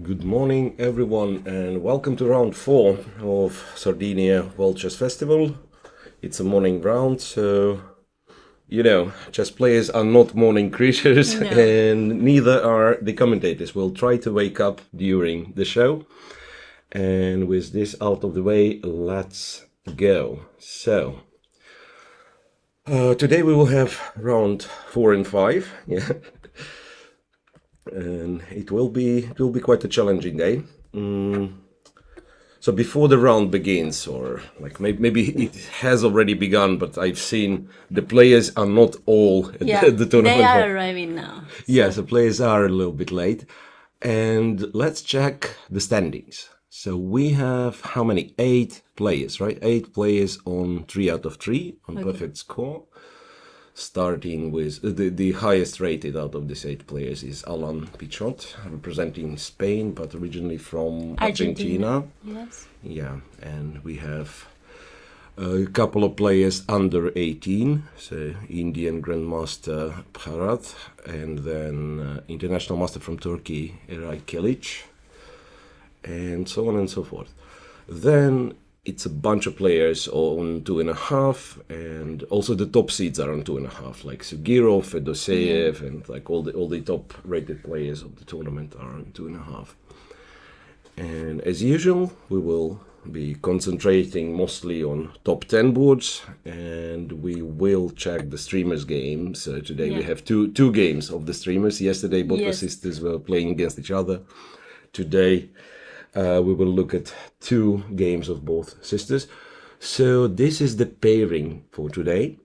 Good morning, everyone, and welcome to round 4 of Sardinia World Chess Festival. It's a morning round, so chess players are not morning creatures, No. and neither are the commentators. We'll try to wake up during the show. And with this out of the way, let's go. So, today we will have round 4 and 5. Yeah. And it will be quite a challenging day. So before the round begins, or like maybe it has already begun, but I've seen the players are not all at the tournament. They are arriving now. Yes, the players are a little bit late. And let's check the standings. So we have how many? 8 players, right? 8 players on 3 out of 3 on perfect score. Starting with the highest rated out of these 8 players is Alan Pichot, representing Spain, but originally from Argentina. Yes. Yeah, and we have a couple of players under 18, so Indian Grandmaster Bharat, and then International Master from Turkey, Eray Kilic, and so on and so forth. Then it's a bunch of players on 2.5, and also the top seeds are on 2.5, like Sugirov, Fedoseev, and like all the top rated players of the tournament are on 2.5. And as usual, we will be concentrating mostly on top 10 boards, and we will check the streamers' games. Today we have two games of the streamers. Yesterday, both the sisters were playing against each other. Today, we will look at 2 games of both sisters. So this is the pairing for today.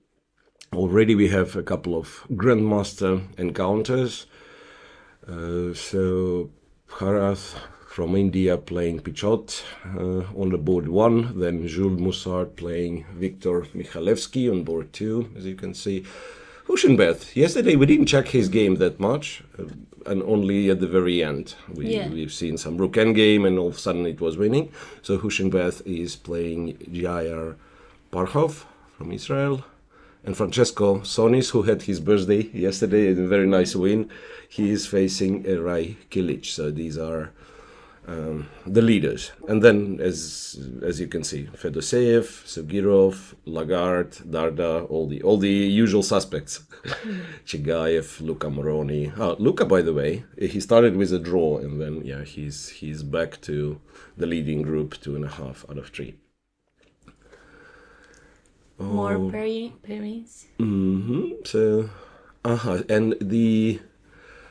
Already we have a couple of Grandmaster encounters. So Bharat from India playing Pichot on the board 1, then Jules Moussard playing Viktor Michalevsky on board 2, as you can see. Huschenberg, yesterday we didn't check his game that much, and only at the very end. We've seen some rook endgame, and all of a sudden it was winning. So Huschenberg is playing Jair Parhov from Israel. And Francesco Sonis, who had his birthday yesterday, a very nice win, he is facing Eray Kilic. So these are the leaders. And then, as you can see, Fedoseev, Sugirov, Lagarde, Darda, all the usual suspects. Chigayev, Luca Moroni. Luca, by the way, he started with a draw, and then he's back to the leading group, 2.5 out of 3. More pairings. So, and the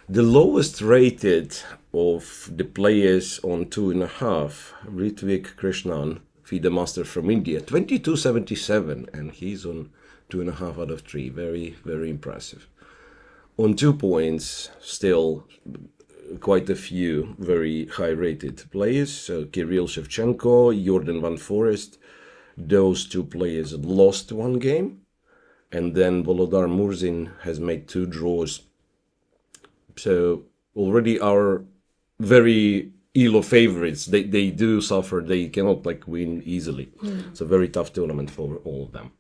lowest rated of the players on 2.5, Ritvik Krishnan, FIDE master from India, 2277, and he's on 2.5 out of 3. Very, very impressive. On 2 points, still quite a few very high-rated players. So Kirill Shevchenko, Jordan Van Forest, those 2 players lost 1 game. And then Volodar Murzin has made 2 draws. So already our very ELO favorites, they do suffer. They cannot win easily. It's a very tough tournament for all of them.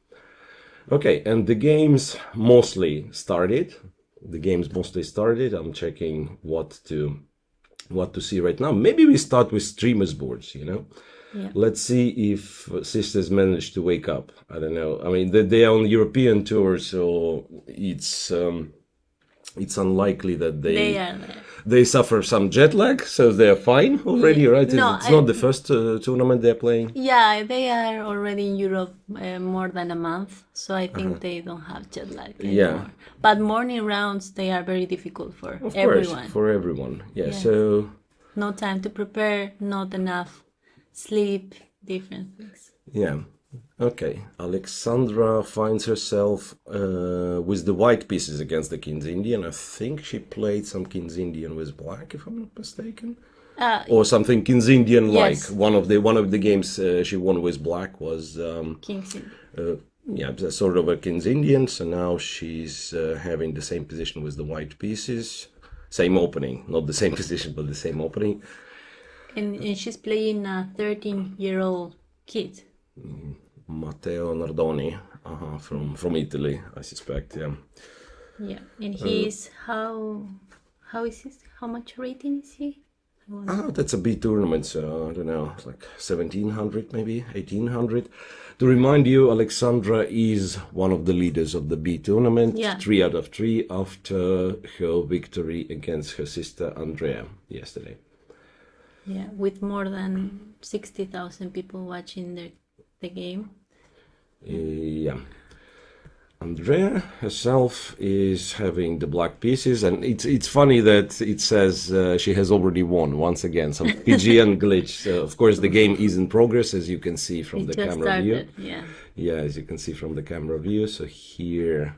Okay, and the games mostly started. I'm checking what to see right now. Maybe we start with streamers boards, Let's see if sisters manage to wake up. I don't know. I mean, they are on European tour, so it's unlikely that they suffer some jet lag, so they're fine already, right? No, it's not the first tournament they're playing. Yeah, they are already in Europe more than a month, so I think they don't have jet lag anymore. Yeah. But morning rounds, they are very difficult for Of everyone. course, for everyone. Yeah, so... No time to prepare, not enough sleep, different things. Yeah. Okay, Alexandra finds herself with the white pieces against the King's Indian. I think she played some King's Indian with black, if I'm not mistaken, or something King's Indian like. Yes. One of the games she won with black was King's Indian. sort of a King's Indian. So now she's having the same position with the white pieces, same opening, not the same position, but the same opening. And she's playing a 13-year-old kid. Matteo Nardoni, from Italy, I suspect. Yeah. Yeah, and he's how How is this? How much rating is he? I wonder. Oh, that's a big tournament, so I don't know, it's like 1700 maybe, 1800. To remind you, Alexandra is one of the leaders of the B tournament, Yeah. 3 out of 3 after her victory against her sister Andrea yesterday. Yeah, with more than 60,000 people watching the game. Yeah. Andrea herself is having the black pieces, and it's funny that it says she has already won once again. Some Fijian glitch. So of course, the game is in progress, as you can see from It the just camera view. started, yeah. Yeah, as you can see from the camera view. So here,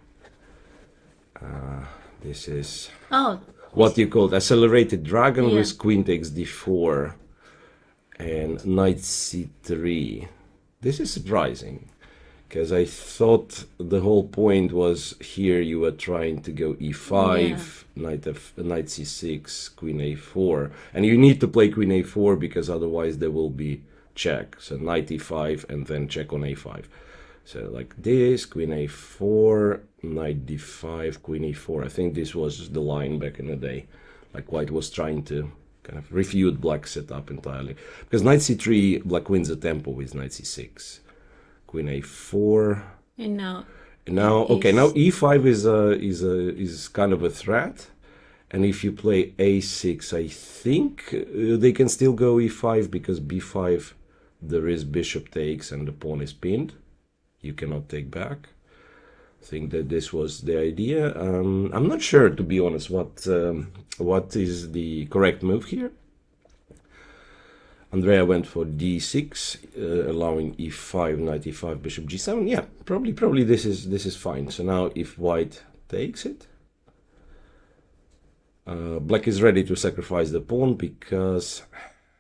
this is Oh, what you call accelerated dragon Yeah. with queen takes d4 and knight c3. This is surprising, because I thought the whole point was here you were trying to go e5, knight c6, queen a4, and you need to play queen a4 because otherwise there will be check. So knight e5 and then check on a5. So like this, queen a4, knight d5, queen e4. I think this was the line back in the day. Like white was trying to kind of refute black setup entirely. Because knight c3, black wins the tempo with knight c6. Queen a4. and now And now, okay, now e5 is kind of a threat. And if you play a6, I think they can still go e5 because b5 there is bishop takes and the pawn is pinned. You cannot take back. I think that this was the idea. I'm not sure, to be honest, what is the correct move here. Andrea went for d6, allowing e5, knight e5, bishop g7. Yeah, probably this is fine. So now if white takes it, black is ready to sacrifice the pawn because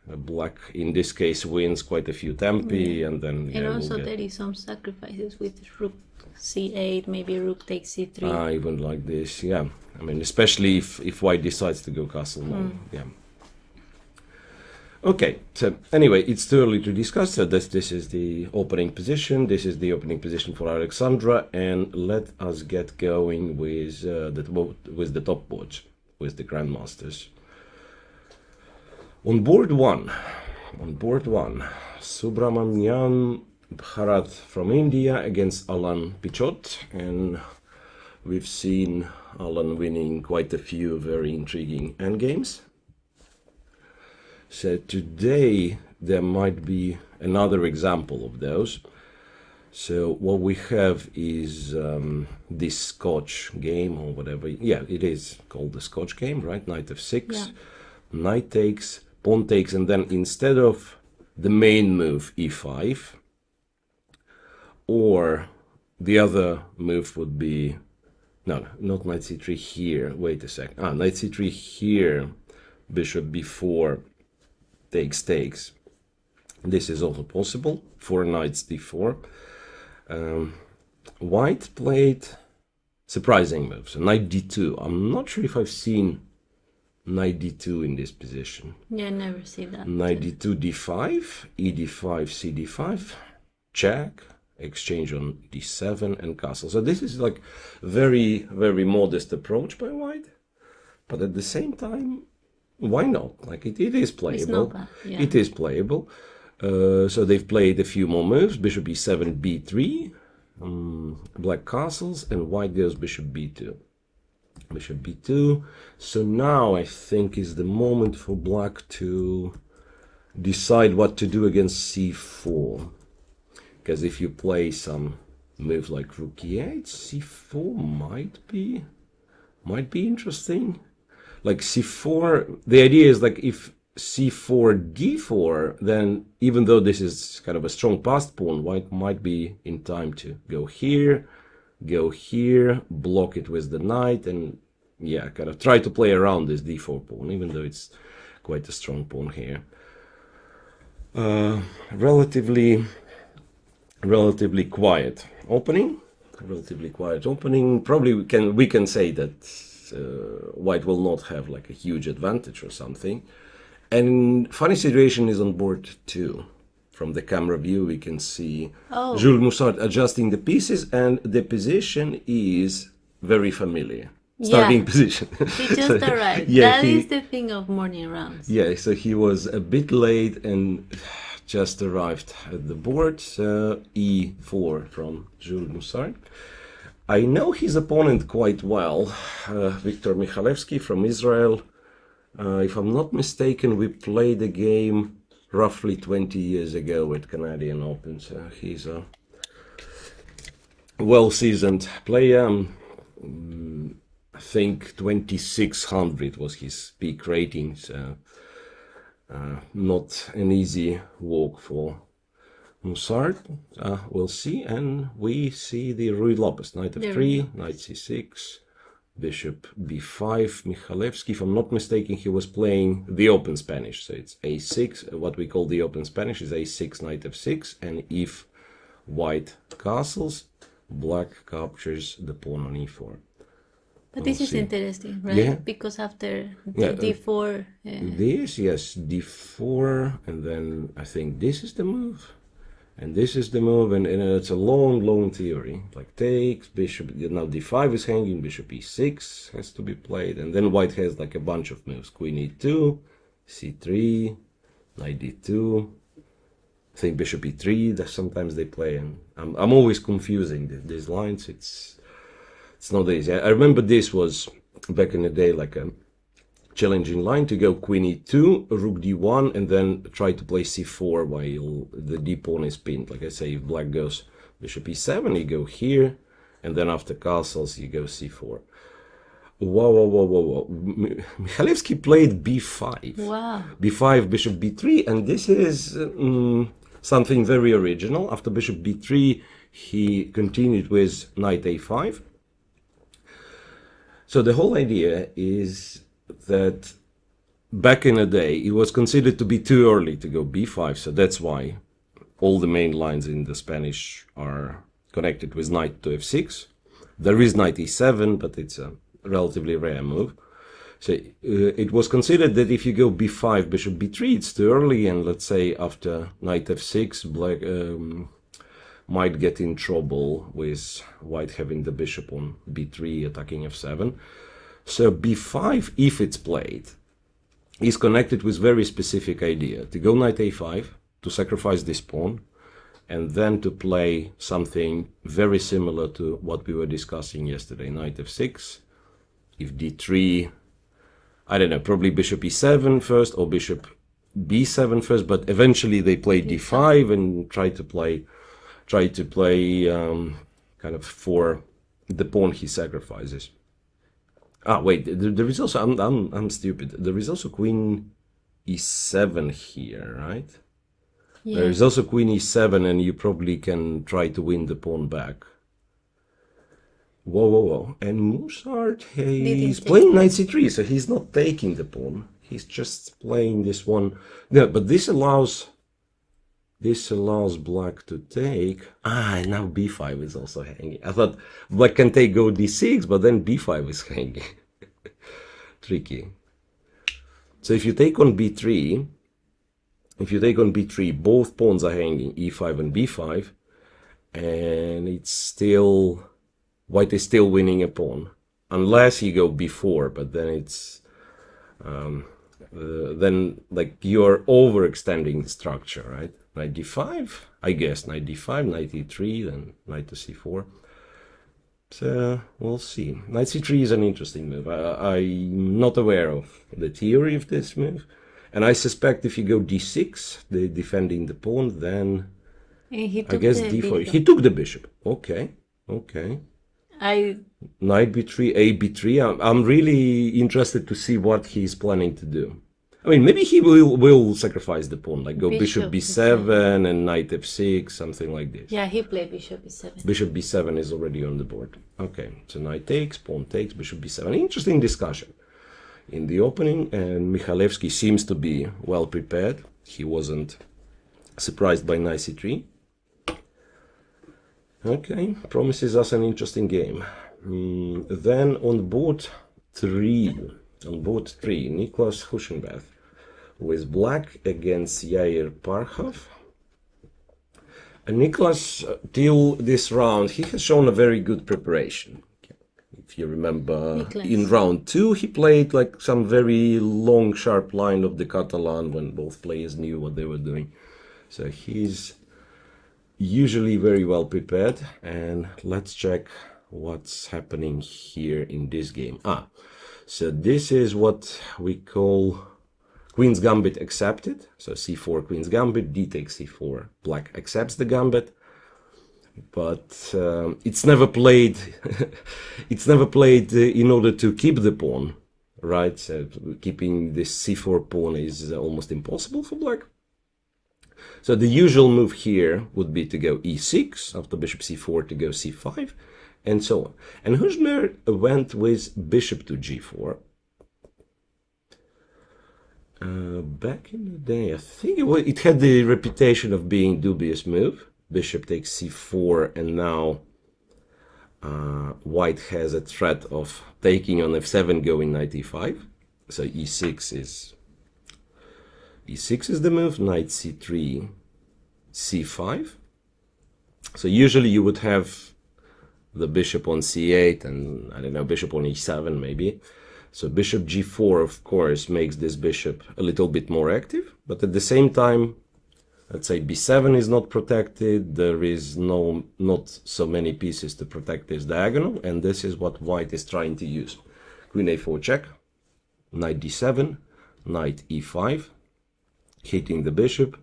black in this case wins quite a few tempi, and then and also there is some sacrifices with rook c8, maybe rook takes c3. even like this. Yeah, I mean, especially if white decides to go castle now. Yeah. Okay, so anyway, it's too early to discuss. So this is the opening position. This is the opening position for Alexandra, and let us get going with the top boards, with the grandmasters. On board one, Subramanian Bharat from India against Alan Pichot, and we've seen Alan winning quite a few very intriguing endgames. So today there might be another example of those. So what we have is this Scotch game or whatever. Yeah, it is called the Scotch game, right? Knight f6, knight takes, pawn takes, and then instead of the main move e5, or the other move would be, no, not knight c3 here. Wait a sec. Knight c3 here, bishop b4. Takes. This is also possible. 4 knights d4. White played surprising moves. Knight d2. I'm not sure if I've seen knight d2 in this position. Yeah, never see that. Knight d2, d5, e d5, c d5, check, exchange on d7 and castle. So this is like very, very modest approach by white, but at the same time, why not? Like it is playable. It's not bad, yeah. It is playable. So they've played a few more moves. Bishop e7, b3, black castles, and white goes bishop b2. Bishop b2. So now I think is the moment for black to decide what to do against c4. Because if you play some move like rook e8, c4 might be interesting. Like c4, the idea is like if c4 d4, then even though this is kind of a strong passed pawn, white might be in time to go here, block it with the knight, and yeah, kind of try to play around this d4 pawn, even though it's quite a strong pawn here. Relatively quiet opening. Probably we can say that white will not have like a huge advantage or something. And funny situation is on board 2. From the camera view we can see Jules Moussard adjusting the pieces, and the position is very familiar. starting Yeah, position. he So, just arrived. yeah, That is the thing of morning rounds. yeah, so he was a bit late and just arrived at the board. So e4 from Jules Moussard. I know his opponent quite well, Viktor Mikhalevsky from Israel. If I'm not mistaken, we played a game roughly 20 years ago at Canadian Open. So he's a well-seasoned player. I think 2600 was his peak rating. So not an easy walk for Moussard. We'll see, and we see the Ruy Lopez, knight f3, knight c6, bishop b5. Mikhalevsky, if I'm not mistaken, he was playing the open Spanish, so it's a6. What we call the open Spanish is a6, knight f6, and if white castles, black captures the pawn on e4. But this is interesting, right? Yeah. Because after Yeah, d4, this, yes, d4, and then I think this is the move. And this is the move, and it's a long theory. Like takes, bishop, now d5 is hanging, bishop e6 has to be played, and then white has like a bunch of moves. Queen e2, c3, knight d2, I think bishop e3, that sometimes they play, and I'm always confusing these lines. It's not easy. I remember this was, back in the day, like a challenging line to go queen e2, rook d1, and then try to play c4 while the d pawn is pinned. Like I say, if black goes bishop e7, you go here, and then after castles you go c4. Whoa. Mikhalevsky played b5. wow. b5, bishop b3, and this is something very original. After bishop b3, he continued with knight a5. So the whole idea is that back in the day, it was considered to be too early to go b5, so that's why all the main lines in the Spanish are connected with knight to f6. There is knight e7, but it's a relatively rare move. So it was considered that if you go b5, bishop b3, it's too early, and let's say after knight f6, black might get in trouble with white having the bishop on b3 attacking f7. So b5, if it's played, is connected with very specific idea. To go knight a5, to sacrifice this pawn, and then to play something very similar to what we were discussing yesterday. Knight f6, if d3, I don't know, probably bishop e7 first, or bishop b7 first, but eventually they play d5 and try to play kind of for the pawn he sacrifices. Wait, there is also, I'm stupid. There is also queen e7 here, right? Yeah. There is also queen e7, and you probably can try to win the pawn back. Whoa. And Moussard, he's playing knight c3, so he's not taking the pawn. He's just playing this one. Yeah, but this allows black to take. Now b5 is also hanging. I thought black can take go d6, but then b5 is hanging. Tricky. So if you take on b3, both pawns are hanging, e5 and b5, and it's still, white is still winning a pawn, unless you go b4, but then it's then like you're overextending the structure, right? Knight d5, I guess, knight d5, knight e3, then knight to c4. So we'll see. Knight c3 is an interesting move. I'm not aware of the theory of this move, and I suspect if you go d6, defending the pawn, then I guess d4. He took the bishop. Okay. Knight b3, a b3. I'm really interested to see what he's planning to do. I mean, maybe he will sacrifice the pawn, like go bishop b7 and knight f6, something like this. Yeah, he played bishop b7. Bishop b7 is already on the board. Okay, so knight takes, pawn takes, bishop b7. Interesting discussion in the opening, and Mikhalevsky seems to be well prepared. He wasn't surprised by knight c3. Okay, promises us an interesting game. Then on board 3, Niklas Huschenbeth with black against Yair Parhov. And Niklas, till this round, he has shown a very good preparation. if you remember, in Nicholas. round 2, he played like some very long, sharp line of the Catalan when both players knew what they were doing. So he's usually very well prepared. And let's check what's happening here in this game. So this is what we call Queen's Gambit accepted. So c4, Queen's Gambit, d takes c4. Black accepts the gambit, but it's never played. It's never played in order to keep the pawn, right? So keeping this c4 pawn is almost impossible for black. So the usual move here would be to go e6, after bishop c4 to go c5, and so on. And Hüsmer went with bishop to g4. Back in the day, I think it had the reputation of being dubious move. Bishop takes c4, and now white has a threat of taking on f7, going knight e5. So e6 is the move. Knight c3, c5. So usually you would have the bishop on c8 and, I don't know, bishop on e7 maybe. So bishop g4, of course, makes this bishop a little bit more active, but at the same time, let's say b7 is not protected, there is not so many pieces to protect this diagonal, and this is what white is trying to use. Queen a4 check, knight d7, knight e5, hitting the bishop.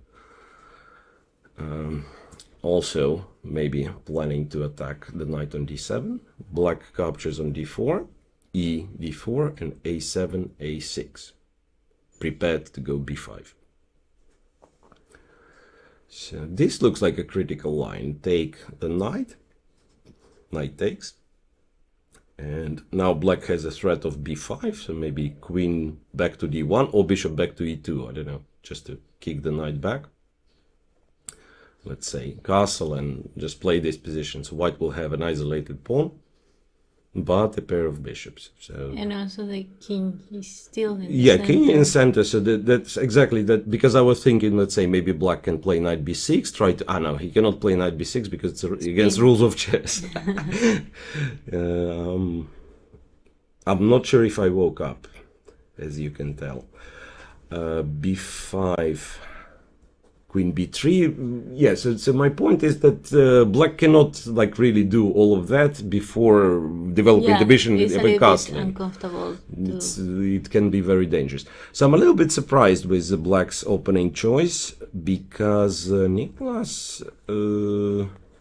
Also, maybe planning to attack the knight on d7. Black captures on d4, e d4, and a7, a6. Prepared to go b5. So this looks like a critical line. Take the knight. Knight takes. And now black has a threat of b5, so maybe queen back to d1 or bishop back to e2, I don't know, just to kick the knight back. Let's say castle and just play this position. So white will have an isolated pawn, but a pair of bishops. So And also the king is still in the yeah, center. king in center. So that's exactly that. Because I was thinking, let's say maybe black can play knight b6. Try to. No, he cannot play knight b6 because it's against rules of chess. I'm not sure if I woke up, as you can tell. B5. Queen b3. Yes, so my point is that black cannot like really do all of that before developing the bishop it's a even little bit castling. uncomfortable. It can be very dangerous. So I'm a little bit surprised with the black's opening choice because Nicholas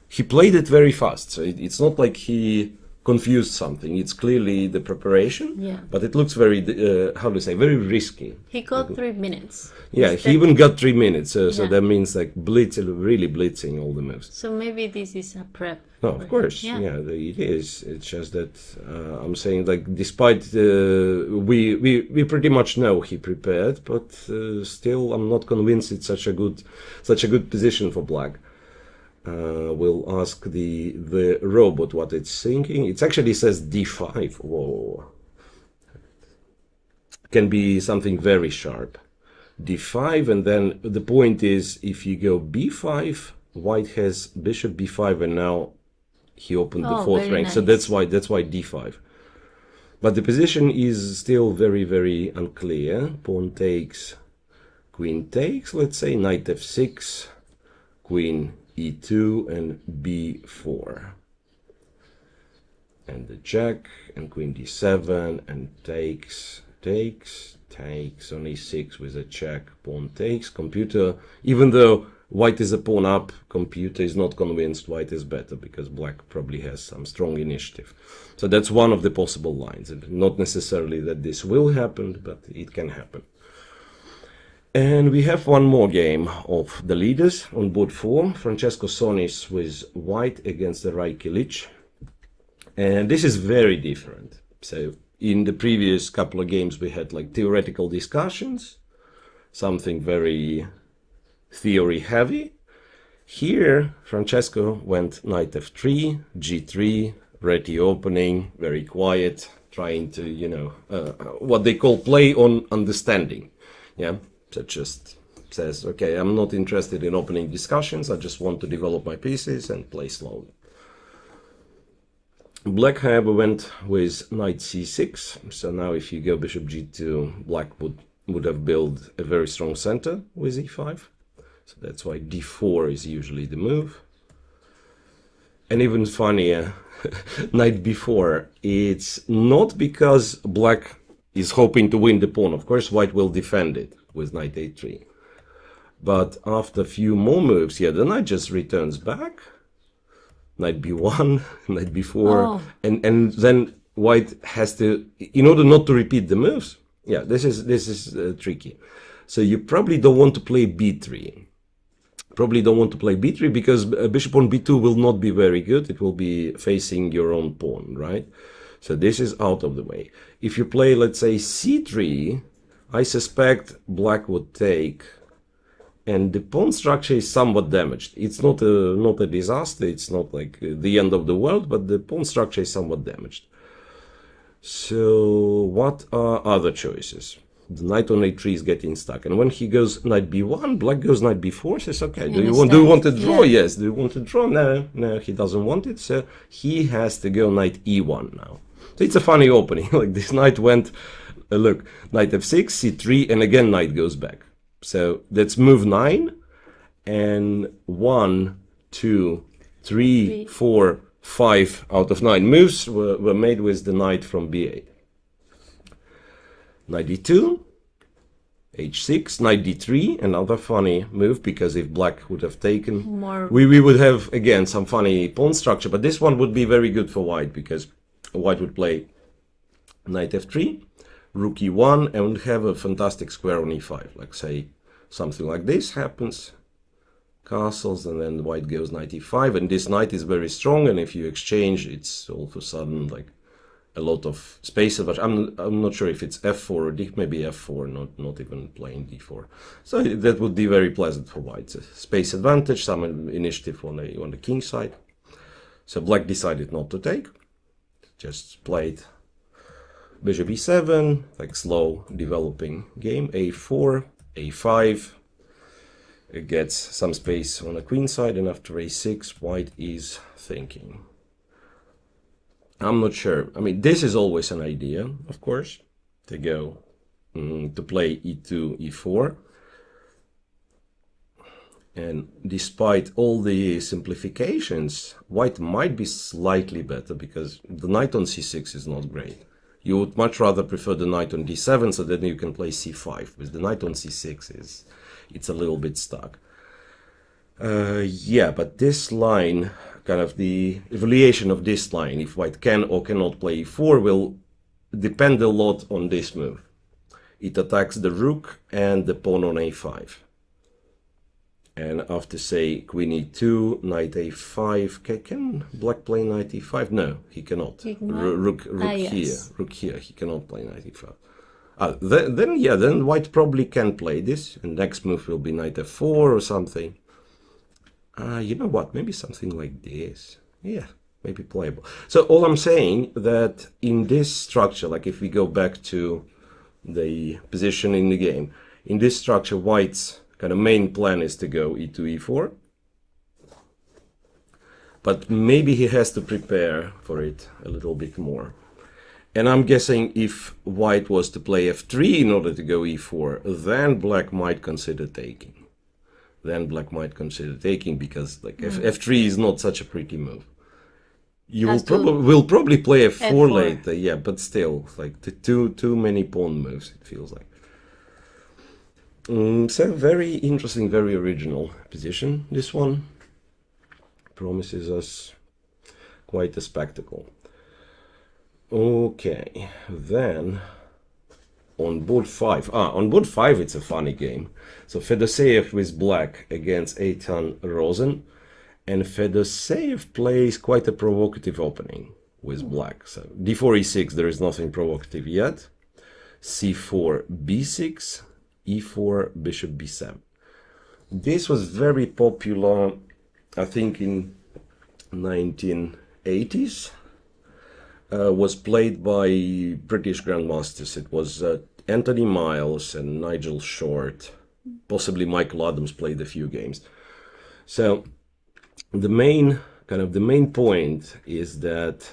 he played it very fast. So it's not like he confused something. It's clearly the preparation, Yeah. but it looks very how to say, very risky. He got 3 minutes. Yeah, Instead- he even got 3 minutes, so Yeah. that means like really blitzing all the moves. So maybe this is a prep. No, for of him. course, Yeah. yeah, it is. It's just that I'm saying like despite we pretty much know he prepared, but still I'm not convinced it's such a good position for black. We'll ask the robot what it's thinking. It actually says d5. Whoa, can be something very sharp. d5, and then the point is if you go b5, white has bishop b5, and now he opened the fourth very rank. So nice. that's why d5. But the position is still very unclear. Pawn takes, queen takes, let's say, knight f6, queen e2, and b4. And the check, and queen d7, and takes on e6 with a check, pawn takes. Computer, even though white is a pawn up, computer is not convinced white is better because black probably has some strong initiative. So that's one of the possible lines. And not necessarily that this will happen, but it can happen. And we have one more game of the leaders on board 4. Francesco Sonis with white against the Rai Kilic. And this is very different. So in the previous couple of games we had like theoretical discussions, something very theory heavy. Here Francesco went knight f3, g3, ready opening, very quiet, trying to, you know, what they call play on understanding. Yeah, so just says, okay, I'm not interested in opening discussions, I just want to develop my pieces and play slowly. Black, however, went with knight c6. So now if you go bishop g2, black would have built a very strong center with e5. So that's why d4 is usually the move. And even funnier, knight b4, it's not because black is hoping to win the pawn. Of course, white will defend it with knight a3. But after a few more moves, yeah, the knight just returns back. Knight b1, knight b4, and then white has to, in order not to repeat the moves. Yeah, this is tricky. So you probably don't want to play b3. Probably don't want to play b3 because bishop on b2 will not be very good. It will be facing your own pawn, right? So this is out of the way. If you play, let's say, c3, I suspect black would take, and the pawn structure is somewhat damaged. It's not a disaster. It's not like the end of the world, but the pawn structure is somewhat damaged. So what are other choices? The knight on a3 is getting stuck, and when he goes knight b1, black goes knight b4. Says, okay, do you want to draw? Yeah. Yes. Do you want to draw? No, he doesn't want it. So he has to go knight e1 now. So it's a funny opening. Like this knight went, look, knight f6, c3, and again knight goes back. So that's move 9, and 1, 2, 3, 4, 5 out of 9 moves were made with the knight from b8. Knight d2, h6, knight d3, another funny move, because if black would have taken, we would have, again, some funny pawn structure, but this one would be very good for white, because white would play knight f3, rook e1, and would have a fantastic square on e5, like say something like this happens, castles, and then white goes knight e5, and this knight is very strong, and if you exchange, it's all of a sudden like a lot of space advantage. I'm not sure if it's f4 or d, maybe f4, not even playing d4. So that would be very pleasant for white. Space advantage, some initiative on the king side. So black decided not to take, just played bishop e7, like slow developing game, a4, a5. It gets some space on the queen side, and after a6, white is thinking. I'm not sure. I mean, this is always an idea, of course, to go to play e2, e4. And despite all the simplifications, white might be slightly better because the knight on c6 is not great. You would much rather prefer the knight on d7, so then you can play c5. But the knight on c6 it's a little bit stuck. Yeah, but this line, kind of the evaluation of this line, if white can or cannot play e4, will depend a lot on this move. It attacks the rook and the pawn on a5. And after, say, queen e2, knight a5, can black play knight e5? No, he cannot. Rook here, yes. Rook here, he cannot play knight e5. Then white probably can play this, and next move will be knight f4 or something. You know what, maybe something like this. Yeah, maybe playable. So all I'm saying that in this structure, like if we go back to the position in the game, in this structure, white's kind of main plan is to go e2, e4. But maybe he has to prepare for it a little bit more. And I'm guessing if white was to play f3 in order to go e4, then black might consider taking. Because like f3 is not such a pretty move. You will probably play f4 later, yeah, but still, like too many pawn moves, it feels like. So very interesting, very original position, this one. Promises us quite a spectacle. Okay, then on board 5. On board 5 it's a funny game. So Fedoseev with black against Eitan Rosen, and Fedoseev plays quite a provocative opening with black. So d4, e6, there is nothing provocative yet. c4, b6, e4, bishop b7. This was very popular, I think, in 1980s. Was played by British grandmasters. It was Anthony Miles and Nigel Short. Possibly Michael Adams played a few games. So the main point is that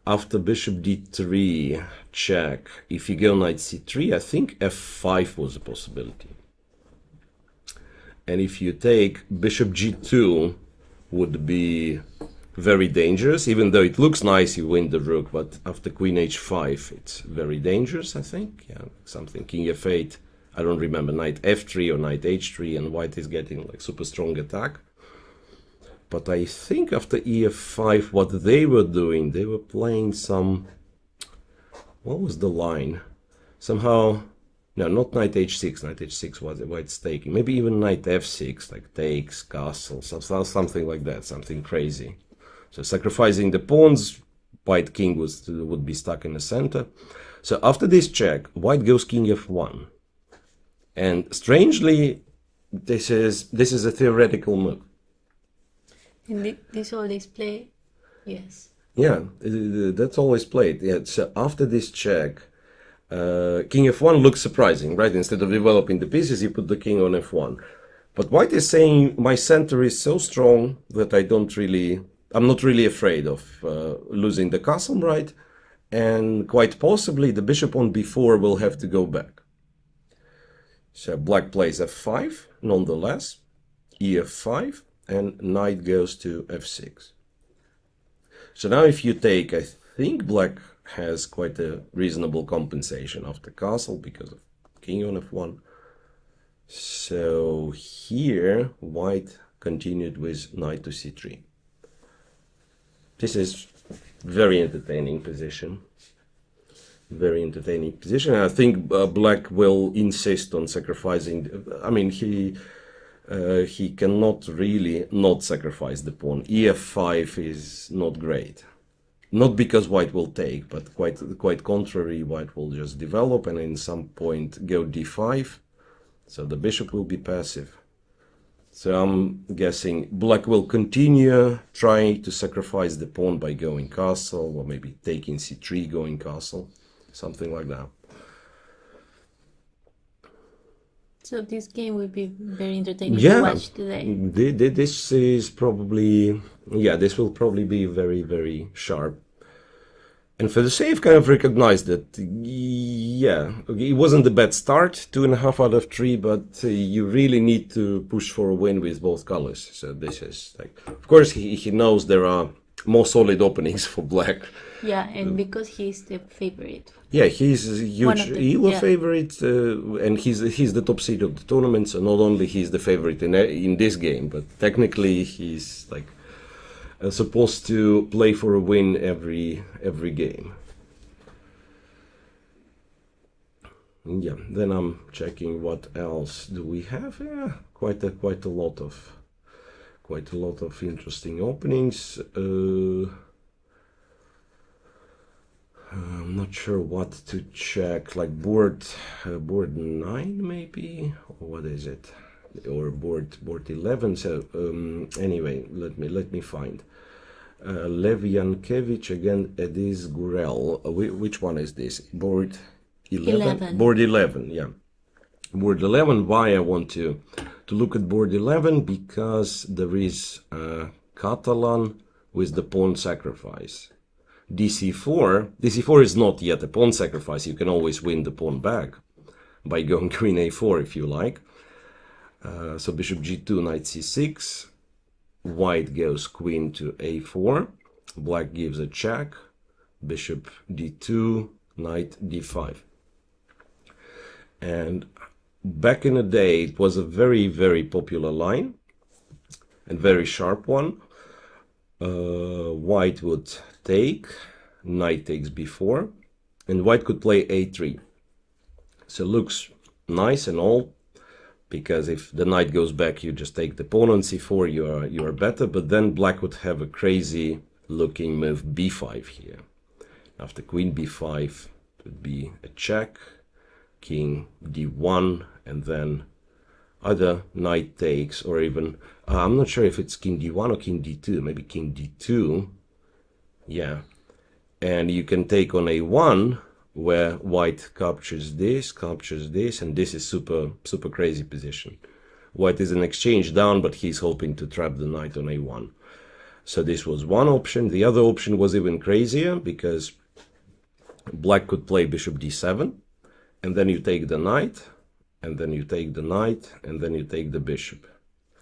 After bishop d3 check, if you go knight c3, I think f5 was a possibility. And if you take bishop g2, would be very dangerous. Even though it looks nice, you win the rook, but after queen h5, it's very dangerous, I think. Yeah, something king f8. I don't remember, knight f3 or knight h3, and white is getting like super strong attack. But I think after ef5, what they were doing, they were playing some... What was the line? Somehow... No, not knight h6. Knight h6 was white's taking. Maybe even knight f6, like takes, castle, something like that, something crazy. So sacrificing the pawns, white king would be stuck in the center. So after this check, white goes king f1. And strangely, this is a theoretical move. And this always play, yes. Yeah, that's always played. Yeah. So after this check, king f1 looks surprising, right? Instead of developing the pieces, you put the king on f1. But white is saying my center is so strong that I'm not really afraid of losing the castle, right? And quite possibly the bishop on b4 will have to go back. So black plays f5, nonetheless, ef5, and knight goes to f6. So now if you take, I think black has quite a reasonable compensation after castle because of king on f1. So here white continued with knight to c3. This is very entertaining position. Very entertaining position. I think black will insist on sacrificing. I mean, he cannot really not sacrifice the pawn. ef5 is not great. Not because white will take, but quite contrary, white will just develop and in some point go d5. So the bishop will be passive. So I'm guessing black will continue trying to sacrifice the pawn by going castle, or maybe taking c3, going castle, something like that. So this game will be very entertaining to watch today. This is probably, this will probably be very, very sharp. And Fedosseev kind of recognized that, it wasn't a bad start, 2.5 out of 3, but you really need to push for a win with both colors. So this is like, of course, he knows there are more solid openings for black. Yeah, and because he's the favorite. Yeah, he's a huge ELO favorite, and he's the top seed of the tournament. So not only he's the favorite in this game, but technically he's like supposed to play for a win every game. Yeah, then I'm checking what else do we have. Yeah, quite a lot of interesting openings. I'm not sure what to check, like board 9 maybe, or what is it, or board 11. So anyway, let me find. Lev Yankevich again, Edis Gurel. Which one is this? Board 11? Board 11, yeah. Board 11, why I want to look at board 11? Because there is Catalan with the pawn sacrifice. dc4 is not yet a pawn sacrifice. You can always win the pawn back by going queen a4 if you like. So bishop g2, knight c6. White goes queen to a4. Black gives a check. Bishop d2, knight d5. And back in the day, it was a very, very popular line and very sharp one. White would take, knight takes b4, and white could play a3. So looks nice and all, because if the knight goes back, you just take the pawn on c4, you are better. But then black would have a crazy looking move b5 here. After queen b5, it would be a check, king d1, and then either knight takes or even, I'm not sure if it's king d1 or king d2, maybe king d2, yeah. And you can take on a1, where white captures this, and this is super crazy position. White is an exchange down, but he's hoping to trap the knight on a1. So this was one option. The other option was even crazier, because black could play bishop d7, and then you take the knight, and then you take the knight, and then you take the bishop.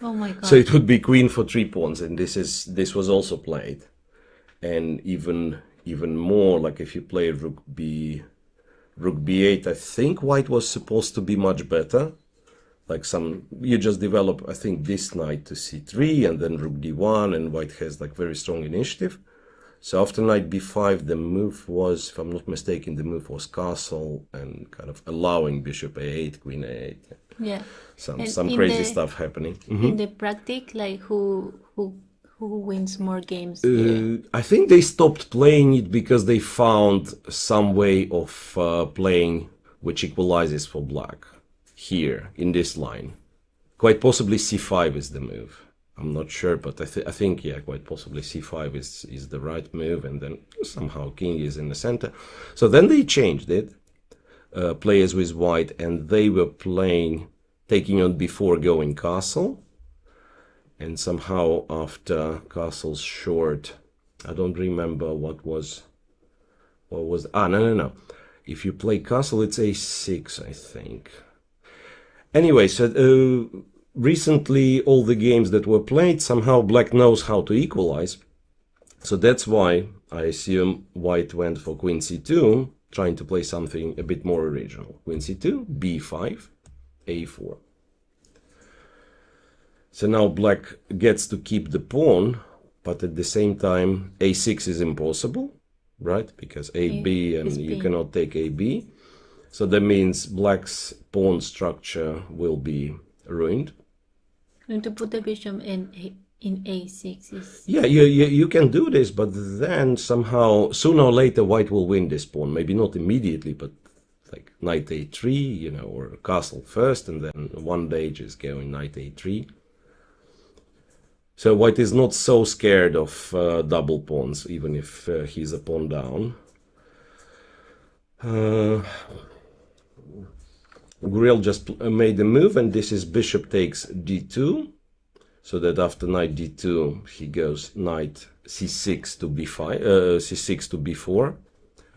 Oh my So God. it would be queen for 3 pawns, and this was also played. And even more, like if you play rook b8, I think white was supposed to be much better. Like you just develop, I think, this knight to c3, and then rook d1, and white has like very strong initiative. So after knight b5, the move was, if I'm not mistaken, the move was castle and kind of allowing bishop a8, queen a8. Yeah. Some crazy stuff happening. In the practice, like who wins more games there? I think they stopped playing it because they found some way of playing which equalizes for black here in this line. Quite possibly c5 is the move. I'm not sure, but I think, yeah, quite possibly c5 is the right move, and then somehow king is in the center. So then they changed it, players with white, and they were playing, taking on b4, going castle. And somehow after castle's short, I don't remember what was, no. If you play castle, it's a6, I think. Anyway, so recently all the games that were played, somehow black knows how to equalize. So that's why I assume white went for queen c2, trying to play something a bit more original. Queen c2, b5, a4. So now black gets to keep the pawn, but at the same time a6 is impossible, right? Because ab, and you cannot take ab. So that means black's pawn structure will be ruined. And to put the bishop in a6 is... Yeah, you can do this, but then somehow, sooner or later, white will win this pawn. Maybe not immediately, but like knight a3, you know, or castle first, and then one day just going knight a3. So white is not so scared of double pawns, even if he's a pawn down. Gurriel just made a move, and this is bishop takes d2, so that after knight d2 he goes knight c6 to b5, c6 to b4,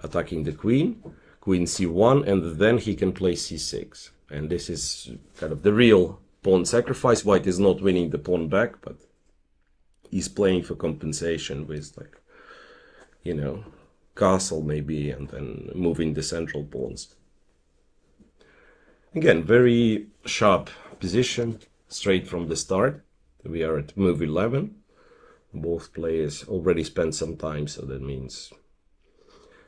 attacking the queen, queen c1, and then he can play c6. And this is kind of the real pawn sacrifice. White is not winning the pawn back, but he's playing for compensation with, like, you know, castle maybe, and then moving the central pawns. Again, very sharp position, straight from the start. We are at move 11. Both players already spent some time, so that means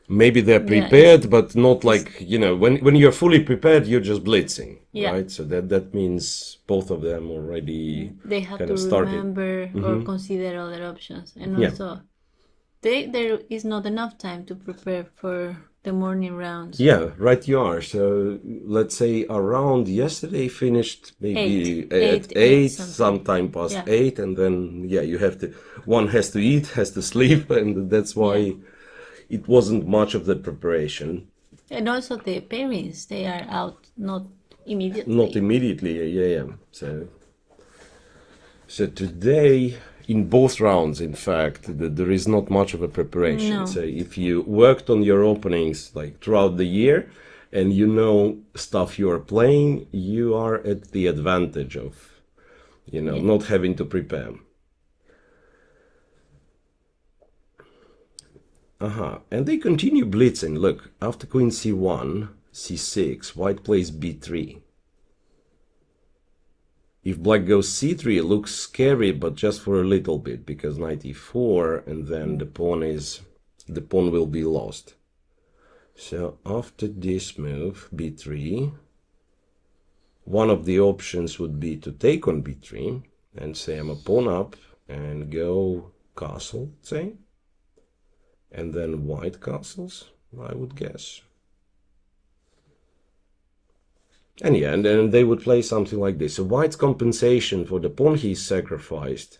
maybe they're prepared, but not like, you know, when you're fully prepared, you're just blitzing, right? So that means both of them already they have kind to of started. remember or consider other options, and also there is not enough time to prepare for the morning rounds. Yeah, right you are. So let's say around yesterday finished maybe at 8, sometime past 8, and then you have to, one has to eat, has to sleep, and that's why it wasn't much of the preparation. And also the parents, they are out not immediately. Not immediately, So today, in both rounds, in fact, there is not much of a preparation. No. So if you worked on your openings like throughout the year, and you know stuff you are playing, you are at the advantage of, you know, not having to prepare. And they continue blitzing. Look, after queen c1, c6, white plays b3. If black goes c3, it looks scary, but just for a little bit, because knight e4, and then the pawn will be lost. So after this move, b3, one of the options would be to take on b3 and say I'm a pawn up and go castle, say. And then white castles, I would guess. And and then they would play something like this. So white's compensation for the pawn he sacrificed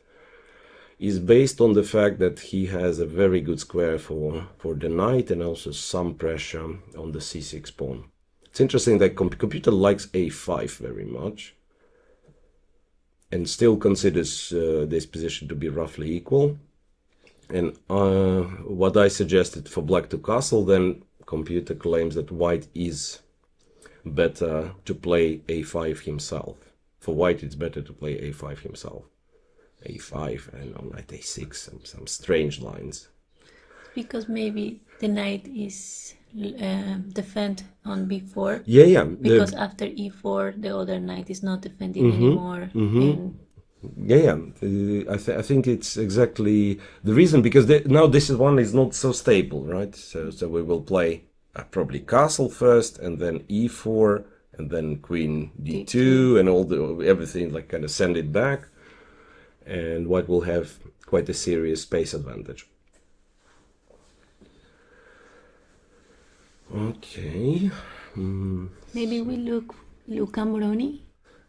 is based on the fact that he has a very good square for the knight, and also some pressure on the c6 pawn. It's interesting that computer likes a5 very much, and still considers this position to be roughly equal. And what I suggested for black to castle, then computer claims that white is better to play a5 himself. For white, it's better to play a5 himself. a5 and on knight a6, some strange lines. Because maybe the knight is defend on b4. Yeah. Because after e4, the other knight is not defending anymore. And Yeah. I think it's exactly the reason, because now this one is not so stable, right? So we will play probably castle first, and then e4, and then queen d2, and everything, like kind of send it back, and white will have quite a serious space advantage. Okay. maybe we look Luca Moroni.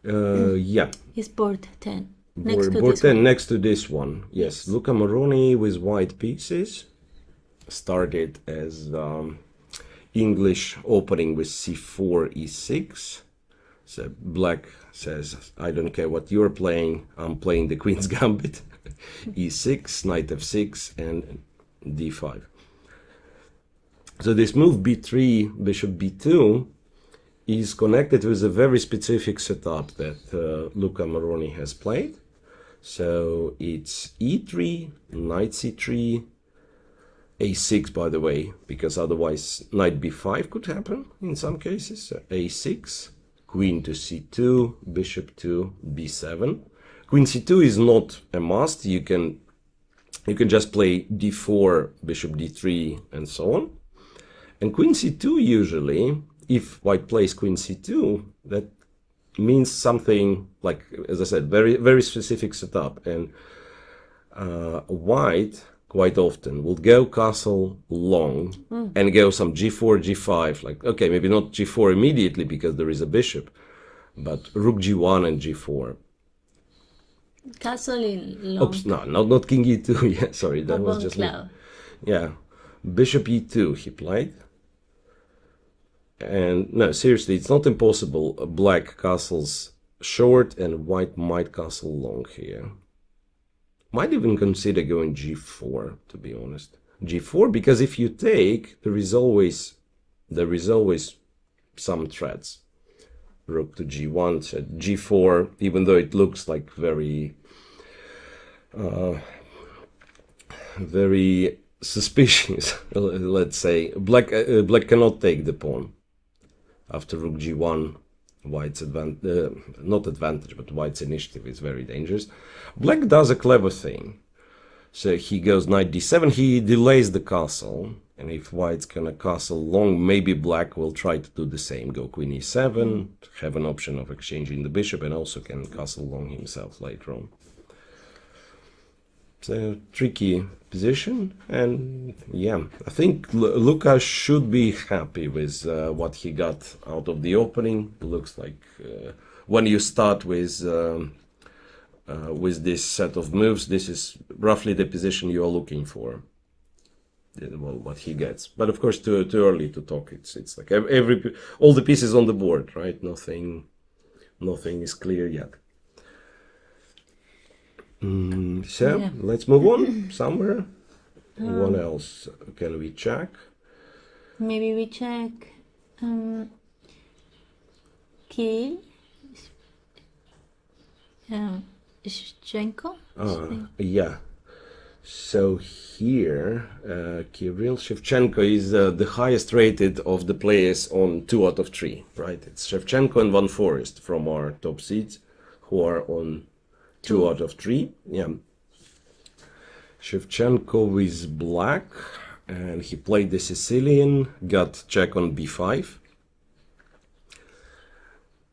Yeah. Is board 10. Board 10 next to this one. Yes. Luca Moroni with white pieces. Started as English opening with c4, e6. So black says, I don't care what you're playing, I'm playing the Queen's Gambit. e6, knight f6, and d5. So this move b3, bishop b2 is connected with a very specific setup that Luca Moroni has played. So it's e3, knight c3, a6, by the way, because otherwise knight b5 could happen in some cases. So a6, queen to c2, bishop to b7. Queen c2 is not a must. You can just play d4, bishop d3, and so on. And queen c2 usually, if white plays queen c2, that means something like, as I said, very, very specific setup. And white quite often will go castle long and go some g4, g5. Like, okay, maybe not g4 immediately because there is a bishop, but rook g1 and g4. Castle in long. Oops, no, not king e2. Yeah, sorry, that was just me. Yeah, bishop e2 he played. And no, seriously, it's not impossible. Black castles short and white might castle long here. Might even consider going g4, to be honest. g4, because if you take, there is always some threats. Rook to g1, so g4, even though it looks like very suspicious, let's say, black cannot take the pawn. After rook g1, white's not advantage, but white's initiative is very dangerous. Black does a clever thing. So he goes knight d7, he delays the castle, and if white's gonna castle long, maybe black will try to do the same. Go queen e7, have an option of exchanging the bishop, and also can castle long himself later on. It's a tricky position, and yeah, I think Luca should be happy with what he got out of the opening. It looks like when you start with this set of moves, this is roughly the position you are looking for. Well, what he gets, but of course, too early to talk. It's like all the pieces on the board, right? Nothing is clear yet. So yeah. Let's move on somewhere. What else can we check? Maybe we check Kirill Shevchenko. Yeah. So here, Kirill Shevchenko is the highest rated of the players on 2 out of 3, right? It's Shevchenko and Van Forest from our top seeds who are on 2 out of 3. Yeah. Shevchenko is black, and he played the Sicilian, got check on b5.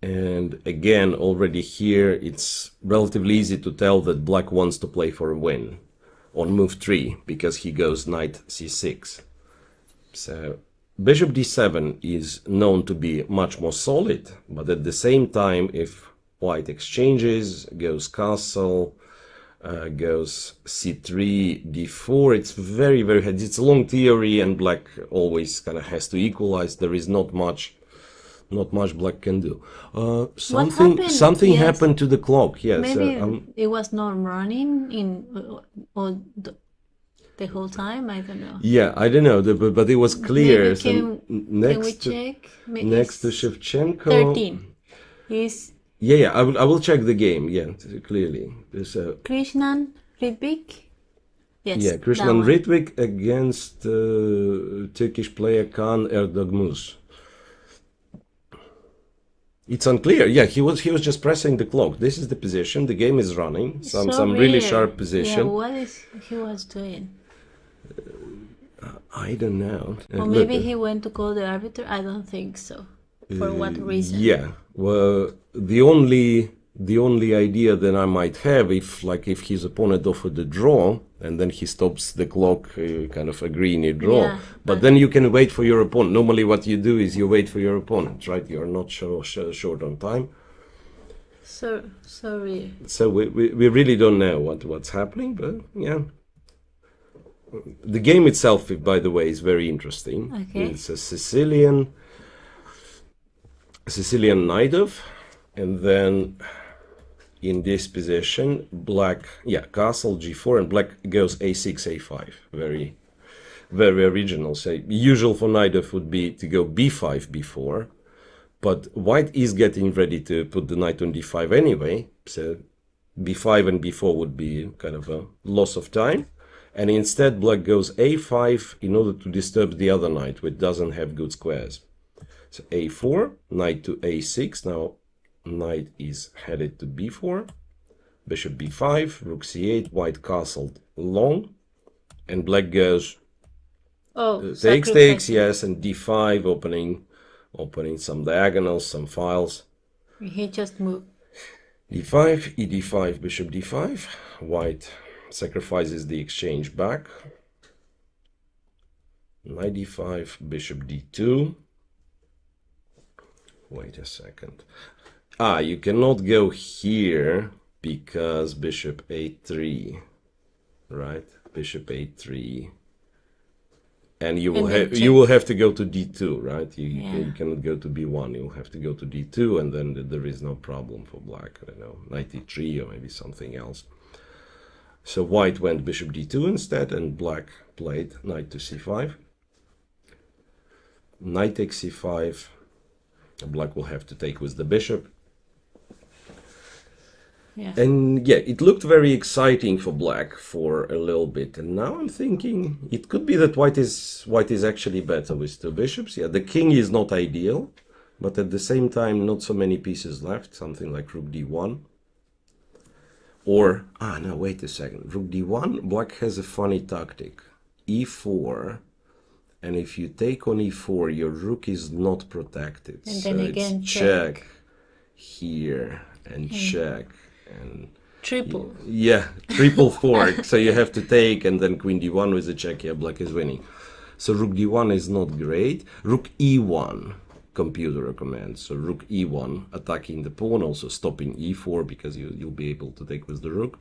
And again, already here, it's relatively easy to tell that black wants to play for a win on move 3, because he goes knight c6. So bishop d7 is known to be much more solid, but at the same time, if white exchanges, goes castle, goes c3, d4, it's very, very hard. It's a long theory, and black always kind of has to equalize. There is not much black can do. Something yes. happened to the clock. Yes, maybe it was not running in. the whole time? I don't know. Yeah, I don't know, but it was clear. Maybe So can we check? next to Shevchenko. 13. He's Yeah, I will check the game. Yeah, clearly. There's a Krishnan Ridvik. Yes, yeah, that Krishnan one. Ritwik against Turkish player Kaan Erdogmuz. It's unclear. Yeah, he was just pressing the clock. This is the position. The game is running. Some really weird. sharp position. Yeah, what is he was doing? I don't know. Or maybe he went to call the arbiter. I don't think so. For what reason? Yeah. Well, the only idea that I might have, if his opponent offered a draw and then he stops the clock, kind of agreeing a draw. Yeah, but then you can wait for your opponent. Normally, what you do is you wait for your opponent, right? You are not short on time. Sorry. So we really don't know what's happening, but yeah. The game itself, by the way, is very interesting. Okay. It's a Sicilian Naidov, and then in this position, black, castle g4, and black goes a6, a5. Very, very original. So usual for Naidov would be to go b5 before, but white is getting ready to put the knight on d5 anyway. So b5 and b4 would be kind of a loss of time. And instead, black goes a5 in order to disturb the other knight, which doesn't have good squares. So a4, knight to a6. Now, knight is headed to b4. Bishop b5, rook c8, white castled long. And black goes takes, yes, and d5, opening some diagonals, some files. He just moved. d5, ed5, bishop d5. White sacrifices the exchange back. Knight d5, bishop d2. Wait a second. You cannot go here because bishop a3, right? Bishop a3, and you will have to go to d2, right? You cannot go to b1. You will have to go to d2, and then there is no problem for black. I don't know, knight e3 or maybe something else. So white went bishop d2 instead, and black played knight to c5. Knight takes c5. Black will have to take with the bishop. Yeah. And yeah, it looked very exciting for black for a little bit. And now I'm thinking it could be that white is actually better with two bishops. Yeah, the king is not ideal, but at the same time, not so many pieces left. Something like rook d1. Or, no, wait a second. Rook d1, black has a funny tactic. e4, and if you take on e4, your rook is not protected. And so then again, it's check here and check and triple. Yeah, triple fork. So you have to take, and then queen d1 with a check. Yeah, black is winning. So rook d1 is not great. Rook e1. Computer recommends. So rook e1, attacking the pawn, also stopping e4 because you'll be able to take with the rook.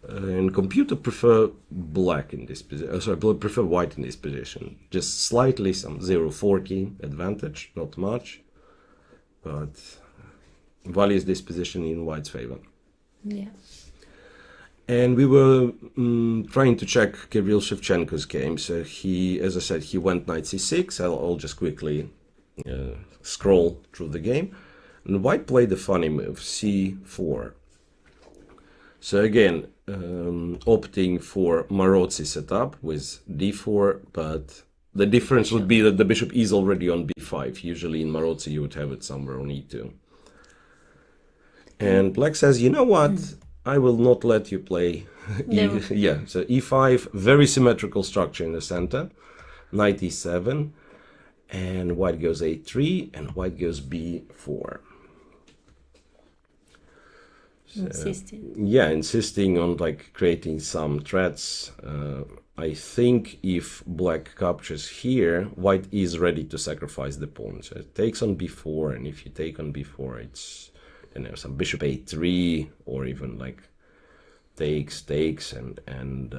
And computer prefer black in this position. Prefer white in this position. Just slightly, some 0.40 advantage, not much, but values this position in white's favor. Yeah. And we were trying to check Kirill Shevchenko's game. So he, as I said, he went knight c6. I'll just quickly scroll through the game. And white played a funny move, c4. So again, opting for Marozzi setup with d4, but the difference would be that the bishop is already on b5. Usually in Marozzi you would have it somewhere on e2. And black says, you know what? I will not let you play. So e5, very symmetrical structure in the center. Knight e7, and white goes a3, and white goes b4. Insisting on creating some threats. I think if black captures here, white is ready to sacrifice the pawn. So it takes on b4, and if you take on b4, it's some bishop a3, or even takes, and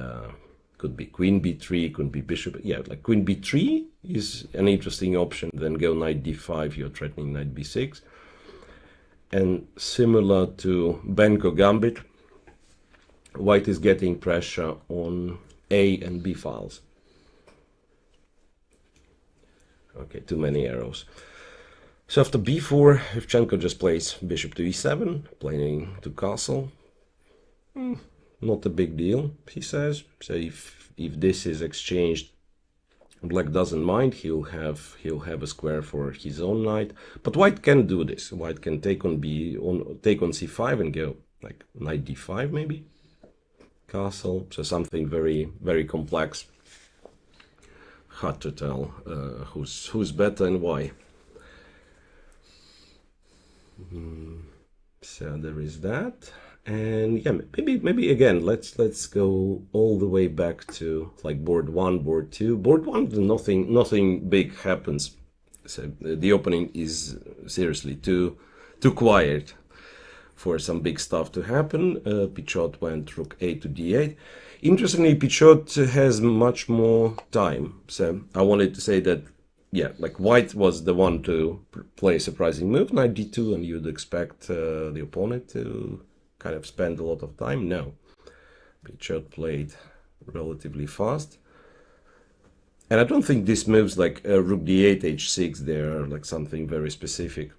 could be queen b3, could be bishop. Yeah, queen b3 is an interesting option. Then go knight d5. You're threatening knight b6. And similar to Benko Gambit, white is getting pressure on A and B files. Okay, too many arrows. So after b4, Shevchenko just plays bishop to e7, playing to castle. Not a big deal, he says. So if this is exchanged, Black doesn't mind. He'll have a square for his own knight. But White can do this. White can take on c5 and go like knight d5 maybe. Castle. So something very, very complex. Hard to tell who's better and why. So there is that. And yeah, maybe again, let's go all the way back to like board 1, board 2. Board 1, nothing big happens. So the opening is seriously too quiet for some big stuff to happen. Pichot went rook a to d8. Interestingly, Pichot has much more time. So I wanted to say that, yeah, like White was the one to play a surprising move, knight d2, and you'd expect the opponent to kind of spend a lot of time. No, Pichot played relatively fast. And I don't think these moves like rook d8, h6, they're like something very specific.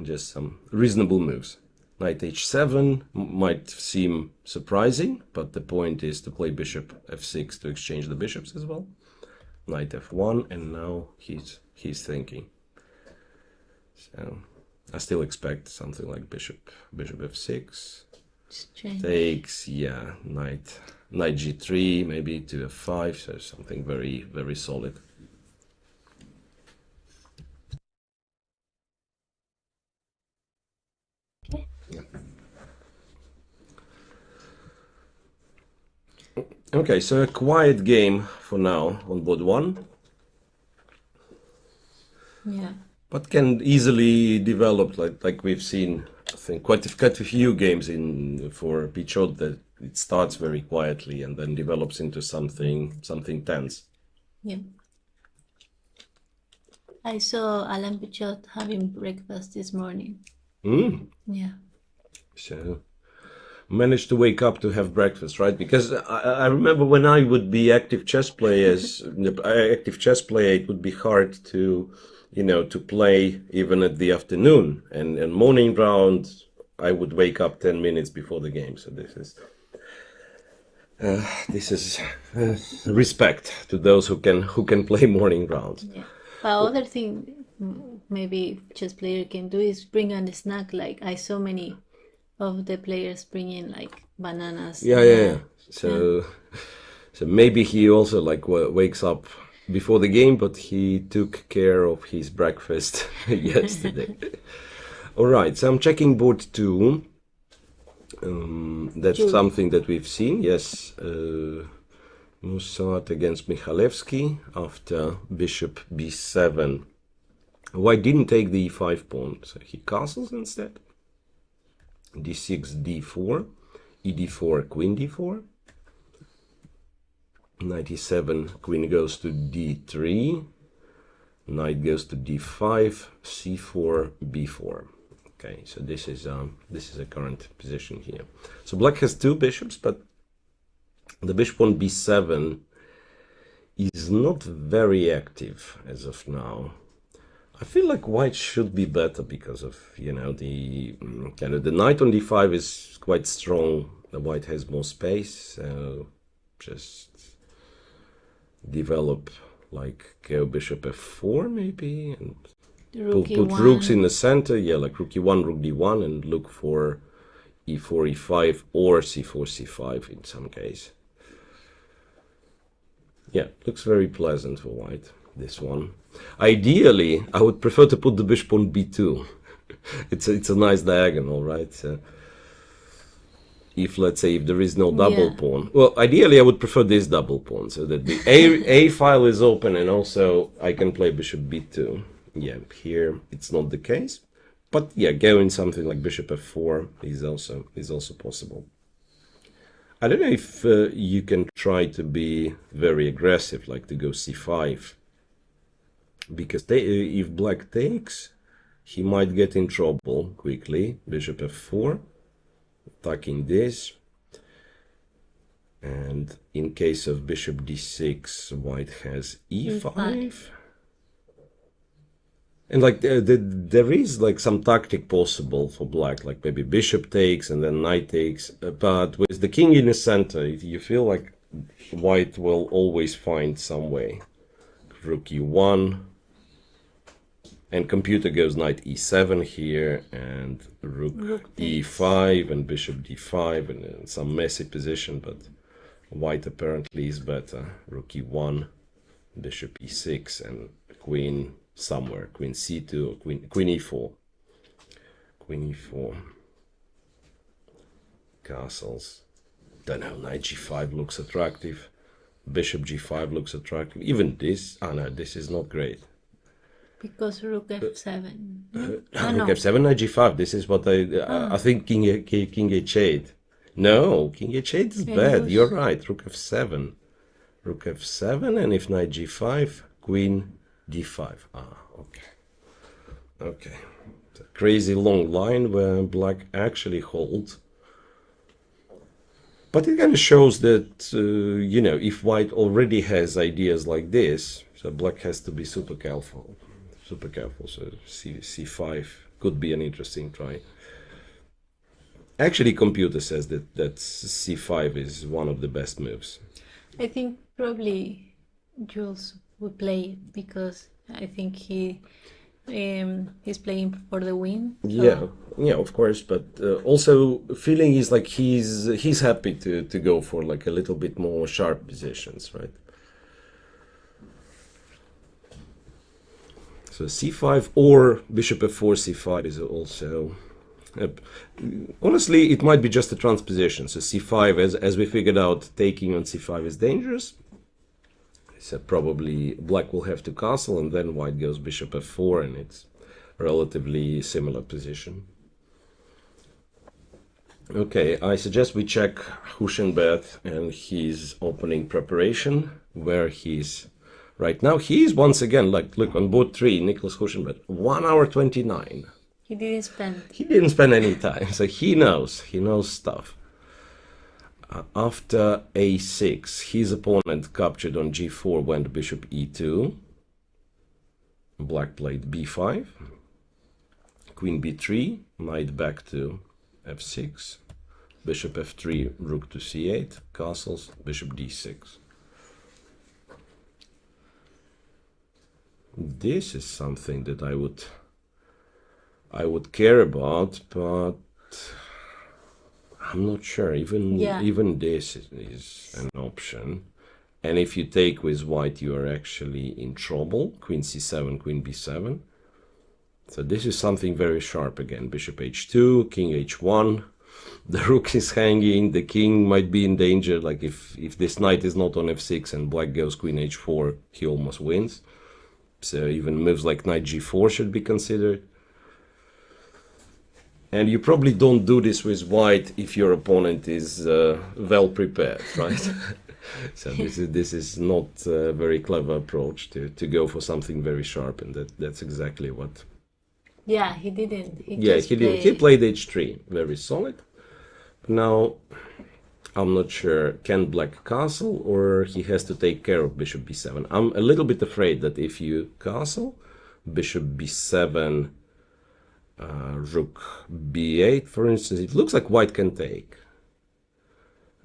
Just some reasonable moves. Knight h7 might seem surprising, but the point is to play bishop f6 to exchange the bishops as well. Knight f1, and now he's thinking. So I still expect something like bishop f6. Strange. Takes, yeah, knight g3, maybe to f5, so something very, very solid. Okay. Yeah. Okay, so a quiet game for now on board 1. Yeah. But can easily develop, like we've seen, I think, quite a few games for Pichot that it starts very quietly and then develops into something tense. Yeah. I saw Alan Pichot having breakfast this morning. Yeah. So managed to wake up to have breakfast, right? Because I remember when I would be active chess player, it would be hard to, to play even at the afternoon, and morning round I would wake up 10 minutes before the game. So this is respect to those who can play morning rounds. Yeah. But other thing maybe chess player can do is bring a snack. Like I saw many of the players bringing like bananas. Yeah. So maybe he also like wakes up before the game, but he took care of his breakfast yesterday. All right, so I'm checking board 2. That's something that we've seen. Yes, Musat against Michalewski after bishop b7. White didn't take the e5 pawn, so he castles instead. d6, d4, ed4, queen d4. Knight e7, queen goes to d3. Knight goes to d5, c4, b4. Okay, so this is a current position here. So black has 2 bishops, but the bishop on b7 is not very active as of now. I feel like white should be better because of, the kind of the knight on d5 is quite strong. The white has more space, so just develop like go bishop f4 maybe, and put rooks in the center. Yeah, like rook e1, rook d1, and look for e4, e5, or c4, c5 in some case. Yeah, looks very pleasant for white, this one. Ideally, I would prefer to put the bishop on b2. It's a nice diagonal, right? If, let's say, if there is no double pawn. Well, ideally, I would prefer this double pawn, so that the A file is open, and also I can play bishop b2. Yeah, here it's not the case. But yeah, going something like bishop f4 is also possible. I don't know if you can try to be very aggressive, like to go c5. Because if black takes, he might get in trouble quickly. Bishop f4, attacking this. And in case of bishop d6, white has e5. And like there is like some tactic possible for black, like maybe bishop takes and then knight takes. But with the king in the center, you feel like white will always find some way. Rook e1, and computer goes knight e7 here, and rook e5 and bishop d5, and some messy position, but white apparently is better. Rook e1, bishop e6, and queen somewhere, queen c2 or queen e4. Queen e4. Castles. Don't know, knight g5 looks attractive. Bishop g5 looks attractive. Even this, no, this is not great. Because rook f7. Rook f7, knight g5. This is what I think king h8. No, king h8 is bad. You're right. Rook f7. Rook f7, and if knight g5, queen d5. Okay. Okay. It's a crazy long line where black actually holds. But it kind of shows that, you know, if white already has ideas like this, so black has to be super careful. Super careful. So c5 could be an interesting try. Actually, computer says that c5 is one of the best moves. I think probably Jules would play it because I think he's playing for the win. So. Yeah, of course. But also, feeling is like he's happy to go for like a little bit more sharp positions, right? So c5 or bishop f4 c5 is also. Honestly, it might be just a transposition. So c5, as we figured out, taking on c5 is dangerous. So probably black will have to castle, and then white goes bishop f4, and it's a relatively similar position. Okay, I suggest we check Hushenbeth and his opening preparation, where he's right now. He's once again, like, look, on board 3, Nicholas Hushenbeth, 1 hour 29. He didn't spend any time, so he knows stuff. After a6, his opponent captured on g4, went bishop e2. Black played b5. Queen b3, knight back to f6. Bishop f3, rook to c8. Castles, bishop d6. This is something that I would care about, but I'm not sure. Even this is an option. And if you take with white, you are actually in trouble. Queen c7, queen b7. So this is something very sharp again. Bishop h2, king h1. The rook is hanging. The king might be in danger. Like if this knight is not on f6 and black goes queen h4, he almost wins. So even moves like knight g4 should be considered. And you probably don't do this with white if your opponent is well prepared, right? So this is not a very clever approach to go for something very sharp, and that's exactly what. Yeah, he didn't. He didn't. He played h3, very solid. Now, I'm not sure, can black castle, or he has to take care of bishop b7. I'm a little bit afraid that if you castle, bishop b7, rook b8, for instance, it looks like white can take.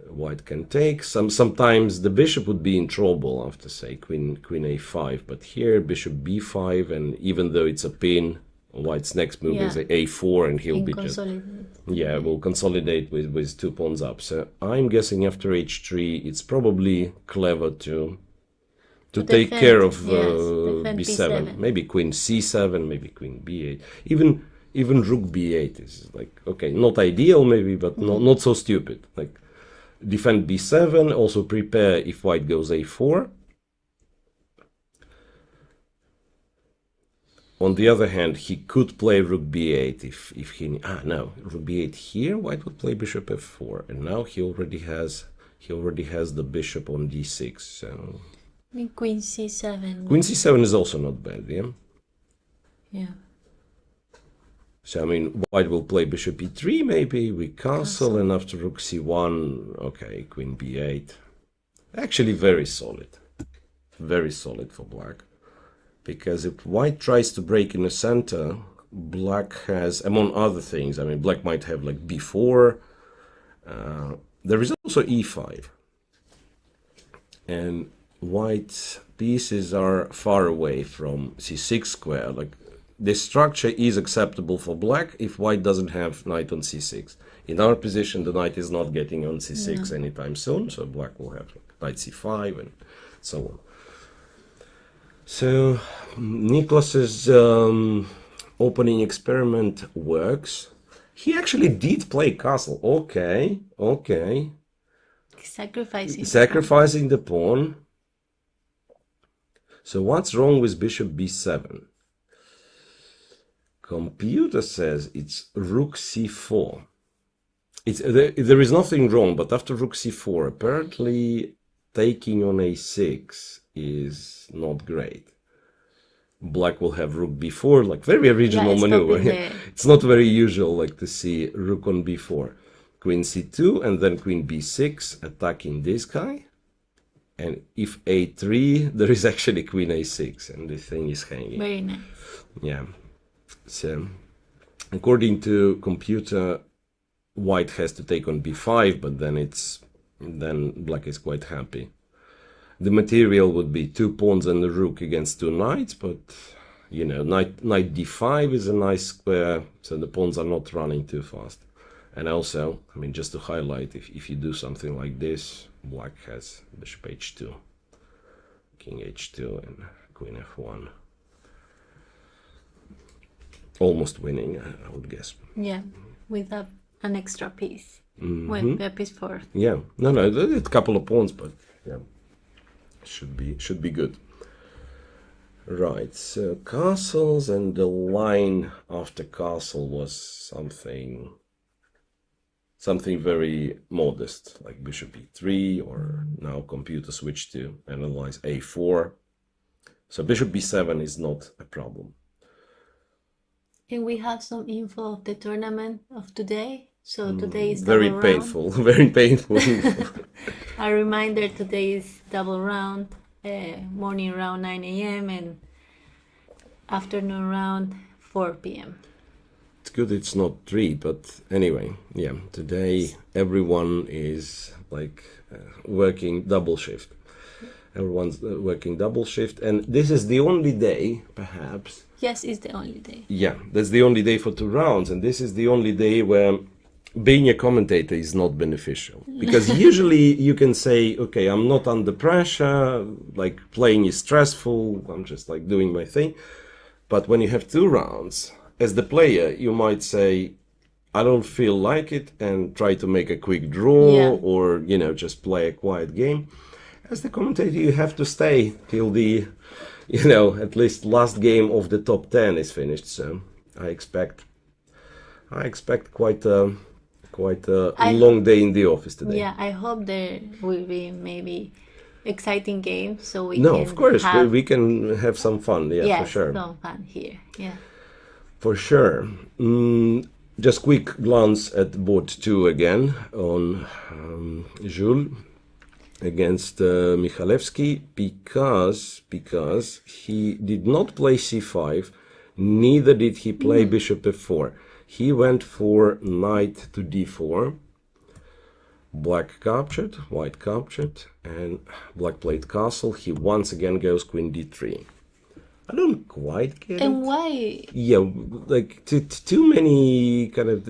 White can take. Sometimes the bishop would be in trouble after, say, queen a5, but here bishop b5, and even though it's a pin, white's next move is a4, and he'll be just will consolidate with 2 pawns up. So I'm guessing after h3, it's probably clever to take care of b7. Maybe queen c7, maybe queen b8, even rook b8 is like, okay, not ideal maybe, but not so stupid. Like defend b7, also prepare if white goes a4. On the other hand, he could play rook b8 if he no, rook b8 here, white would play bishop f4, and now he already has the bishop on d6. So queen c7. Queen c7 is also not bad, yeah. Yeah. So, I mean, white will play bishop e3, maybe, with castle, and after rook c1, okay, queen b8. Actually, very solid. Very solid for black. Because if white tries to break in the center, black has, among other things, I mean, black might have like b4. There is also e5. And white pieces are far away from c6 square. Like, this structure is acceptable for black if white doesn't have knight on c6. In our position, the knight is not getting on c6 anytime soon, so black will have knight c5 and so on. So Niklas's opening experiment works. He actually did play castle. Okay, okay. Sacrificing the pawn. So what's wrong with bishop b7? Computer says it's rook c4. There is nothing wrong, but after rook c4, apparently taking on a6 is not great. Black will have rook b4, like very original maneuver. It's not very usual, like, to see rook on b4. Queen c2 and then queen b6 attacking this guy. And if a3, there is actually queen a6 and the thing is hanging. Very nice. Yeah. So, according to computer, white has to take on b5, but then black is quite happy. The material would be 2 pawns and a rook against 2 knights, but you know, knight d5 is a nice square, so the pawns are not running too fast. And also, I mean, just to highlight, if you do something like this, black has bishop h2, king h2, and queen f1. Almost winning, I would guess. Yeah, with an extra piece. Well, a piece for. Yeah, no, a couple of pawns, but yeah, should be good. Right, so castles, and the line after castle was something very modest, like bishop e3, or now computer switch to analyze a4. So bishop b7 is not a problem. And we have some info of the tournament of today. So today is very double painful, round. very painful. A reminder, today is double round, morning round 9 a.m. and afternoon round 4 p.m. It's good it's not 3, but anyway, yeah, today everyone is like working double shift. Everyone's working double shift, and this is the only day, perhaps. Yes, it's the only day. Yeah, that's the only day for 2 rounds, and this is the only day where being a commentator is not beneficial. Because usually you can say, okay, I'm not under pressure, like playing is stressful, I'm just like doing my thing. But when you have 2 rounds, as the player, you might say, I don't feel like it, and try to make a quick draw, or, you know, just play a quiet game. As the commentator, you have to stay till the, you know, at least last game of the top 10 is finished. So I expect quite a long day in the office today. Yeah, I hope there will be maybe exciting games, so we No, can of course, have, we can have some fun. Yeah, yes, for sure. some fun here. Yeah. For sure. Just quick glance at board 2 again on Jules against Michalewski, because he did not play c5, neither did he play bishop f4. He went for knight to d4. Black captured, white captured, and black played castle. He once again goes queen d3. I don't quite get it. And why? Yeah, like too many kind of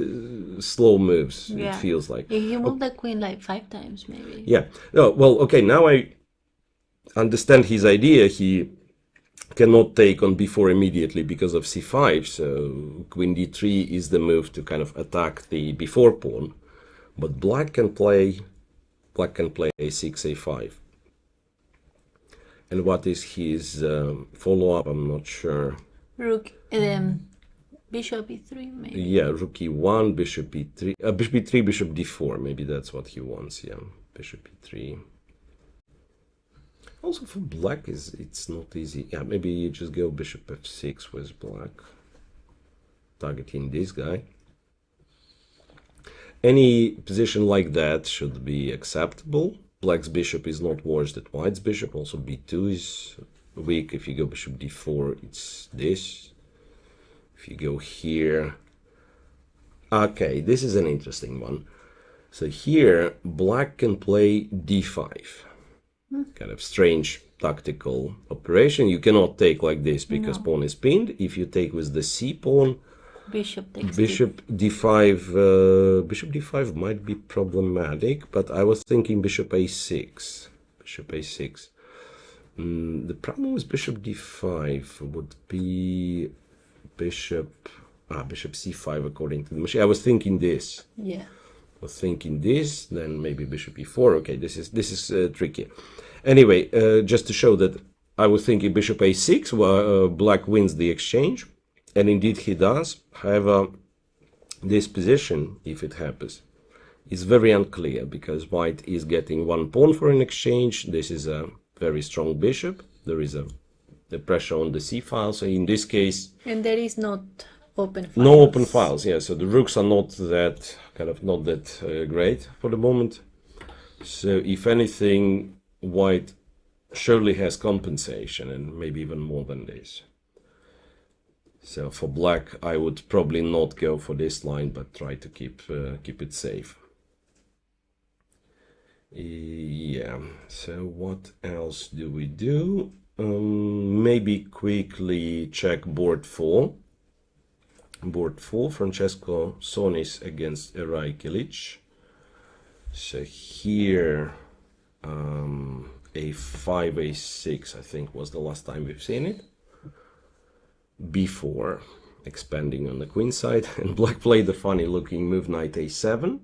slow moves, Yeah. it feels like. He moved the queen like 5 times, maybe. Yeah. No, well, okay, now I understand his idea. He cannot take on b4 immediately because of c5, so queen d3 is the move to kind of attack the b4 pawn. But black can play a6, a5. And what is his follow-up? I'm not sure. Rook, bishop e3, maybe. Yeah, rook e1, bishop e3, bishop e3, bishop d4. Maybe that's what he wants. Yeah, bishop e3. Also for black, it's not easy. Yeah, maybe you just go bishop f6 with black. targeting this guy. Any position like that should be acceptable. Black's bishop is not worse than white's bishop. Also b2 is weak. If you go bishop d4, it's this. If you go here... Okay, this is an interesting one. So here, black can play d5. Kind of strange tactical operation. You cannot take like this because pawn is pinned. If you take with the c pawn, Bishop takes bishop d5. Bishop d5 might be problematic, but I was thinking bishop a6. Bishop a6. The problem with bishop d5 would be bishop c5 according to the machine. I was thinking this. Yeah. I was thinking this, then maybe bishop e4. Okay, this is tricky. Anyway, just to show that I was thinking bishop a6, black wins the exchange, and indeed he does. However, this position, if it happens, is very unclear because white is getting one pawn for an exchange. This is a very strong bishop. There is the pressure on the c file. So in this case, and there is not open files. No open files. Yeah. So the rooks are not that great for the moment. So if anything, white surely has compensation, and maybe even more than this. So for black, I would probably not go for this line, but try to keep it safe. Yeah. So what else do we do? Maybe quickly check board 4. Board 4, Francesco Sonis against Eray Kilic. So here, a5, a6, I think was the last time we've seen it. b4, expanding on the queen side, and black played the funny looking move knight a7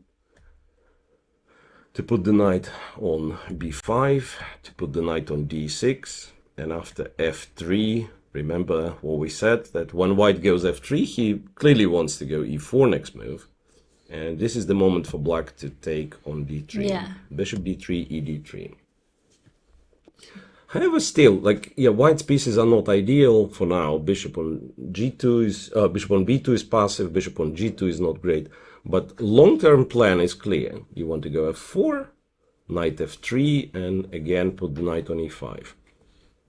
to put the knight on b5, to put the knight on d6, and after f3, remember what we said, that when white goes f3, he clearly wants to go e4 next move. And this is the moment for black to take on d3. Yeah. Bishop d3, e d3. However, still, white's pieces are not ideal for now. Bishop on g2 is bishop on b2 is passive. Bishop on g2 is not great. But long-term plan is clear. You want to go f4, knight f3, and again put the knight on e5.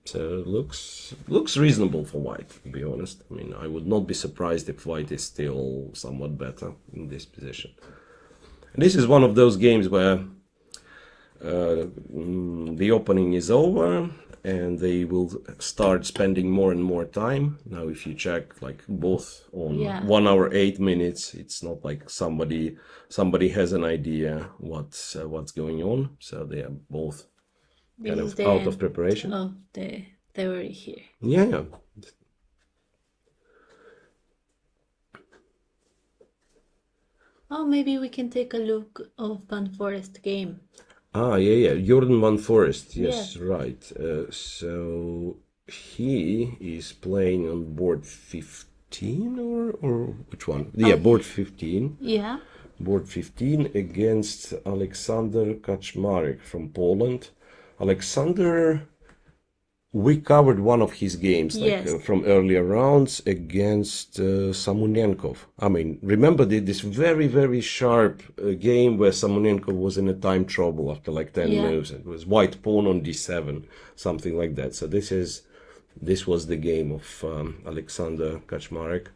So it looks reasonable for white, to be honest. I mean, I would not be surprised if white is still somewhat better in this position. And this is one of those games where the opening is over and they will start spending more and more time. Now, if you check both on 1 hour 8 minutes, it's not like somebody has an idea what's going on. So they are both kind of out of preparation. Oh, they were here. Yeah. Oh, maybe we can take a look of Van Forest game. Yeah. Jordan Van Forest. Yes, right. So he is playing on board 15 or which one? Yeah, board 15. Yeah. Board 15 against Aleksander Kaczmarek from Poland. Alexander, we covered one of his games from earlier rounds against Samunenkov. I mean, remember this very, very sharp game where Samunenkov was in a time trouble after 10 moves. It was white pawn on d7, something like that. So this was the game of Alexander Kaczmarek.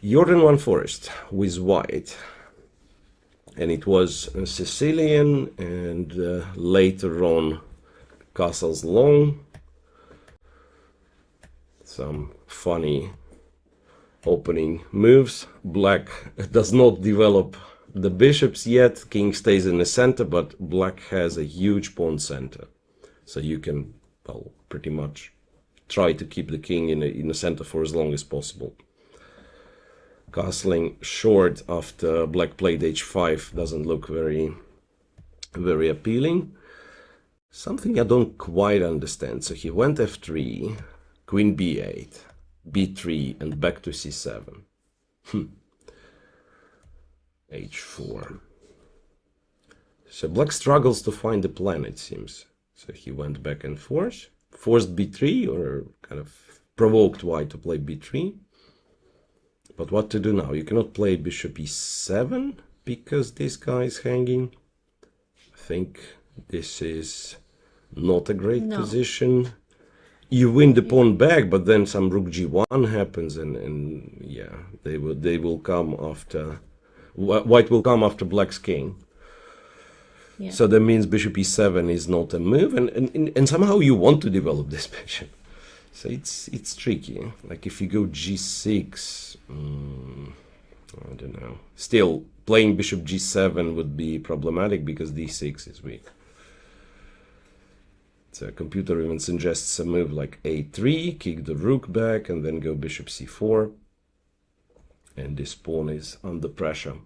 Jordan Van Forest with white. And it was Sicilian and later on castles long. Some funny opening moves. Black does not develop the bishops yet. King stays in the center, but black has a huge pawn center. So you can, pretty much try to keep the king in the center for as long as possible. Castling short after black played h5 doesn't look very, very appealing. Something I don't quite understand. So he went f3, queen b8, b3, and back to c7. h4. So black struggles to find the plan, it seems. So he went back and forth, forced b3, or kind of provoked white to play b3. But what to do now? You cannot play bishop e7 because this guy is hanging. I think this is not a great position. You win the pawn back, but then some rook g1 happens, and yeah, they will come after. White will come after black's king. Yeah. So that means bishop e7 is not a move, and somehow you want to develop this bishop. So it's tricky. Like if you go g6, I don't know. Still, playing bishop g7 would be problematic because d6 is weak. So computer even suggests a move like a3, kick the rook back, and then go bishop c4. And this pawn is under pressure.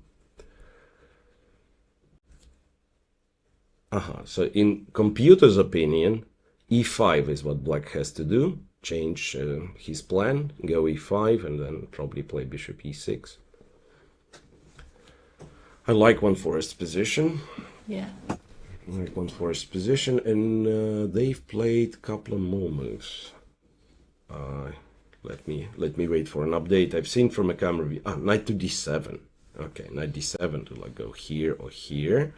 So in computer's opinion, e5 is what black has to do. Change his plan, go e5, and then probably play bishop e6. I like one forest position. Yeah. I like one forest position, and they've played a couple of more moves. Let me wait for an update. I've seen from a camera view. Knight to d7. Okay, knight d7 to like go here or here.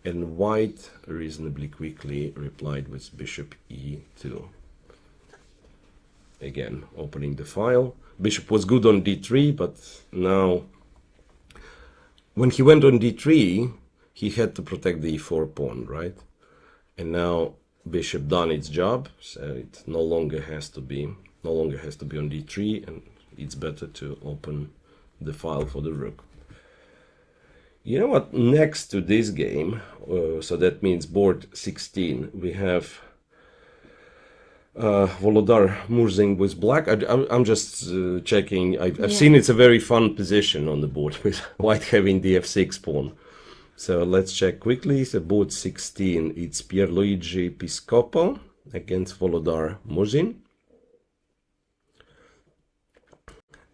And white reasonably quickly replied with bishop e2. Again, opening the file. Bishop was good on d3, but now when he went on d3, he had to protect the e4 pawn, right? And now bishop done its job, so it no longer has to be on d3, and it's better to open the file for the rook. You know what? Next to this game, so that means board 16, we have Volodar Murzing with black. I'm just checking. I've seen it's a very fun position on the board with white having the f6 pawn. So let's check quickly. So board 16, it's Pierluigi Piscopo against Volodar Murzin.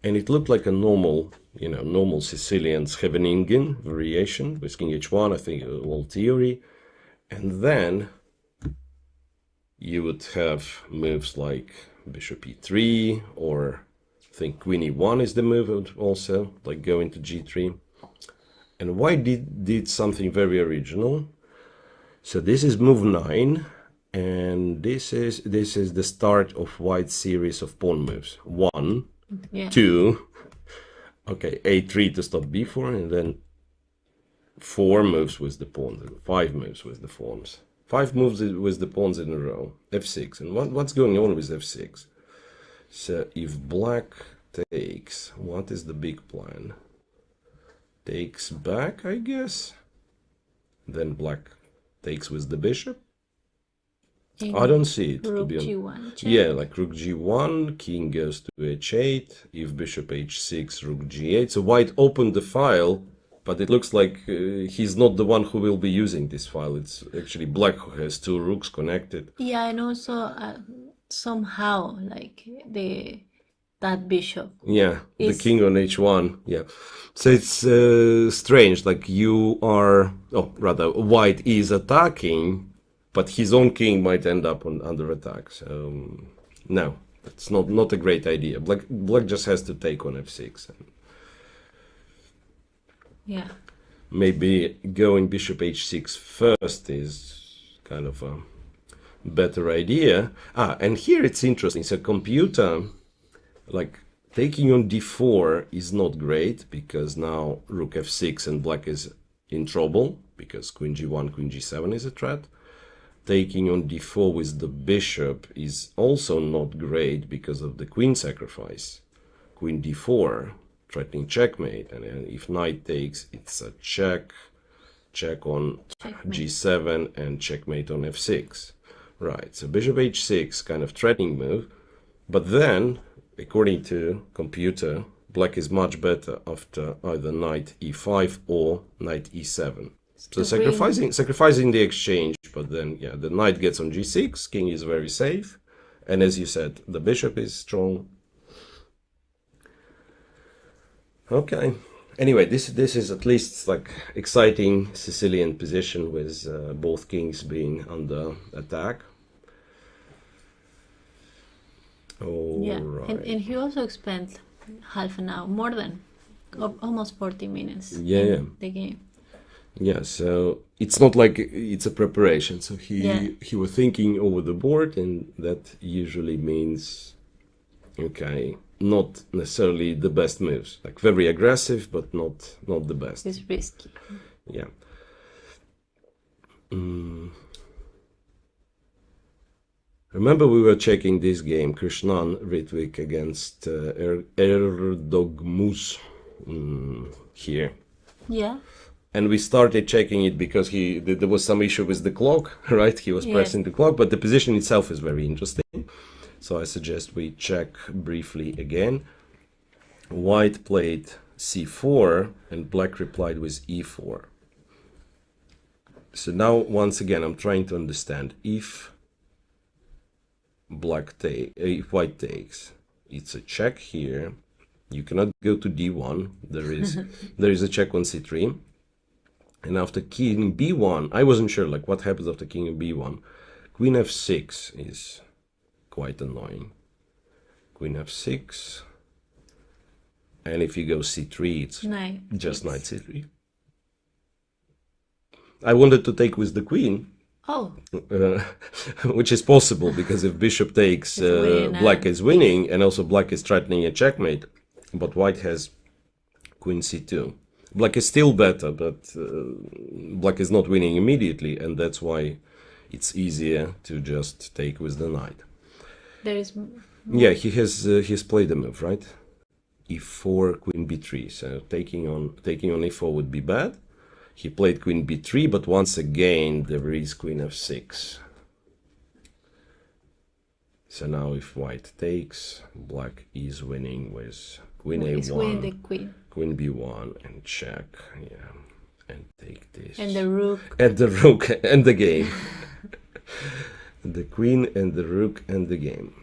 And it looked like a normal Sicilian Scheveningen variation with king h1, I think, all theory. And then you would have moves like bishop e3, or I think queen e1 is the move also, like going to g3. And white did something very original. So this is move 9, and this is the start of white's series of pawn moves. 1, 2, okay, a3 to stop b4, and then 4 moves with the pawns, and 5 moves with the pawns. 5 moves with the pawns in a row. f6, and what's going on with f6? So if black takes, what is the big plan? Takes back, I guess. Then black takes with the bishop. I don't see it, to be honest. G1 check. Yeah, like rook g1, king goes to h8, if bishop h6, rook g8. So white opened the file, but it looks like he's not the one who will be using this file. It's actually black who has 2 rooks connected. Yeah, and also somehow like that bishop. Yeah, the king on h1. Yeah, so it's strange. Like white is attacking, but his own king might end up under attack. So no, it's not a great idea. Black just has to take on f6. Yeah. Maybe going bishop h6 first is kind of a better idea. And here it's interesting. So computer, like taking on d4 is not great because now rook f6 and black is in trouble because queen g1, queen g7 is a threat. Taking on d4 with the bishop is also not great because of the queen sacrifice. Queen d4, threatening checkmate, and if knight takes, it's a check on g7, and checkmate on f6. Right, so bishop h6, kind of threatening move, but then, according to computer, black is much better after either knight e5 or knight e7. So sacrificing the exchange, but then the knight gets on g6, king is very safe, and as you said, the bishop is strong. Okay. Anyway, this is at least like exciting Sicilian position with both kings being under attack. Right. And he also spent half an hour, more than almost 40 minutes Yeah, in yeah. the game. Yeah, so it's not like it's a preparation. So Yeah. he was thinking over the board, and that usually means, okay, not necessarily the best moves. Like very aggressive, but not the best. It's risky. Yeah. Remember, we were checking this game, Krishnan Ritwik against Erdogmus here. Yeah. And we started checking it because there was some issue with the clock, right? He was Yes. pressing the clock, but the position itself is very interesting. So I suggest we check briefly again. White played c4 and black replied with e4. So now, once again, I'm trying to understand if if white takes, it's a check here. You cannot go to d1. There is a check on c3. And after king b1, I wasn't sure like what happens after king b1. Queen f6 is quite annoying. Queen f6. And if you go c3, it's just knight c3. I wanted to take with the queen. Oh. Which is possible because if bishop takes, black is winning, and also black is threatening a checkmate. But white has queen c2. Black is still better, but black is not winning immediately, and that's why it's easier to just take with the knight. There is. Yeah, he's played a move, right? e4, queen b3. So taking on e4 would be bad. He played queen b3, but once again there is queen f6. So now if white takes, black is winning with queen a1. It's winning the queen. Queen b1 and check, yeah, and take this. And the rook. And the rook and the game. The queen and the rook and the game.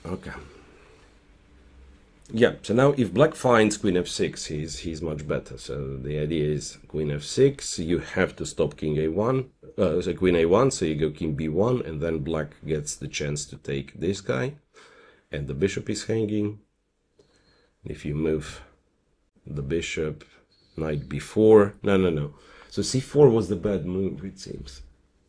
Okay. Yeah, so now if black finds queen f6, he's much better. So the idea is queen f6, you have to stop king a1, so queen a1, so you go king b1, and then black gets the chance to take this guy, and the bishop is hanging. If you move the bishop, knight b4, no. So c4 was the bad move, it seems.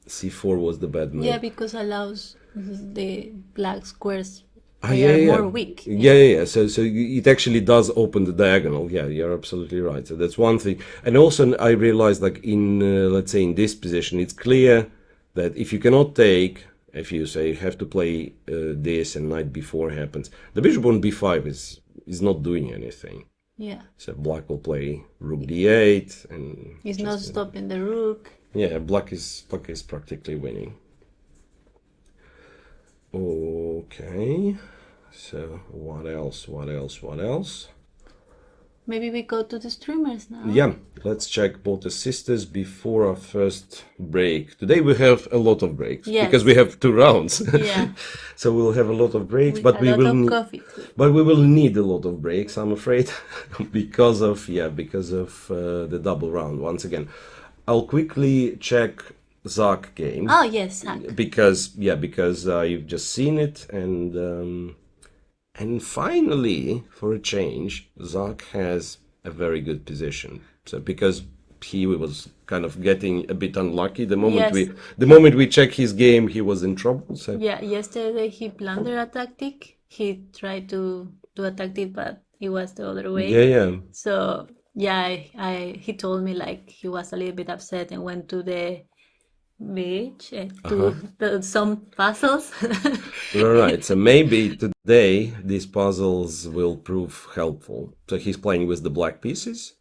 C4 was the bad move. Yeah, because allows the black squares. They are more weak. Yeah. So it actually does open the diagonal. Yeah, you're absolutely right. So that's one thing. And also I realized, like in let's say in this position, it's clear that if you cannot take, if you say you have to play this and knight b4 happens, the bishop on b5 is not doing anything. Yeah. So black will play rook d8 and it's not stopping the rook. Yeah, black is practically winning. Okay. So what else? Maybe we go to the streamers now. Yeah, let's check both the sisters before our first break. Today we have a lot of breaks because we have 2 rounds. Yeah. So we'll have a lot of breaks, but we will need a lot of breaks, I'm afraid, because of the double round. Once again, I'll quickly check Zach game. Oh yes, Zach. Because I've just seen it, and finally, for a change, Zach has a very good position. So because he was kind of getting a bit unlucky the moment we check his game, he was in trouble. So yeah, yesterday he blundered a tactic. He tried to do a tactic, but it was the other way. Yeah. So yeah, he told me like he was a little bit upset and went to the beach to some puzzles. Right, so maybe today these puzzles will prove helpful. So he's playing with the black pieces,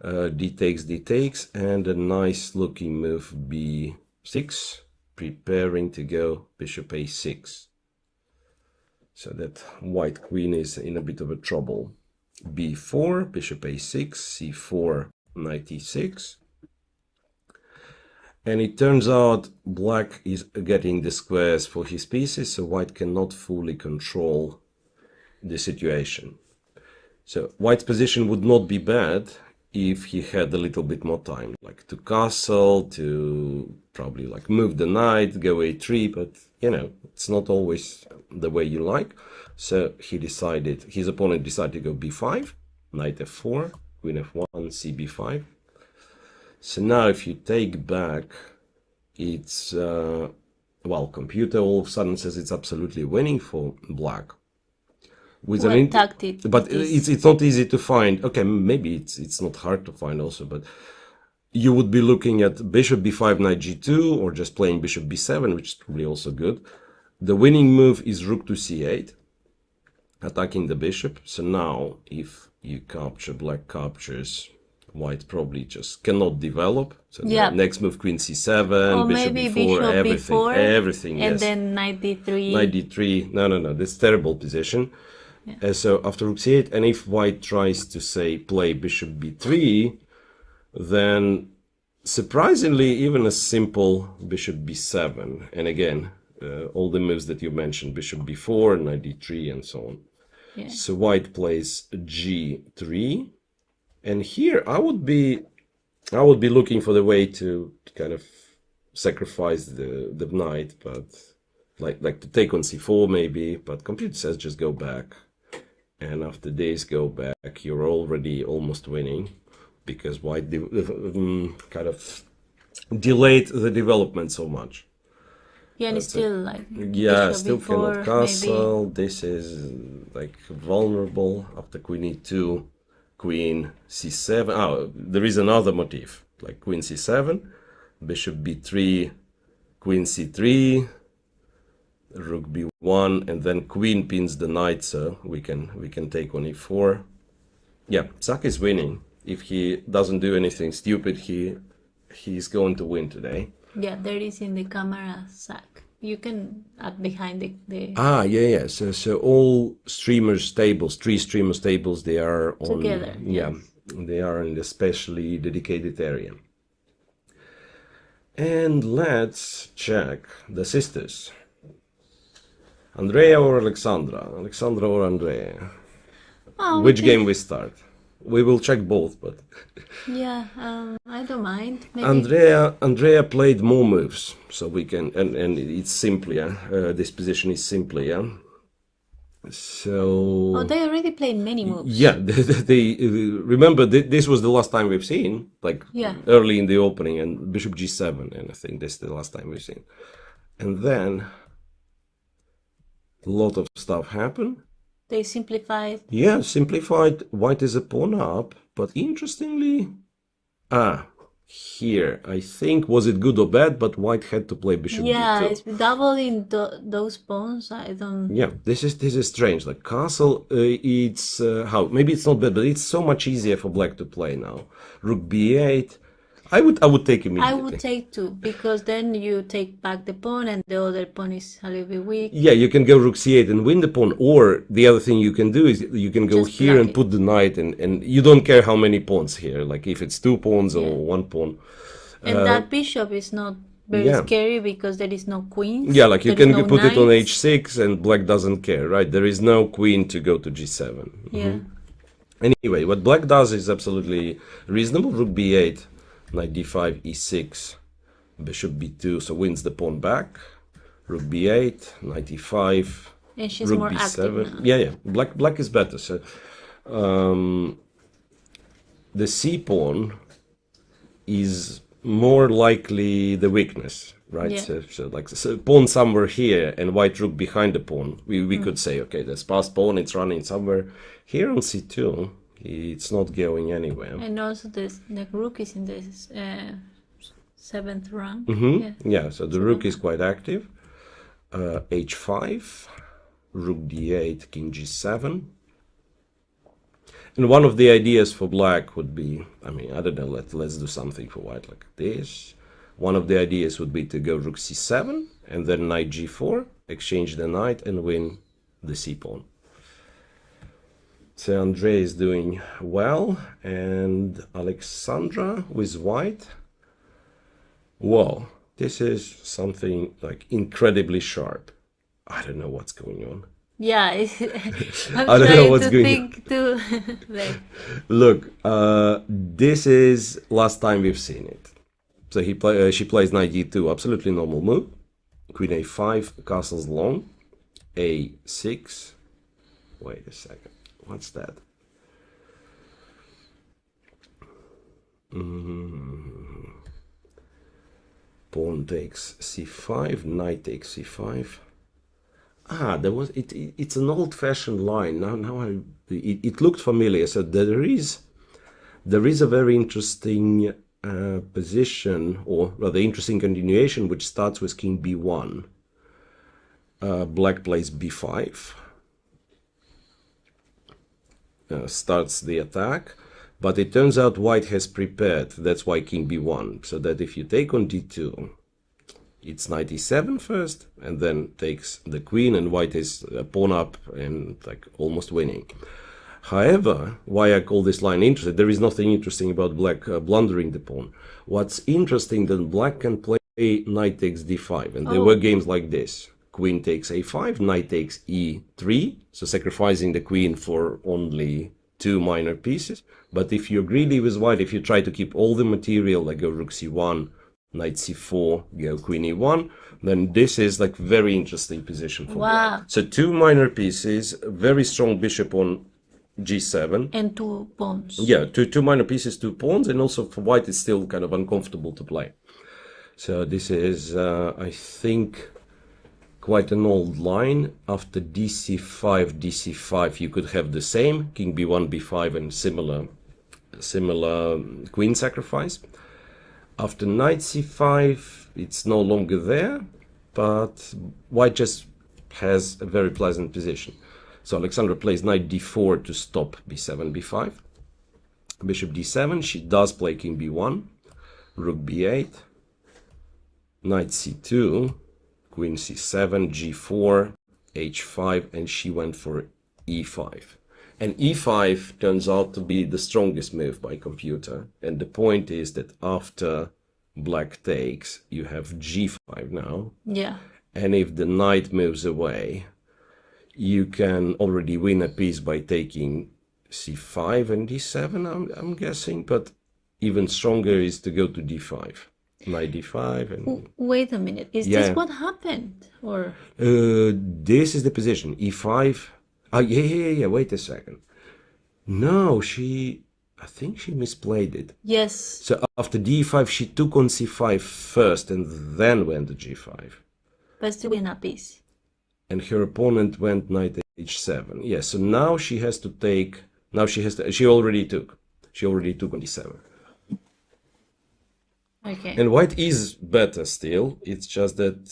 d takes, and a nice looking move b6, preparing to go bishop a6. So that white queen is in a bit of a trouble. b4, bishop a6, c4, knight e6. And it turns out black is getting the squares for his pieces, so white cannot fully control the situation. So white's position would not be bad if he had a little bit more time, like to castle, to probably like move the knight, go a3, but you know, it's not always the way you like. So his opponent decided to go b5, knight f4, queen f1, cb5. So now if you take back, it's, well, computer all of a sudden says it's absolutely winning for black. With What tactic? But it's not easy to find. Okay, maybe it's not hard to find also, but you would be looking at bishop b5, knight g2, or just playing bishop b7, which is probably also good. The winning move is rook to c8, attacking the bishop. So now if you capture, black captures, white probably just cannot develop. So Yeah. next move, queen c7, Or bishop maybe b4, bishop everything, b4, everything, and yes. then knight d3. Knight d3, no, this terrible position. So after rook c8, and if white tries to say play bishop b3, then surprisingly even a simple bishop b7, and again all the moves that you mentioned, bishop b4, knight d3, and so on. Yeah. So white plays g3, and here I would be looking for the way to kind of sacrifice the knight, but like to take on c4 maybe, but computer says just go back. And after this go back, you're already almost winning, because white kind of delayed the development so much. Yeah, and it's still like Yeah, bishop still b4, cannot castle. maybe. This is like vulnerable. After queen e2, queen c7. Oh, there is another motif, like queen c7, bishop b3, queen c3, rook b1, and then queen pins the knight, so we can take on e4. Yeah, Zach is winning. If he doesn't do anything stupid, he's going to win today. Yeah, there is in the camera sack. You can add behind the Yeah. So all streamers tables, 3 streamers tables, they are on together. Yeah, they are in the specially dedicated area. And let's check the sisters. Andrea or Alexandra? Alexandra or Andrea? Oh, Which game we start? We will check both, but yeah, I don't mind. Maybe. Andrea played more moves, so we can, and it's simpler. This position is simpler, yeah. So. Oh, they already played many moves. Yeah, they remember this was the last time we've seen, like early in the opening, and bishop g7, and I think this is the last time we've seen. And then a lot of stuff happened. They simplified. Yeah, simplified. White is a pawn up, but interestingly, here I think, was it good or bad? But white had to play bishop Yeah, g2. it's doubling those pawns. I don't. Yeah, this is strange. Like castle, it's how maybe it's not bad, but it's so much easier for black to play now. Rook b8. I would take immediately. I would take 2, because then you take back the pawn and the other pawn is a little bit weak. Yeah, you can go rook c8 and win the pawn, or the other thing you can do is you can go Just here block and it. put the knight, and you don't care how many pawns here, like if it's 2 pawns or 1 pawn. And that bishop is not very scary because there is no queens. Yeah, like you there is can no put it on knights. h6 and black doesn't care, right? There is no queen to go to g7. Yeah. Anyway, what black does is absolutely reasonable. Rook b8, knight d5, e6, bishop b2, so wins the pawn back. Rook b8, knight e5, And she's rook more b7. active now. Yeah. Black is better. So the c pawn is more likely the weakness, right? Yeah. So pawn somewhere here and white rook behind the pawn. We could say, okay, there's passed pawn, it's running somewhere. Here on c2, it's not going anywhere. And also the rook is in the 7th rank. Yeah, so the rook is quite active. h5, rook d8, king g7. And one of the ideas for black would be, I mean, I don't know, let's do something for white like this. One of the ideas would be to go rook c7 and then knight g4, exchange the knight and win the c pawn. So Andrei is doing well, and Alexandra with white. Whoa, this is something like incredibly sharp. I don't know what's going on. Yeah, I'm I don't know trying what's to going think too. Like, Look, this is last time we've seen it. So she plays knight e2, absolutely normal move. Queen a5, castles long. a6. Wait a second. What's that? Pawn takes c5, knight takes c5. There was it's an old-fashioned line. It looked familiar. So there is a very interesting position, or rather interesting continuation, which starts with king b1. Black plays b5. Starts the attack, but it turns out white has prepared. That's why king b1. So that if you take on d2, it's knight e7 first, and then takes the queen, and white is a pawn up and like almost winning. However, why I call this line interesting, there is nothing interesting about black blundering the pawn. What's interesting that black can play knight takes d5, and there were games like this. Queen takes a5, knight takes e3, so sacrificing the queen for only 2 minor pieces. But if you're greedy with white, if you try to keep all the material, like go rook c1, knight c4, go queen e1, then this is like very interesting position for black. So 2 minor pieces, very strong bishop on g7. And 2 pawns. Yeah, two minor pieces, 2 pawns, and also for white it's still kind of uncomfortable to play. So this is, I think, quite an old line. After dc5, you could have the same, king b1, b5, and similar queen sacrifice. After knight c5, it's no longer there, but white just has a very pleasant position. So Alexandra plays knight d4 to stop b7, b5. Bishop d7, she does play king b1, rook b8, knight c2, queen c7, g4, h5, and she went for e5. And e5 turns out to be the strongest move by computer. And the point is that after black takes, you have g5 now. Yeah. And if the knight moves away, you can already win a piece by taking c5 and d7, I'm guessing. But even stronger is to go to d5. Knight d5 and... Wait a minute. Is this what happened? Or this is the position. e5. Yeah. Wait a second. No, I think she misplayed it. Yes. So after d5, she took on c5 first and then went to g5. But still win a piece. And her opponent went knight h7. Yes, so now she has to take... She already took. She already took on d7. Okay. And white is better still. It's just that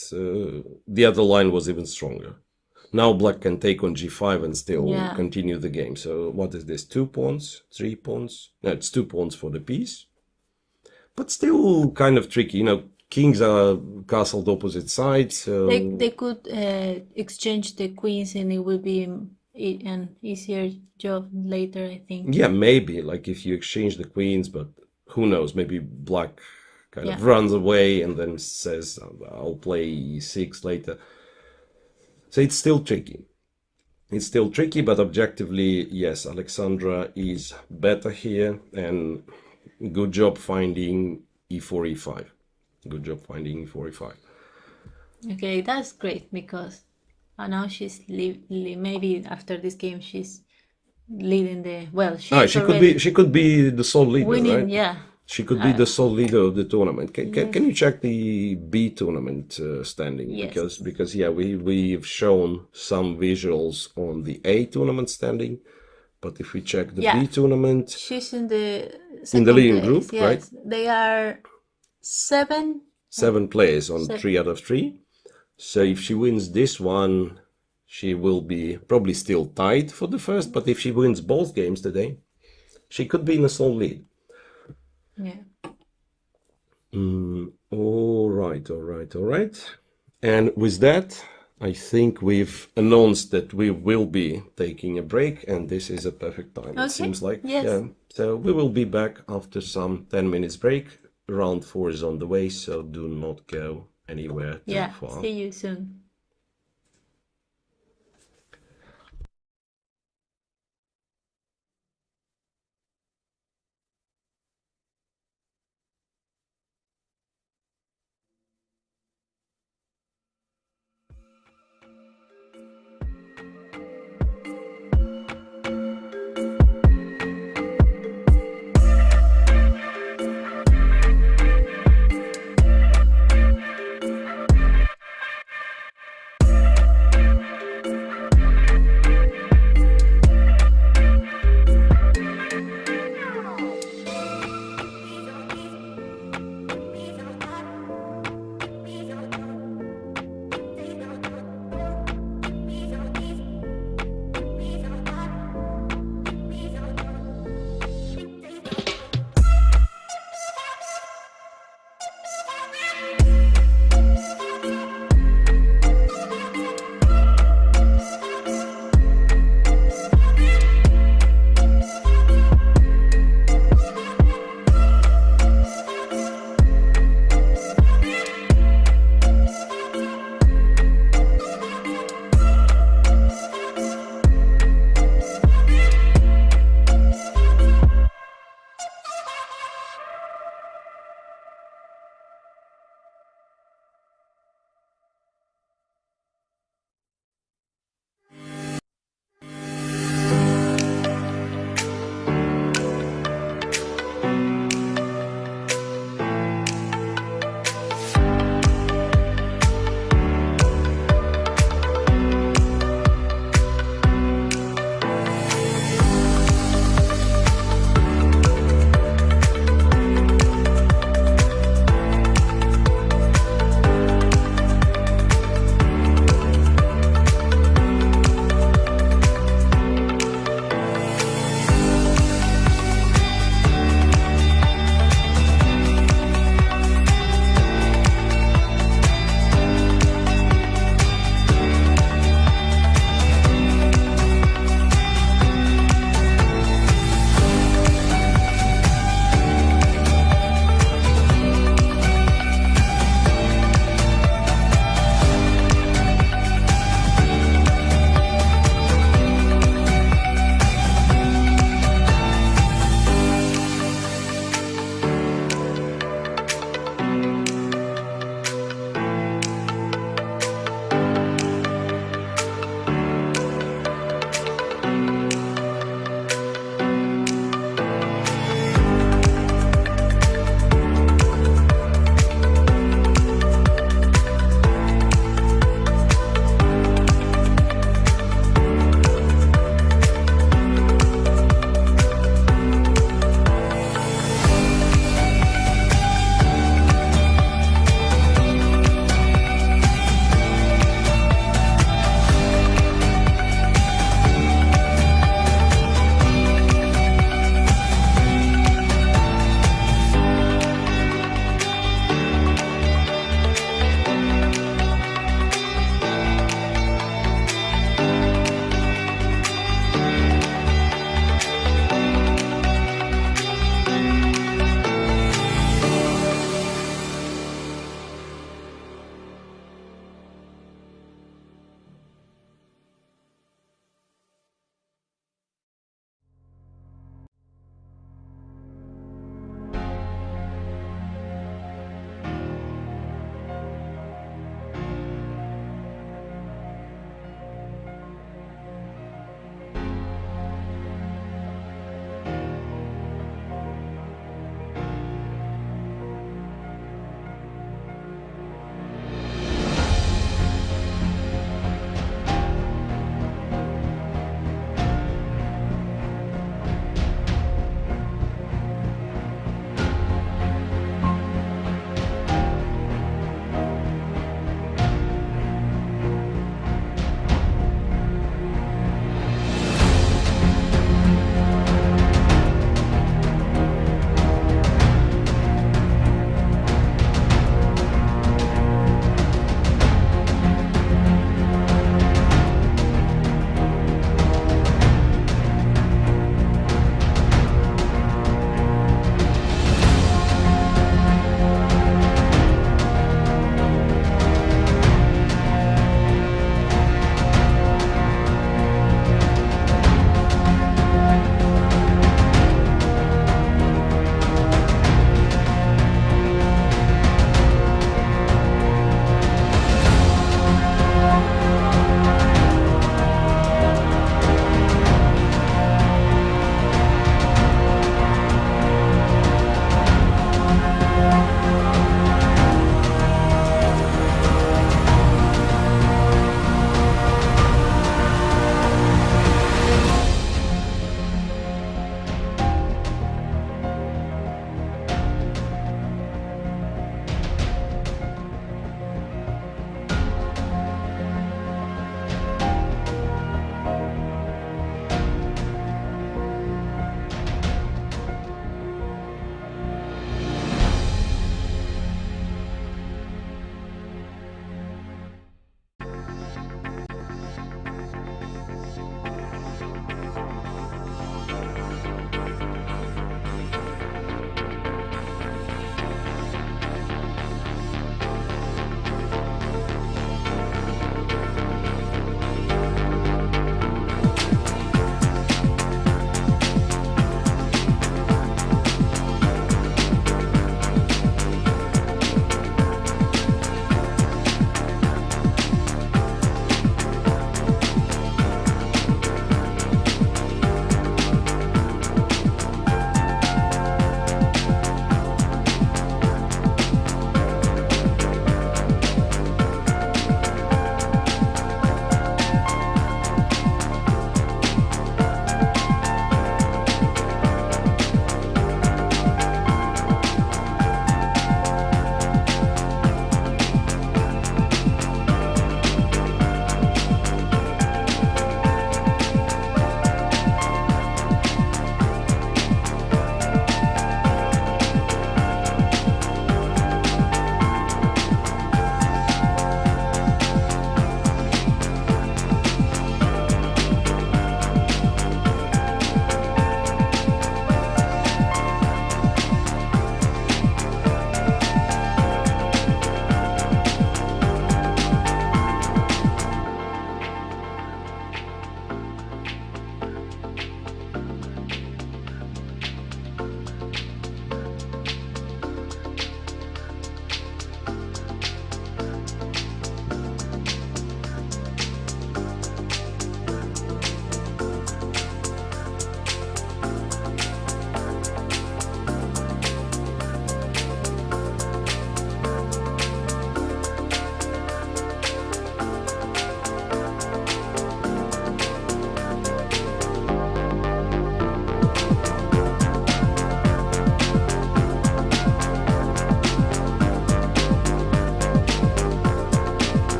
the other line was even stronger. Now black can take on g5 and still continue the game. So what is this? 2 pawns? 3 pawns? No, it's 2 pawns for the piece. But still kind of tricky. You know, kings are castled opposite sides. So... They could exchange the queens and it will be an easier job later, I think. Yeah, maybe. Like if you exchange the queens, but who knows? Maybe black kind of runs away and then says, I'll play e6 later. So it's still tricky. It's still tricky, but objectively, yes, Alexandra is better here, and good job finding e4, e5. Good job finding e4, e5. Okay, that's great, because now she's maybe after this game she's leading the... Well, she could be the sole leader, winning, right? Yeah. She could be the sole leader of the tournament. Can you check the B tournament standing? Yes. Because yeah, we've shown some visuals on the A tournament standing, but if we check the B tournament, she's in the leading place. group, Yes. right? They are 7 players on 3 out of 3. So if she wins this one, she will be probably still tied for the first. But if she wins both games today, she could be in a sole lead. Yeah. All right. And with that, I think we've announced that we will be taking a break, and this is a perfect time. It seems like. Yes. Yeah. So we will be back after some 10 minutes break. Round 4 is on the way, so do not go anywhere too far. See you soon.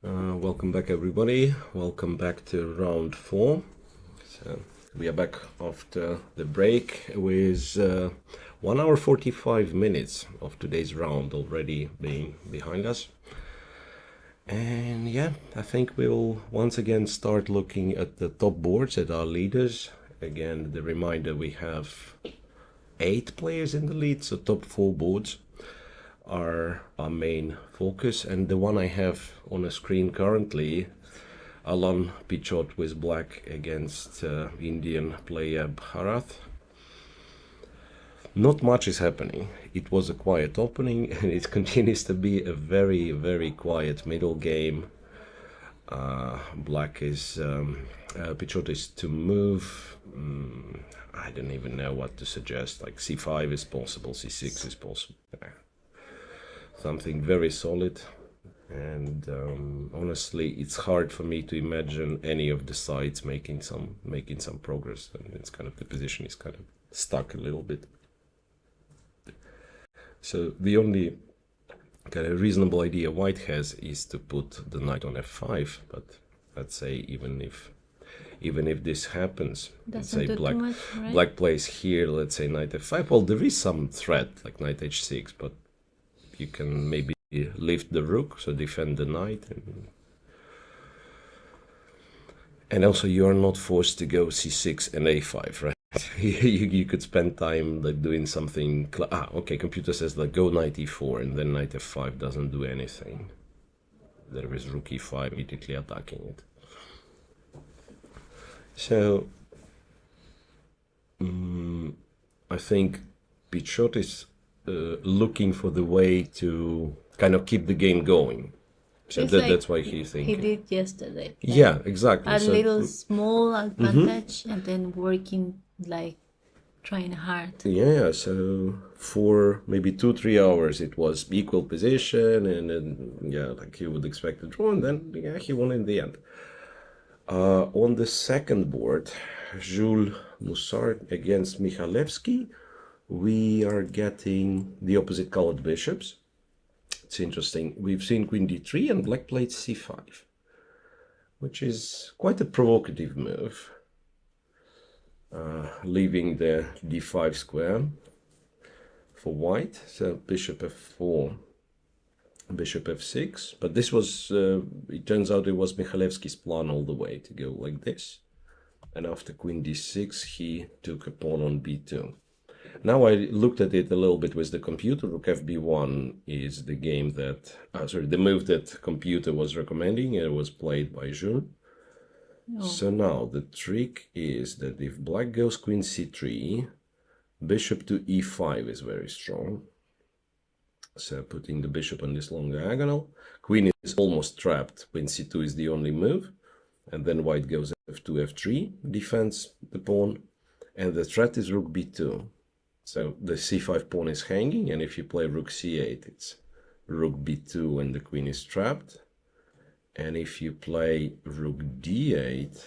Welcome back, everybody. Welcome back to round 4. So we are back after the break with 1 hour 45 minutes of today's round already being behind us. And yeah, I think we'll once again start looking at the top boards, at our leaders. Again, the reminder, we have 8 players in the lead, so top 4 boards are our main focus. And the one I have on the screen currently, Alan Pichot with black against Indian player Bharat. Not much is happening. It was a quiet opening and it continues to be a very, very quiet middle game. Black is Pichot is to move. I don't even know what to suggest. Like c5 is possible, c6 is possible. Something very solid. And honestly, it's hard for me to imagine any of the sides making some progress. And it's kind of, the position is kind of stuck a little bit. So the only kind of reasonable idea White has is to put the knight on f5. But let's say even if this happens, let's say black plays here, let's say knight f5. Well, there is some threat like knight h6, but you can maybe lift the rook, so defend the knight, and also you are not forced to go c6 and a5, right? you could spend time like doing something. Okay, computer says like go knight e4 and then knight f5 doesn't do anything. There is rook e5 immediately attacking it. So I think Pichot is looking for the way to kind of keep the game going. So that's why he's thinking. He did yesterday. Yeah, exactly. A little small advantage and then working, like trying hard. Yeah, so for maybe 2-3 hours it was equal position, and then yeah, like he would expect a draw, and then yeah, he won in the end. On the second board, Jules Moussard against Michalewski, we are getting the opposite colored bishops. It's interesting. We've seen queen d3 and black played c5, which is quite a provocative move, leaving the d5 square for white. So bishop f4, bishop f6. But this was, it turns out it was Michalewski's plan all the way to go like this. And after queen d6, he took a pawn on b2. Now I looked at it a little bit with the computer. Rook fb1 is the game that, the move that computer was recommending, and it was played by Jules. Oh. So now the trick is that if black goes queen c3, bishop to e5 is very strong. So putting the bishop on this long diagonal, queen is almost trapped. Queen c2 is the only move, and then white goes f2, f3, defends the pawn, and the threat is rook b2. So the c5 pawn is hanging, and if you play rook c8, it's rook b2 and the queen is trapped. And if you play rook d8,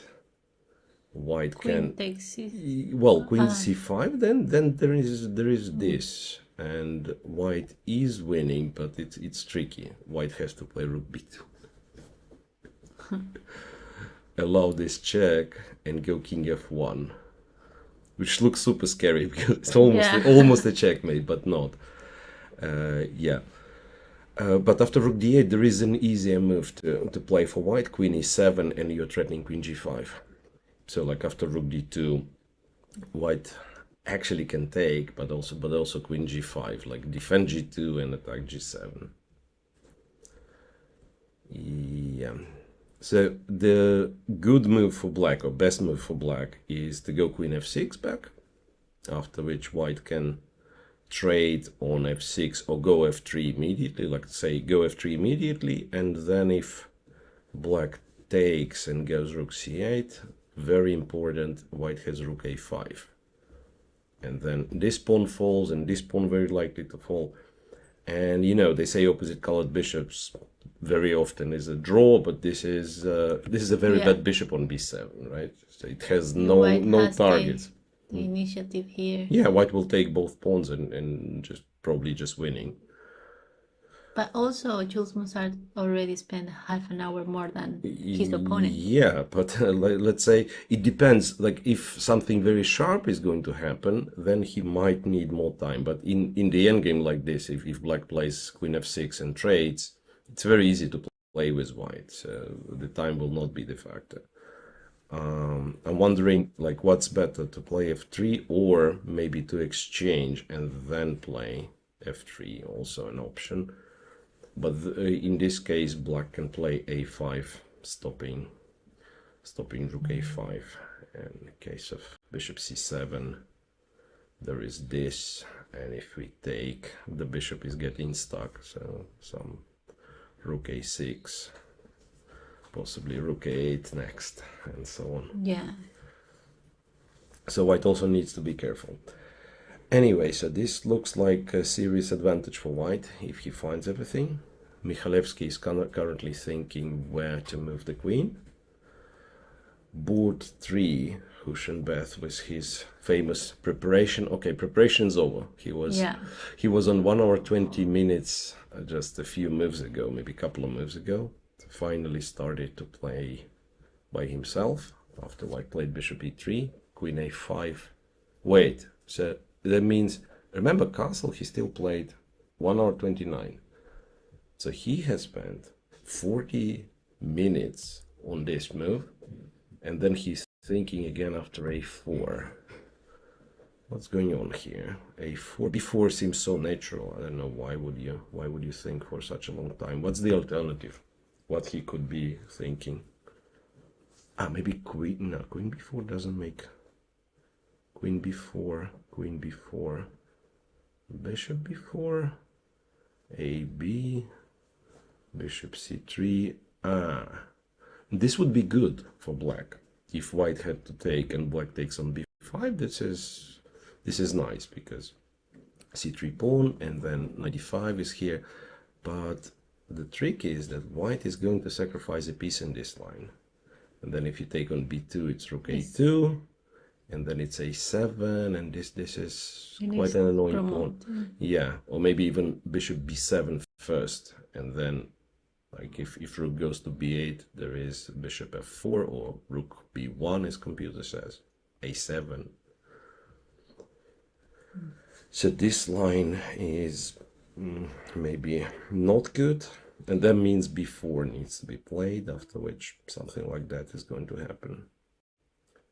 white queen takes c. Well, queen c5, then there is this, and white is winning, but it's tricky. White has to play rook b2. Allow this check and go king f1. Which looks super scary because it's almost a checkmate, but not. But after rook d8, there is an easier move to play for white. Queen e7, and you're threatening queen g5. So like after rook d2, white actually can take, but also queen g5, like defend g2 and attack g7. Yeah. So the good move for black, or best move for black, is to go queen f6 back, after which white can trade on f6 or go f3 immediately, like say go f3 immediately, and then if black takes and goes rook c8, very important, white has rook a5. And then this pawn falls, and this pawn very likely to fall. And you know, they say opposite colored bishops very often is a draw, but this is a very bad bishop on b7, right? So it has no targets. The initiative here. Yeah, white will take both pawns and just probably just winning. But also, Jules Mozart already spent half an hour more than his opponent. Yeah, but let's say it depends. Like if something very sharp is going to happen, then he might need more time. But in the end game like this, if black plays queen f6 and trades, it's very easy to play with white. So the time will not be the factor. I'm wondering like what's better, to play f3 or maybe to exchange and then play f3, also an option. But in this case, black can play a5, stopping rook a5. And in case of bishop c7, there is this, and if we take, the bishop is getting stuck, so some rook a6, possibly rook a8 next, and so on. Yeah. So white also needs to be careful. Anyway, so this looks like a serious advantage for white if he finds everything. Michalewski is currently thinking where to move the queen. Board 3, Huschenbeth with his famous preparation. Okay, preparation's over. He was on 1 hour 20 minutes just a few moves ago, maybe a couple of moves ago. Finally started to play by himself after white played bishop e3, queen a5. Wait, so that means, remember castle, he still played 1 hour 29. So he has spent 40 minutes on this move, and then he's thinking again after a4. What's going on here? A4. B4 seems so natural. I don't know, why would you think for such a long time? What's the alternative? What he could be thinking? Maybe queen. No, queen b4 doesn't make. Queen b4, bishop b4, ab, bishop c3. This would be good for black if white had to take and black takes on b5. This is nice because c3 pawn and then knight e5 is here. But the trick is that white is going to sacrifice a piece in this line, and then if you take on b2, it's rook a2, and then it's a7, and this is quite an annoying pawn. Yeah, or maybe even bishop b7 first, and then like if rook goes to b8, there is bishop f4, or rook b1 as computer says, a7. So this line is maybe not good, and that means b4 needs to be played, after which something like that is going to happen.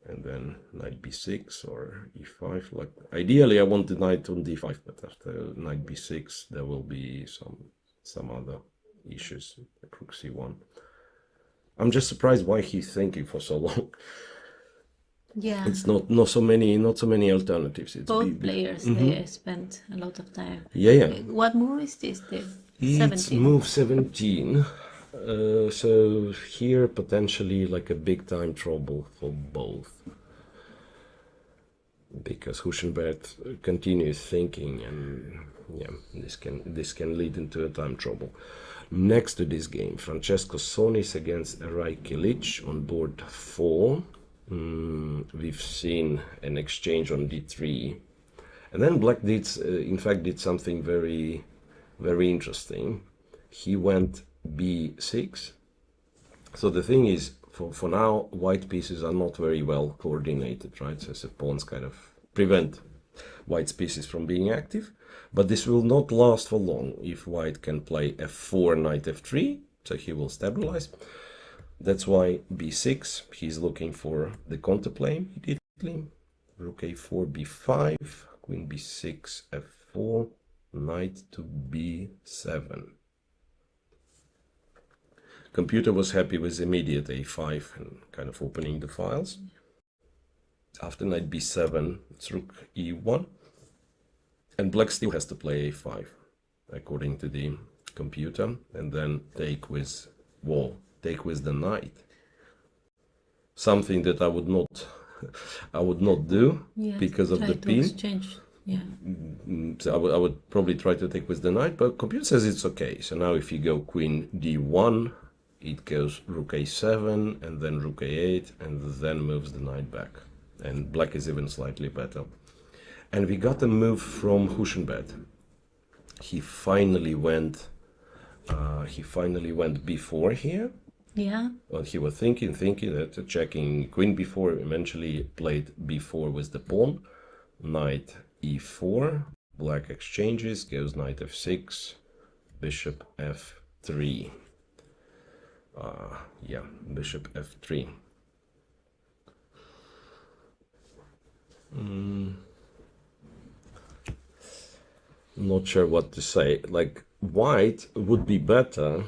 And then knight b6 or e5. Like ideally I want the knight on d5, but after knight b6 there will be some other issues, like rook c1. I'm just surprised why he's thinking for so long. Yeah, it's not so many alternatives. It's both players they spent a lot of time. Yeah. What move is this? It's move 17. So here potentially like a big time trouble for both, because Huschenbeth continues thinking, and yeah, this can lead into a time trouble. Next to this game, Francesco Sonis against Rai Kilic on board 4. We've seen an exchange on d3, and then black in fact did something very, very interesting. He went b6. So the thing is, for now, white pieces are not very well coordinated, right? So the pawns kind of prevent white's pieces from being active. But this will not last for long if white can play f4, knight f3, so he will stabilize. That's why b6, he's looking for the counterplay immediately. Rook a4, b5, queen b6, f4, knight to b7. Computer was happy with immediate a5 and kind of opening the files. After knight b7, it's rook e1. And black still has to play a5, according to the computer, and then take with the knight. Something that I would not do because of the pin. Exchange. Yeah. So I would probably try to take with the knight, but computer says it's okay. So now if you go queen d1, it goes rook a7 and then rook a8, and then moves the knight back. And black is even slightly better. And we got a move from Huschenbeth. He finally went He finally went b4 here. Yeah. Well, he was thinking that checking queen b4, eventually played b4 with the pawn, knight e4, black exchanges, goes knight f6, bishop f3. Yeah, bishop f3. Not sure what to say. Like, white would be better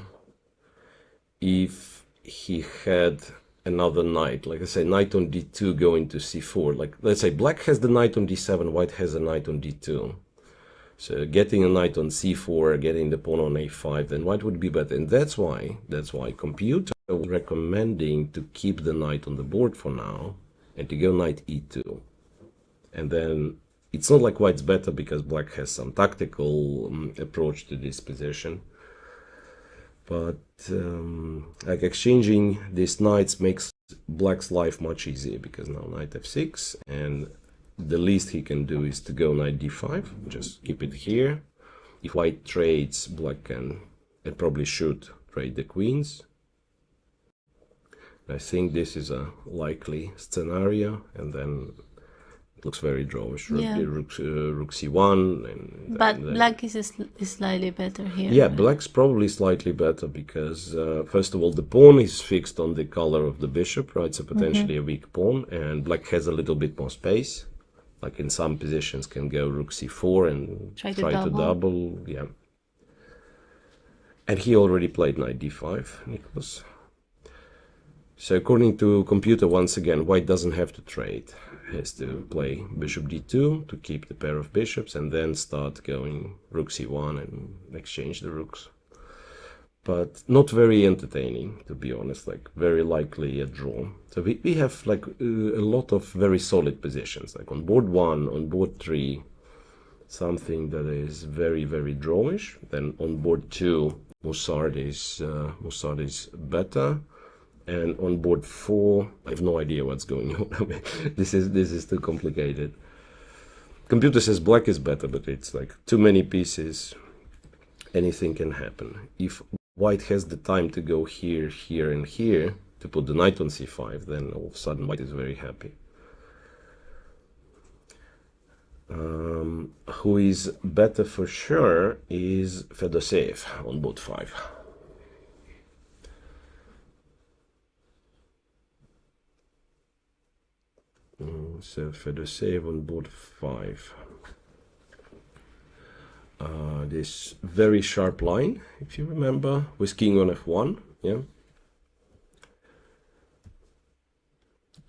if he had another knight. Like I say, knight on d2 going to c4. Like, let's say black has the knight on d7, white has a knight on d2. So getting a knight on c4, getting the pawn on a5, then white would be better. And that's why computer was recommending to keep the knight on the board for now and to go knight e2. And then it's not like white's better because black has some tactical approach to this position. But like exchanging these knights makes black's life much easier, because now knight f6, and the least he can do is to go knight d5, just keep it here. If white trades, black can and probably should trade the queens. I think this is a likely scenario, and then it looks very drawish. Yeah. Rook c1. But black is slightly better here. Yeah, black's probably slightly better because, first of all, the pawn is fixed on the color of the bishop, right? So potentially a weak pawn, and black has a little bit more space. Like in some positions can go rook c4 and try to double. Yeah. And he already played knight d5, Nicholas. So according to computer, once again, white doesn't have to trade. He has to play bishop d2 to keep the pair of bishops, and then start going rook c1 and exchange the rooks. But not very entertaining, to be honest, like very likely a draw. So we have like a lot of very solid positions, like on board 1, on board 3, something that is very, very drawish. Then on board 2, Musard is better. And on board 4, I have no idea what's going on. I mean, this is too complicated. Computer says black is better, but it's like too many pieces. Anything can happen. If white has the time to go here, here, and here to put the knight on c5, then all of a sudden white is very happy. Who is better for sure is Fedoseev on board 5. So Fedoseev on board 5. This very sharp line, if you remember, with king on f1, yeah.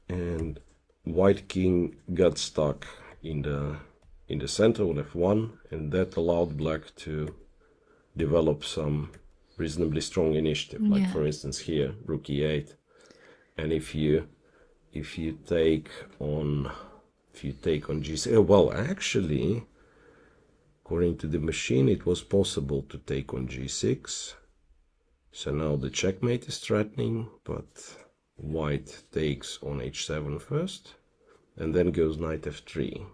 And white king got stuck in the center on f1, and that allowed black to develop some reasonably strong initiative. Like for instance here, rook e8, and if you take on g6, well, actually, according to the machine, it was possible to take on g6. So now the checkmate is threatening, but white takes on h7 first, and then goes knight f3.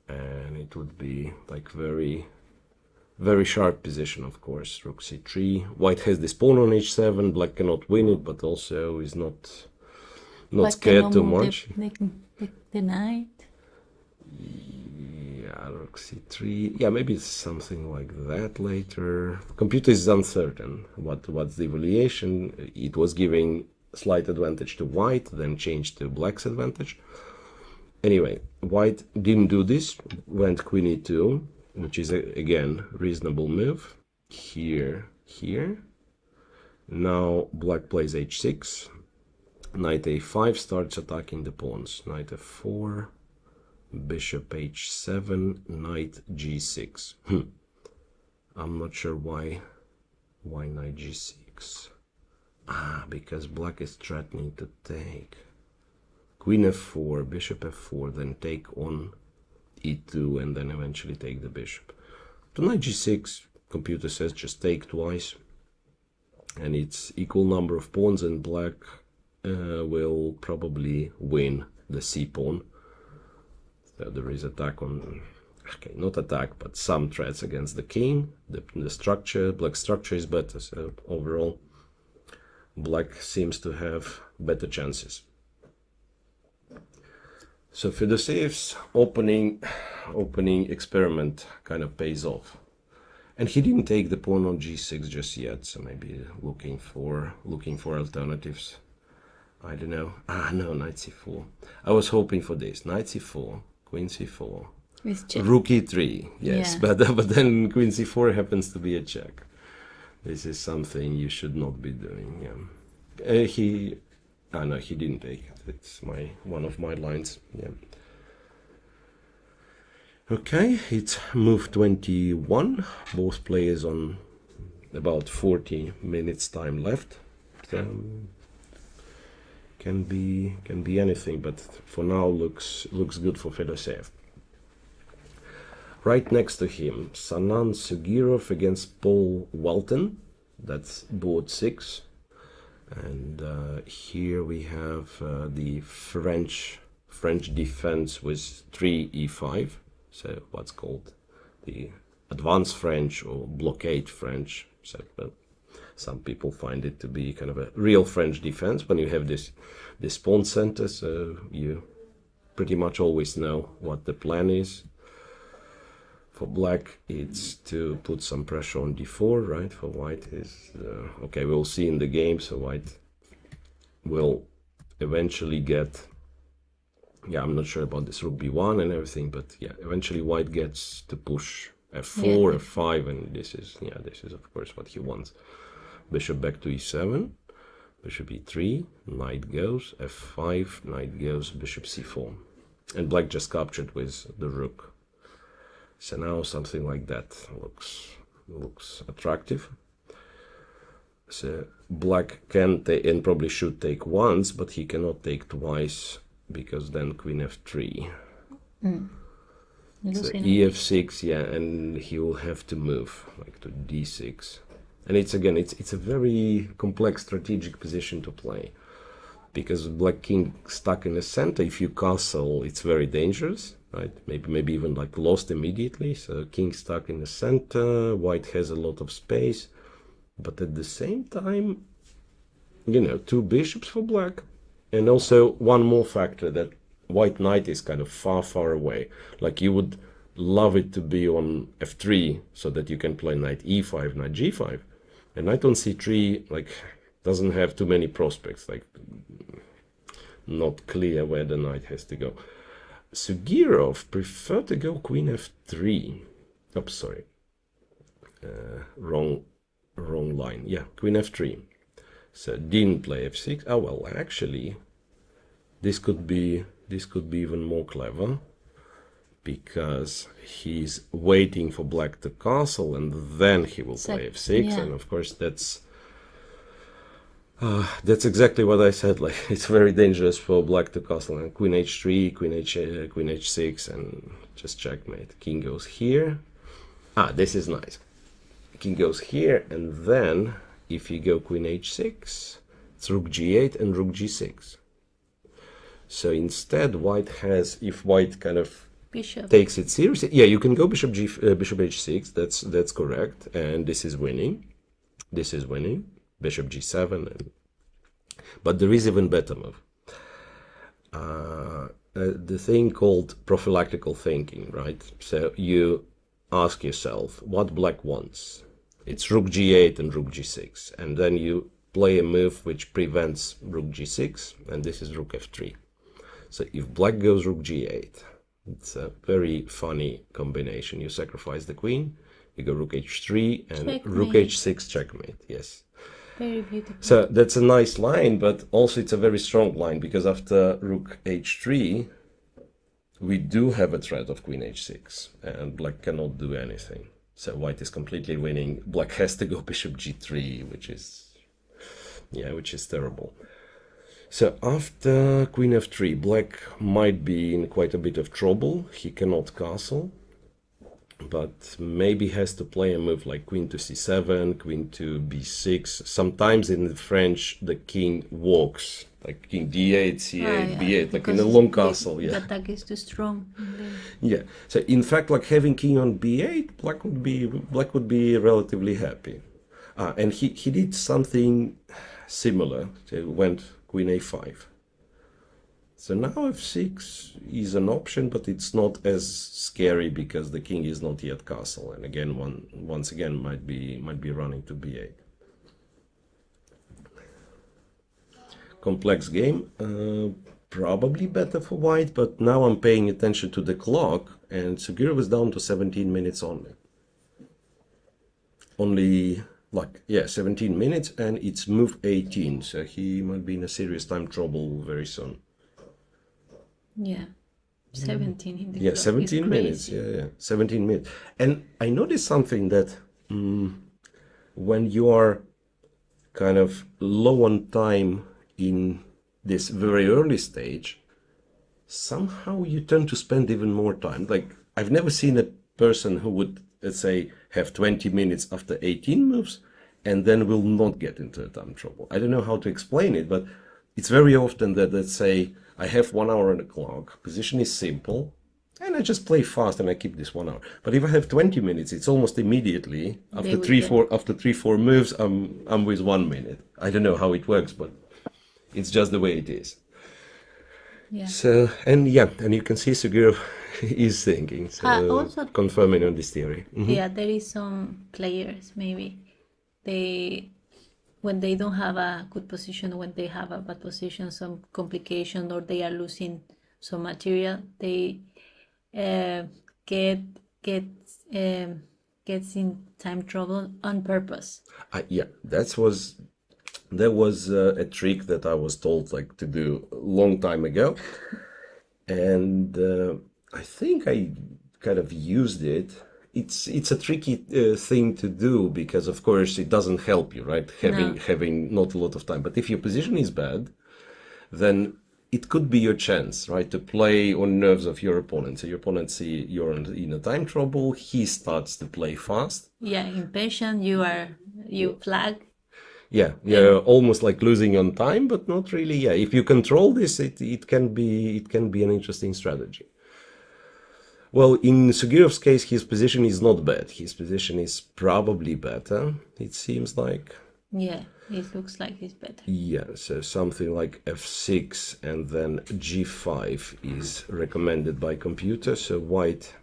And it would be like very, very sharp position, of course. Rook c3. White has this pawn on h7. Black cannot win it, but also is not scared too much. The knight. Yeah, rook c3. Yeah, maybe it's something like that later. Computer is uncertain what's the evaluation. It was giving slight advantage to white, then changed to black's advantage. Anyway, white didn't do this, went queen e2, which is again reasonable move. Here. Now black plays h6. Knight a5 starts attacking the pawns. Knight f4, bishop h7, knight g6. I'm not sure why knight g6. Because black is threatening to take. Queen f4, bishop f4, then take on e2, and then eventually take the bishop. To knight g6, computer says just take twice, and it's equal number of pawns, and black will probably win the c pawn. So there is attack on okay, not attack, but some threats against the king. The structure, black structure is better, so overall black seems to have better chances. So Fedoseyev's opening experiment kind of pays off. And he didn't take the pawn on g6 just yet, so maybe looking for alternatives. I don't know. Ah, no, knight c4. I was hoping for this. Knight c4, queen c4, rook e3. Yes, yeah. but then queen c4 happens to be a check. This is something you should not be doing. Yeah. No, he didn't take it. It's one of my lines. Yeah. Okay, it's move 21. Both players on about 40 minutes time left. Can be anything, but for now looks good for Fedoseev. Right next to him, Sanan Sugirov against Paul Walton. That's board 6. And here we have the French defense with 3e5. So what's called the advanced French or blockade French. So some people find it to be kind of a real French defense when you have this pawn center. So you pretty much always know what the plan is. For black, it's to put some pressure on d4, right? For white is okay. We'll see in the game. So white will eventually get. Yeah, I'm not sure about this rook b1 and everything, but yeah, eventually white gets to push f4, yeah. f5, and this is of course what he wants. Bishop back to e7, bishop e3, knight goes, f5, knight goes, bishop c4. And black just captured with the rook. So now something like that looks attractive. So black can take, and probably should take once, but he cannot take twice, because then queen f3. So ef6, yeah, and he will have to move like to d6. And it's a very complex strategic position to play, because black king stuck in the center. If you castle, it's very dangerous, right? Maybe even like lost immediately. So king stuck in the center, white has a lot of space, but at the same time, two bishops for black. And also one more factor, that white knight is kind of far away. Like you would love it to be on f3 so that you can play knight e5, knight g5. And knight on c3 like doesn't have too many prospects, like not clear where the knight has to go. Sugirov preferred to go queen f3. Oh, sorry. Wrong line. Yeah, queen f3. So didn't play f6. Oh well, actually, this could be even more clever, because he's waiting for black to castle, and then he will play f6. Yeah. And of course, that's exactly what I said. Like it's very dangerous for black to castle, and queen h3, queen h6, and just checkmate. King goes here. This is nice. King goes here, and then if you go queen h6, it's rook g8 and rook g6. So instead, white has, if white kind of takes it seriously, yeah, you can go bishop h6. That's correct, and this is winning. This is winning. Bishop g7, but there is even better move. The thing called prophylactical thinking, right? So you ask yourself what black wants. It's rook g8 and rook g6, and then you play a move which prevents rook g6, and this is rook f3. So if black goes rook g8, it's a very funny combination. You sacrifice the queen, you go rook h3, and checkmate. Rook h6 checkmate. Yes. Very beautiful. So that's a nice line, but also it's a very strong line, because after rook h3, we do have a threat of queen h6, and black cannot do anything. So white is completely winning. Black has to go bishop g3, which is terrible. So after queen f3, black might be in quite a bit of trouble. He cannot castle, but maybe has to play a move like queen to c7, queen to b6. Sometimes in the French, the king walks like king d8, c8, Yeah, b8, like in because a long castle. the Yeah, attack is too strong. And then, yeah. So in fact, like having king on b8, black would be relatively happy. And he did something similar. So it went queen a5. So now f6 is an option, but it's not as scary because the king is not yet castle, and again, once again might be running to b8. Complex game, probably better for white, but now I'm paying attention to the clock, and Sugiro is down to 17 minutes only. Only, like, yeah, 17 minutes, and it's move 18, so he might be in a serious time trouble very soon. yeah, 17 in the Yeah, clock is 17 minutes. crazy. Yeah, 17 minutes. And I noticed something that when you are kind of low on time in this very early stage, somehow you tend to spend even more time. Like, I've never seen a person who would, let's say, have 20 minutes after 18 moves and then will not get into a time trouble. I don't know how to explain it, but it's very often that, let's say, I have 1 hour on the clock, position is simple, and I just play fast and I keep this 1 hour. But if I have 20 minutes, it's almost immediately They after will three, get, four, after 3, 4 moves, I'm with 1 minute. I don't know how it works, but it's just the way it is. yeah. So, and yeah, and you can see Sugiro is thinking, so Also, confirming on this theory. yeah, there is some players maybe they when they don't have a good position, when they have a bad position, some complication, or they are losing some material, they uh, get get gets in time trouble on purpose. Yeah, that was a trick that I was told like to do a long time ago, and I think I kind of used it. It's a tricky thing to do because of course it doesn't help you, right? No, Having not a lot of time. But if your position is bad, then it could be your chance, right, to play on nerves of your opponent. So your opponent see you're in a time trouble, he starts to play fast. yeah, impatient. You flag. Yeah, you're almost like losing on time, but not really. Yeah, if you control this, it can be an interesting strategy. Well, in Sugirov's case, his position is not bad. His position is probably better, it seems like. Yeah, it looks like it's better. Yeah, so something like f6 and then g5 is recommended by computer. So white,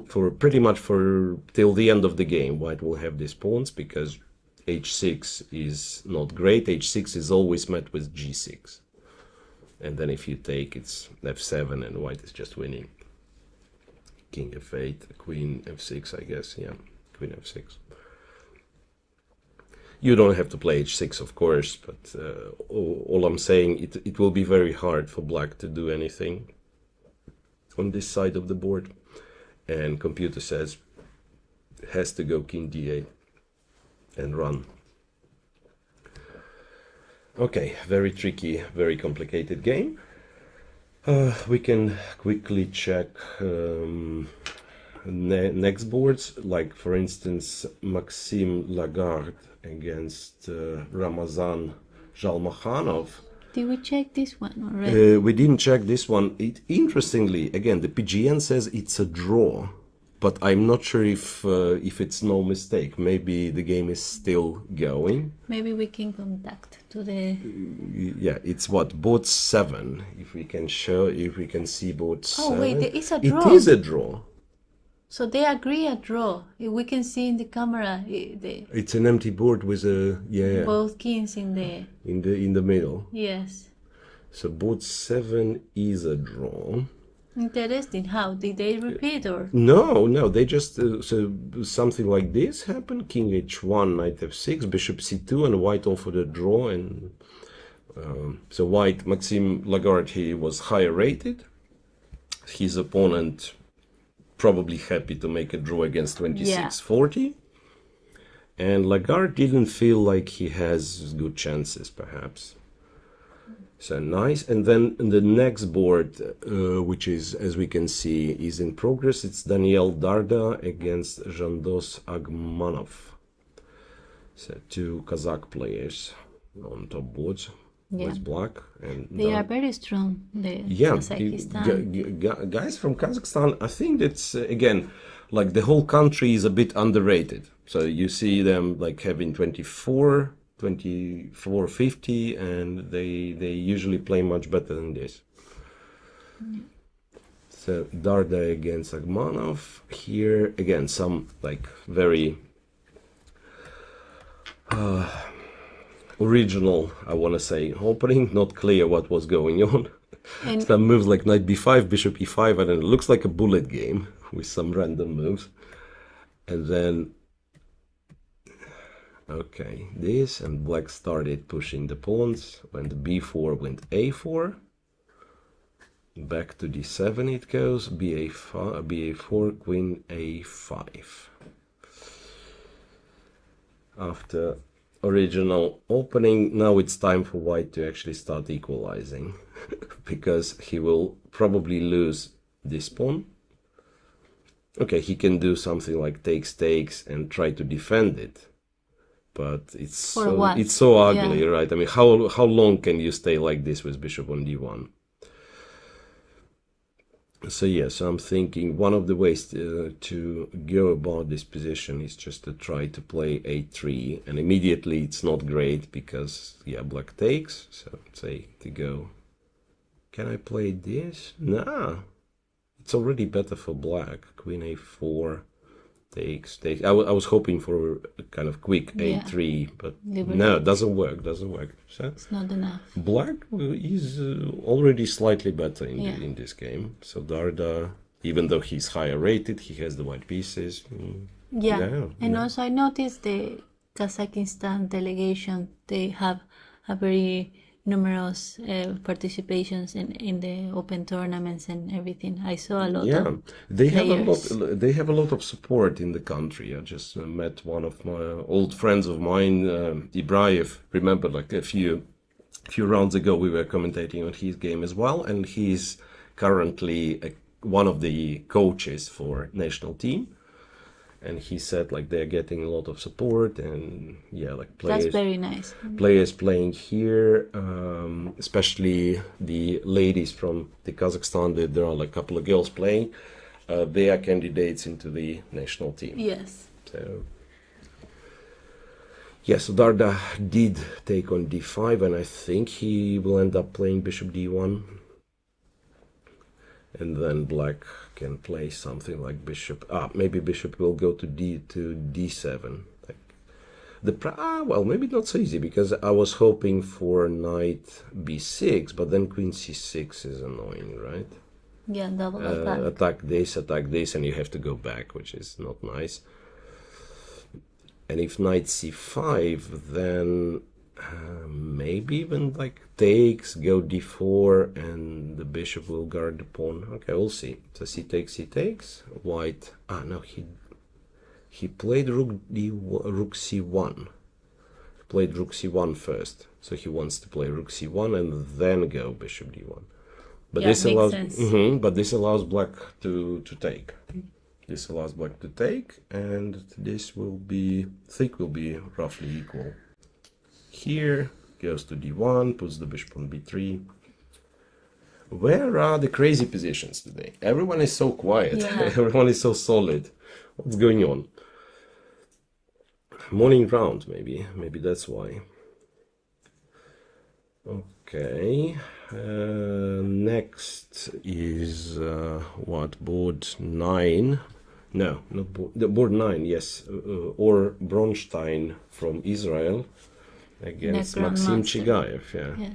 for pretty much for till the end of the game, white will have these pawns because h6 is not great. h6 is always met with g6. And then if you take, it's f7 and white is just winning. King f8, queen f6, I guess. Yeah, queen f6. You don't have to play h6, of course, but all I'm saying, it will be very hard for black to do anything on this side of the board. And computer says has to go king d8 and run. Okay, very tricky, very complicated game. We can quickly check next boards, like for instance Maxime Lagarde against Ramazan Jalmakhanov. Did we check this one already? We didn't check this one. Interestingly, again, the PGN says it's a draw, but I'm not sure if it's no mistake. Maybe the game is still going. Maybe we can contact to the. Yeah, it's what, board 7. If we can see board 7. Oh wait, there is a draw. It is a draw. So they agree a draw. We can see in the camera It's an empty board with a both kings in the. in the middle. Yes. So board 7 is a draw. Interesting. How did they repeat or? No, they just so something like this happened: king h1, knight f6, bishop c2, and white offered a draw. And so white, Maxime Lagarde, he was higher rated. His opponent probably happy to make a draw against 2640, and Lagarde didn't feel like he has good chances, perhaps. So nice. And then the next board, which is, as we can see, is in progress. It's Daniel Darda against Jandos Agmanov. So two Kazakh players on top boards. Yeah. with black. And They are very strong, the yeah, Kazakhstan. guys from Kazakhstan, I think that's again, like the whole country is a bit underrated. So you see them like having 2450, and they usually play much better than this. So Darda against Agmanov. Here again, some like very original, I want to say, opening. Not clear what was going on. And Some moves like knight b5, bishop e5, and then it looks like a bullet game with some random moves. And then, okay, this, and black started pushing the pawns. Went b4, went a4. Back to d7 it goes, ba5, ba4, queen a5. After original opening, now it's time for white to actually start equalizing because he will probably lose this pawn. Okay, he can do something like takes and try to defend it, but it's so ugly, yeah. Right? I mean, how long can you stay like this with bishop on d1? So yes, I'm thinking one of the ways to go about this position is just to try to play a3, and immediately it's not great because, yeah, black takes. So say to go, can I play this? Nah, it's already better for black. Queen a4, takes. I was hoping for a kind of quick a3, but no, it doesn't work. So it's not enough. Black is already slightly better in this game. So Darda, even though he's higher rated, he has the white pieces. And also I noticed the Kazakhstan delegation, they have a very numerous participations in the open tournaments and everything. I saw a lot of they players. have a lot of support in the country. I just met one of my old friends of mine, Ibraev. Remember, like a few rounds ago, we were commentating on his game as well, and he's currently one of the coaches for national team. And he said like they're getting a lot of support, and yeah, like players. That's very nice. Players playing here, especially the ladies from the Kazakhstan. There are like a couple of girls playing. They are candidates into the national team. Yes. So yes, Darda did take on d5, and I think he will end up playing bishop d1. And then black can play something like bishop. Maybe bishop will go to d7. Well, maybe not so easy, because I was hoping for knight b6, but then queen c6 is annoying, right? Yeah, double attack. Attack this, and you have to go back, which is not nice. And if knight c5, then maybe even like takes, go d4, and the bishop will guard the pawn. Okay, we'll see. So c takes. White. No, he played rook c1. Played rook c1 first. So he wants to play rook c1 and then go bishop d1. But this allows. But this allows black to take. This allows black to take, and this will be, I think, will be roughly equal. Here goes to d1, puts the bishop on b3. Where are the crazy positions today? Everyone is so quiet. Yeah. Everyone is so solid. What's going on? Morning round, maybe that's why. Okay, next is what, board 9? No, not board 9. Yes, or Bronstein from Israel against Maxim Chigayev. Yeah. Yes.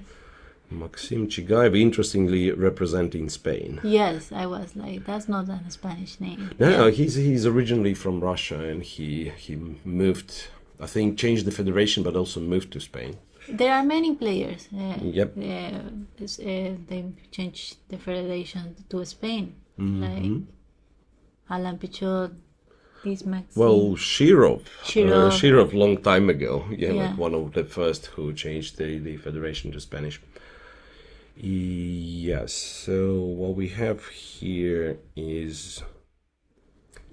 Maxim Chigayev, interestingly representing Spain. Yes, I was like, that's not a Spanish name. No, he's originally from Russia, and he moved, I think, changed the federation, but also moved to Spain. There are many players. Yep. They changed the federation to Spain, like Alan Pichot. Well, Shirov long time ago. Yeah, like one of the first who changed the federation to Spanish. Yes, so what we have here is,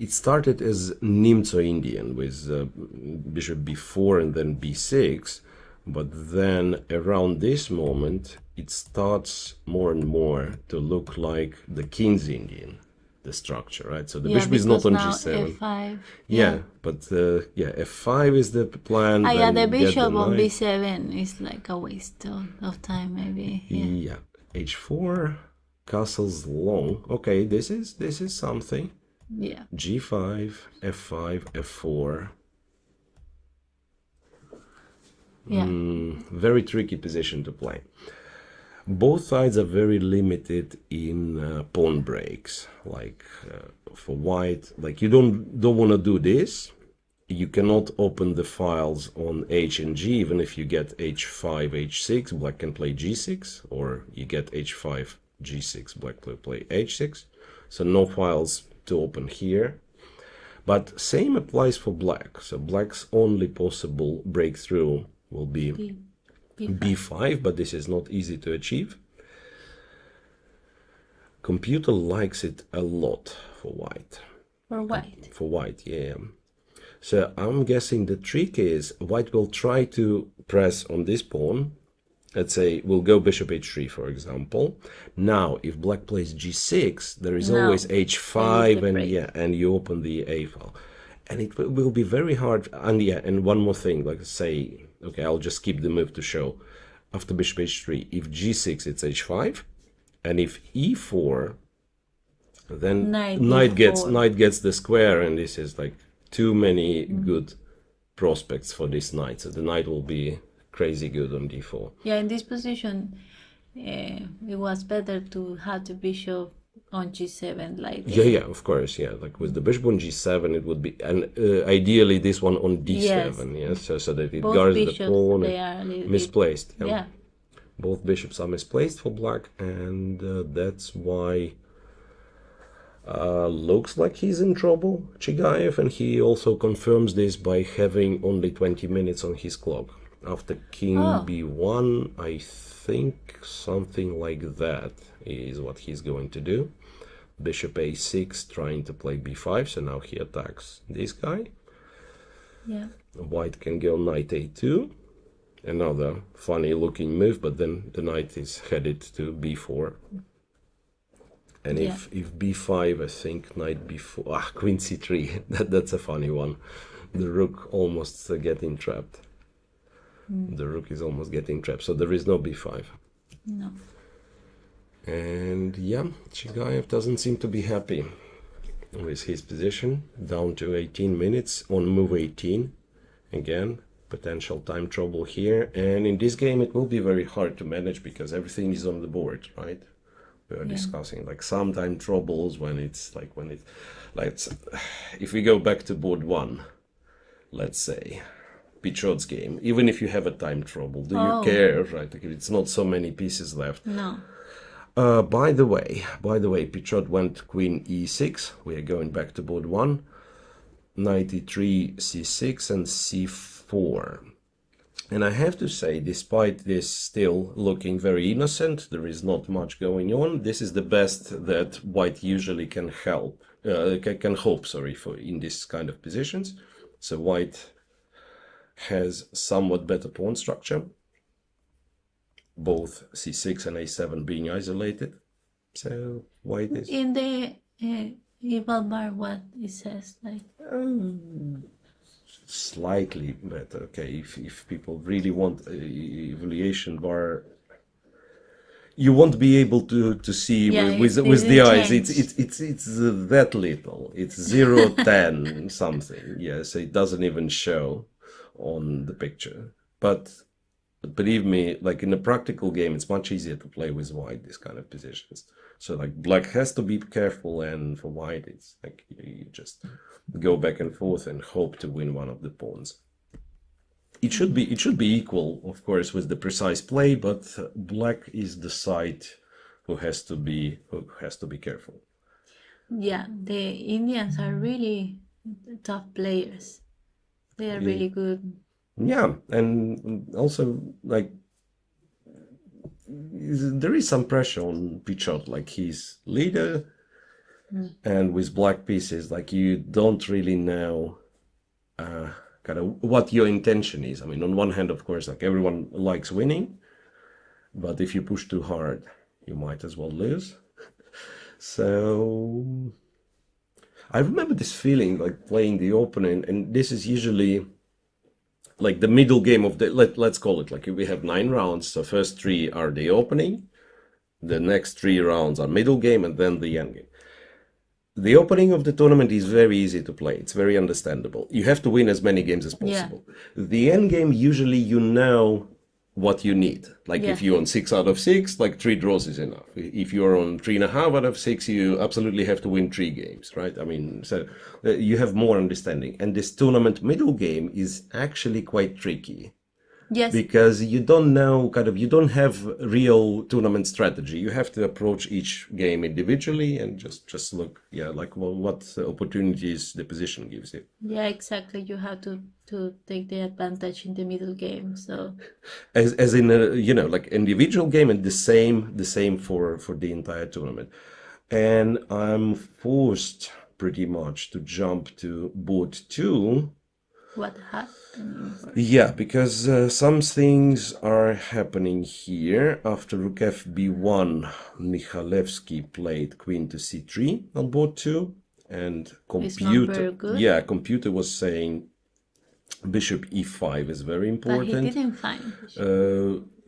it started as Nimzo Indian with bishop b4 and then b6, But then around this moment, it starts more and more to look like the King's Indian, the structure, right? So the Yeah, bishop is not because on now g7. f5. Yeah, but yeah, f5 is the plan. Yeah, Then the get the bishop on knight. b7 is like a waste of time, maybe. Yeah. Yeah, h4, castle's long. Okay, this is something. Yeah. g5, f5, f4. Yeah. Very tricky position to play. Both sides are very limited in pawn breaks. Like for white, like you don't want to do this. You cannot open the files on h and g. Even if you get h5, h6, black can play g6, or you get h5, g6, black will play h6. So no files to open here. But same applies for black. So black's only possible breakthrough will be b5. b5, but this is not easy to achieve. Computer likes it a lot for white. For white. For white, yeah. So I'm guessing the trick is white will try to press on this pawn. Let's say we'll go bishop h3, for example. Now, if black plays g6, there is always h5, and break. yeah, and you open the a file, and it will be very hard. And yeah, and one more thing, like say, okay, I'll just keep the move to show. After bishop h3, if g6, it's h5, and if e4, then knight gets the square, and this is like too many good prospects for this knight. So the knight will be crazy good on d4. Yeah, in this position, it was better to have the bishop on g7, like Yeah, of course, yeah. Like with the bishop on g7, it would be, and ideally this one on d7, yes, so that it both guards bishops, the pawn. They are a little misplaced. bit, yeah. Both bishops are misplaced for black, and that's why looks like he's in trouble, Chigaev, and he also confirms this by having only 20 minutes on his clock. After king b1, I think something like that is what he's going to do. Bishop a6 trying to play b5, so now he attacks this guy. Yeah. White can go knight a2. Another funny looking move, but then the knight is headed to b4. And if b5, I think knight b4, queen c3, that's a funny one. The rook almost getting trapped. The rook is almost getting trapped, so there is no b5. No. And yeah, Chigaev doesn't seem to be happy with his position. Down to 18 minutes on move 18. Again, potential time trouble here. And in this game, it will be very hard to manage because everything is on the board, right? We are discussing like some time troubles when it's like if we go back to board 1, let's say Pichot's game, even if you have a time trouble, do you care, right? Like, it's not so many pieces left. No. By the way, Pichot went queen e6. We are going back to board 1. Knight e3, c6, and c4. And I have to say, despite this still looking very innocent, there is not much going on. This is the best that white usually can hope for in this kind of positions. So white has somewhat better pawn structure, both c6 and a7 being isolated. So white is in the evil bar, what it says, like slightly better. Okay, if people really want evaluation bar, you won't be able to see with the eyes. It's that little. It's 0, 10 something. Yes, it doesn't even show on the picture. But believe me, like in a practical game, it's much easier to play with white, these kind of positions. So like black has to be careful, and for white, it's like you just go back and forth and hope to win one of the pawns. It should be equal, of course, with the precise play, but black is the side who has to be careful. Yeah, the Indians are really tough players. They are really good. Yeah, and also like there is some pressure on Pichot, like he's leader, and with black pieces, like you don't really know kind of what your intention is. I mean, on one hand, of course, like everyone likes winning, but if you push too hard, you might as well lose. So I remember this feeling like playing the opening, and this is usually like the middle game of the, let's call it like we have 9 rounds. So first 3 are the opening, the next 3 rounds are middle game, and then the end game. The opening of the tournament is very easy to play. It's very understandable. You have to win as many games as Yeah. possible. The end game, usually you know what you need. Like Yeah. if you're on 6 out of 6, like 3 draws is enough. If you're on 3.5 out of 6, you absolutely have to win 3 games, right? I mean, so you have more understanding. And this tournament middle game is actually quite tricky. Yes. Because you don't know, kind of, you don't have real tournament strategy. You have to approach each game individually and just look, yeah, like what opportunities the position gives you. Yeah, exactly. You have to take the advantage in the middle game. So As in a, you know, like individual game, and the same for the entire tournament. And I'm forced pretty much to jump to board 2. what happened? Yeah, because some things are happening here. After rook fb1, Michalewski played queen to c3 on board 2, and It's not very good. computer was saying bishop e5 is very But he important. didn't find.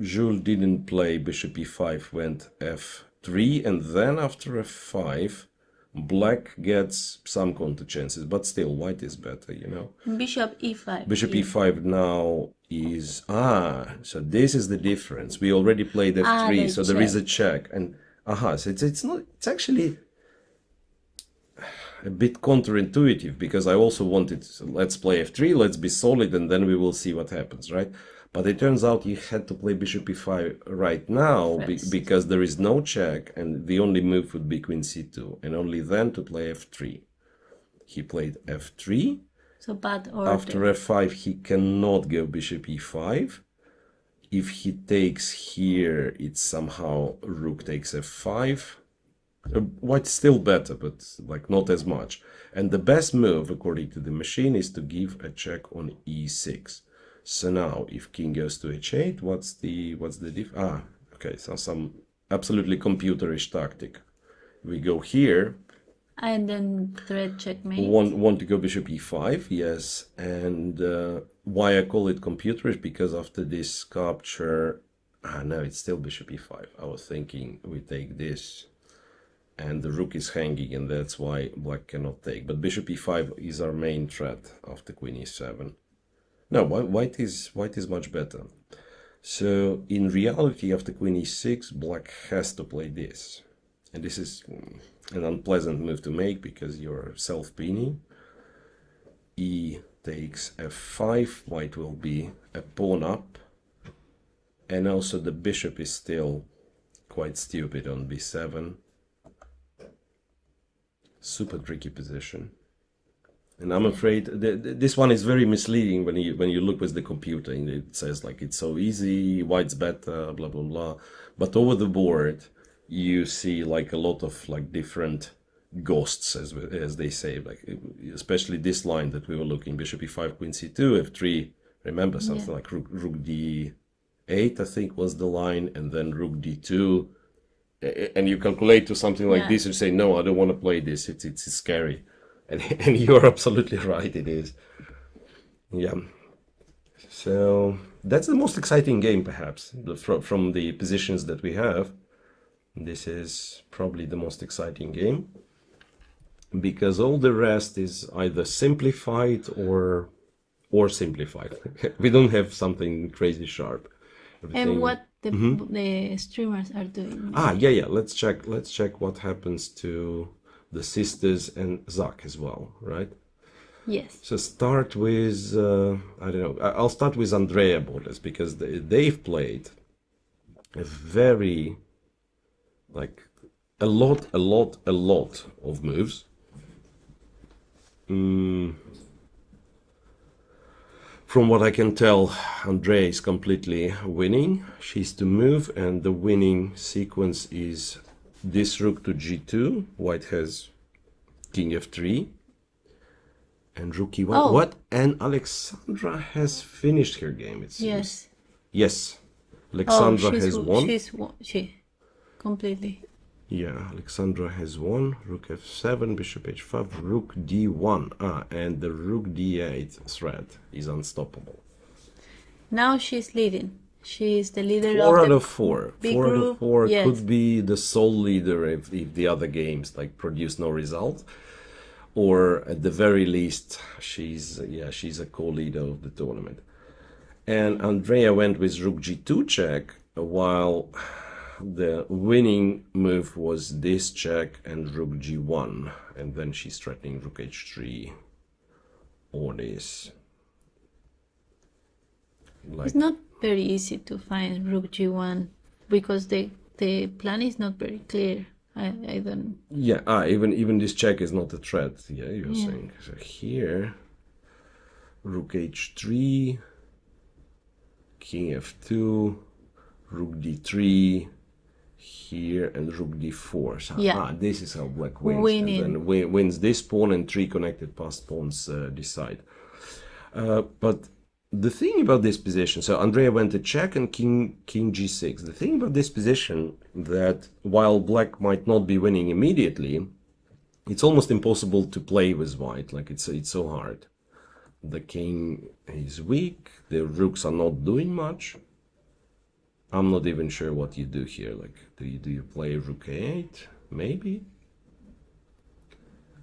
Jules didn't play bishop e5, went f3, and then after f5, black gets some counter chances, but still white is better, you know. Bishop e5. Bishop yeah. e5 now is so this is the difference. We already played f3, the so there is a check. check, and so it's not, it's actually a bit counterintuitive, because I also wanted, let's play f3, let's be solid, and then we will see what happens, right? But it turns out you had to play bishop e5 right now because there is no check, and the only move would be queen c2, and only then to play f3. He played f3. So bad order. After f5, he cannot go bishop e5. If he takes here, it's somehow rook takes f5. White's still better, but like not as much. And the best move, according to the machine, is to give a check on e6. So now, if king goes to h8, what's the diff? Okay, so some absolutely computerish tactic. We go here. And then thread checkmate. Want to go bishop e5, yes. And why I call it computerish, because after this capture, no, it's still bishop e5. I was thinking we take this, and the rook is hanging, and that's why black cannot take. But bishop e5 is our main threat after queen e7. No, white is much better. So in reality, after queen e6, black has to play this, and this is an unpleasant move to make because you're self-pinning. E takes f5, white will be a pawn up, and also the bishop is still quite stupid on b7. Super tricky position. And I'm afraid this one is very misleading when you look with the computer, and it says like it's so easy, white's better, blah blah blah. But over the board, you see like a lot of like different ghosts, as they say, like especially this line that we were looking: bishop e5, queen c2, f3. Remember something like rook d8, I think was the line, and then rook d2. And you calculate to something like this, you say, no, I don't want to play this. It's scary. And you're absolutely right, it is. Yeah. So that's the most exciting game, perhaps, from the positions that we have. This is probably the most exciting game, because all the rest is either simplified or simplified. We don't have something crazy sharp. Everything... And what the streamers are doing. Yeah. Let's check what happens to the sisters and Zach as well, right? Yes. So start with I don't know. I'll start with Andrea Borges, because they've played a very a lot of moves. From what I can tell, Andrea is completely winning. She's to move, and the winning sequence is this rook to g2. White has king f3. And rook e1. Oh. What? And Alexandra has finished her game, it seems. Yes. Yes. Oh, Alexandra has won. she completely. Yeah, Alexandra has won. Rook f7, bishop h5, rook d1. And the rook d8 threat is unstoppable. Now she's leading. She is the leader Four of out the of four. big Four out of group. four Yes. could be the sole leader if the other games like produce no result. Or at the very least, she's a co-leader of the tournament. And Andrea went with rook g2 check, while the winning move was this check and rook g1, and then she's threatening rook h3 or this. It's not very easy to find rook g1 because the plan is not very clear. I don't. Yeah, even this check is not a threat. Yeah, you're saying. So here, rook h3, king f2, rook d3, here, and rook d4. So, this is how black wins. Winning. And then wins this pawn, and three connected passed pawns decide. But the thing about this position, so Andrea went to check and king g6. The thing about this position that while black might not be winning immediately, it's almost impossible to play with white. Like it's so hard. The king is weak. The rooks are not doing much. I'm not even sure what you do here. Like, do you play rook a8? Maybe.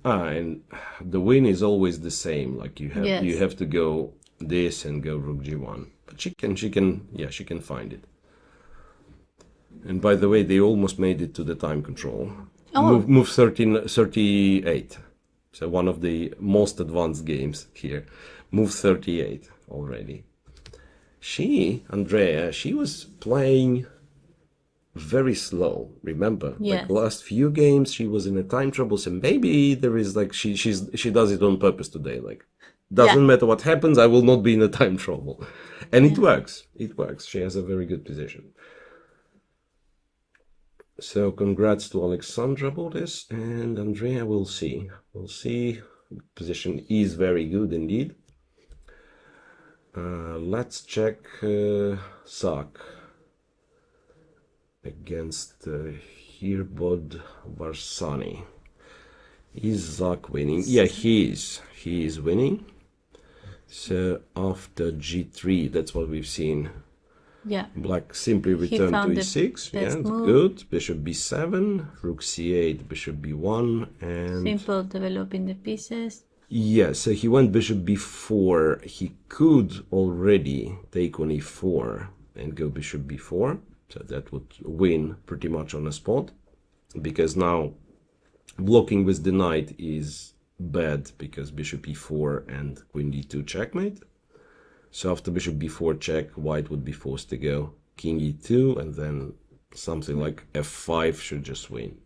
And the win is always the same. Like you have to go this and go rook g1. But she can find it. And by the way, they almost made it to the time control. Oh. Move 38. So one of the most advanced games here. Move 38 already. Andrea, she was playing very slow. Remember, like last few games, she was in a time trouble. So maybe there is like she does it on purpose today. Like, doesn't matter what happens, I will not be in a time trouble, and it works. It works. She has a very good position. So congrats to Alexandra about this, and Andrea, we'll see. We'll see. Position is very good indeed. Let's check Zak against Hirbod Varsani. Is Zak winning? Yeah, he is. He is winning. So after g3, that's what we've seen. Yeah. Black simply returned to e6. Yeah, good. Bishop b7, rook c8, bishop b1, and simple developing the pieces. Yeah, so he went bishop b4. He could already take on e4 and go bishop b4. So that would win pretty much on the spot. Because now blocking with the knight is bad because bishop e4 and queen d2 checkmate. So after bishop b4 check, white would be forced to go king e2, and then something like f5 should just win.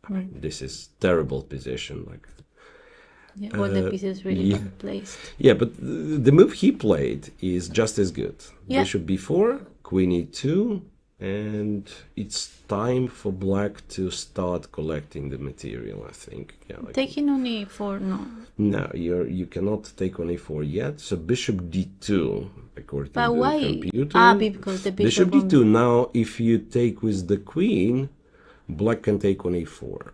I mean, this is terrible position. Like, all the pieces really well placed. Yeah, but the move he played is just as good. Bishop b4, queen e2, and it's time for black to start collecting the material, I think. Yeah, like, taking on e4, no. No, you cannot take on e4 yet. So bishop d2, according to the computer. Because the bishop d2. Now, if you take with the queen, black can take on e4.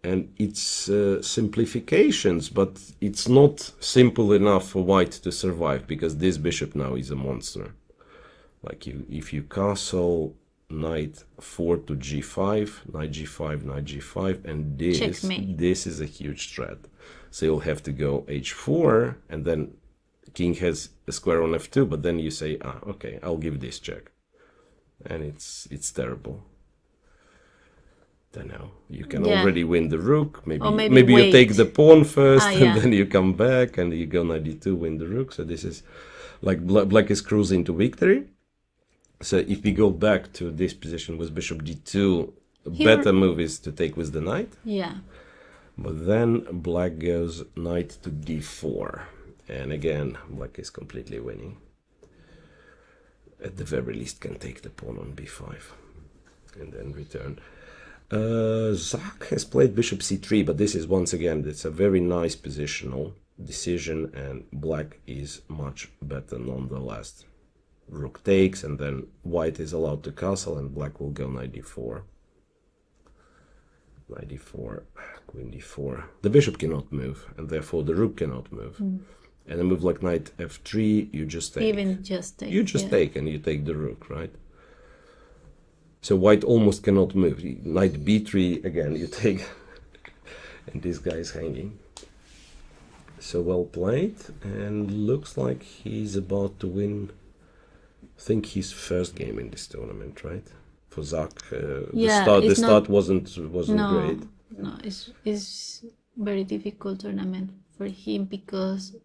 And it's simplifications, but it's not simple enough for white to survive because this bishop now is a monster. Like if you castle knight 4 to g5, knight g5, knight g5, and this is a huge threat. So you'll have to go h4, and then king has a square on f2, but then you say, okay, I'll give this check, and it's terrible. Don't know. You can already win the rook. Maybe you take the pawn first, and then you come back, and you go knight d2, win the rook. So this is like black is cruising to victory. So if we go back to this position with bishop d2, better move is to take with the knight. Yeah. But then black goes knight to d4. And again, black is completely winning. At the very least can take the pawn on b5 and then return. Zach has played bishop c3, but this is once again, it's a very nice positional decision, and black is much better nonetheless. Rook takes, and then white is allowed to castle, and black will go knight d4. Knight d4, queen d4. The bishop cannot move, and therefore the rook cannot move. And a move like knight f3, you just take. Even just take. You just take, and you take the rook, right? So white almost cannot move. Knight b3, again, you take, and this guy is hanging. So well played, and looks like he's about to win, I think, his first game in this tournament, right? For Zach, the start wasn't great. No, it's very difficult tournament for him because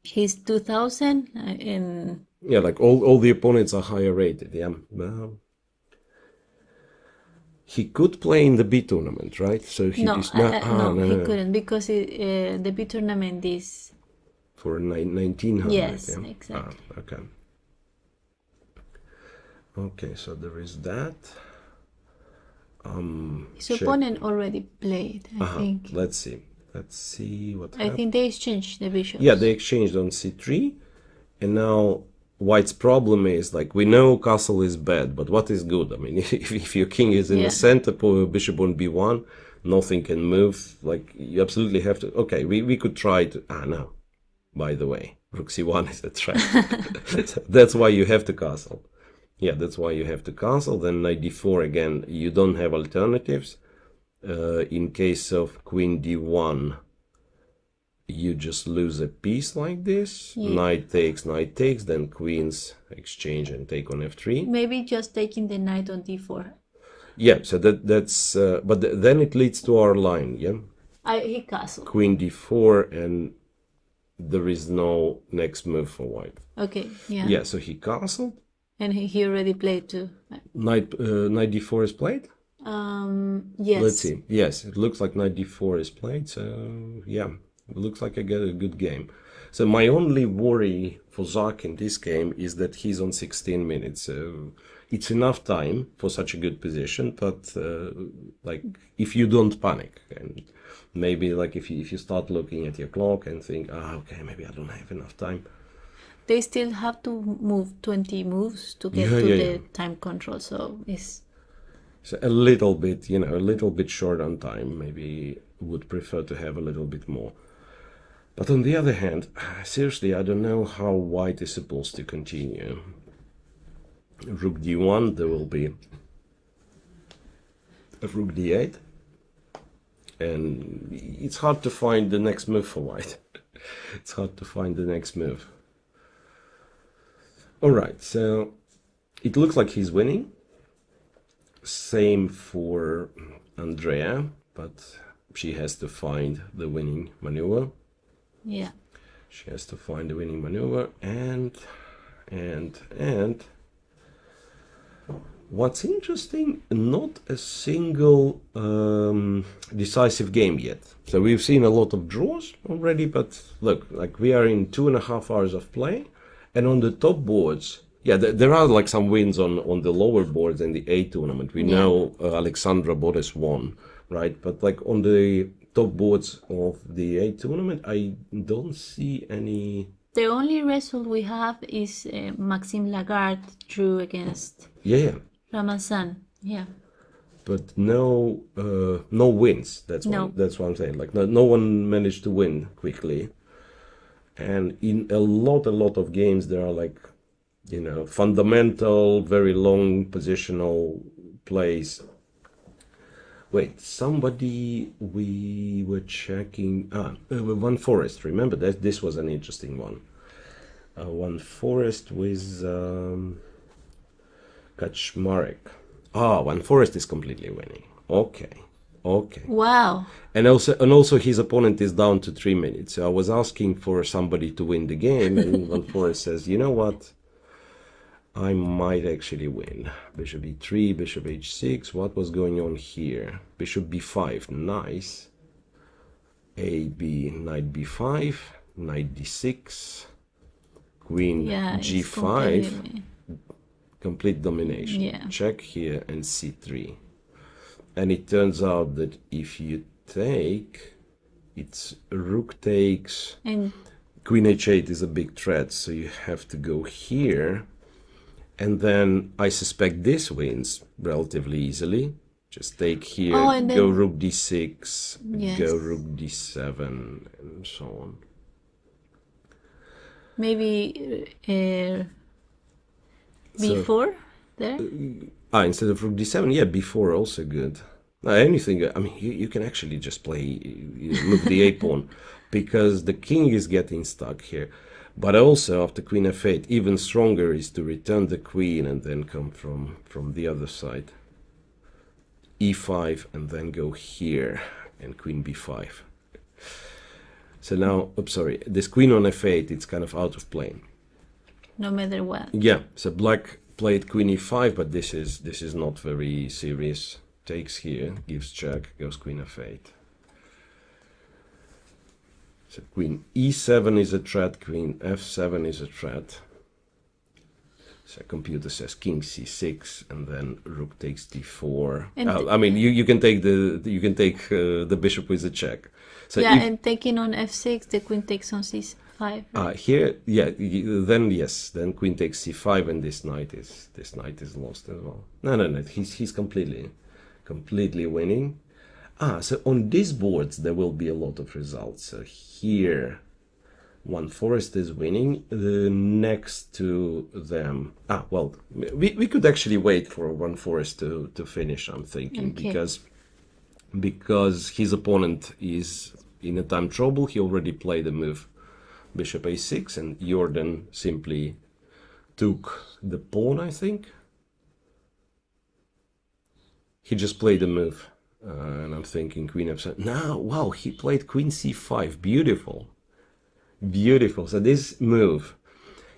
he's 2000 and yeah, like all the opponents are higher rated. Yeah, he could play in the B tournament, right? So he no, he couldn't because the B tournament is for 1900. Yes, yeah? exactly. Okay. Okay, so there is that. His opponent already played, I think. Let's see what happened. I think they exchanged the bishops. Yeah, they exchanged on c3, and now white's problem is, like, we know castle is bad, but what is good? I mean, if your king is in the center, bishop on b1, nothing can move. Like, you absolutely have to. Okay, we could try to. No. By the way, rook c1 is a trap. That's why you have to castle. Yeah, that's why you have to castle. Then knight d4 again. You don't have alternatives. In case of queen d1, you just lose a piece like this. Yeah. Knight takes, then queens exchange and take on f3. Maybe just taking the knight on d4. Yeah, so that's but then it leads to our line. Yeah, he castled. Queen d4, and there is no next move for white. Okay, yeah. Yeah, so he castled. And he already played too. Knight d4 is played? Yes. Let's see. Yes, it looks like knight d4 is played. So, yeah, it looks like I get a good game. So my only worry for Zach in this game is that he's on 16 minutes. So it's enough time for such a good position, but like, if you don't panic, and maybe like if you start looking at your clock and think, okay, maybe I don't have enough time. They still have to move 20 moves to get to the time control, so it's a little bit, a little bit short on time. Maybe would prefer to have a little bit more. But on the other hand, seriously, I don't know how white is supposed to continue. Rook d1, there will be a rook d8, and it's hard to find the next move for white. It's hard to find the next move. Alright, so it looks like he's winning. Same for Andrea, but she has to find the winning maneuver. Yeah. She has to find the winning maneuver, and what's interesting, not a single decisive game yet. So we've seen a lot of draws already, but look, like, we are in 2.5 hours of play. And on the top boards, there are like some wins on the lower boards in the A tournament. We know Alexandra Boris won, right? But like on the top boards of the A tournament, I don't see any. The only result we have is Maxime Lagarde drew against Ramazan. Yeah. But no wins. That's what I'm saying. Like no one managed to win quickly. And in a lot of games, there are like, fundamental, very long positional plays. Wait, somebody we were checking. One Forest. Remember that this was an interesting one. One Forest with Kaczmarek. One Forest is completely winning. Okay. Wow. And also his opponent is down to 3 minutes. So I was asking for somebody to win the game, and Van Forest says, you know what? I might actually win. Bishop e3, bishop h6. What was going on here? Bishop b5. Nice. Knight b5, knight d6, queen g5. Complete domination. Yeah. Check here, and c3. And it turns out that if you take, it's rook takes, And queen h8 is a big threat, so you have to go here. And then I suspect this wins relatively easily. Just take here, and go then rook d6, yes, go rook d7, and so on. maybe So, before there. instead of rook d7, yeah, before also good. Anything, I mean, you can actually just play, move the a pawn, because the king is getting stuck here. But also, after queen f8, even stronger is to return the queen and then come from the other side. e5, and then go here, and queen b5. So now, oops, sorry, this queen on f8, it's kind of out of plane. No matter what. Yeah, so black played queen e5, but this is not very serious. Takes here, gives check, goes queen f8. So queen e7 is a threat, queen f7 is a threat. So computer says king c6, and then rook takes d4. I mean, you can take the bishop with a check. So yeah, and taking on f6, the queen takes on c5. Right? Here, yeah, then yes, then queen takes c5, and this knight is lost as well. No, he's completely winning. So on these boards there will be a lot of results. So here, one forest is winning. Next to them, well, we could actually wait for one forest to finish. I'm thinking, Okay. because his opponent is in a time trouble. He already played a move, bishop a6, and Jordan simply took the pawn, I think. He just played a move, and I'm thinking queen f7. No, wow, he played queen c5. Beautiful. Beautiful. So this move,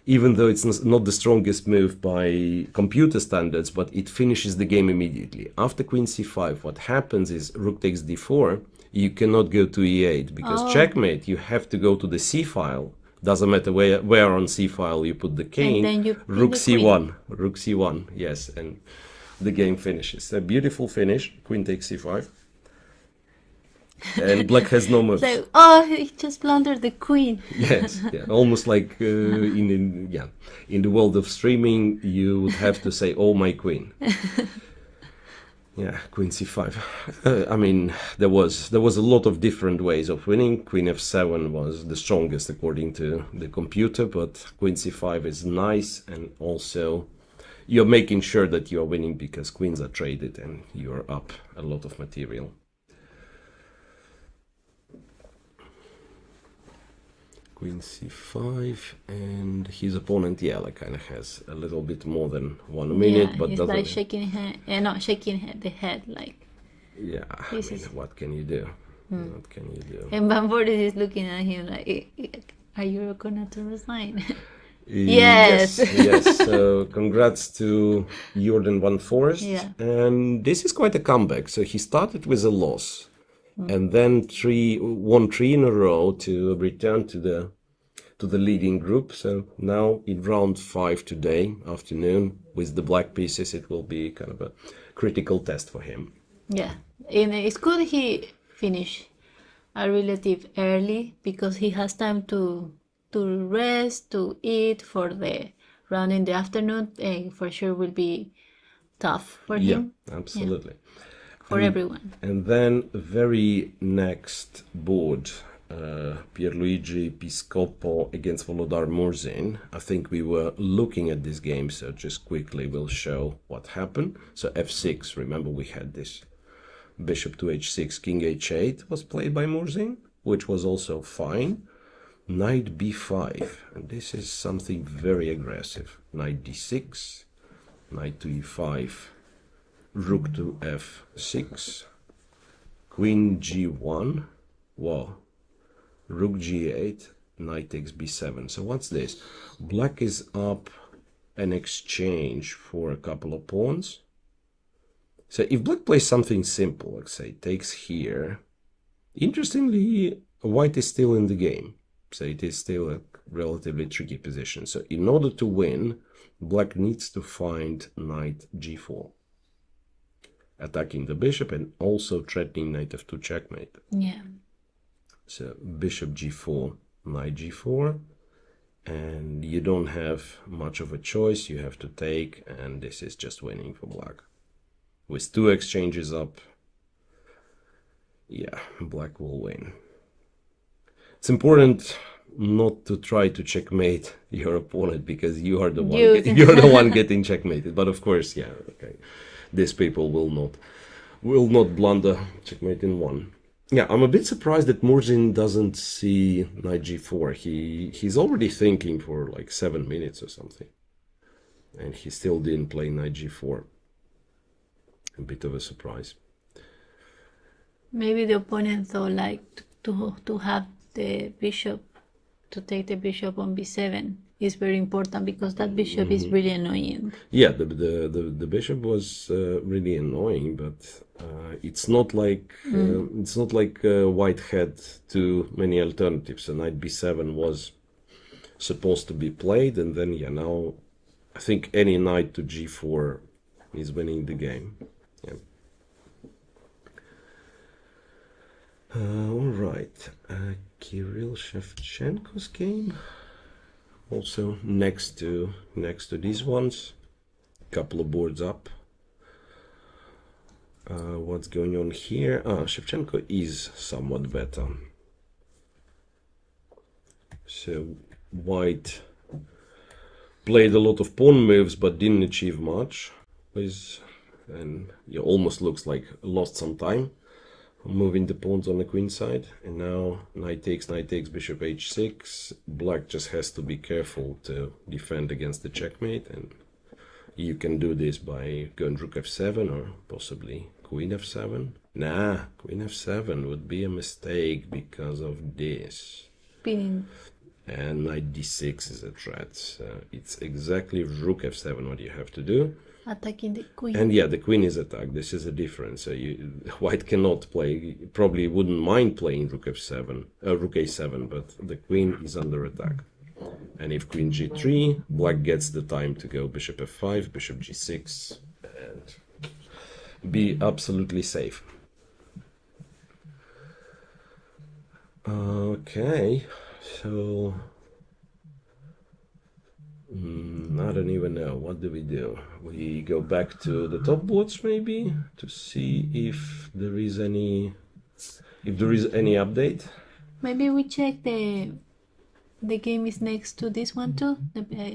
even though it's not the strongest move by computer standards, but it finishes the game immediately. After queen c5, what happens is rook takes d4. You cannot go to e8, because checkmate, you have to go to the c file. Doesn't matter where on c file you put the king. And then you rook the c1. Rook c1, yes, and the game finishes. A beautiful finish. Queen takes c5. And black has no moves. So, he just blundered the queen. Yes, yeah, almost like in the world of streaming, you would have to say, "Oh, my queen." Yeah, queen c5. I mean, there was a lot of different ways of winning. Queen f7 was the strongest according to the computer, but queen c5 is nice, and also you're making sure that you're winning because queens are traded and you're up a lot of material. Queen c5, and his opponent, kind of has a little bit more than 1 minute, but he's doesn't. like shaking not shaking the head, like. Yeah, I mean, what can you do? What can you do? And Van Voorde is looking at him like, "Are you gonna resign?" Yes. Yes. So congrats to Jordan Van Forest, and this is quite a comeback. So he started with a loss. And then won three in a row to return to the leading group. So now in round 5 today afternoon with the black pieces, it will be kind of a critical test for him. Yeah, and it's good he finished a relative early because he has time to rest, to eat for the round in the afternoon. And for sure will be tough for him. Yeah, absolutely. For everyone. And then very next board, Pierluigi Piscopo against Volodar Murzin. I think we were looking at this game, so just quickly we'll show what happened. So f6, remember we had this bishop to h6, king h8 was played by Murzin, which was also fine. Knight b5, and this is something very aggressive. Knight d6, knight to e5, rook to f6, queen g1, wow, rook g8, knight takes b7. So what's this? Black is up an exchange for a couple of pawns. So if black plays something simple, like say takes here, interestingly, white is still in the game. So it is still a relatively tricky position. So in order to win, black needs to find knight g4. attacking the bishop and also threatening knight f2 checkmate. Yeah. So bishop g4, knight g4, and you don't have much of a choice. You have to take, and this is just winning for black. With 2 exchanges up, yeah, black will win. It's important not to try to checkmate your opponent because you are the one you're the one getting checkmated. But of course, yeah, okay, these people will not blunder checkmate in one. Yeah, I'm a bit surprised that Murzin doesn't see knight g4. He's already thinking for like 7 minutes or something, and he still didn't play knight g4. A bit of a surprise. Maybe the opponent thought like to have the bishop, to take the bishop on b7 is very important because that bishop is really annoying. Yeah, the bishop was really annoying, but it's not like white had too many alternatives. So knight b7 was supposed to be played, and then yeah, now I think any knight to g4 is winning the game. Yeah. All right, Kirill Shevchenko's game. Also next to these ones, couple of boards up. What's going on here? Shevchenko is somewhat better. So white played a lot of pawn moves but didn't achieve much. And it almost looks like lost some time moving the pawns on the queen side. And now knight takes, bishop h6. Black just has to be careful to defend against the checkmate, and you can do this by going rook f7 or possibly queen f7. Nah, queen f7 would be a mistake because of this. Spinning. And knight d6 is a threat. So it's exactly rook f7 what you have to do. Attacking the queen. And yeah, the queen is attacked. This is a difference. So white cannot play, probably wouldn't mind playing rook f7, rook a7, but the queen is under attack. And if queen g3, black gets the time to go bishop f5, bishop g6, and be absolutely safe. Okay, so I don't even know. What do? We go back to the top boards maybe to see if there is any update. Maybe we check the game is next to this one too.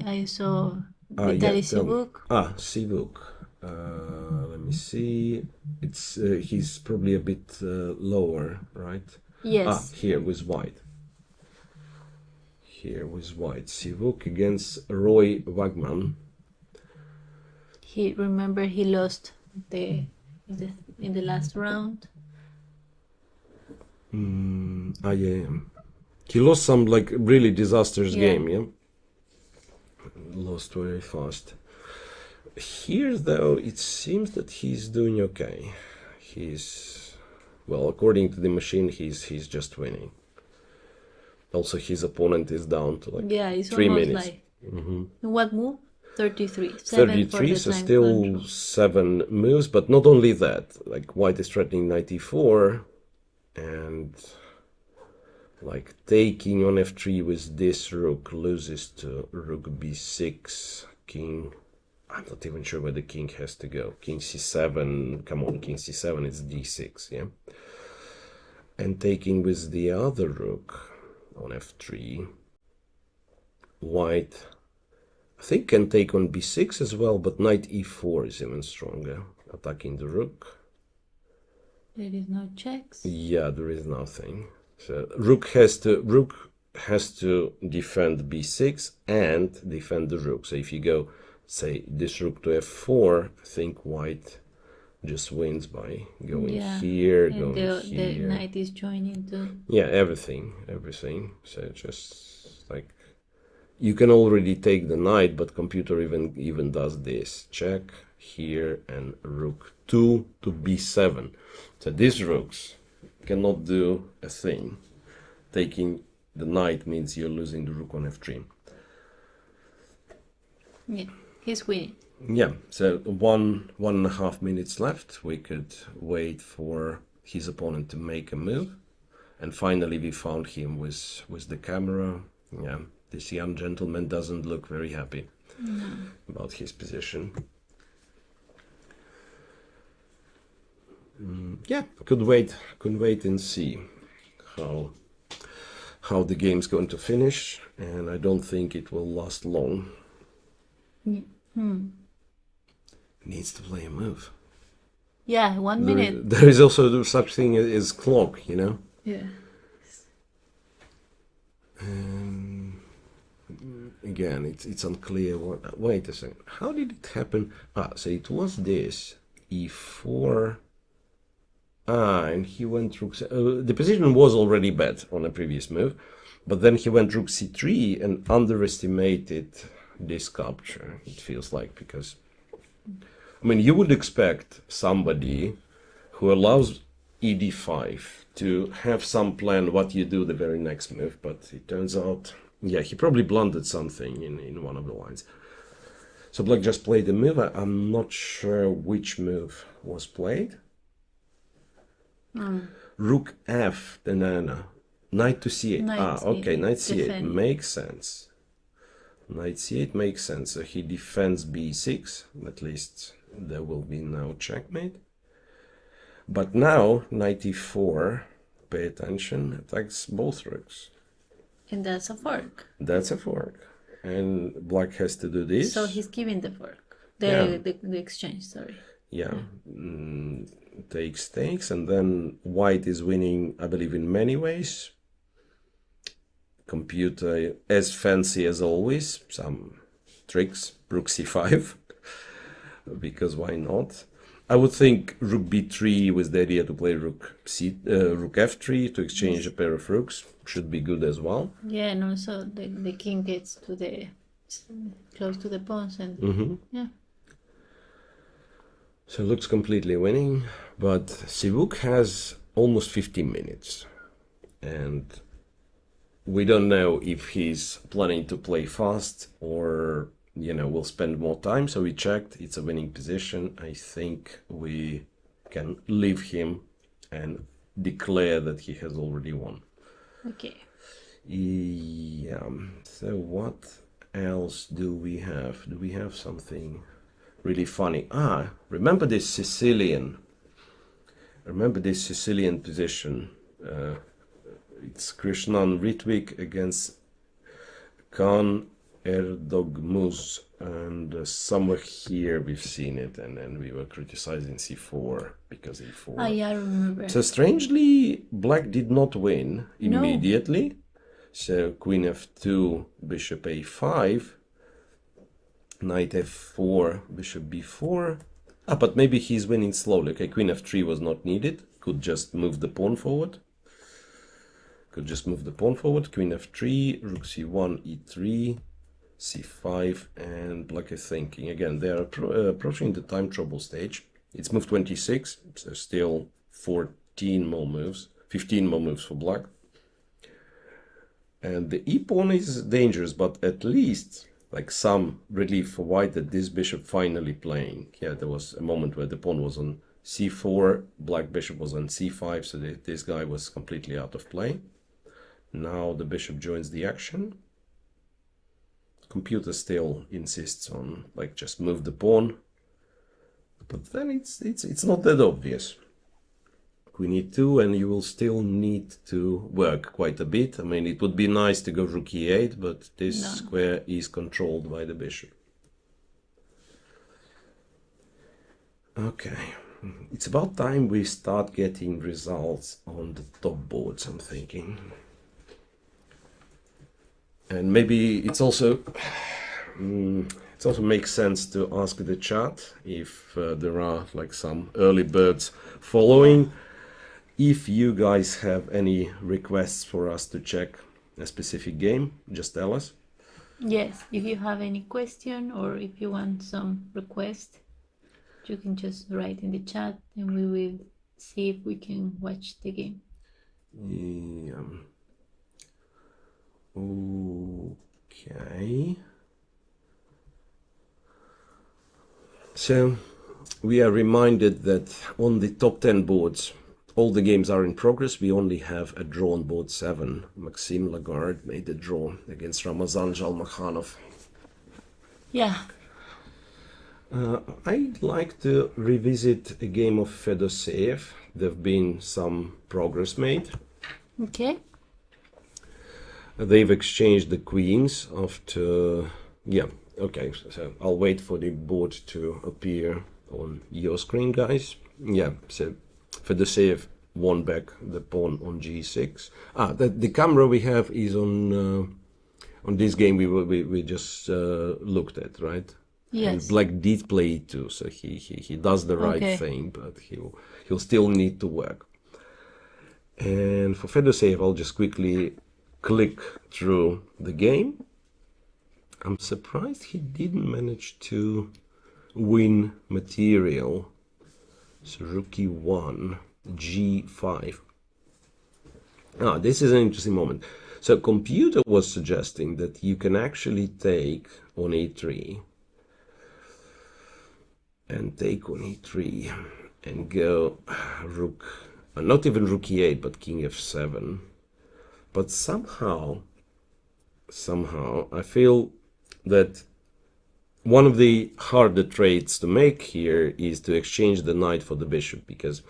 I saw Vitaly Sivuk. Sivuk. Let me see. It's he's probably a bit lower, right? Yes. Here with white. Sivuk against Roy Wagman. He lost in the last round. Yeah. He lost some like really disastrous game, yeah. Lost very fast. Here though, it seems that he's doing okay. Well, according to the machine, he's just winning. Also, his opponent is down to like it's 3 almost minutes. like what move? 33. 33, so still control. 7 moves, but not only that. Like white is threatening knight e4, and like taking on f3 with this rook loses to rook b6, king. I'm not even sure where the king has to go. King c7, come on, king c7, it's d6, yeah. And taking with the other rook on f3, white I think can take on b6 as well, but knight e4 is even stronger, attacking the rook. There is no checks. Yeah, there is nothing. So rook has to defend b6 and defend the rook. So if you go, say, this rook to f4, I think white just wins by going here, and going here. The knight is joining too. Yeah, everything. So just like you can already take the knight, but computer even does this. Check here and rook 2 to b7. So these rooks cannot do a thing. Taking the knight means you're losing the rook on f3. Yeah, he's winning. Yeah, so 1.5 minutes left. We could wait for his opponent to make a move. And finally we found him with the camera. Yeah, this young gentleman doesn't look very happy about his position. Yeah, could wait and see how the game's going to finish, and I don't think it will last long. Yeah. Needs to play a move. Yeah, 1 minute. There is also such thing as clock, you know. Yeah. Again, it's unclear. Wait a second. How did it happen? So it was this e4. And he went rook. The position was already bad on a previous move, but then he went rook c3 and underestimated this capture. It feels like, because I mean, you would expect somebody who allows ed5 to have some plan what you do the very next move, but it turns out, yeah, he probably blundered something in one of the lines. So black just played a move. I'm not sure which move was played. Rook f, no. Knight to c8. Knight Okay, c8, knight c8 defend. makes sense. Knight c8 makes sense. So he defends b6. At least there will be no checkmate. But now knight e4, pay attention, attacks both rooks. And that's a fork. That's a fork. And black has to do this. So he's giving the fork. Yeah. The exchange, sorry. Yeah. Takes, and then white is winning, I believe, in many ways. Computer as fancy as always, some tricks, rook c5, because why not? I would think rook b3 with the idea to play rook f3 to exchange a pair of rooks should be good as well. Yeah, and also the king gets to the close to the pawns, and yeah. So it looks completely winning, but Sivuk has almost 15 minutes, and we don't know if he's planning to play fast or, you know, will spend more time. So we checked, it's a winning position. I think we can leave him and declare that he has already won. Okay. Yeah, so what else do we have? Do we have something really funny? Remember this Sicilian position. It's Krishnan Ritwik against Khan Erdogmuz, and somewhere here we've seen it, and we were criticizing c4 because e4. Yeah, I remember. So strangely, black did not win immediately. No. So queen f2, bishop a5, knight f4, bishop b4. But maybe he's winning slowly. Okay, queen f3 was not needed. Could just move the pawn forward. Queen f3, rook c1, e3, c5, and black is thinking. Again, they are approaching the time trouble stage. It's move 26, so still 14 more moves, 15 more moves for black. And the e-pawn is dangerous, but at least like some relief for white that this bishop finally playing. Yeah, there was a moment where the pawn was on c4, black bishop was on c5, so this guy was completely out of play. Now the bishop joins the action. Computer still insists on like just move the pawn, but then it's not that obvious. Queen e2, and you will still need to work quite a bit. I mean, it would be nice to go rook e8, but this square is controlled by the bishop. Okay, it's about time we start getting results on the top boards, I'm thinking. And maybe it also makes sense to ask the chat if there are like some early birds following. If you guys have any requests for us to check a specific game, just tell us. Yes, if you have any question or if you want some request, you can just write in the chat and we will see if we can watch the game. Okay. So we are reminded that on the top 10 boards, all the games are in progress. We only have a draw on board 7. Maxime Lagarde made a draw against Ramazan Jalmakhanov. Yeah. I'd like to revisit a game of Fedoseev. There have been some progress made. Okay. They've exchanged the queens after... Yeah, okay, so I'll wait for the board to appear on your screen, guys. Yeah, so Fedoseev won back the pawn on g6. The camera we have is on this game we just looked at, right? Yes. And Black did play e2, so he does the right thing, but he'll still need to work. And for Fedoseev, I'll just quickly click through the game. I'm surprised he didn't manage to win material. So rook e1, g5. This is an interesting moment. So computer was suggesting that you can actually take on e3 and take on e3 and go rook, not even rook e8, but king f7. But somehow I feel that one of the harder trades to make here is to exchange the knight for the bishop, because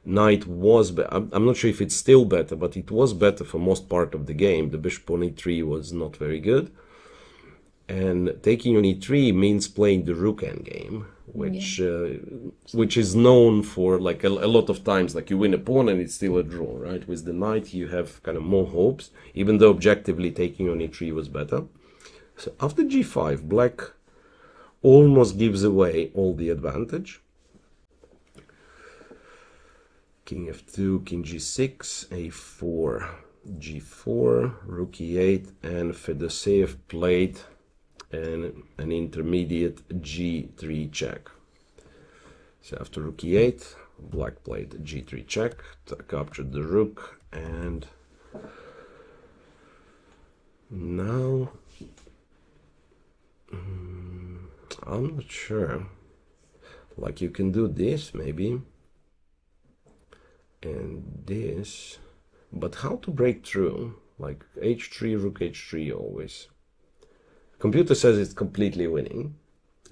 knight was, I'm not sure if it's still better, but it was better for most part of the game. The bishop on e3 was not very good. And taking on e3 means playing the rook endgame, which is known for, like, a lot of times, like, you win a pawn and it's still a draw, right? With the knight you have kind of more hopes, even though objectively taking on e3 was better. So after g5, black almost gives away all the advantage. King f2, king g6, a4, g4, rook e8, and Fedoseev played an intermediate g3 check. So after rook e8, black played g3 check, captured the rook, and now I'm not sure. Like, you can do this maybe, and this, but how to break through? Like h3, rook h3 always. Computer says it's completely winning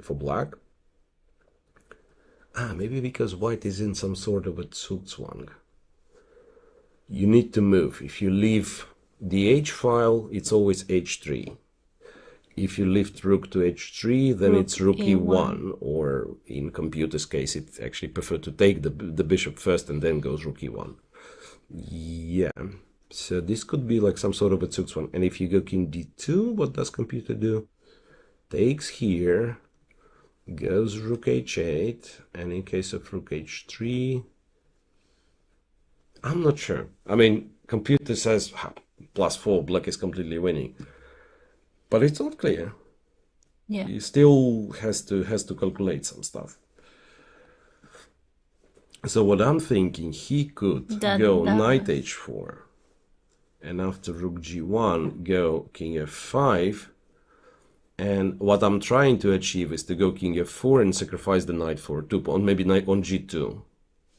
for black. Maybe because white is in some sort of a zugzwang. You need to move. If you leave the h file, it's always h3. If you lift rook to h3, then it's rook e1, or in computer's case, it actually prefer to take the bishop first and then goes rook e1. Yeah, so this could be like some sort of a zugzwang. And if you go king d2, what does computer do? Takes here, goes rook h8, and in case of rook h3, I'm not sure. I mean, computer says +4, black is completely winning. But it's not clear. Yeah. He still has to calculate some stuff. So what I'm thinking, he could go knight h4, and after rook g1, go king f5. And what I'm trying to achieve is to go king f4 and sacrifice the knight for 2 pawns, maybe knight on g2.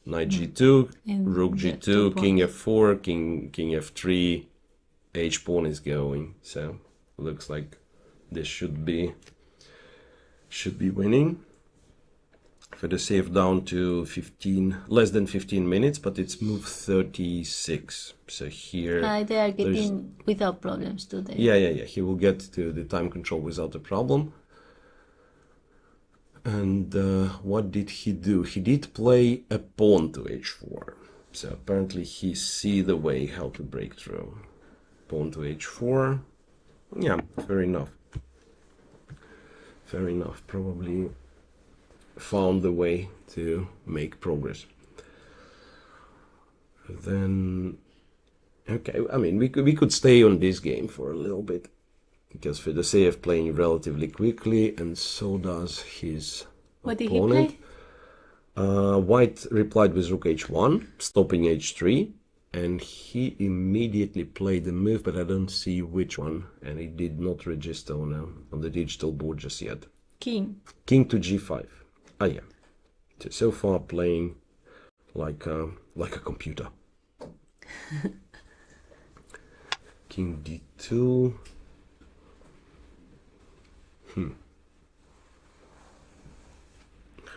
Knight g2, rook g2, king f4, king f3, h pawn is going. So looks like this should be winning. Fedoseev down to less than 15 minutes, but it's move 36. So here they are getting without problems today. Yeah. He will get to the time control without a problem. And what did he do? He did play a pawn to h4. So apparently he see the way how to break through. Pawn to h4. Yeah, fair enough. Fair enough. Probably found the way to make progress. Then, okay, I mean, we could stay on this game for a little bit, because Fedoseev playing relatively quickly, and so does his what opponent. Did he play? White replied with rook h1, stopping h3, and he immediately played the move, but I don't see which one, and it did not register on the digital board just yet. King. King to g5. Ah, yeah. So far playing like a computer. King d2.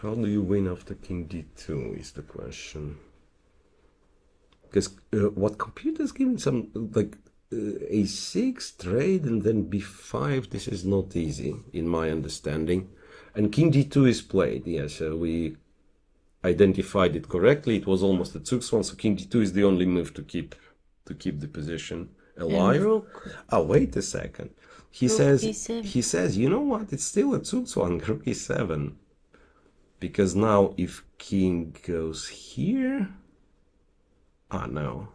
How do you win after king d2 is the question. Because what computer is giving some like a6 trade and then b5. This is not easy in my understanding. And king d2 is played. Yeah, so we identified it correctly. It was almost a Zugzwang, so king d2 is the only move to keep the position And alive. rook. Oh, wait a second. He Rook says e7. you know what? It's still a Zugzwang, rook e7. Because now if king goes here, no.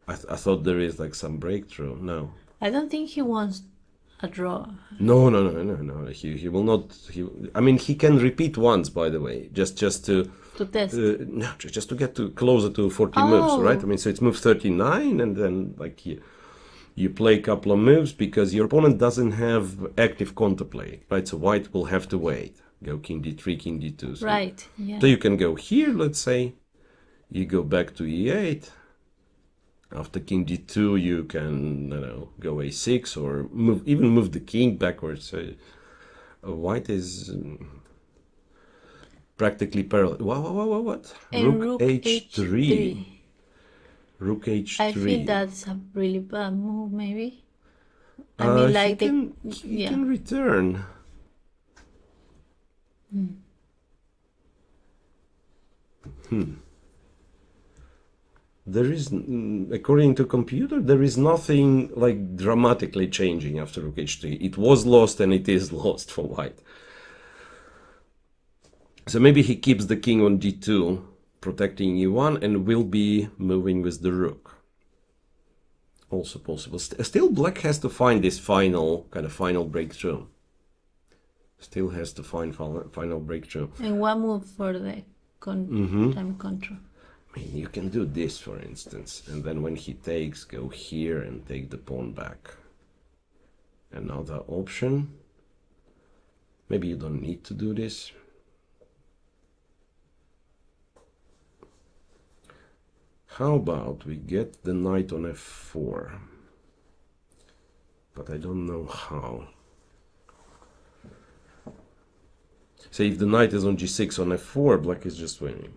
I thought there is like some breakthrough. No. I don't think he wants a draw. No. He will not. I mean, he can repeat once. By the way, just to test. no, just to get to closer to 40 moves, right? I mean, so it's move 39, and then like you play a couple of moves because your opponent doesn't have active counterplay, right? So white will have to wait. Go king d3, king d2. So, right. Yeah. So you can go here. Let's say you go back to e8. After king d2, you can, go a6 or even move the king backwards. White is practically parallel. What? And Rook h3. Rook h3. I feel that's a really bad move, maybe. I mean, like he can return. There is, according to computer, there is nothing like dramatically changing after rook h3. It was lost and it is lost for white. So maybe he keeps the king on d2, protecting e1, and will be moving with the rook. Also possible. Still, black has to find this final breakthrough. Still has to find final breakthrough. And one move for the time control. I mean, you can do this, for instance, and then when he takes, go here and take the pawn back. Another option. Maybe you don't need to do this. How about we get the knight on f4? But I don't know how. So if the knight is on g6 on f4, black is just winning.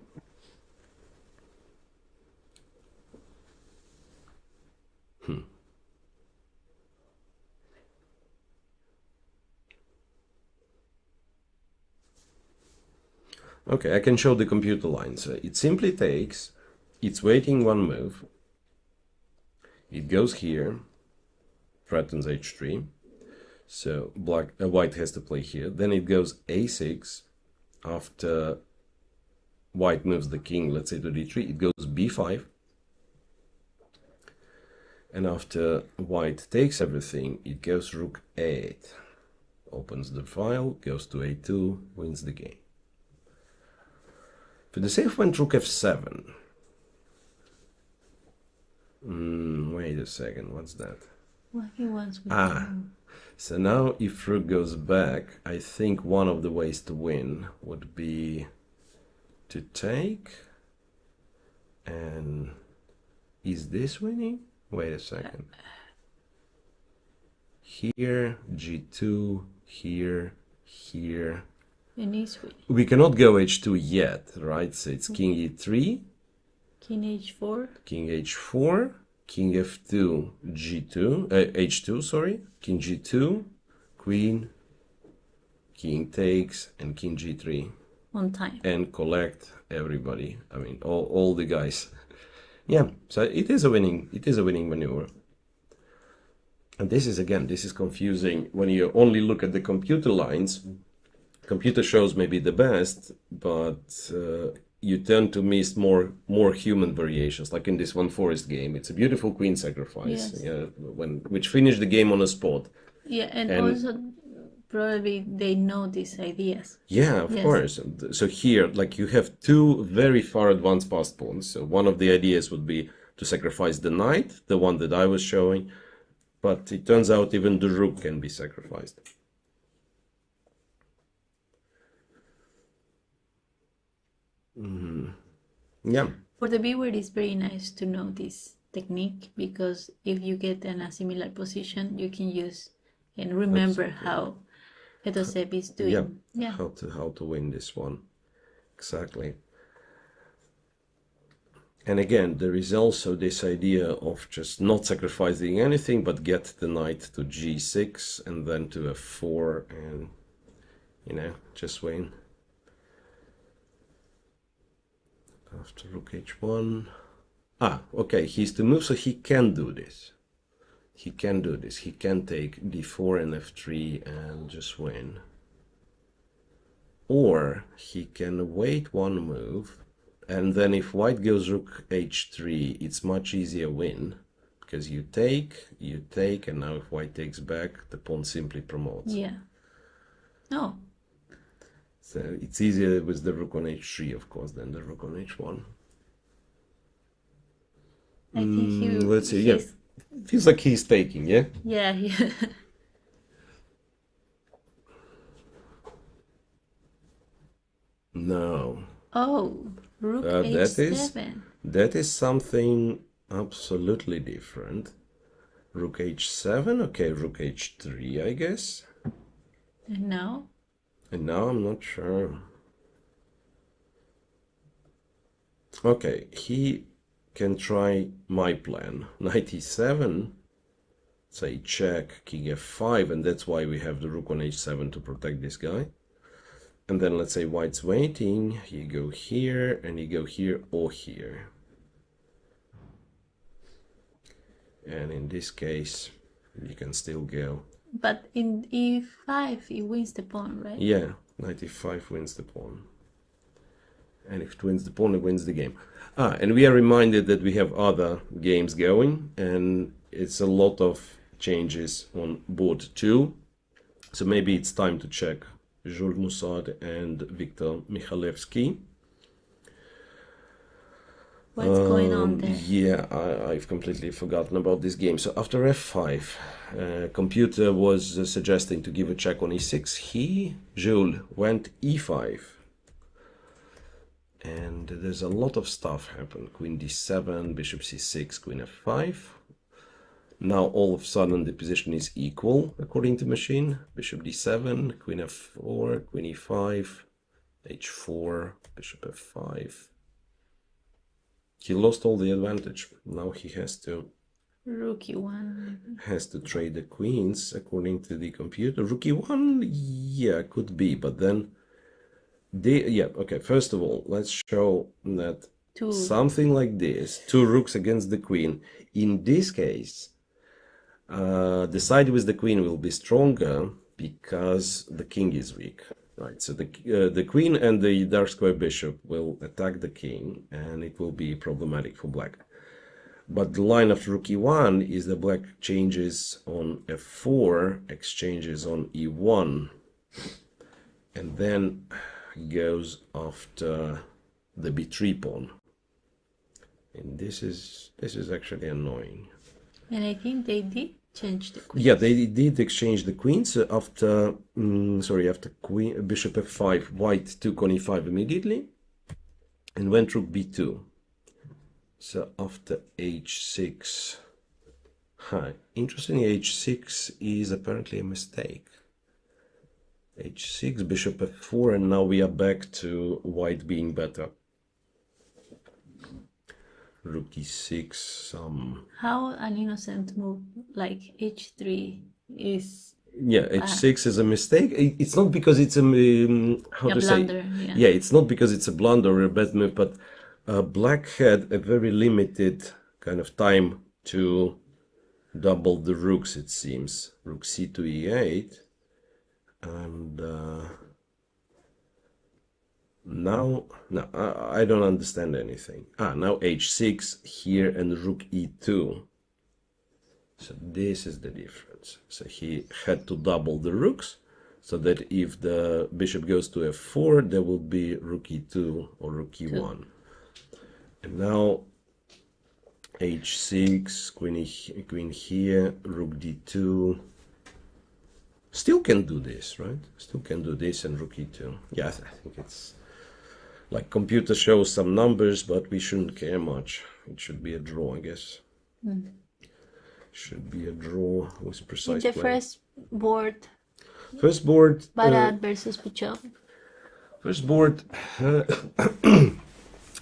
Okay, I can show the computer lines. It simply takes, it's waiting one move. It goes here, threatens h3. So white has to play here. Then it goes a6. After white moves the king, let's say to d3, it goes b5. And after white takes everything, it goes rook a8. Opens the file, goes to a2, wins the game. For the safe went rook f7. Wait a second, what's that? What he wants with So now if rook goes back, I think one of the ways to win would be to take. And is this winning? Wait a second. Here, g2, here, here. We cannot go h2 yet, right? So it's king e3. King h4. King h4. King f2, g2, h2, sorry. King g2, queen, king takes, and king g3. On time. And collect everybody. I mean, all the guys. Yeah, so it is a winning maneuver. And this is confusing when you only look at the computer lines. Computer shows maybe the best, but you tend to miss more human variations. Like in this one forest game, it's a beautiful queen sacrifice, which finished the game on a spot. Yeah, and also probably they know these ideas. Yeah, of course. So here, like you have two very far advanced passed pawns. So one of the ideas would be to sacrifice the knight, the one that I was showing, but it turns out even the rook can be sacrificed. Yeah. For the viewer, it's very nice to know this technique, because if you get in a similar position, you can use and remember Absolutely. how Fedoseb is Yeah. doing. Yeah. How to win this one. Exactly. And again, there is also this idea of just not sacrificing anything, but get the knight to g6 and then to f4 and, you know, just win. After rook h1. Ah, okay, he's to move, so he can do this. He can do this. He can take d4 and f3 and just win. Or he can wait one move, and then if white goes rook h3, it's much easier win, because you take, and now if white takes back, the pawn simply promotes. Yeah. No. So it's easier with the rook on h3, of course, than the rook on h1. I think Let's see, yeah. he's Feels like he's taking, yeah? yeah. No. Oh, rook h7. That is something absolutely different. Rook h7, okay, rook h3, I guess. And now? And now I'm not sure. Okay, he can try my plan. Knight e7, say check, king f5, and that's why we have the rook on h7 to protect this guy. And then let's say white's waiting, you go here, and you go here or here. And in this case, you can still go. But in e5, it wins the pawn, right? Yeah, knight e5 wins the pawn. And if it wins the pawn, it wins the game. Ah, and we are reminded that we have other games going, and it's a lot of changes on board 2. So maybe it's time to check Jules Moussard and Viktor Michalevsky. What's going on there? Yeah, I've completely forgotten about this game. So after f5, computer was suggesting to give a check on e6. Jules, went e5. And there's a lot of stuff happened. Queen d7, bishop c6, queen f5. Now all of a sudden the position is equal according to machine. Bishop d7, queen f4, queen e5, h4, bishop f5. He lost all the advantage. Now he has to Rook e1. Has to trade the queens according to the computer. Rook e1, yeah, could be, but then okay, first of all, let's show that something like this, 2 rooks against the queen, in this case, the side with the queen will be stronger because the king is weak, right? So the queen and the dark square bishop will attack the king, and it will be problematic for black. But the line of rook e1 is the black changes on f4, exchanges on e1, and then goes after the b3 pawn. And this is actually annoying. And I think they did change the queen. Yeah, they did exchange the queens after after queen bishop f5, white took on e5 immediately and went rook b2. So after h6, interestingly, h6 is apparently a mistake. h6, bishop f4, and now we are back to white being better. Rook e6. How an innocent move like h3 is. Yeah, h6 is a mistake. It's not because it's a blunder. Yeah, it's not because it's a blunder or a bad move, but black had a very limited kind of time to double the rooks, it seems. Rook c2 e8, and now I don't understand anything. Now h6 here and rook e2. So this is the difference. So he had to double the rooks, so that if the bishop goes to f4, there will be rook e2 or rook e1. And now h6, queen here, rook d2. Still can do this, right? Still can do this and rook e2. Yeah, I think it's Like computer shows some numbers, but we shouldn't care much. It should be a draw, I guess. Should be a draw with In precise the play. first board, First board. Barat versus Pichot. First board.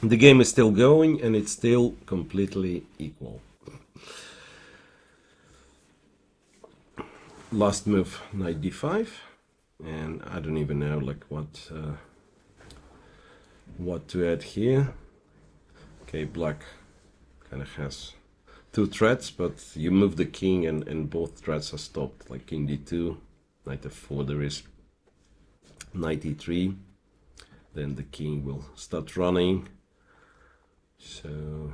The game is still going, and it's still completely equal. Last move, knight d5, and I don't even know like what to add here. Okay, black kind of has two threats, but you move the king and both threats are stopped, like king d2, knight f4, there is knight e3, then the king will start running. So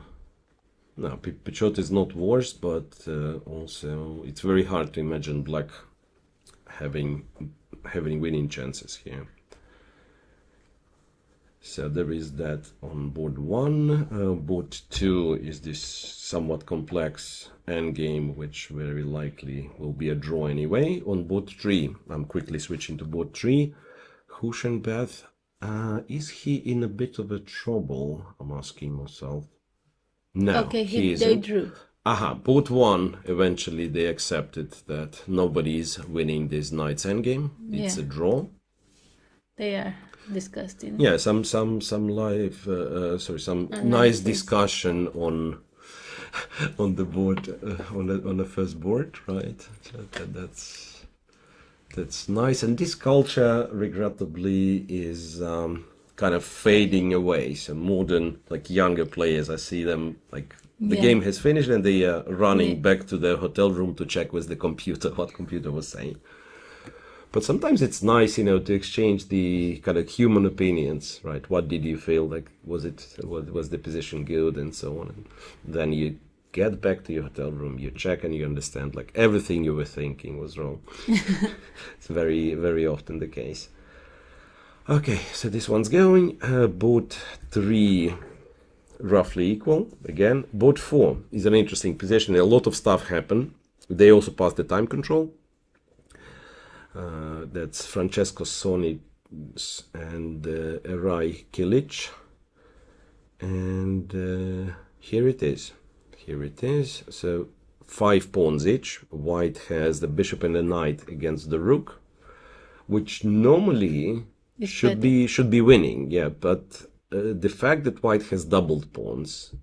no, Pichot is not worse, but also it's very hard to imagine black having winning chances here. So there is that on board 1. Board 2 is this somewhat complex endgame, which very likely will be a draw anyway. On board 3, I'm quickly switching to board 3. Hushenbeth, is he in a bit of a trouble? I'm asking myself. No, Okay, he they isn't. drew. Aha, board 1, eventually they accepted that nobody's winning this knight's endgame. It's Yeah. a draw. They are disgusting. Yeah, some live, some nice discussion on the board, on the first board, right? So that's nice, and this culture, regrettably, is kind of fading away. So modern, like younger players, I see them like the game has finished and they are running back to their hotel room to check with the computer what computer was saying. But sometimes it's nice, you know, to exchange the kind of human opinions, right? What did you feel like? Was the position good, and so on? And then you get back to your hotel room, you check, and you understand like everything you were thinking was wrong. It's very, very often the case. Okay, so this one's going. Board 3, roughly equal. Again, board 4 is an interesting position. A lot of stuff happened. They also passed the time control. That's Francesco Soni and Erai Kilic. And here it is. Here it is. So 5 pawns each. White has the bishop and the knight against the rook, which normally should be winning. Yeah, but the fact that white has doubled pawns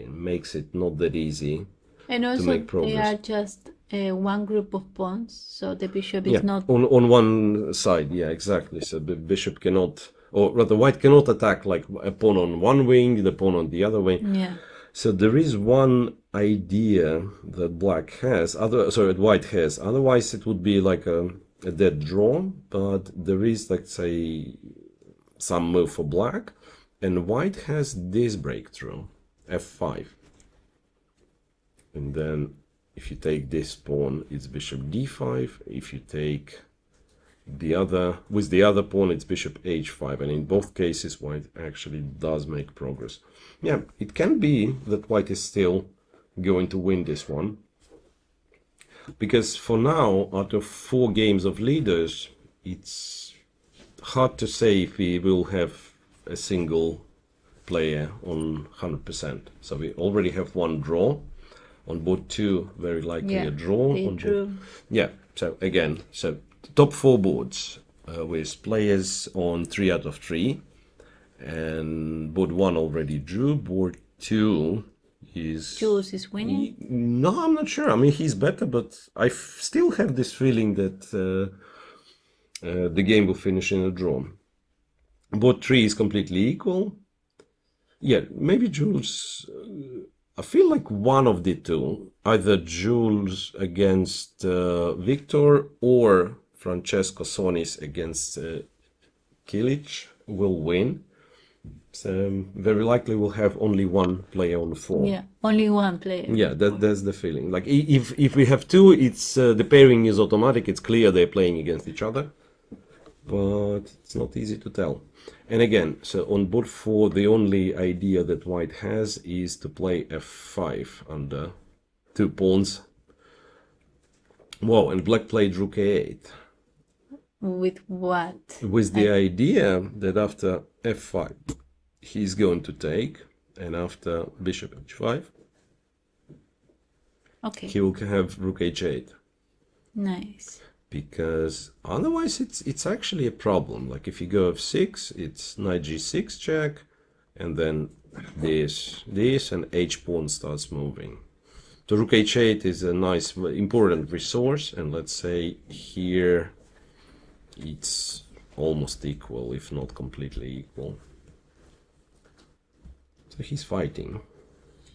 makes it not that easy And to also, make progress. they are just one group of pawns, so the bishop is not. On one side. Yeah, exactly. So the bishop cannot, or rather, white cannot attack like a pawn on one wing, the pawn on the other wing. Yeah. So there is one idea that white has. Otherwise, it would be like a dead draw. But there is, like, say, some move for black, and white has this breakthrough, f5. And then if you take this pawn, it's bishop d5. If you take the other, with the other pawn, it's bishop h5. And in both cases, white actually does make progress. Yeah, it can be that white is still going to win this one. Because for now, out of 4 games of leaders, it's hard to say if we will have a single player on 100%. So we already have one draw. On board 2, very likely a draw. Yeah, so again, so top 4 boards with players on 3 out of 3. And board 1 already drew. Board 2 is... Jules is winning? No, I'm not sure. I mean, he's better, but I still have this feeling that the game will finish in a draw. Board 3 is completely equal. Yeah, maybe Jules... I feel like one of the two, either Jules against Victor or Francesco Sonis against Kilic will win. So very likely we'll have only one player on the floor. Yeah, only one player. Yeah, that's the feeling. Like if we have two, it's the pairing is automatic. It's clear they're playing against each other, but it's not easy to tell. And again, so on board 4, the only idea that white has is to play f5 under 2 pawns. Wow, and black played rook a8. With what? With the idea that after f5, he's going to take, and after bishop h5, Okay. he will have rook h8. Nice. Because otherwise it's actually a problem. Like if you go f6, it's knight g6 check, and then this, and h pawn starts moving. So rook h8 is a nice, important resource, and let's say here it's almost equal, if not completely equal. So he's fighting.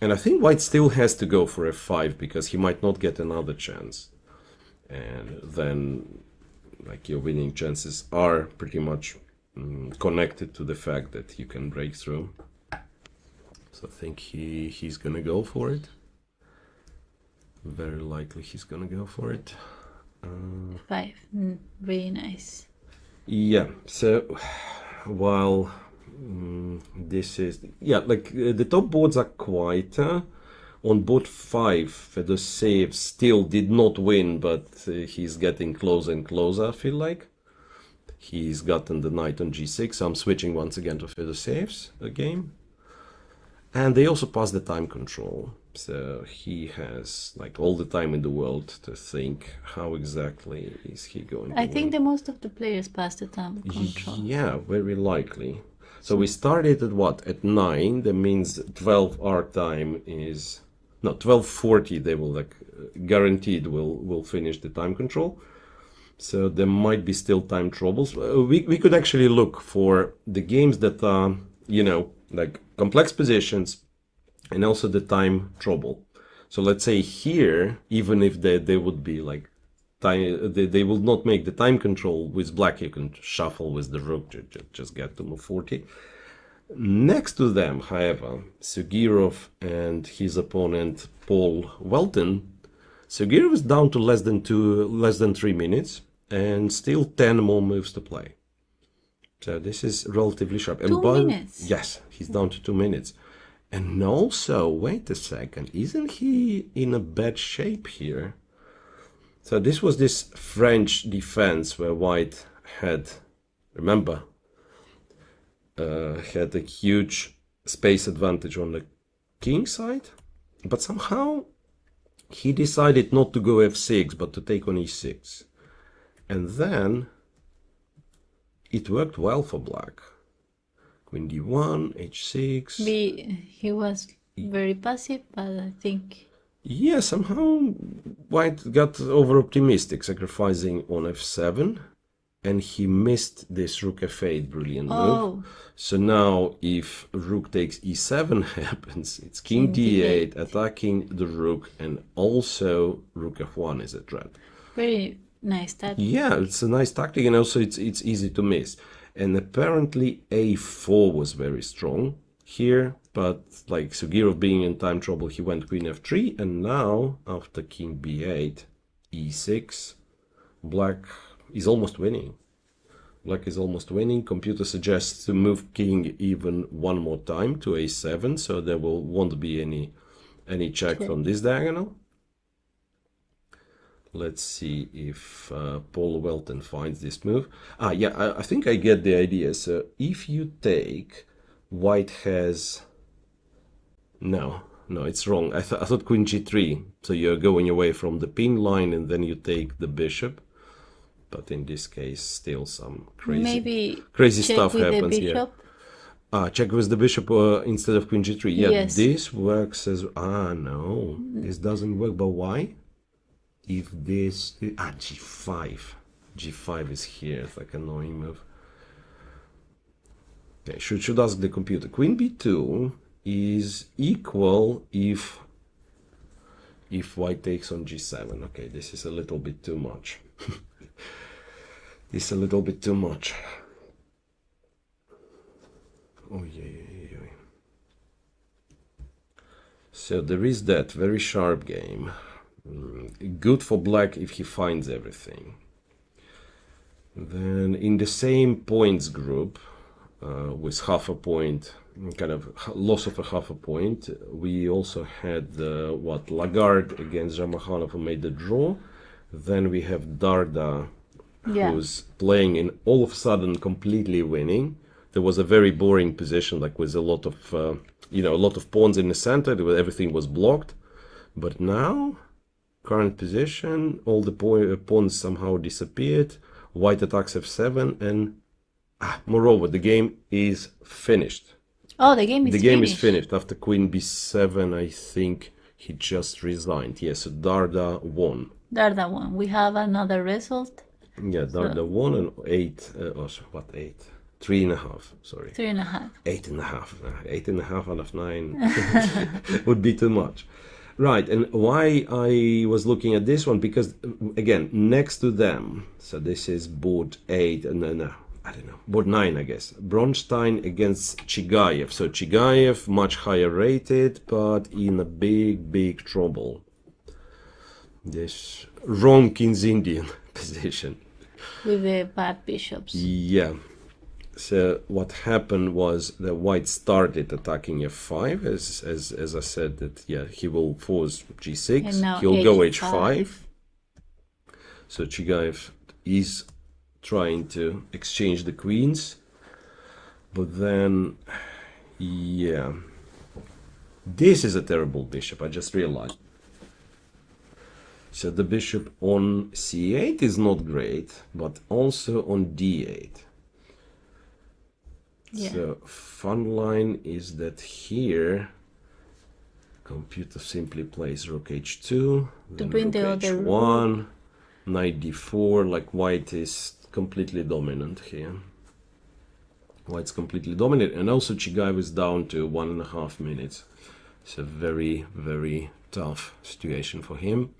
And I think white still has to go for f5 because he might not get another chance. And then like your winning chances are pretty much connected to the fact that you can break through. So I think he's gonna go for it. Very likely he's gonna go for it. 5. Really nice. Yeah, so while this is, yeah, like the top boards are quieter. On board 5, Fedoseev still did not win, but he's getting closer and closer, I feel like. He's gotten the knight on g6, so I'm switching once again to Fedoseev's game. And they also passed the time control, so he has like all the time in the world to think how exactly is he going to I think win. that most of the players passed the time control. Yeah, very likely. So we started at what? At 9, that means 12 our time is... No, 12:40 they will like guaranteed will finish the time control. So there might be still time troubles. We could actually look for the games that are, you know, like complex positions and also the time trouble. So let's say here, even if they would be like time, they will not make the time control with black. You can shuffle with the rook to just get to move 40. Next to them, however, Sugirov and his opponent Paul Welton. Sugirov is down to less than 3 minutes, and still 10 more moves to play. So this is relatively sharp. And 2 minutes? Yes, he's down to 2 minutes. And also, wait a second, isn't he in a bad shape here? So this was this French defense where white had, remember, had a huge space advantage on the king side, but somehow he decided not to go f6 but to take on e6, and then it worked well for black. Queen d1, h6. He was very passive, but I think... Yeah, somehow white got over optimistic, sacrificing on f7, and he missed this rook f8 brilliant move. So now if rook takes e7 happens, it's king d8 attacking the rook, and also rook f1 is a threat. Very nice tactic. Yeah, it's a nice tactic, and also it's easy to miss. And apparently a4 was very strong here, but like Sugirov being in time trouble, he went queen f3, and now after king b8, e6, black is almost winning. Black is almost winning. Computer suggests to move king even one more time to a7, so there won't be any check from this diagonal. Let's see if Paul Welton finds this move. Yeah, I think I get the idea. So if you take, white has... No, it's wrong. I thought queen g3. So you're going away from the pin line and then you take the bishop. But in this case, still some crazy stuff happens here. Check with the bishop instead of queen g3. Yeah, yes. This works as... no, this doesn't work. But why? If this... g5. g5 is here. It's like an annoying move. Okay, should ask the computer. Queen b2 is equal if white takes on g7. Okay, this is a little bit too much. This is a little bit too much. Oh, yeah. So there is that very sharp game. Good for black if he finds everything. Then in the same points group, with half a point, kind of loss of a half a point, we also had Lagarde against Zhamakhanov, who made the draw. Then we have Darda, who's playing and all of a sudden completely winning. there was a very boring position, like with a lot of, a lot of pawns in the center, everything was blocked. But now, current position, all the pawns somehow disappeared. White attacks f7, and moreover, the game is finished. Oh, the game is The game finished. is finished. After queen b7, I think he just resigned. Yes, so Darda won. Darda won. We have another result. Yeah, Darda won, and 8, what 8? 3.5, sorry. 3.5. 8.5. 8.5 out of 9 would be too much. Right, and why I was looking at this one, because again, next to them, so this is board 8, and then, I don't know, board 9, I guess. Bronstein against Chigayev. So Chigayev, much higher rated, but in a big trouble. This wrong King's Indian position. With the bad bishops. Yeah. So what happened was that White started attacking f5, as I said, that he will force g6. He'll go h5. So Chigayev is trying to exchange the queens, but then this is a terrible bishop, I just realized. So the bishop on c8 is not great, but also on d8. So fun line is that here computer simply plays rook h2, then rook h1, knight d4, like White is completely dominant here. White's completely dominant, and also Chigayev is down to 1.5 minutes. It's a very tough situation for him.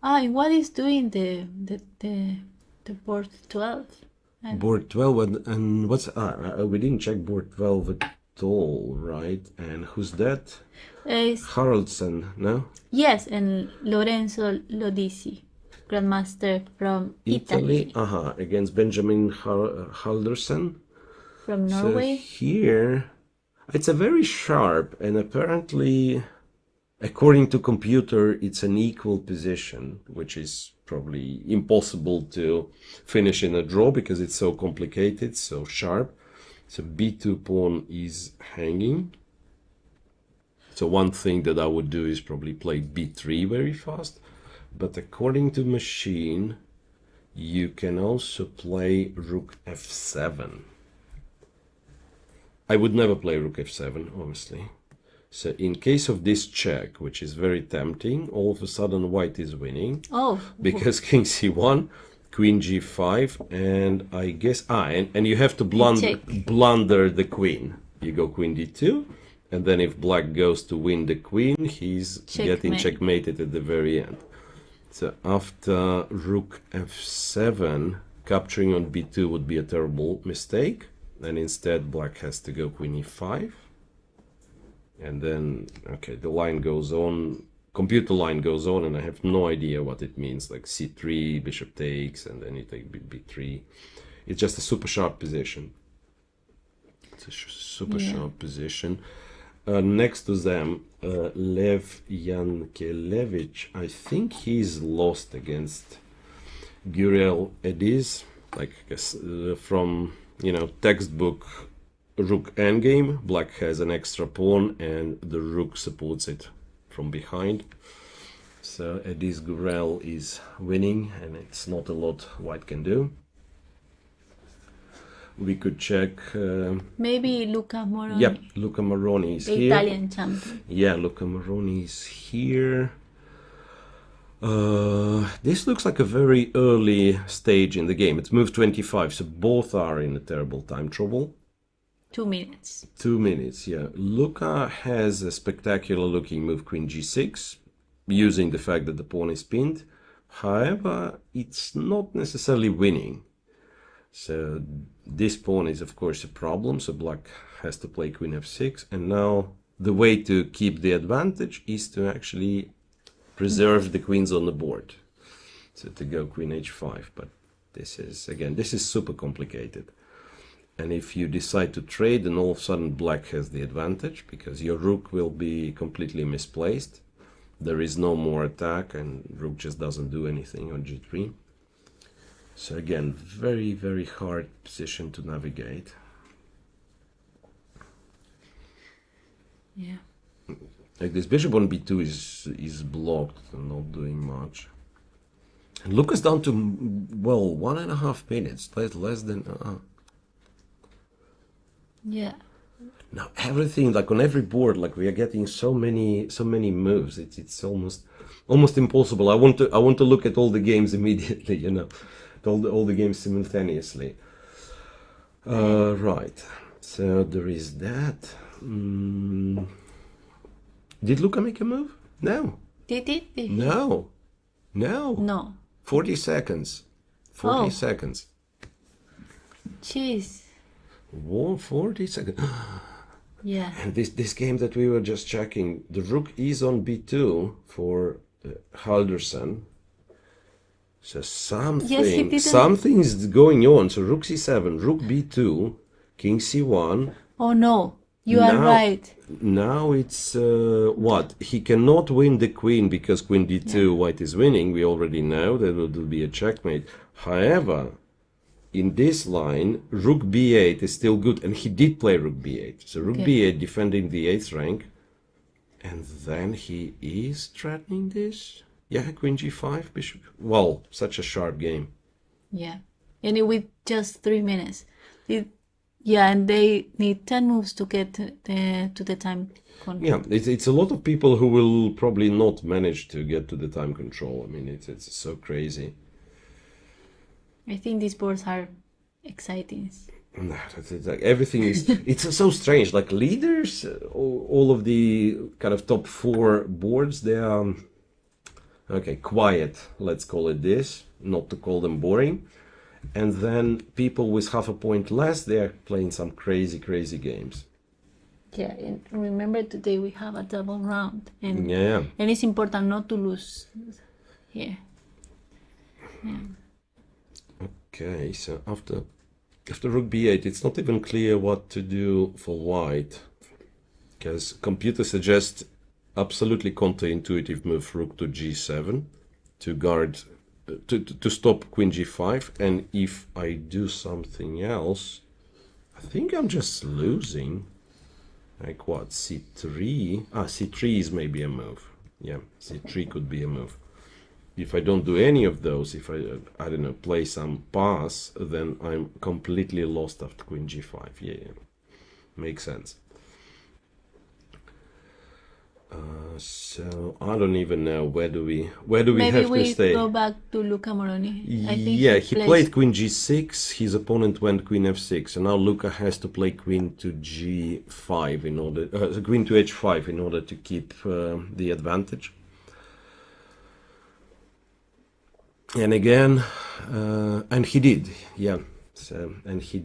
And what is doing the board 12? Board 12, and what's we didn't check board 12 at all, right? And who's that? Haraldsen, no? Yes, and Lorenzo Lodici, grandmaster from Italy. Against Benjamin Haldersen from Norway. So here, it's a very sharp, and apparently, according to computer, it's an equal position, which is probably impossible to finish in a draw because it's so complicated, so sharp. So b2 pawn is hanging. So one thing that I would do is probably play b3 very fast. But according to machine, you can also play rook f7. I would never play rook f7, obviously. So in case of this check, which is very tempting, all of a sudden White is winning. Oh. Because king c1, queen g5, and I guess... and you have to blunder the queen. You go queen d2, and then if black goes to win the queen, he's getting checkmated at the very end. So after rook f7, capturing on b2 would be a terrible mistake. And instead black has to go queen e5. And then, okay, the line goes on, computer line goes on, and I have no idea what it means, like c3, bishop takes, and then you take b3. It's just a super sharp position. It's a super sharp position. Next to them, Lev Yankelevich, I think he's lost against Guriel Ediz, like from, textbook rook endgame. Black has an extra pawn and the rook supports it from behind. So Ediz Gurel is winning, and it's not a lot White can do. We could check... maybe Luca Moroni. Yep, Luca Moroni is the here. Italian champion. Yeah, Luca Moroni is here. This looks like a very early stage in the game. It's move 25, so both are in a terrible time trouble. 2 minutes. 2 minutes, yeah. Luca has a spectacular looking move queen g6, using the fact that the pawn is pinned. However, it's not necessarily winning. So this pawn is of course a problem, so black has to play queen f6, and now the way to keep the advantage is to actually preserve the queens on the board. So to go queen h5, but this is super complicated. And if you decide to trade, then all of a sudden black has the advantage, because your rook will be completely misplaced. There is no more attack, and rook just doesn't do anything on g3. So again, very, very hard position to navigate. Yeah. Like this bishop on b2 is blocked and not doing much. And Lucas down to, well, 1.5 minutes, less than. Yeah. Now everything, like on every board, like we are getting so many moves. It's almost impossible. I want to look at all the games immediately, you know, all the games simultaneously. Right. So there is that. Did Luca make a move? No. Did he? No. No. 40 seconds. 40 Oh. seconds. Jeez. 40 seconds. Yeah. And this game that we were just checking, the rook is on b2 for Halderson. So something's going on. So rook c7, rook b2, king c1. Oh no, you are right. Now it's what? He cannot win the queen because queen d2, white is winning. We already know that will be a checkmate. However, in this line, rook b8 is still good, and he did play rook b8. So rook b8 defending the 8th rank, and then he is threatening this. Yeah, queen g5, bishop. Well, such a sharp game. Yeah, and with just 3 minutes. Yeah, and they need 10 moves to get to the time control. Yeah, it's a lot of people who will probably not manage to get to the time control. I mean, it's so crazy. I think these boards are exciting. No, it's like everything is. It's so strange. Like leaders, all of the kind of top 4 boards, they are okay, quiet. Let's call it this, not to call them boring. And then people with half a point less, they are playing some crazy games. Yeah, and remember today we have a double round, and and it's important not to lose here. Yeah. Okay, so after rook b8, it's not even clear what to do for white, because computer suggests absolutely counterintuitive move rook to g7 to guard, to stop queen g5, and if I do something else, I think I'm just losing. Like what, c3? C3 is maybe a move. Yeah, c3 could be a move. If I don't do any of those, if I don't know, play some pass, then I'm completely lost after queen g5. Yeah. Makes sense. So I don't even know where do we have to stay. Maybe we go back to Luca Moroni. I think he played queen g6. His opponent went queen f6, and now Luca has to play queen to g5 in order, queen to h5 in order to keep the advantage. And again, and he did, yeah. So, and he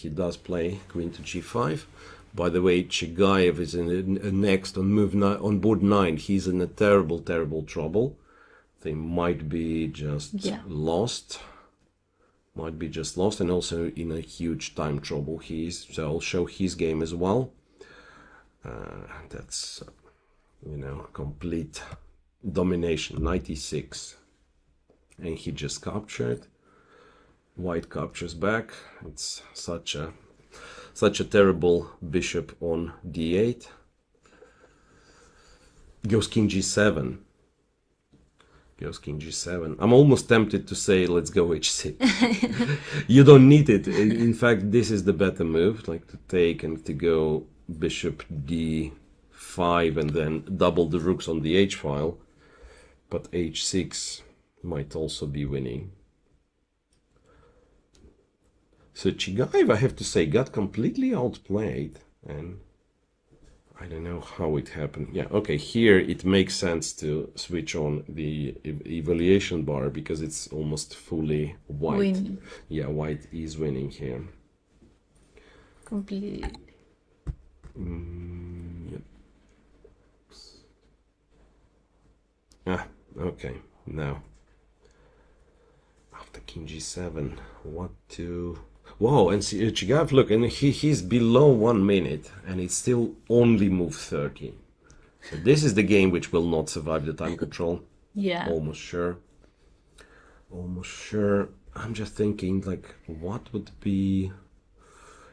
does play queen to g5. By the way, Chigaev is next on on board 9. He's in a terrible trouble. They might be just lost. Might be just lost, and also in a huge time trouble. So I'll show his game as well. That's, complete domination, 96. And he just captured. White captures back. It's such a terrible bishop on d8. Goes king g7. I'm almost tempted to say let's go h6. You don't need it. In fact, this is the better move, like to take and to go bishop d5 and then double the rooks on the h file. But h6 might also be winning. So Chigaev, I have to say, got completely outplayed, and I don't know how it happened. Yeah, okay, here it makes sense to switch on the evaluation bar because it's almost fully white. Winning. Yeah, white is winning here. Completely. Yep. Okay, now. After king g7, what to... Whoa, and see, Chigaev, look, and he's below 1 minute, and it's still only move 30. So this is the game which will not survive the time control. Yeah. Almost sure. I'm just thinking, like, what would be,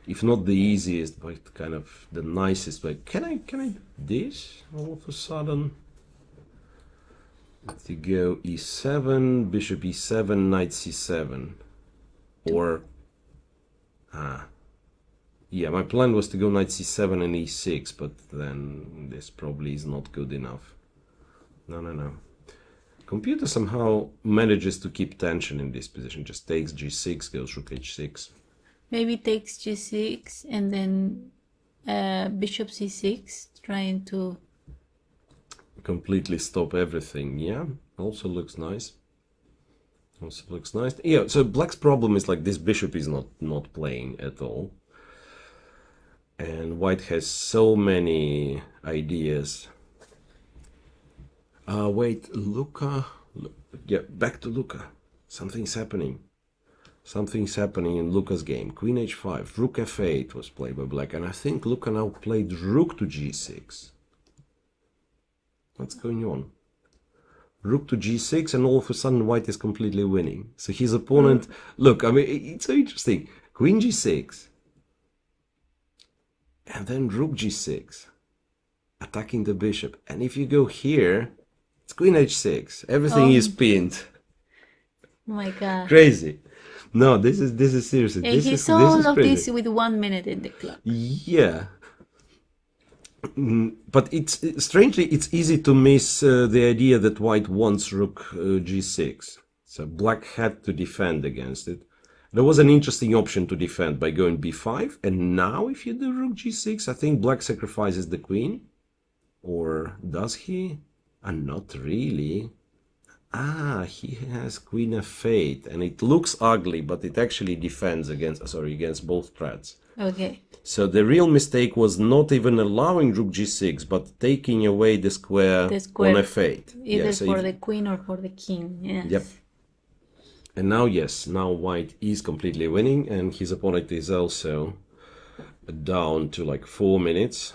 if not the easiest, but kind of the nicest way? Can I do this all of a sudden? To go e7, bishop e7, knight c7, or yeah, my plan was to go knight c7 and e6, but then this probably is not good enough. No. Computer somehow manages to keep tension in this position. Just takes g6, goes rook h6. Maybe takes g6 and then bishop c6, trying to completely stop everything. Yeah, also looks nice. Also looks nice. Yeah, so black's problem is like this bishop is not playing at all. And white has so many ideas. Wait, Luca. Yeah, back to Luca. Something's happening. Something's happening in Luca's game. Queen h5, rook f8 was played by black, and I think Luca now played rook to g6. What's going on? Rook to g6, and all of a sudden white is completely winning. So his opponent... Look, I mean, it's so interesting. Queen g6. And then rook g6. Attacking the bishop. And if you go here, it's queen h6. Everything is pinned. Oh my god. Crazy. No, this is seriously. And he saw all of this with 1 minute in the clock. Yeah. But it's strangely, it's easy to miss the idea that white wants rook g6. So black had to defend against it. There was an interesting option to defend by going b5. And now if you do rook g6, I think black sacrifices the queen. Or does he? Not really. He has queen f8, and it looks ugly, but it actually defends against both threats. Okay. So the real mistake was not even allowing rook g6, but taking away the square, on f8. Either for the queen or for the king. Yes. Yep. And now white is completely winning, and his opponent is also down to like 4 minutes.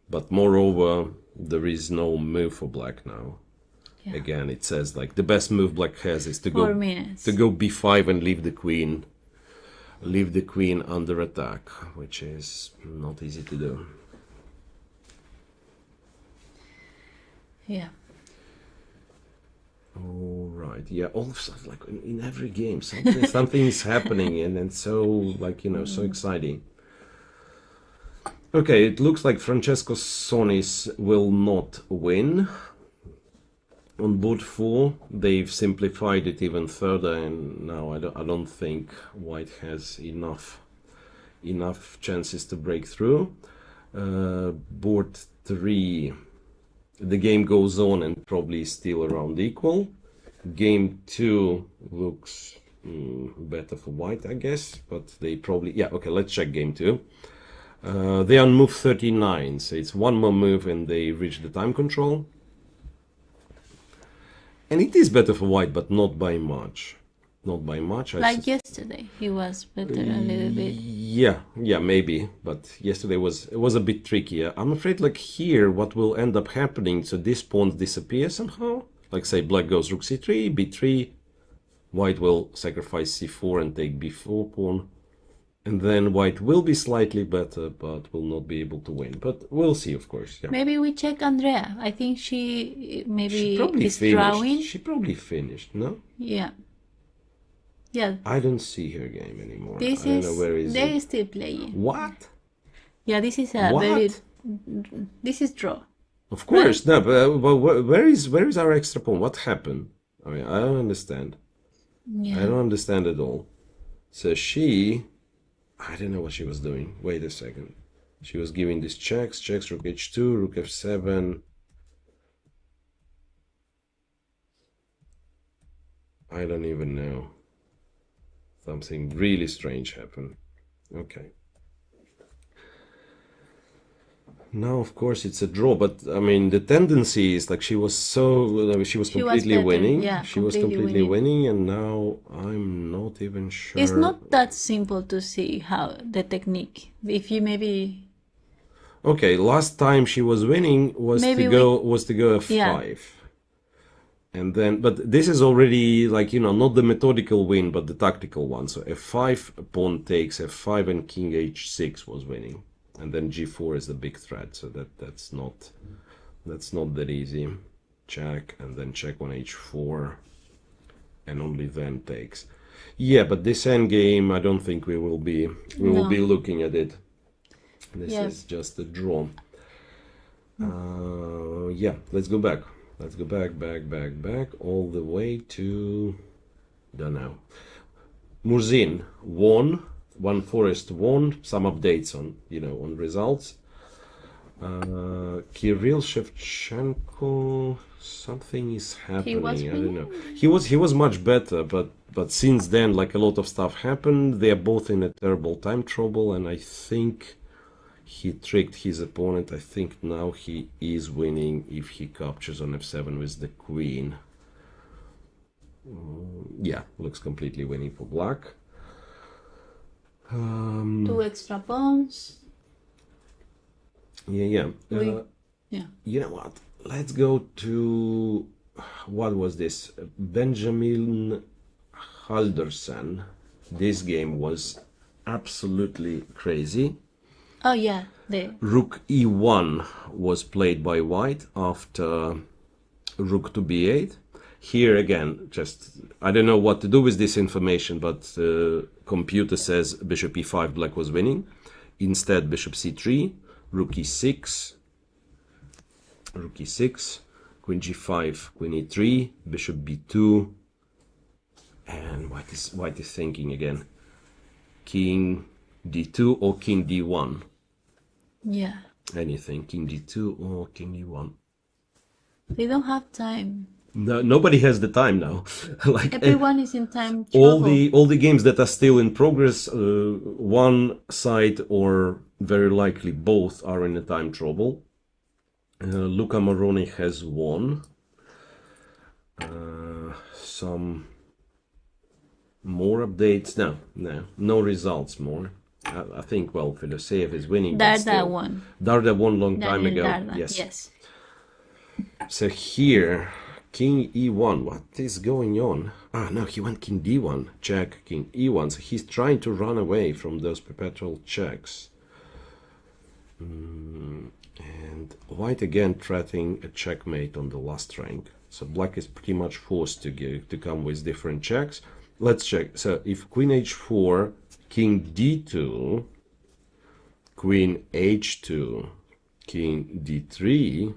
But moreover, there is no move for black now. Yeah. Again, it says like the best move black has is to go b5 and leave the queen under attack, which is not easy to do. Yeah. All right. Yeah. All of a sudden, like in every game, something is happening, and then so like so exciting. Okay, it looks like Francesco Sonis will not win. On board 4, they've simplified it even further, and now I don't think white has enough chances to break through. Board 3, the game goes on and probably still around equal. Game 2 looks better for white, I guess, but they probably... Yeah, okay, let's check game 2. They are on move 39, so it's one more move and they reach the time control. And it is better for white, but not by much. Not by much. Like yesterday, he was better a little bit. Yeah, maybe. But yesterday it was a bit trickier. I'm afraid like here, what will end up happening, so this pawn disappears somehow. Like say black goes rook c3, b3. White will sacrifice c4 and take b4 pawn. And then white will be slightly better, but will not be able to win. But we'll see, of course. Yeah. Maybe we check Andrea. I think she probably is finished. drawing. She probably finished, no? Yeah. Yeah. I don't see her game anymore. I don't know where is they're still playing. What? Yeah, this is a this is draw. Of course, right? No, but where is our extra pawn? What happened? I mean, I don't understand. Yeah. I don't understand at all. So I don't know what she was doing. Wait a second. She was giving these checks, rook h2, rook f7. I don't even know. Something really strange happened. Okay. Now, of course, it's a draw, but I mean, the tendency is like she was completely winning. Yeah, she was completely winning, and now I'm not even sure. It's not that simple to see how the technique. If you maybe. Okay, last time she was winning was to go f5, And then, but this is already like, not the methodical win, but the tactical one. So f5, pawn takes f5, and king h6 was winning. And then g4 is the big threat. So that's not that easy. Check, and then check on h4, and only then takes. Yeah, but this endgame, I don't think we will be looking at it. This is just a draw. Yeah, let's go back. Let's go back, all the way to, don't know. Murzin won, One Forest won, some updates on, on results. Kirill Shevchenko, something is happening, I don't know. He was much better, but since then, like, a lot of stuff happened. They are both in a terrible time trouble, and I think he tricked his opponent. I think now he is winning if he captures on f7 with the queen. Yeah, looks completely winning for black. 2 extra pawns. Yeah. Yeah. You know what? Let's go to, what was this? Benjamin Halderson. This game was absolutely crazy. Oh yeah, Rook e1 was played by white after rook to b8. Here again, just, I don't know what to do with this information, but computer says bishop e5, black was winning. Instead, bishop c3, rook e6, queen g5, queen e3, bishop b2, and white is thinking again, king d2 or king d1. Yeah. Anything, king d2 or king d1. They don't have time. No, nobody has the time now. Like everyone is in time trouble. All the games that are still in progress, one side or very likely both are in a time trouble. Luca Moroni has won. Some more updates. No results more. I think, well, Filoseev is winning. Darda won. Darda won long time ago. Darda. Yes. So here, king e1. What is going on? No, he went king d1. Check, king e1. So he's trying to run away from those perpetual checks. And white again threatening a checkmate on the last rank. So black is pretty much forced to come with different checks. Let's check. So if queen h4, king d2, queen h2, king d3,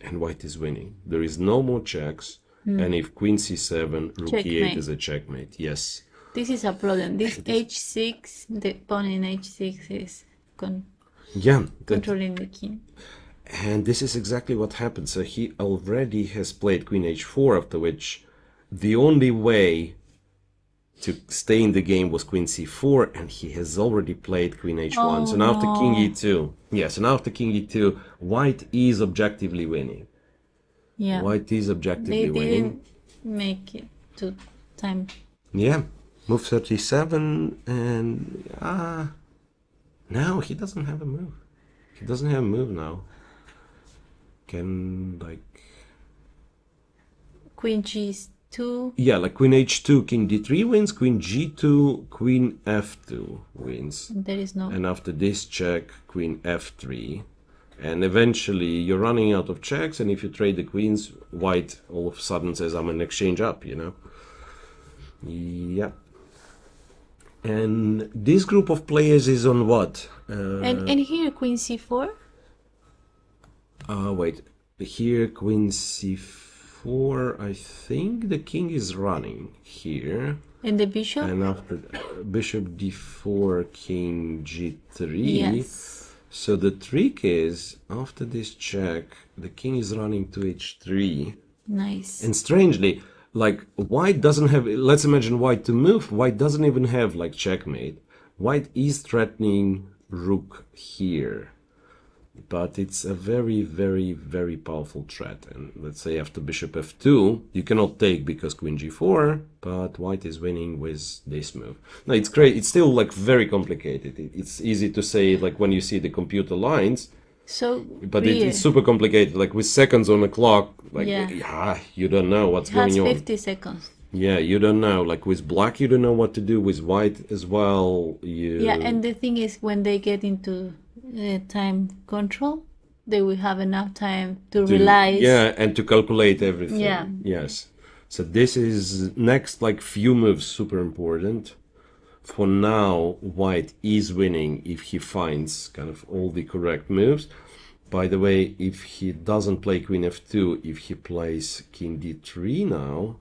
and white is winning. There is no more checks. And if queen c7, rook e8 is a checkmate. Yes. This is a problem. This h6, the pawn in h6 is controlling the king. And this is exactly what happened. So he already has played queen h4, after which the only way to stay in the game was queen c4, and he has already played queen h1. So now after king e2, yes, and after king e2, white is objectively winning. Yeah, white is objectively winning. They didn't make it to time. Yeah, move 37, and no, he doesn't have a move. He doesn't have a move now. Can, like, queen g2. Yeah, like queen h2, king d3 wins, queen g2, queen f2 wins. There is no. And after this check, queen f3. And eventually you're running out of checks, and if you trade the queens, white all of a sudden says, I'm an exchange up, Yeah. And this group of players is on what? And here, queen c4? Wait. Here, queen c4, I think the king is running here. And the bishop? And after bishop d4, king g3. Yes. So the trick is, after this check, the king is running to h3. Nice. And strangely, like, white doesn't have, let's imagine white to move, white doesn't even have, like, checkmate. White is threatening rook here. But it's a very, very, very powerful threat. And let's say after bishop f2, you cannot take because queen g4, but white is winning with this move. No, it's great. It's still, like, very complicated. It's easy to say, like, when you see the computer lines, So But weird. it's super complicated. Like with seconds on the clock, like Yeah. you don't know what's It has going on. 50 seconds. Yeah, you don't know. Like with black, you don't know what to do. With white as well, Yeah, and the thing is, when they get into time control, they will have enough time to realize. yeah, and to calculate everything. Yeah. Yes. So this is next, like few moves, super important. For now, white is winning if he finds kind of all the correct moves. By the way, if he doesn't play queen f2, if he plays king d3 now,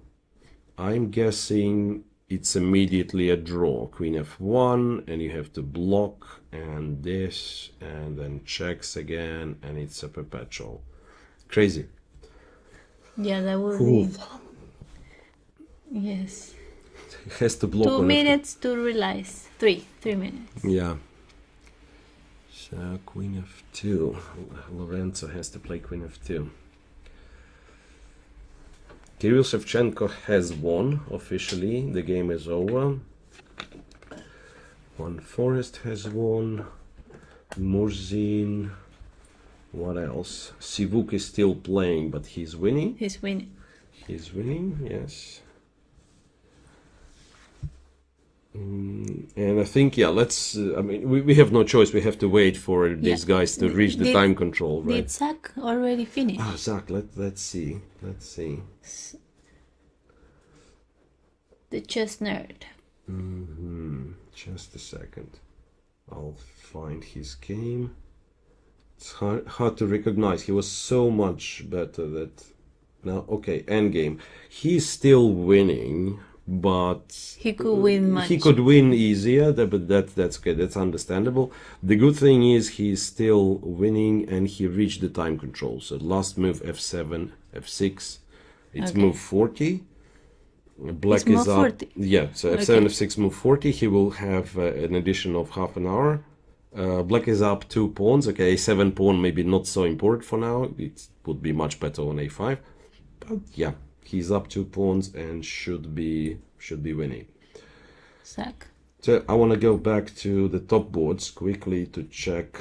I'm guessing it's immediately a draw. Queen f1, and you have to block, and this, and then checks again, and it's a perpetual. Crazy. Yeah, that would Ooh. be. Yes. He has to block 2 on minutes to realize. 3 minutes. Yeah. So queen f2. Lorenzo has to play queen f2. Kirill Shevchenko has won officially. The game is over. One Forest has won. Murzin. What else? Sivuk is still playing, but he's winning. He's winning. He's winning, yes. And I think, yeah, let's. I mean, we have no choice. We have to wait for these guys to reach the time control, right? Did Zach already finish? Ah, Zach, let's see. Let's see. The chess nerd. Just a second. I'll find his game. It's hard to recognize. He was so much better that. Now, okay, endgame. He's still winning, but he could win much. He could win easier, but that's okay. That's understandable. The good thing is he's still winning, and he reached the time control. So last move f7, f6. It's move 40. Black is up. 40. Yeah, so f7, f6, move 40. He will have an addition of half an hour. Black is up 2 pawns. Okay, a7 pawn maybe not so important for now. It would be much better on a5. But yeah, he's up 2 pawns and should be winning. Sack. So I want to go back to the top boards quickly to check.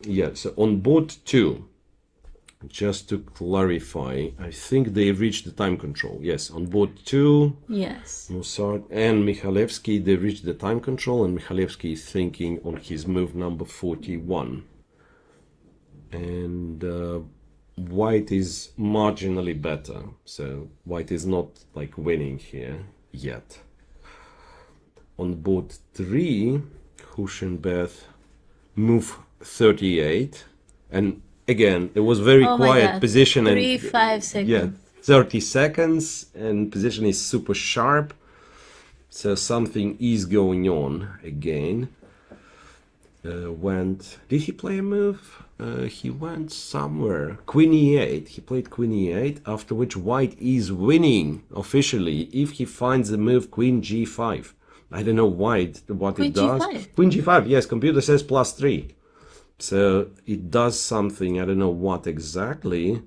Yeah, so on board 2, just to clarify, I think they reached the time control. Yes, on board 2. Yes. Musart and Mikhailevsky, they reached the time control, and Mikhailevsky is thinking on his move number 41. And white is marginally better, so white is not like winning here yet. On board 3, Hushenbeth move 38, and again it was very quiet position. 5 seconds. Yeah, 30 seconds, and position is super sharp, so something is going on again. Did he play a move? He went somewhere. Queen e8. He played queen e8, after which white is winning officially if he finds the move queen g5. I don't know what queen it does. G5. Queen g5, yes, computer says +3. So it does something, I don't know what exactly.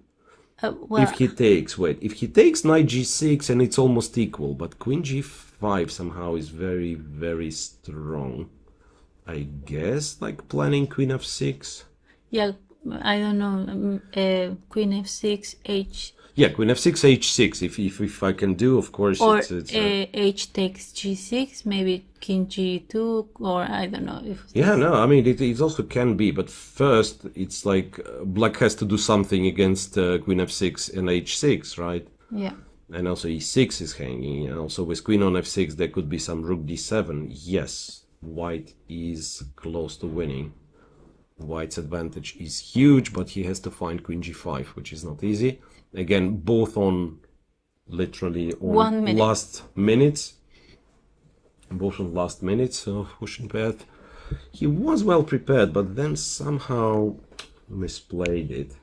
If he takes, if he takes knight g6 and it's almost equal, but queen g5 somehow is very, very strong. I guess, like planning queen f6. Yeah, I don't know. Queen f6, h. Yeah, queen f6, h6. If I can do, of course. Or h takes g6, maybe king g2, or I don't know if. Yeah, no, I mean it also can be, but first it's like black has to do something against queen f6 and h6, right? Yeah. And also e6 is hanging, and also with queen on f6 there could be some rook d7. Yes. White is close to winning. White's advantage is huge, but he has to find queen g5, which is not easy. Again, both on literally on 1 minute. Last minutes. Both on last minutes. So Hushenbeth, he was well prepared, but then somehow misplayed it.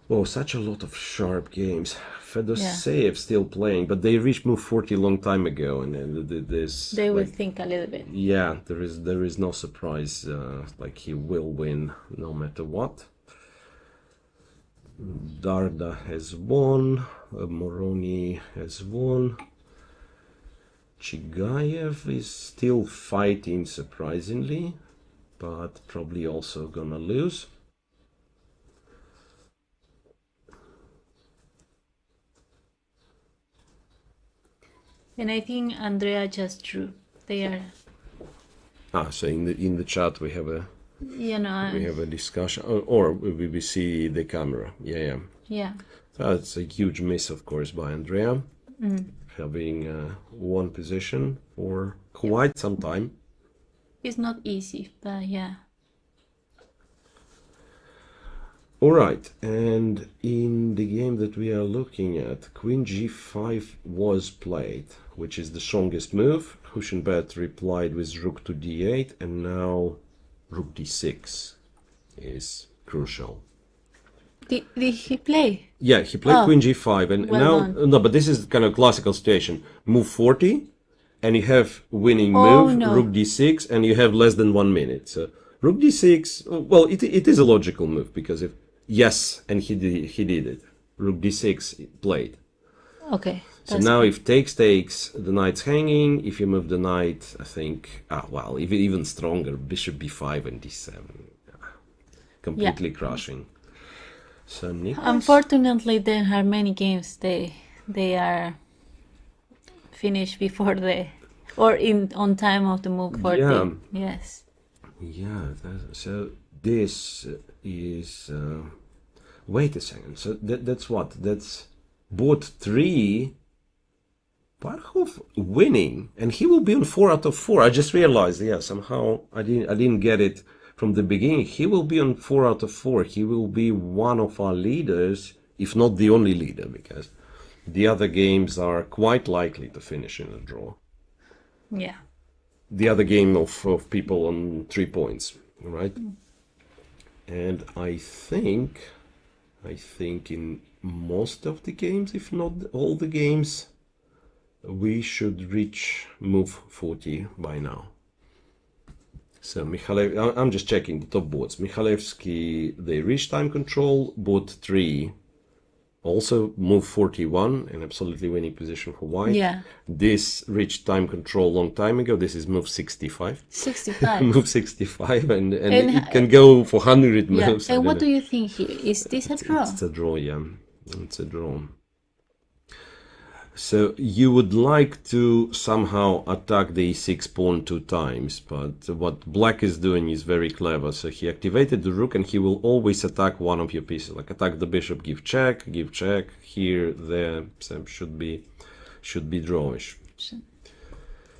Oh, such a lot of sharp games. Fedoseev still playing, but they reached move 40 a long time ago, and this they will think a little bit. Yeah, there is no surprise. Like he will win no matter what. Darda has won. Moroni has won. Chigayev is still fighting, surprisingly. but probably also gonna lose. And I think Andrea just drew. They are, So in the chat we have a you know, discussion, or we see the camera. Yeah. yeah. That's a huge miss, of course, by Andrea, having one position for quite some time. It's not easy, but yeah. All right, and in the game that we are looking at, Queen G5 was played, which is the strongest move. Hushenbet replied with Rook to D8, and now Rook D6 is crucial. Did he play? Yeah, he played Queen G5, and well now done. no, but this is kind of classical situation. Move 40, and you have winning Oh, move, no. Rook D6, and you have less than 1 minute. So Rook D6, well, it is a logical move because if yes, and he did it. Rook D6 played. Okay. So now if takes, the knight's hanging. If you move the knight, I think, well, even stronger, bishop B5 and D7. Completely crushing. So Nicholas? Unfortunately, there are many games they are finished before or on time of the move 40. Yeah. Yes. Yeah, so this is... wait a second, so that's what? That's board 3, Parkhov winning, and he will be on 4 out of 4. I just realized, yeah, somehow I didn't get it from the beginning. He will be on 4 out of 4. He will be one of our leaders, if not the only leader, because the other games are quite likely to finish in a draw. Yeah. The other game of people on 3 points, right? And I think in most of the games, if not all the games, we should reach move 40 by now. So Mikhailev, I'm just checking the top boards. Mikhailevsky, they reach time control. Board 3 also move 41, an absolutely winning position for white. Yeah. This reached time control long time ago. This is move 65. 65. Move 65, and it can go for 100 Yeah. moves. And what do you think here? Is this a draw? It's a draw, yeah. It's a draw. So you would like to somehow attack the e6 pawn 2 times, but what black is doing is very clever. So he activated the rook, and he will always attack one of your pieces, like attack the bishop, give check, here, there. So should be drawish.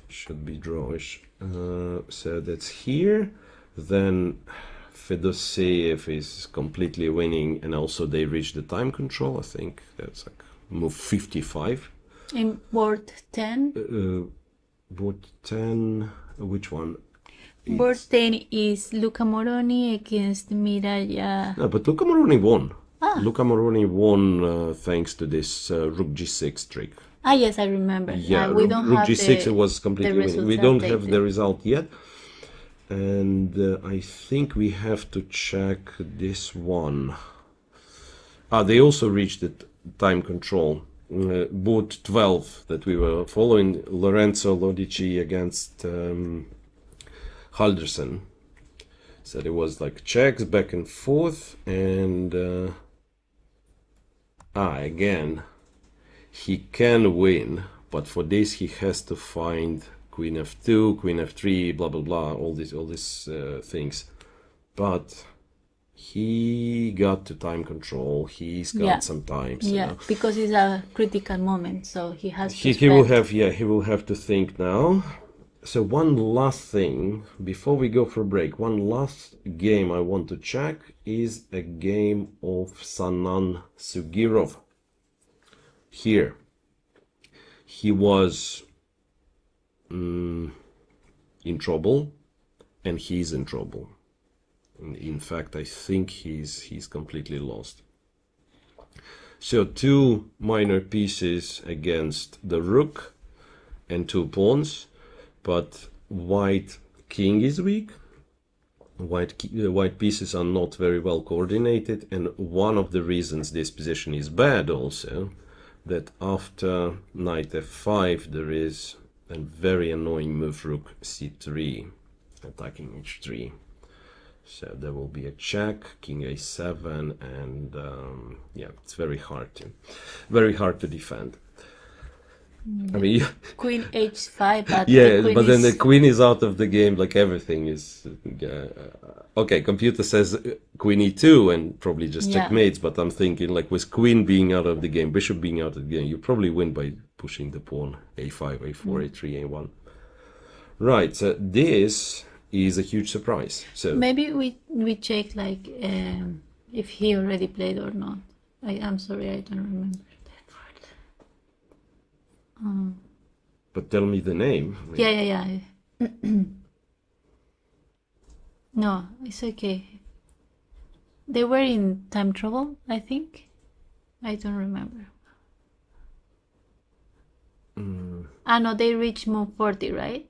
Should be drawish. So that's here. Then Fedoseev is completely winning, and also they reach the time control. I think that's like move 55. In board 10? Board 10, which one? Board 10 is Luca Moroni against Miraya. No, but Luca Moroni won. Luca Moroni won thanks to this Rook G6 trick. Yes, I remember. Yeah, we don't Rook have G6 it was completely winning. We don't have the result yet. And I think we have to check this one. They also reached the time control. Board 12 that we were following, Lorenzo Lodici against Halderson. So there was like checks back and forth, and again, he can win, but for this he has to find Queen F2, Queen F3, blah blah blah, all these things. But he got to time control. He's got some time. So yeah, because it's a critical moment, so he has to. He will have to think now. So one last thing before we go for a break. One last game I want to check is a game of Sanan Sugirov. Here, he was in trouble, and he's in trouble. In fact, I think he's completely lost. So 2 minor pieces against the rook and 2 pawns, but white king is weak. White pieces are not very well coordinated, and one of the reasons this position is bad also, that after knight f5 there is a very annoying move rook c3, attacking h3. So there will be a check, king a7, and yeah, it's very hard to defend. I mean, Queen h5, but the yeah, queen but then the is queen is out of the game, like everything is. Okay, computer says queen e2 and probably just yeah. checkmates, but I'm thinking like with queen being out of the game, bishop being out of the game, you probably win by pushing the pawn a5, a4, a3, a1. Right, so this is a huge surprise. So Maybe we check like if he already played or not. I'm sorry, I don't remember that word. but tell me the name. Yeah. No, it's okay. They were in time trouble, I think. I don't remember. No, they reached move 40, right?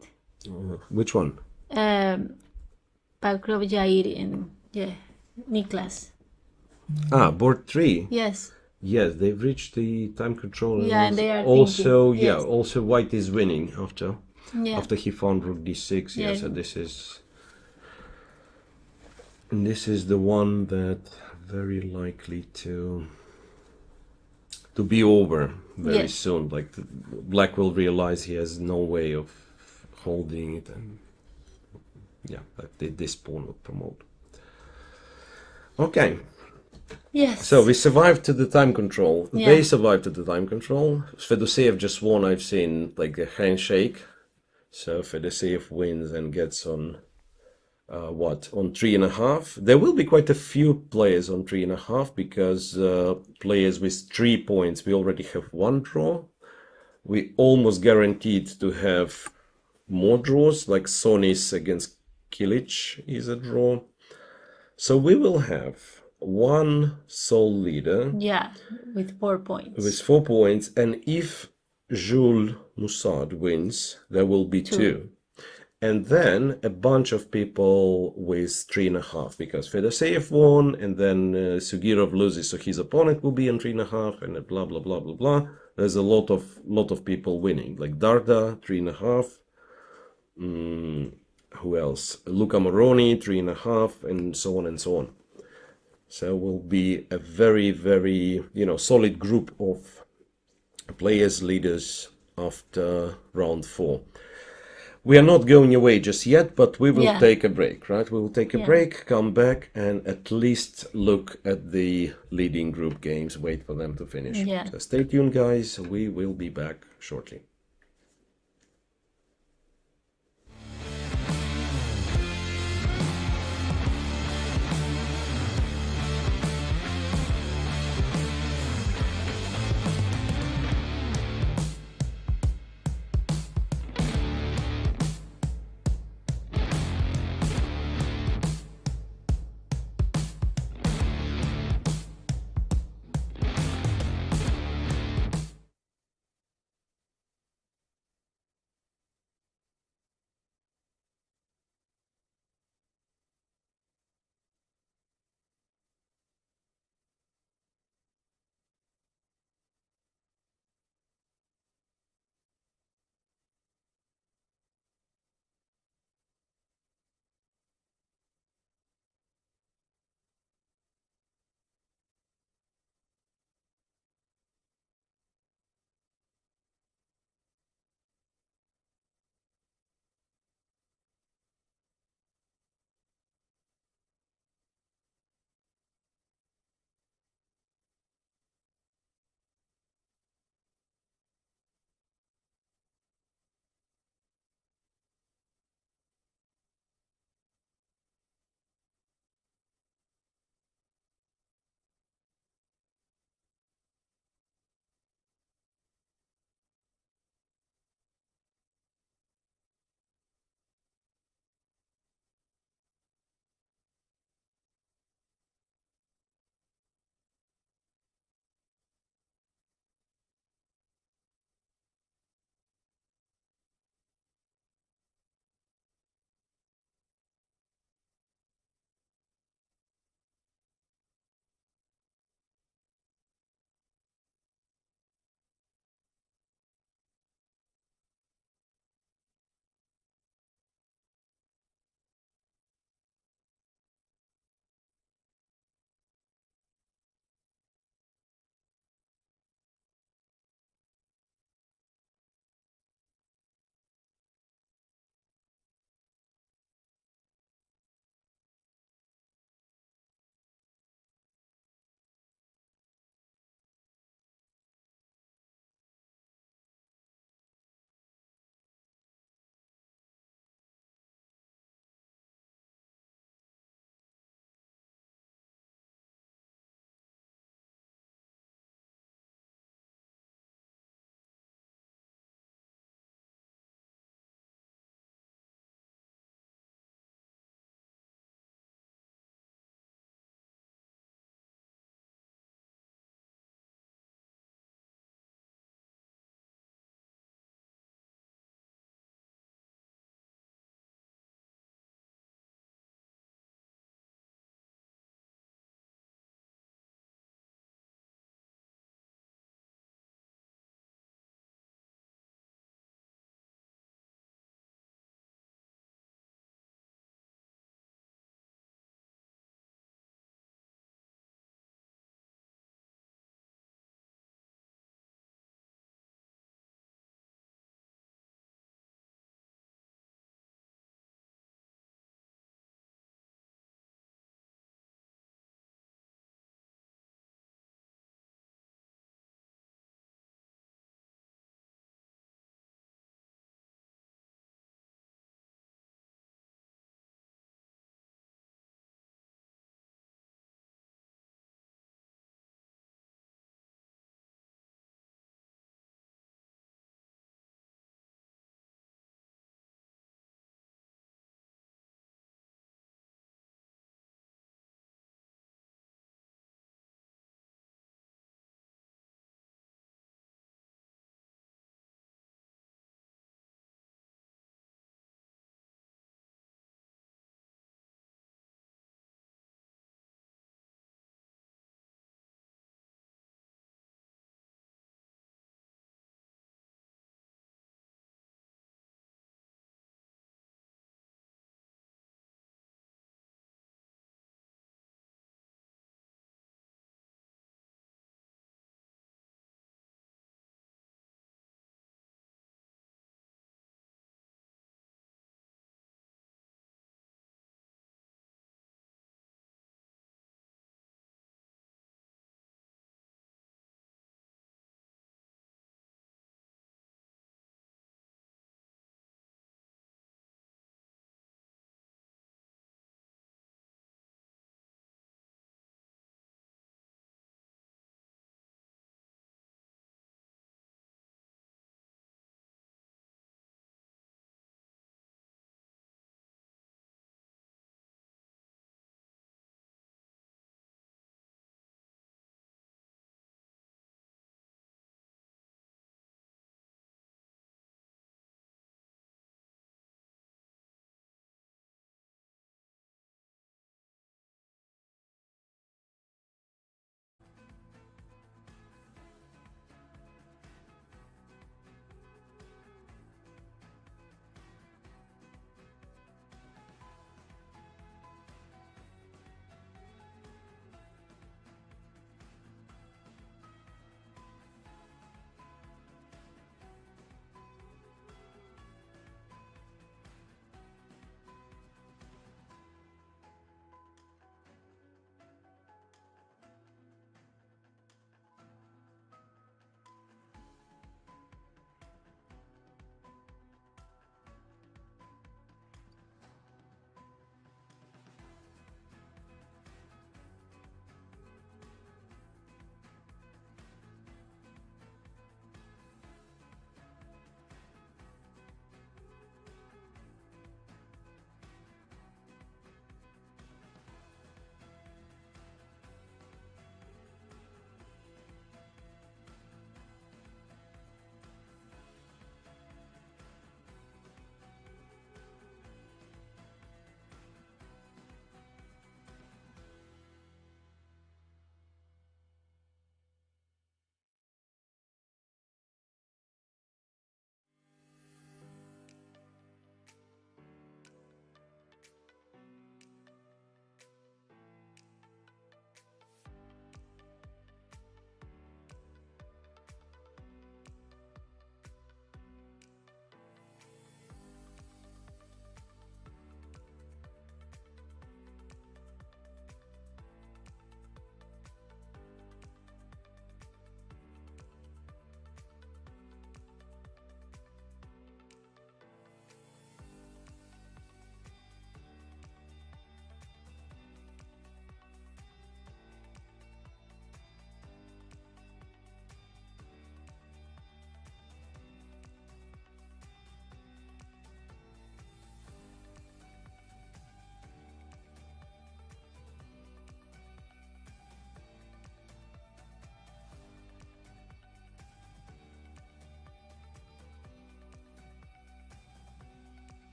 Which one? Bakrov Jair and yeah, Niklas. Board 3. Yes. Yes, they've reached the time control. Yeah, and they are also thinking, yes. also white is winning after Yeah. after he found rook d6. Yeah, Yeah. so this is the one that very likely to be over very Yes. soon. Like black will realize he has no way of holding it, and yeah, like this pawn will promote. Okay. Yes. So we survived to the time control. Yeah. They survived to the time control. Fedoseev just won. I've seen like a handshake. So Fedoseev wins and gets on on 3.5. There will be quite a few players on 3.5 because players with 3 points, we already have one draw. We almost guaranteed to have more draws, like Sonis against Kilic is a draw. So we will have one sole leader. Yeah, with 4 points. With 4 points, and if Jules Moussard wins, there will be 2. And then a bunch of people with 3.5, because Fedoseev won, and then Sugirov loses, so his opponent will be on 3.5, and blah blah blah blah blah. There's a lot of people winning, like Darda 3.5. Who else? Luca Moroni 3.5, and so on and so on. So will be a very, very, solid group of players, leaders after round 4. We are not going away just yet, but we will take a break, right? We will take a break, come back, and at least look at the leading group games, wait for them to finish. Yeah. So stay tuned, guys. We will be back shortly.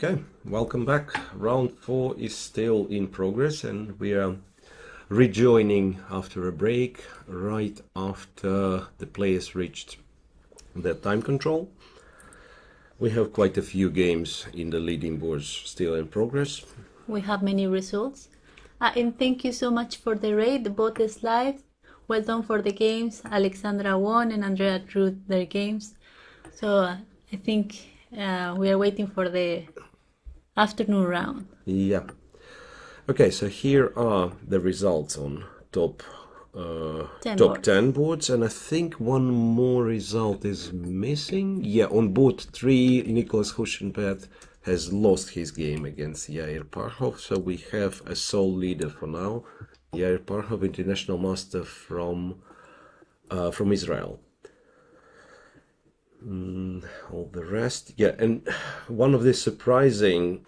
Okay, welcome back. Round 4 is still in progress, and we are rejoining after a break, right after the players reached their time control. We have quite a few games in the leading boards still in progress. We have many results. And thank you so much for the raid, both slides. Well done for the games. Alexandra won and Andrea drew their games. So I think we are waiting for the afternoon round. Yeah. Okay, so here are the results on top 10 boards, and I think one more result is missing. Yeah, on board 3, Nicholas Huschenbeth has lost his game against Yair Parhov, so we have a sole leader for now. Yair Parhov, international master from Israel. All the rest, yeah, and one of the surprising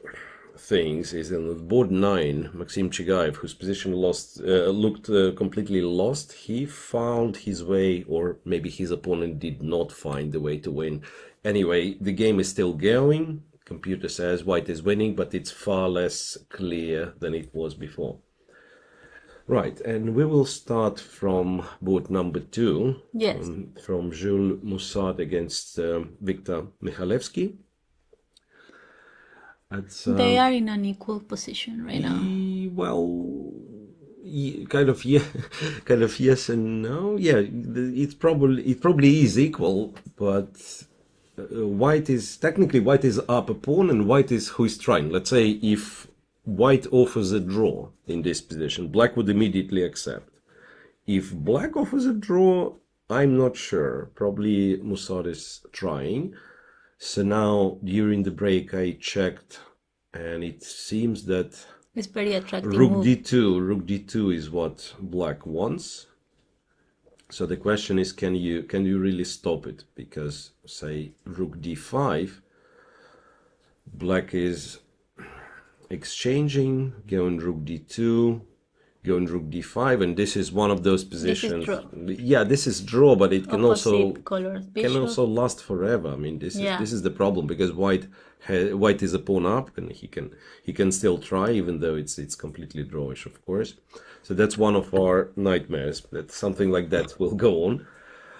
things is in board 9, Maxim Chigaev, whose position looked completely lost. He found his way, or maybe his opponent did not find the way to win. Anyway, the game is still going. Computer says white is winning, but it's far less clear than it was before. Right, and we will start from board number 2. Yes. From Jules Moussard against Viktor Michalewski. They are in an equal position right now. Well, kind of yes and no. Yeah, it probably is equal, but white is up a pawn and white is who is trying. Let's say if white offers a draw in this position, black would immediately accept. If black offers a draw, I'm not sure. Probably Moussard is trying. So now during the break I checked, and it seems that it's very attractive. Rook d2 is what black wants. So the question is, can you really stop it? Because say Rook d5, black is exchanging, going Rook d2, going Rook d5, and this is one of those positions. This is draw, but it can also last forever. I mean, this is the problem, because white is a pawn up, and he can still try, even though it's completely drawish, of course. So that's one of our nightmares, that something like that will go on.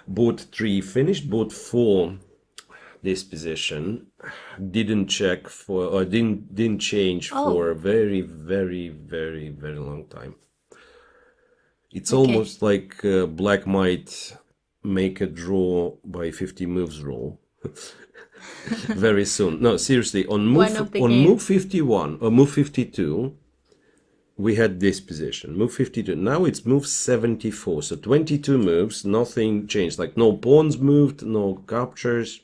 Board 3 finished. Board 4, this position didn't check for, or didn't change for a very, very, very, very long time. It's almost like black might make a draw by 50 moves rule very soon. No, seriously, on move 51 or move 52, we had this position, move 52. Now it's move 74, so 22 moves, nothing changed, like no pawns moved, no captures.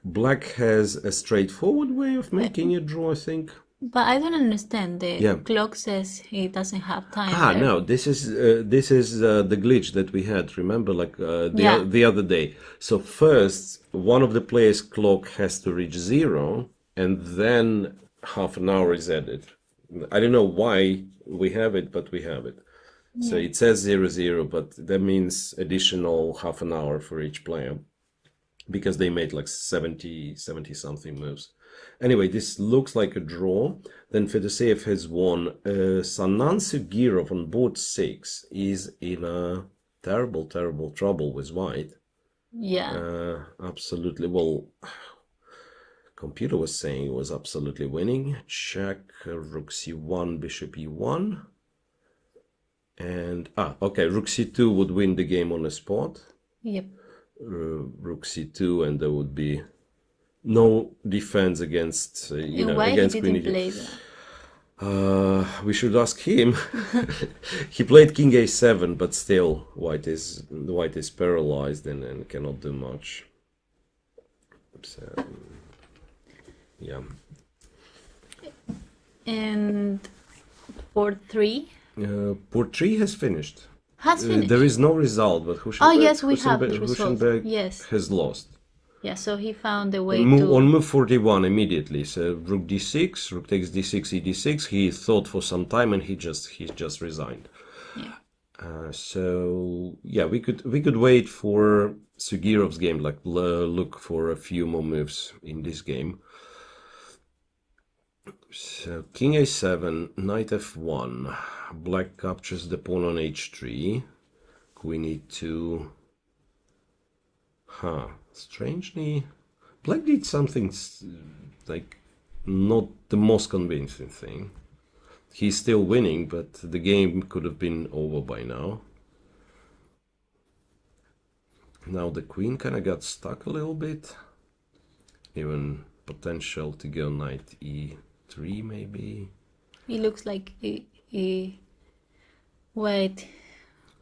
Black has a straightforward way of making a draw, I think. But I don't understand. The clock says he doesn't have time. No, this is the glitch that we had. Remember, like the other day. So first, one of the players' clock has to reach 0, and then half an hour is added. I don't know why we have it, but we have it. Yeah. So it says 00, but that means additional half an hour for each player, because they made like 70 something moves. Anyway, this looks like a draw. Then Fedoseev has won. Sanan Sugirov on board 6 is in a terrible trouble with white. Yeah. Absolutely. Well, computer was saying it was absolutely winning. Check, Rook c1, Bishop e1. And, okay, Rook c2 would win the game on the spot. Yep. Rook c2, and there would be no defense against against Queen Egypt. We should ask him. He played King a7, but still white is paralyzed and cannot do much. So, yeah. And port 3. Port 3 has finished. Finished. There is no result, but Huschenberg has lost. Yeah, so he found a way on move 41 immediately. So Rook d6, Rook takes d6, e6. He thought for some time, and he just resigned. Yeah. So yeah, we could wait for Sugirov's game, like look for a few more moves in this game. So king a7, knight f1, black captures the pawn on h3, queen e2. Strangely, black did something like not the most convincing thing. He's still winning, but the game could have been over by now. Now the queen kind of got stuck a little bit. Even potential to go knight e3 maybe. It looks like a white.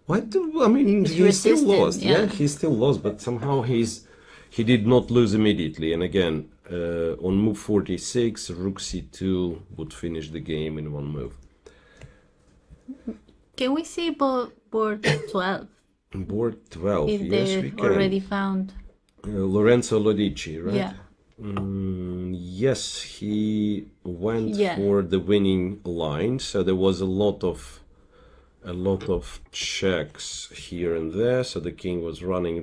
I mean, It's he still resistant, lost. yeah. Yeah, he still lost, but somehow he did not lose immediately. And again, on move 46, rook c2 would finish the game in one move. Can we see board 12? Board 12, If yes, they we can. already found. Lorenzo Lodici, right? Yeah. Yes, he went Yeah. for the winning line, so there was a lot of checks here and there. So the king was running,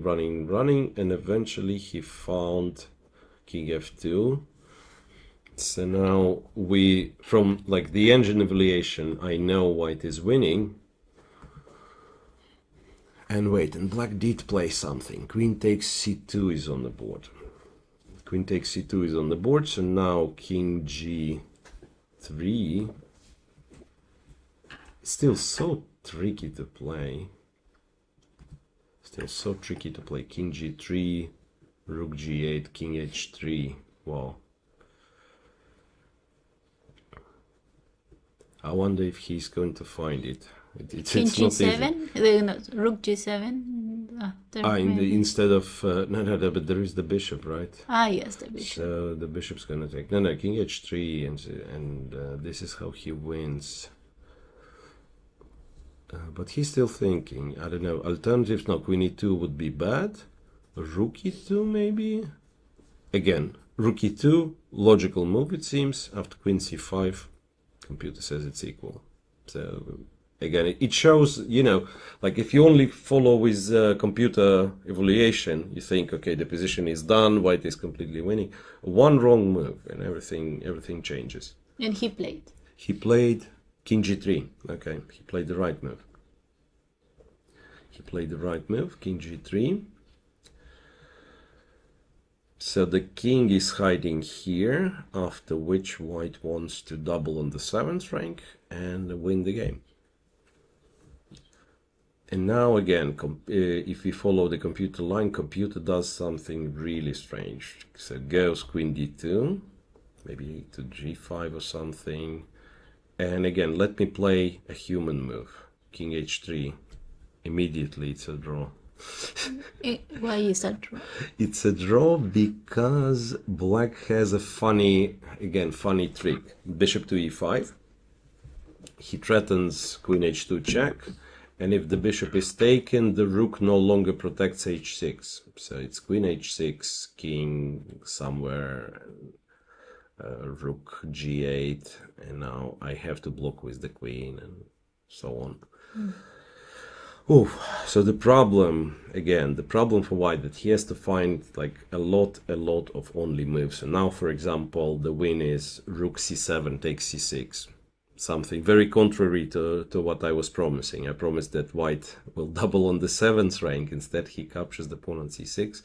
and eventually he found king f2. So now from like the engine evaluation, I know white is winning. And wait, and black did play something. Queen takes c2 is on the board. Queen takes c2 is on the board, so now king g3. It's still so tricky to play. King g3, rook g8, king h3. Wow. I wonder if he's going to find it. King It's not easy. g7? Rook g7? Instead of no, but there is the bishop, right? Yes, the bishop. So the bishop's gonna take king h3, and this is how he wins. But he's still thinking. I don't know. Alternatives, no. Queen e2 would be bad. Rook e2 maybe. Again, rook e2, logical move it seems. After queen c5, computer says it's equal. So again, it shows, like if you only follow with computer evaluation, you think, okay, the position is done, white is completely winning. One wrong move and everything changes. And he played. He played king g3. Okay, he played the right move. King g3. So the king is hiding here, after which white wants to double on the 7th rank and win the game. And now again, if we follow the computer line, computer does something really strange. So goes queen d2, maybe to g5 or something. And again, let me play a human move. King h3. Immediately it's a draw. Why is that draw? It's a draw because black has a funny trick. Bishop to e5. He threatens queen h2 check. And if the bishop is taken, the rook no longer protects h6. So it's queen h6, king somewhere, rook g8, and now I have to block with the queen and so on. So the problem for white, that he has to find like a lot of only moves. And now, for example, the win is rook c7 takes c6. Something very contrary to what I was promising. I promised that white will double on the 7th rank. Instead, he captures the pawn on c6.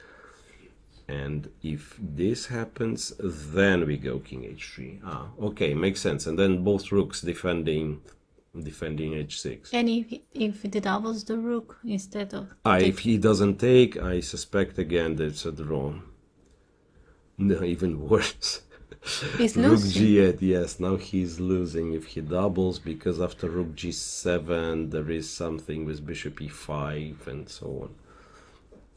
And if this happens, then we go king h3. Okay, makes sense. And then both rooks defending h6. And if it doubles the rook instead of... If he doesn't take, I suspect again that it's a draw. No, even worse. He's Rook losing. g8, yes, now he's losing if he doubles, because after rook g7 there is something with bishop e5 and so on.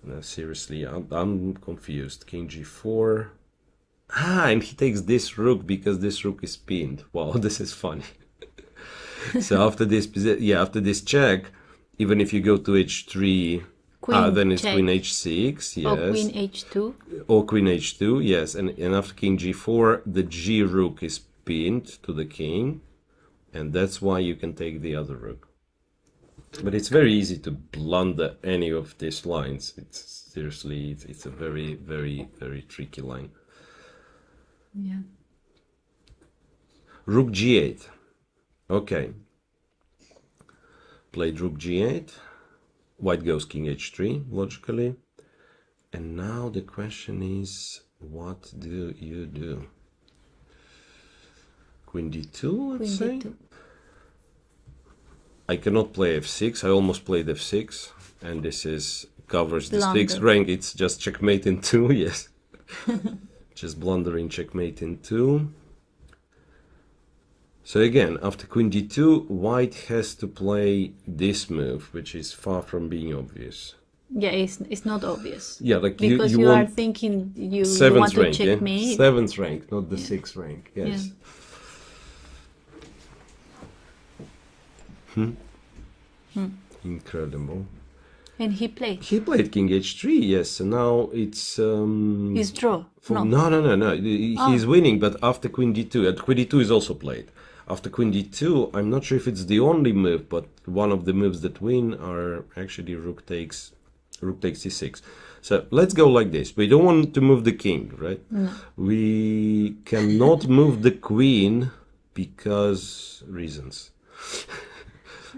No, seriously, I'm confused. King g4. And he takes this rook because this rook is pinned. Wow, this is funny. So after this check, even if you go to h3, then it's check. Queen h6, yes. Or queen h2. Or queen h2, yes. And after king g4, the g rook is pinned to the king. And that's why you can take the other rook. But it's very easy to blunder any of these lines. It's seriously, it's a very, very, very tricky line. Yeah. Rook g8. Okay. Played rook g8. White goes king h3, logically. And now the question is, what do you do? Queen d2, let's say. I cannot play f6. I almost played f6. And this is covers this fixed rank. It's just checkmate in 2, yes. Just blundering checkmate in 2. So again, after queen d2, white has to play this move, which is far from being obvious. Yeah, it's not obvious. Yeah, like because you are thinking you want to checkmate. Yeah? 7th rank, not the 6th rank. Yes. Yeah. Incredible. And he played. He played king h3, yes. And now it's his draw. No. He's winning, but after queen d2, and queen d2 is also played. After queen d2, I'm not sure if it's the only move, but one of the moves that win are actually rook takes c6. So let's go like this. We don't want to move the king, right? No. We cannot move the queen because reasons.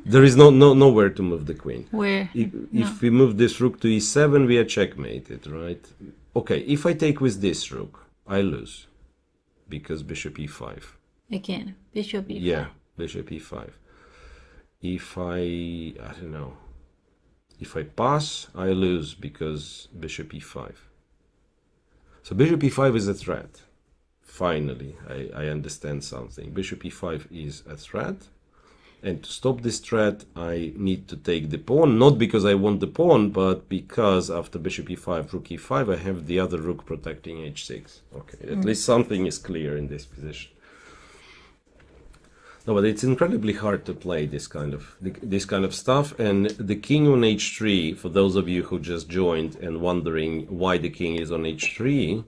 There is nowhere to move the queen. Where? If we move this rook to e7, we are checkmated, right? Okay, if I take with this rook, I lose because bishop e5. Again, bishop e5. Yeah, bishop e5. If I don't know. If I pass, I lose because bishop e5. So bishop e5 is a threat. Finally, I understand something. Bishop e5 is a threat. And to stop this threat, I need to take the pawn, not because I want the pawn, but because after bishop e5, rook e5, I have the other rook protecting h6. Okay, at least something is clear in this position. No, but it's incredibly hard to play this kind of stuff. And the king on h3, for those of you who just joined and wondering why the king is on h3,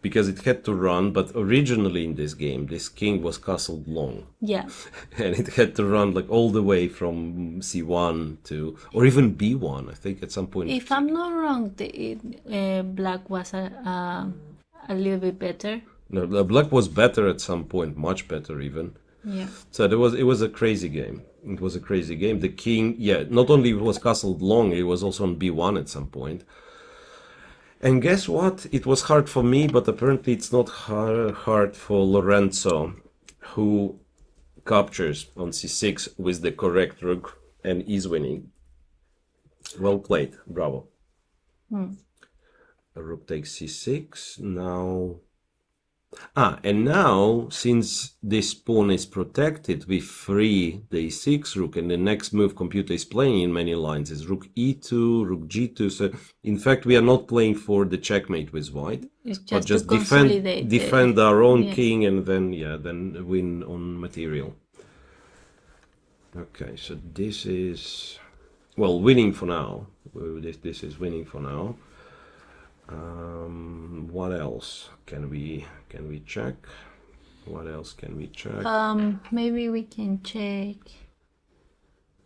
because it had to run, but originally in this game, this king was castled long. Yeah. And it had to run like all the way from c1 to, or even b1, I think at some point. If I'm not wrong, black was a little bit better. No, black was better at some point, much better even. Yeah. So it was a crazy game. It was a crazy game. The king, yeah, not only was castled long, it was also on b1 at some point. And guess what? It was hard for me, but apparently it's not hard for Lorenzo, who captures on c6 with the correct rook and is winning. Well played. Bravo. Rook takes c6. Now... and now, since this pawn is protected, we free the e6 rook, and the next move computer is playing in many lines is rook e2, rook g2. So, in fact, we are not playing for the checkmate with white, it's just but just defend our own king, and then win on material. Okay, so this is, well, winning for now. This is winning for now. What else can we check? What else can we check? Maybe we can check.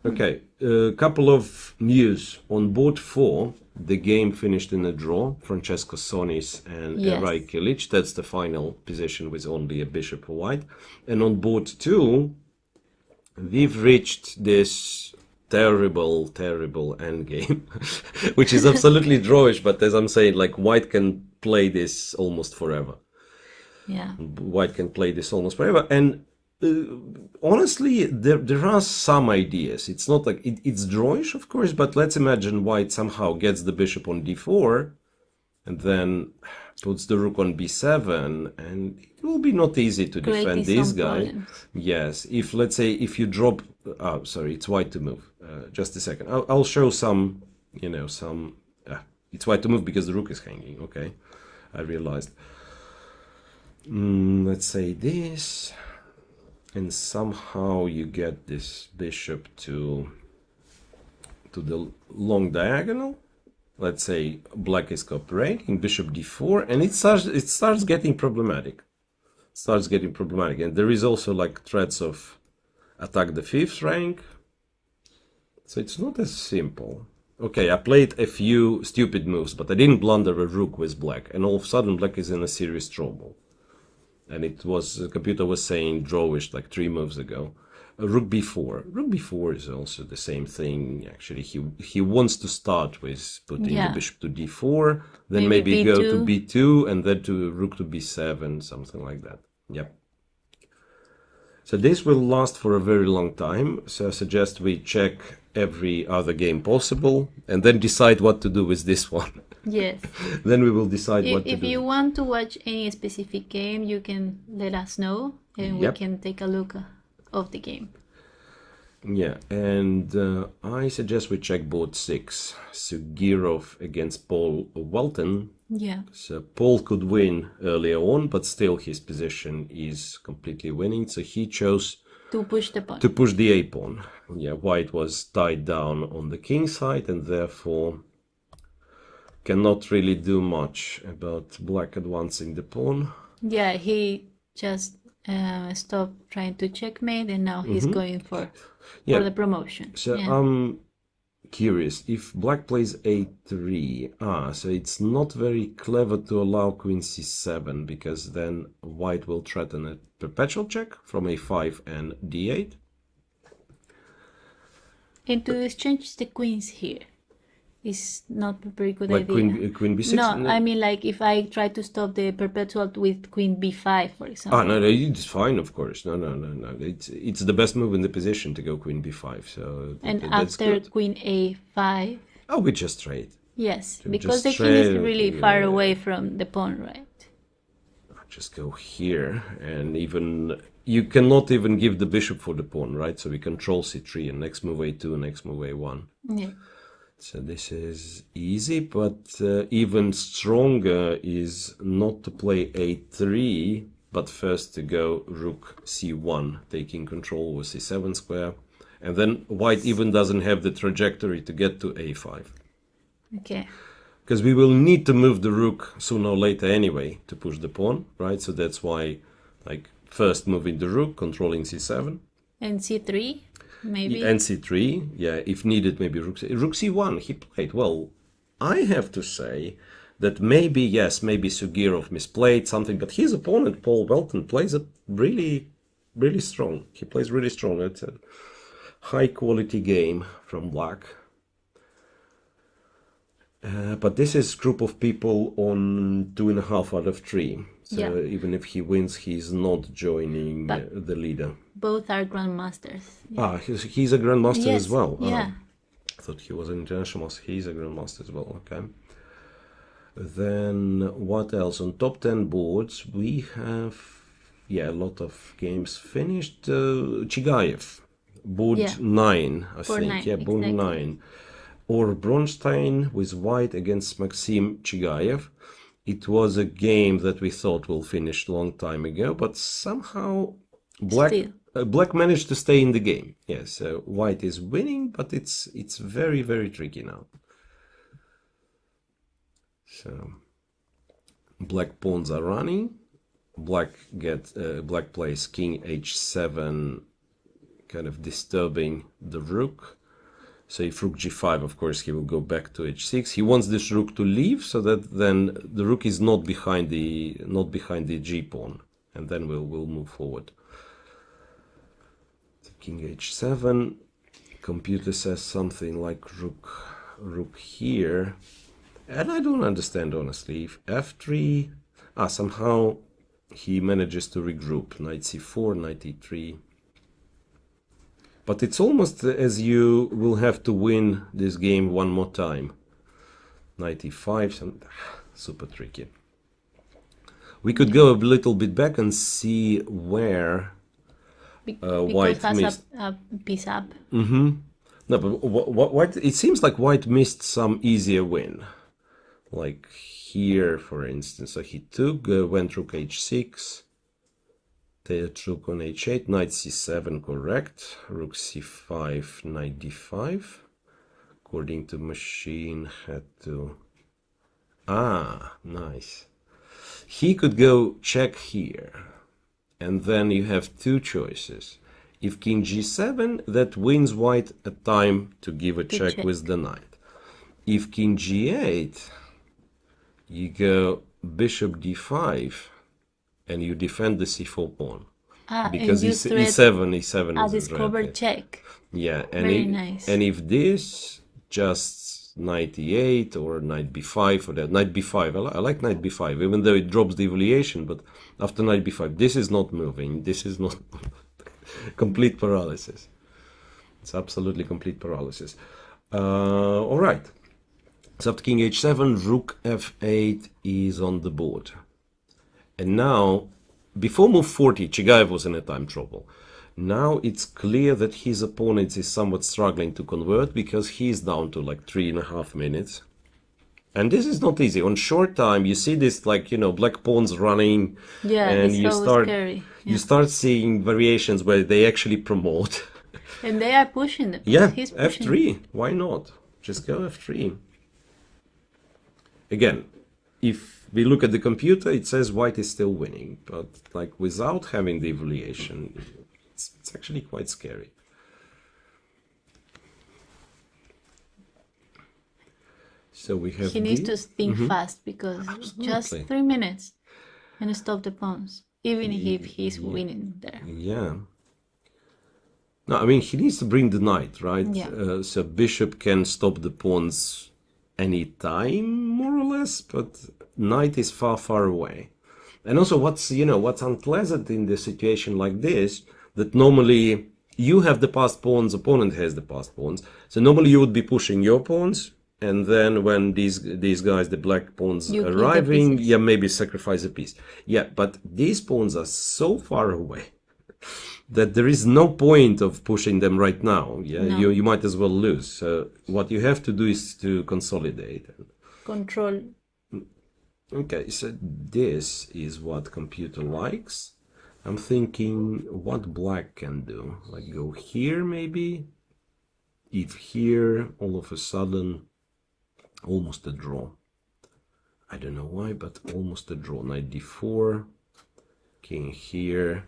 Okay, a couple of news on board 4. The game finished in a draw. Francesco Sonis and Eray Kilic. That's the final position with only a bishop for white. And on board 2, we've reached this terrible endgame, which is absolutely drawish, but as I'm saying, like, white can play this almost forever. Yeah. White can play this almost forever. And honestly, there are some ideas. It's not like, it's drawish, of course, but let's imagine white somehow gets the bishop on d4 and then puts the rook on b7, and it will be not easy to defend this guy. Yes, if, let's say, if you drop... Oh, sorry, it's white to move. Just a second. I'll show some, it's white to move because the rook is hanging. Okay, I realized. Let's say this, and somehow you get this bishop to the long diagonal. Let's say black is cooperating, bishop d4, and it starts getting problematic. And there is also like threats of attack the 5th rank. So it's not as simple. Okay, I played a few stupid moves, but I didn't blunder a rook with black, and all of a sudden black is in a serious trouble. and the computer was saying drawish like 3 moves ago. Rook b4. Rook b4 is also the same thing. Actually, he wants to start with putting the Yeah. bishop to d4, then Maybe maybe go to B2. b2, and then to rook to b7, something like that. Yep. So this will last for a very long time. So I suggest we check every other game possible, and then decide what to do with this one. Yes. Then we will decide what to If do. you want to watch any specific game, you can let us know, and we Yep. can take a look of the game. Yeah, and I suggest we check board 6. Sugirov against Paul Walton. Yeah. So Paul could win earlier on, but still his position is completely winning. So he chose To push the pawn. to push the a pawn. Yeah, white was tied down on the king side and therefore cannot really do much about black advancing the pawn. Yeah, he just stopped trying to checkmate, and now he's going for the promotion. So Yeah. I'm curious if black plays a3. So it's not very clever to allow queen c7 because then white will threaten a perpetual check from a5 and d8. And to exchange the queens here is not a very good Like idea. queen b6? No, I mean like if I try to stop the perpetual with queen b5, for example. No, it's fine, of course. No. It's the best move in the position to go queen b5. So And that's after good. queen a5. Oh, we just trade. Yes, So because just the king is trade, really far away from the pawn, right? Just go here, and even you cannot even give the bishop for the pawn, right? So we control c3 and next move a2, next move a1. Yeah. So this is easy, but even stronger is not to play a3, but first to go rook c1, taking control with c7 square. And then white even doesn't have the trajectory to get to a5. Okay. Because we will need to move the rook sooner or later anyway to push the pawn, right? So that's why, like, first moving the rook, controlling c7. And c3, maybe? And c3, yeah, if needed, maybe rook c1, he played. Well, I have to say that maybe, yes, maybe Sugirov misplayed something, but his opponent, Paul Welton, plays it really, really strong. He plays really strong. It's a high-quality game from black. But this is group of people on 2.5 out of 3. So Yeah. even if he wins, he's not joining But- the leader. Both are grandmasters. Yeah. He's a grandmaster Yes, as well. yeah. I thought he was an international master. He's a grandmaster as well. Okay. Then what else? On top 10 boards, we have a lot of games finished. Chigayev, board Yeah. 9, I Board think. 9, Yeah, board exactly. 9. Or Bronstein with white against Maxim Chigayev. It was a game that we thought will finish a long time ago, but somehow black Still. black managed to stay in the game. Yes, so white is winning, but it's very, very tricky now. So black pawns are running. Black plays king h7, kind of disturbing the rook. So if rook g5, of course, he will go back to h6. He wants this rook to leave so that then the rook is not behind the g pawn, and then we'll move forward. So king h7. Computer says something like rook here, and I don't understand honestly. If f3, somehow he manages to regroup. Knight c4, knight e3. But it's almost as you will have to win this game one more time. Knight e5, super tricky. We could go a little bit back and see where Because white has missed. a piece up. No, but white. It seems like white missed some easier win. Like here, for instance. So he took, went rook h6. Takes rook on h8, knight c7, correct. Rook c5, knight d5. According to machine, had to... nice. He could go check here. And then you have two choices. If king g7, that wins white a time to give a check with the knight. If king g8, you go bishop d5. and you defend the c4 pawn. And Because you threat e7 a is discovered threat. check. Yeah, Very nice. and if this just knight e8 or knight b5 or that knight b5, I like knight b5, even though it drops the evaluation, but after knight b5, this is not moving. This is not complete paralysis. It's absolutely complete paralysis. All right. So after king h7, rook f8 is on the board. And now, before move 40, Chigaev was in a time trouble. Now it's clear that his opponent is somewhat struggling to convert because he's down to like 3.5 minutes. And this is not easy. On short time, you see this like, black pawns running. Yeah, and it's you so start scary. you Yeah. start seeing variations where they actually promote. And they are pushing the Yeah, He's pushing. f3. Why not? Just go f3. Again, if we look at the computer, it says white is still winning, but like without having the evaluation, it's actually quite scary. So we have He needs to think fast because just Absolutely. 3 minutes and stop the pawns, even if he's winning there. Yeah. No, I mean, he needs to bring the knight, right? Yeah. So bishop can stop the pawns anytime, more or less, but knight is far, far away. And also what's unpleasant in the situation like this, that normally you have the passed pawns, opponent has the passed pawns. So normally you would be pushing your pawns, and then when these guys, the black pawns You keep the arriving, pieces. yeah, maybe sacrifice a piece. Yeah, but these pawns are so far away that there is no point of pushing them right now. Yeah, No. you might as well lose. So what you have to do is to consolidate. Control. Okay, so this is what computer likes. I'm thinking what black can do. Like go here maybe. If here, all of a sudden, almost a draw. I don't know why, but almost a draw. Knight d4, king here,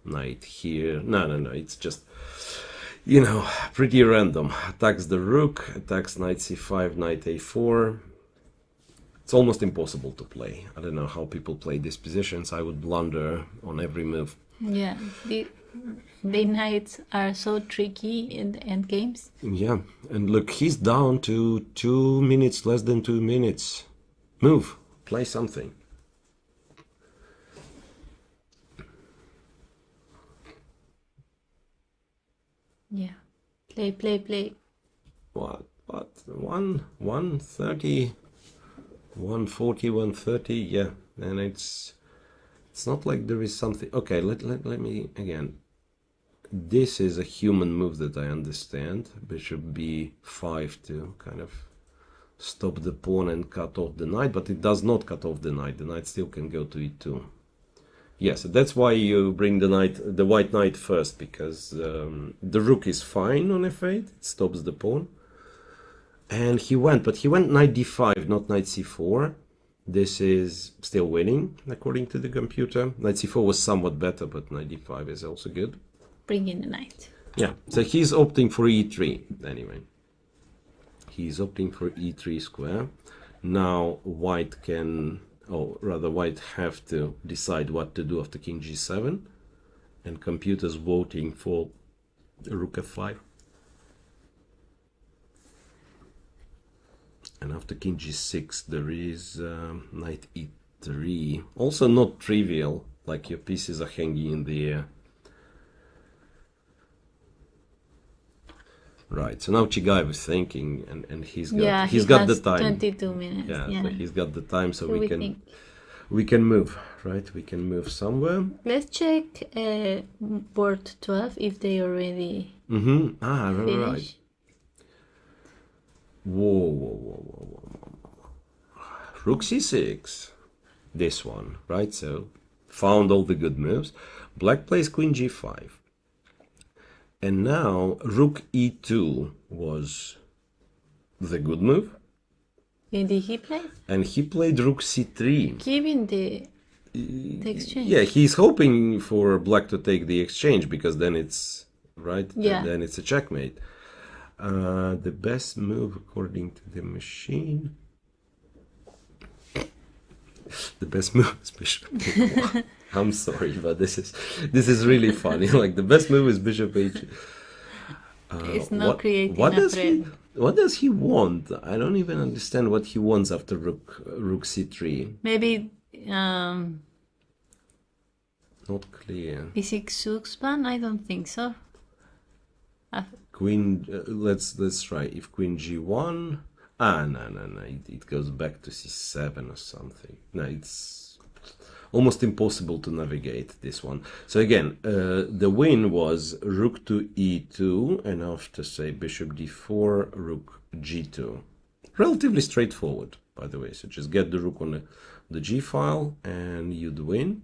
knight here. No, it's just, pretty random. Attacks the rook, attacks knight c5, knight a4. It's almost impossible to play. I don't know how people play these positions. I would blunder on every move. Yeah. The knights are so tricky in the end games. Yeah, and look, he's down to 2 minutes, less than 2 minutes. Move, play something. Yeah. Play. What? 130, 140, 130, yeah. And it's not like there is something. Okay, let me again. This is a human move that I understand. Bishop b5 to kind of stop the pawn and cut off the knight, but it does not cut off the knight. The knight still can go to e2. Yes, that's why you bring the white knight first, because the rook is fine on f8. It stops the pawn. And he went knight d5, not knight c4. This is still winning, according to the computer. Knight c4 was somewhat better, but knight d5 is also good. Bring in the knight. Yeah, so he's opting for e3, anyway. He's opting for e3 square. Now white have to decide what to do after king g7. And computer's voting for rook f5. And after king g6, there is knight e3. Also not trivial, like your pieces are hanging in the air. Right, so now Chigai was thinking, and he's got the time. 22 minutes. Yeah, so he's got the time, so What we do we can we can move, right? We can move somewhere. Let's check board 12 if they already Right. finished. Whoa. Rook c6. This one, right? So found all the good moves. Black plays queen g5. And now rook e2 was the good move. And did he play? And he played rook c3. Giving the exchange. Yeah, he's hoping for black to take the exchange, because then it's right. Yeah. Then it's a checkmate. The best move according to the machine. The best move is bishop a1. I'm sorry, but this is really funny. Like the best move is bishop h. It's not What creating what a does he threat. what does he want? I don't even understand what he wants after rook c3. Maybe Not clear. is it Suxban? I don't think so. Queen. Let's try. If queen g1. No. It goes back to c7 or something. No, it's almost impossible to navigate this one. So again, the win was rook to e2, and after, say, bishop d4, rook g2. Relatively straightforward, by the way. So just get the rook on the g file, and you'd win.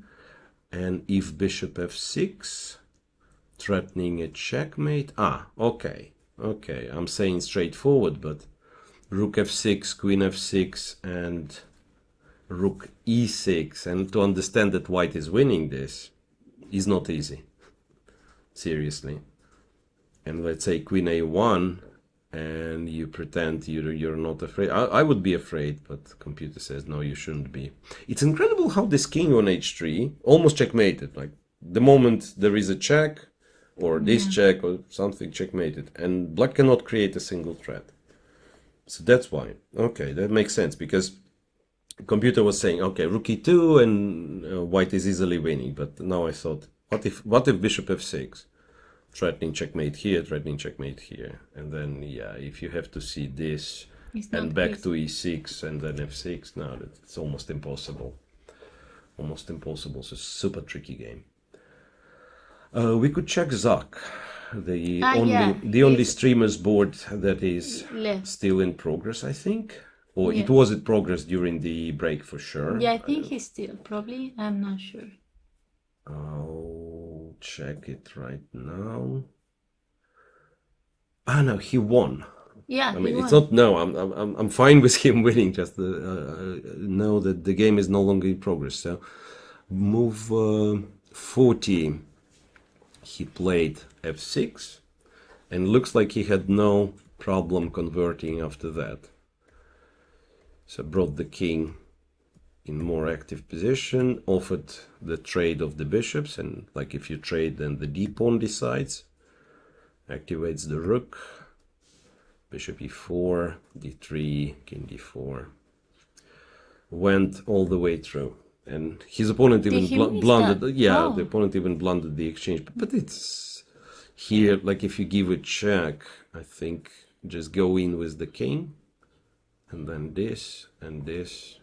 And if bishop f6, threatening a checkmate. Okay. I'm saying straightforward, but rook f6, queen f6, and rook e6, and to understand that white is winning this is not easy, seriously. And let's say queen a1, and you pretend you're not afraid. I would be afraid, but the computer says no, you shouldn't be. It's incredible how this king on h3 almost checkmated. Like the moment there is a check, or this check, or something, checkmated, and black cannot create a single threat. So that's why. Okay, that makes sense, because computer was saying, okay, rook e2 and white is easily winning. But now I thought, what if bishop f6, threatening checkmate here, threatening checkmate here, and then yeah, if you have to see this and back to e6 and then f6, now it's almost impossible. Almost impossible. So super tricky game. We could check Zach, the only streamer's board that is still in progress, I think. Or it was in progress during the break for sure. Yeah, I think he's still, probably. I'm not sure. I'll check it right now. No, he won. Yeah, I mean, it's not. No, I'm fine with him winning. Just know that the game is no longer in progress. So, move 40. He played f6, and looks like he had no problem converting after that. So brought the king in more active position, offered the trade of the bishops, and like if you trade, then the d pawn decides, activates the rook, bishop e4, d3, king d4, went all the way through. And his opponent even blundered. Yeah, the opponent even blundered the exchange. But it's here, like if you give a check, I think just go in with the king, and then this and this.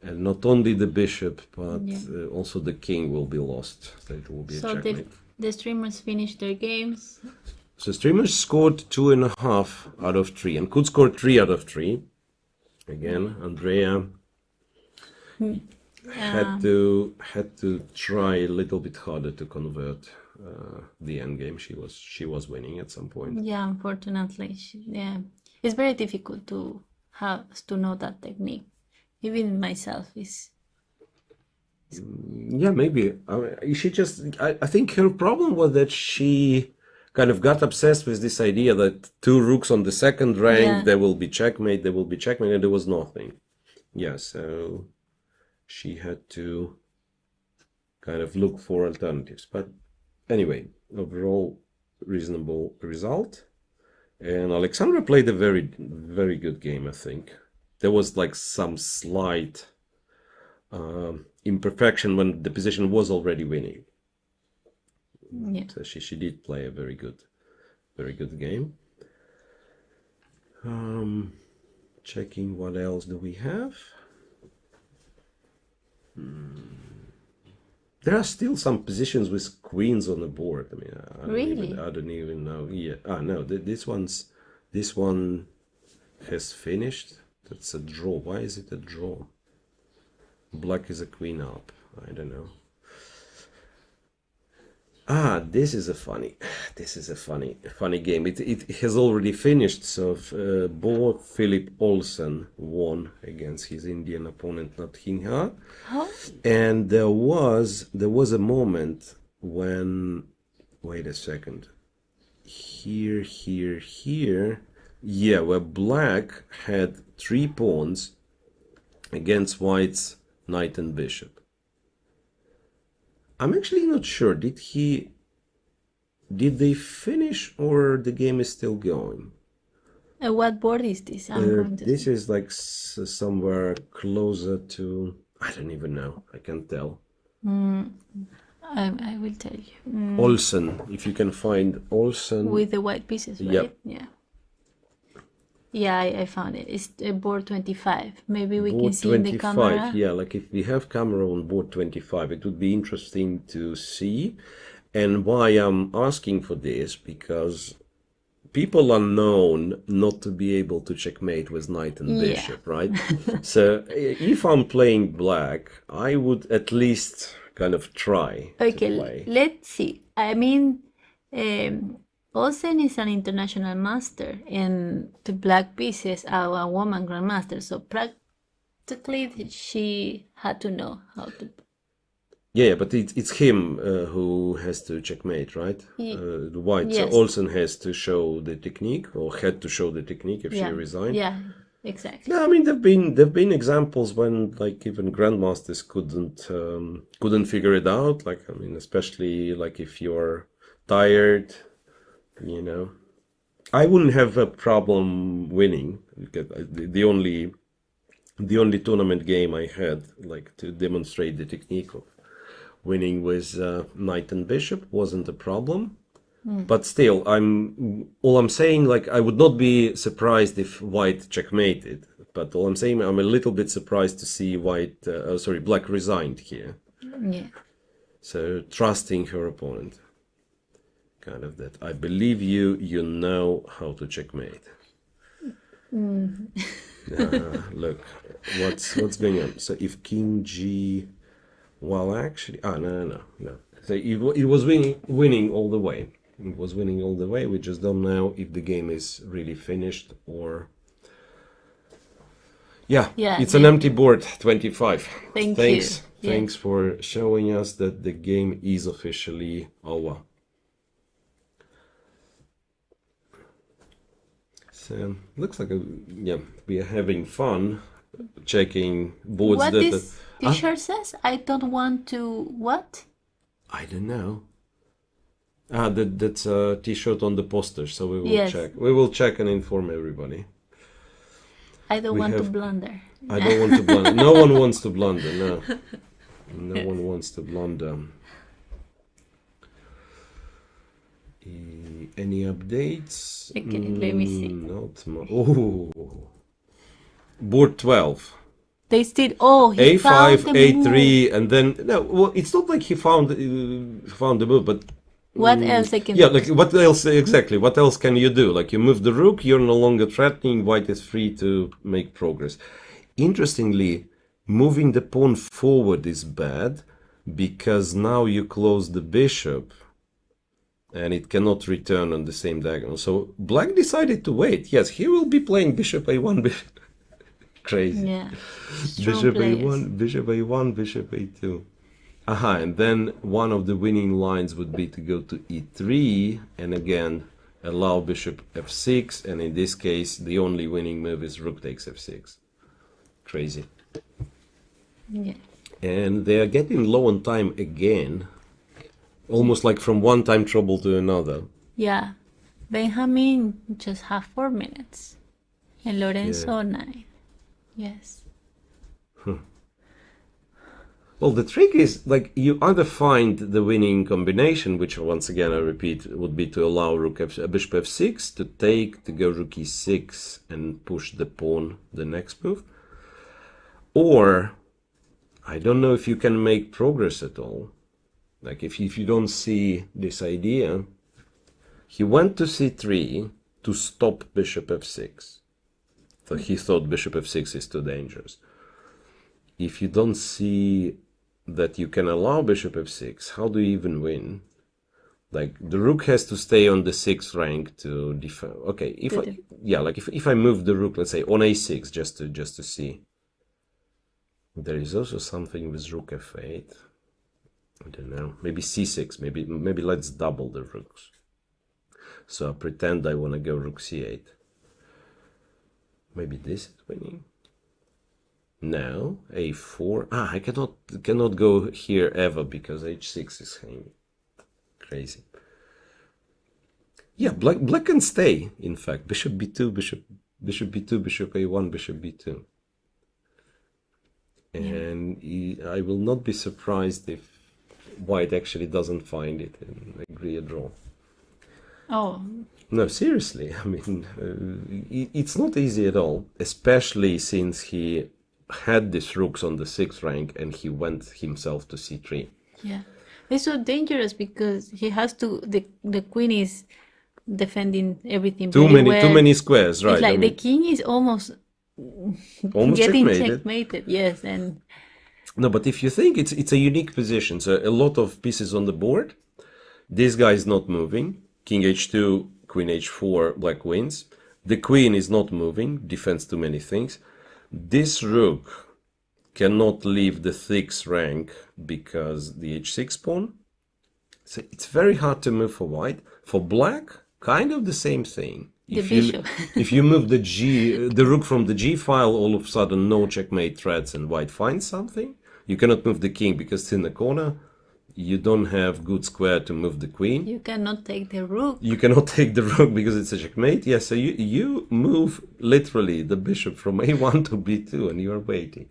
And not only the bishop, but also the king will be lost. So it will be a checkmate. The streamers finished their games. So streamers scored 2.5 out of 3, and could score 3 out of 3. Again, Andrea had to try a little bit harder to convert the endgame. She was winning at some point. Yeah, unfortunately, it's very difficult to know that technique. Even myself is. Yeah, maybe she just. I think her problem was that she kind of got obsessed with this idea that 2 rooks on the second rank, there will be checkmate, and there was nothing. Yeah, so she had to kind of look for alternatives. But anyway, overall reasonable result. And Alexandra played a very, very good game, I think. There was like some slight imperfection when the position was already winning. Yeah. So she did play a very good game. Checking what else do we have. There are still some positions with queens on the board. I mean, I don't even know. Yeah. No. This one has finished. That's a draw. Why is it a draw? Black is a queen up. I don't know. This is a funny game. It has already finished. So Bo Philip Olsen won against his Indian opponent Nathinha. And there was a moment when, wait a second, here, yeah, where black had 3 pawns against white's knight and bishop. I'm actually not sure. Did they finish or the game is still going? What board is this? I'm going to This see. is like somewhere closer to, I don't even know. I can't tell. I will tell you. Olsen, if you can find Olsen. With the white pieces, right? Yep. Yeah. Yeah, I found it. It's board 25. Maybe we can Board see in the 25, camera. yeah, like if we have camera on board 25, it would be interesting to see. And why I'm asking for this, because people are known not to be able to checkmate with knight and Yeah. bishop, right? So if I'm playing black, I would at least kind of try to Okay, play. let's see. I mean, Olsen is an international master, and the black pieces are a woman grandmaster. So practically, she had to know how to. Yeah, but it's him who has to checkmate, right? The white. So Yes. Olsen has to show the technique, or had to show the technique if she Yeah. resigned. Yeah. Exactly. Yeah, I mean there've been examples when like even grandmasters couldn't figure it out. Like I mean, especially like if you're tired, you know. I wouldn't have a problem winning because the only tournament game I had like to demonstrate the technique of winning with knight and bishop wasn't a problem. But still, all I'm saying, like I would not be surprised if white checkmated. But all I'm saying, I'm a little bit surprised to see black resigned here. Yeah. So trusting her opponent, kind of that. I believe you. You know how to checkmate. Look, what's going on? So if king g, well, actually, no. So it was winning all the way. It was winning all the way. We just don't know if the game is really finished or. Yeah, Yeah, it's an empty board, 25. Thank Thanks. you. Yeah. Thanks for showing us that the game is officially over. So, looks like we are having fun checking boards What that. this t-shirt says? I don't want to what? I don't know. That's a t-shirt on the poster, so we will Yes. check. We will check and inform everybody. I don't We want to have- blunder. I don't want to blunder. No one wants to blunder, no. No one wants to blunder. Any updates? Okay, let me see. Not more. Oh. Board 12. They still. Oh, he found A5, the A3, move. and then no. Well, it's not like he found the move, but What else I can yeah, do? like what else exactly? What else can you do? Like you move the rook, you're no longer threatening. White is free to make progress. Interestingly, moving the pawn forward is bad because now you close the bishop, and it cannot return on the same diagonal. So black decided to wait. Yes, he will be playing bishop A1, bishop. Crazy. Yeah. Strong Bishop players. A1, bishop A1, bishop A2. Aha, and then one of the winning lines would be to go to E3 and again allow bishop F6, and in this case the only winning move is rook takes F6. Crazy. Yeah. And they are getting low on time again, almost like from one time trouble to another. Yeah. Benjamin just have 4 minutes. And Lorenzo 9. Yes. Well, the trick is like you either find the winning combination, which once again I repeat would be to allow bishop f6 to take, to go rook e6 and push the pawn the next move, or I don't know if you can make progress at all. Like if you don't see this idea, he went to c3 to stop bishop f6. So he thought bishop f6 is too dangerous. If you don't see that you can allow bishop f6, how do you even win? Like the rook has to stay on the 6th rank to defend. Okay, if I move the rook, let's say on a6, just to see. There is also something with rook f8. I don't know. Maybe c6. Maybe let's double the rooks. So I pretend I want to go rook c8. Maybe this is winning. No, a4. I cannot go here ever because h6 is hanging. Crazy. Yeah, black can stay. In fact, bishop b2, bishop b2, bishop a1, bishop b2. And I will not be surprised if white actually doesn't find it and agree a draw. Oh, No, seriously. I mean, it's not easy at all, especially since he had these rooks on the 6th rank and he went himself to c3. yeah. It's so dangerous because he has to. The queen is defending everything Too very many, too well. many squares, right? It's like I the mean, king is almost almost getting checkmated. checkmated. Yes, and No, but if you think it's a unique position, so a lot of pieces on the board. This guy is not moving. King h2, queen h4, black wins. The queen is not moving, defends too many things. This rook cannot leave the 6th rank because the h6 pawn. So it's very hard to move for white. For black, kind of the same thing. the If you bishop. if you move the rook from the g file, all of a sudden no checkmate threats and white finds something. You cannot move the king because it's in the corner. You don't have good square to move the queen. You cannot take the rook. You cannot take the rook because it's a checkmate. Yeah, so you move literally the bishop from a1 to b2 and you're waiting.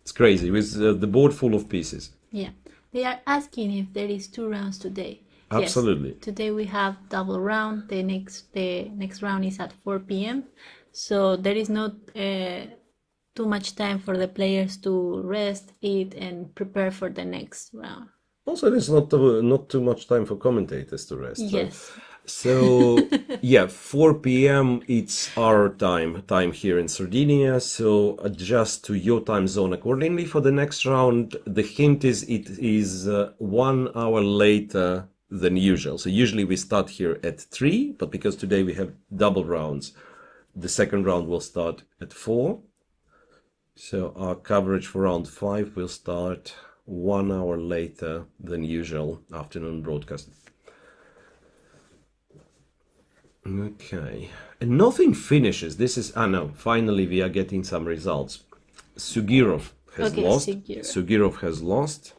It's crazy with the board full of pieces. Yeah. They are asking if there is 2 rounds today. Absolutely. Yes. Today we have double round. The next round is at 4 p.m. So there is not too much time for the players to rest, eat, and prepare for the next round. Also, there's not too much time for commentators to rest. Yes. So yeah, 4 p.m. it's our time here in Sardinia. So adjust to your time zone accordingly for the next round. The hint is it is 1 hour later than usual. So usually we start here at 3, but because today we have double rounds, the second round will start at 4. So our coverage for round 5 will start 1 hour later than usual afternoon broadcast. Okay, and nothing finishes. This is no. Finally, we are getting some results. Sugirov has lost. Sugirov has lost,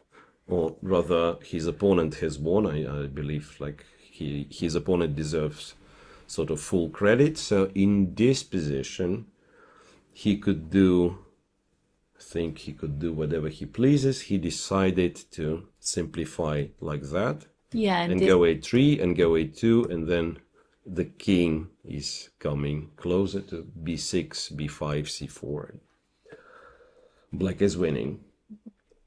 or rather, his opponent has won. I believe like his opponent deserves sort of full credit. So in this position, he could do. Think he could do whatever he pleases. He decided to simplify like that. Yeah, and go a3 and go a2, and then the king is coming closer to b6, b5, c4. Black is winning.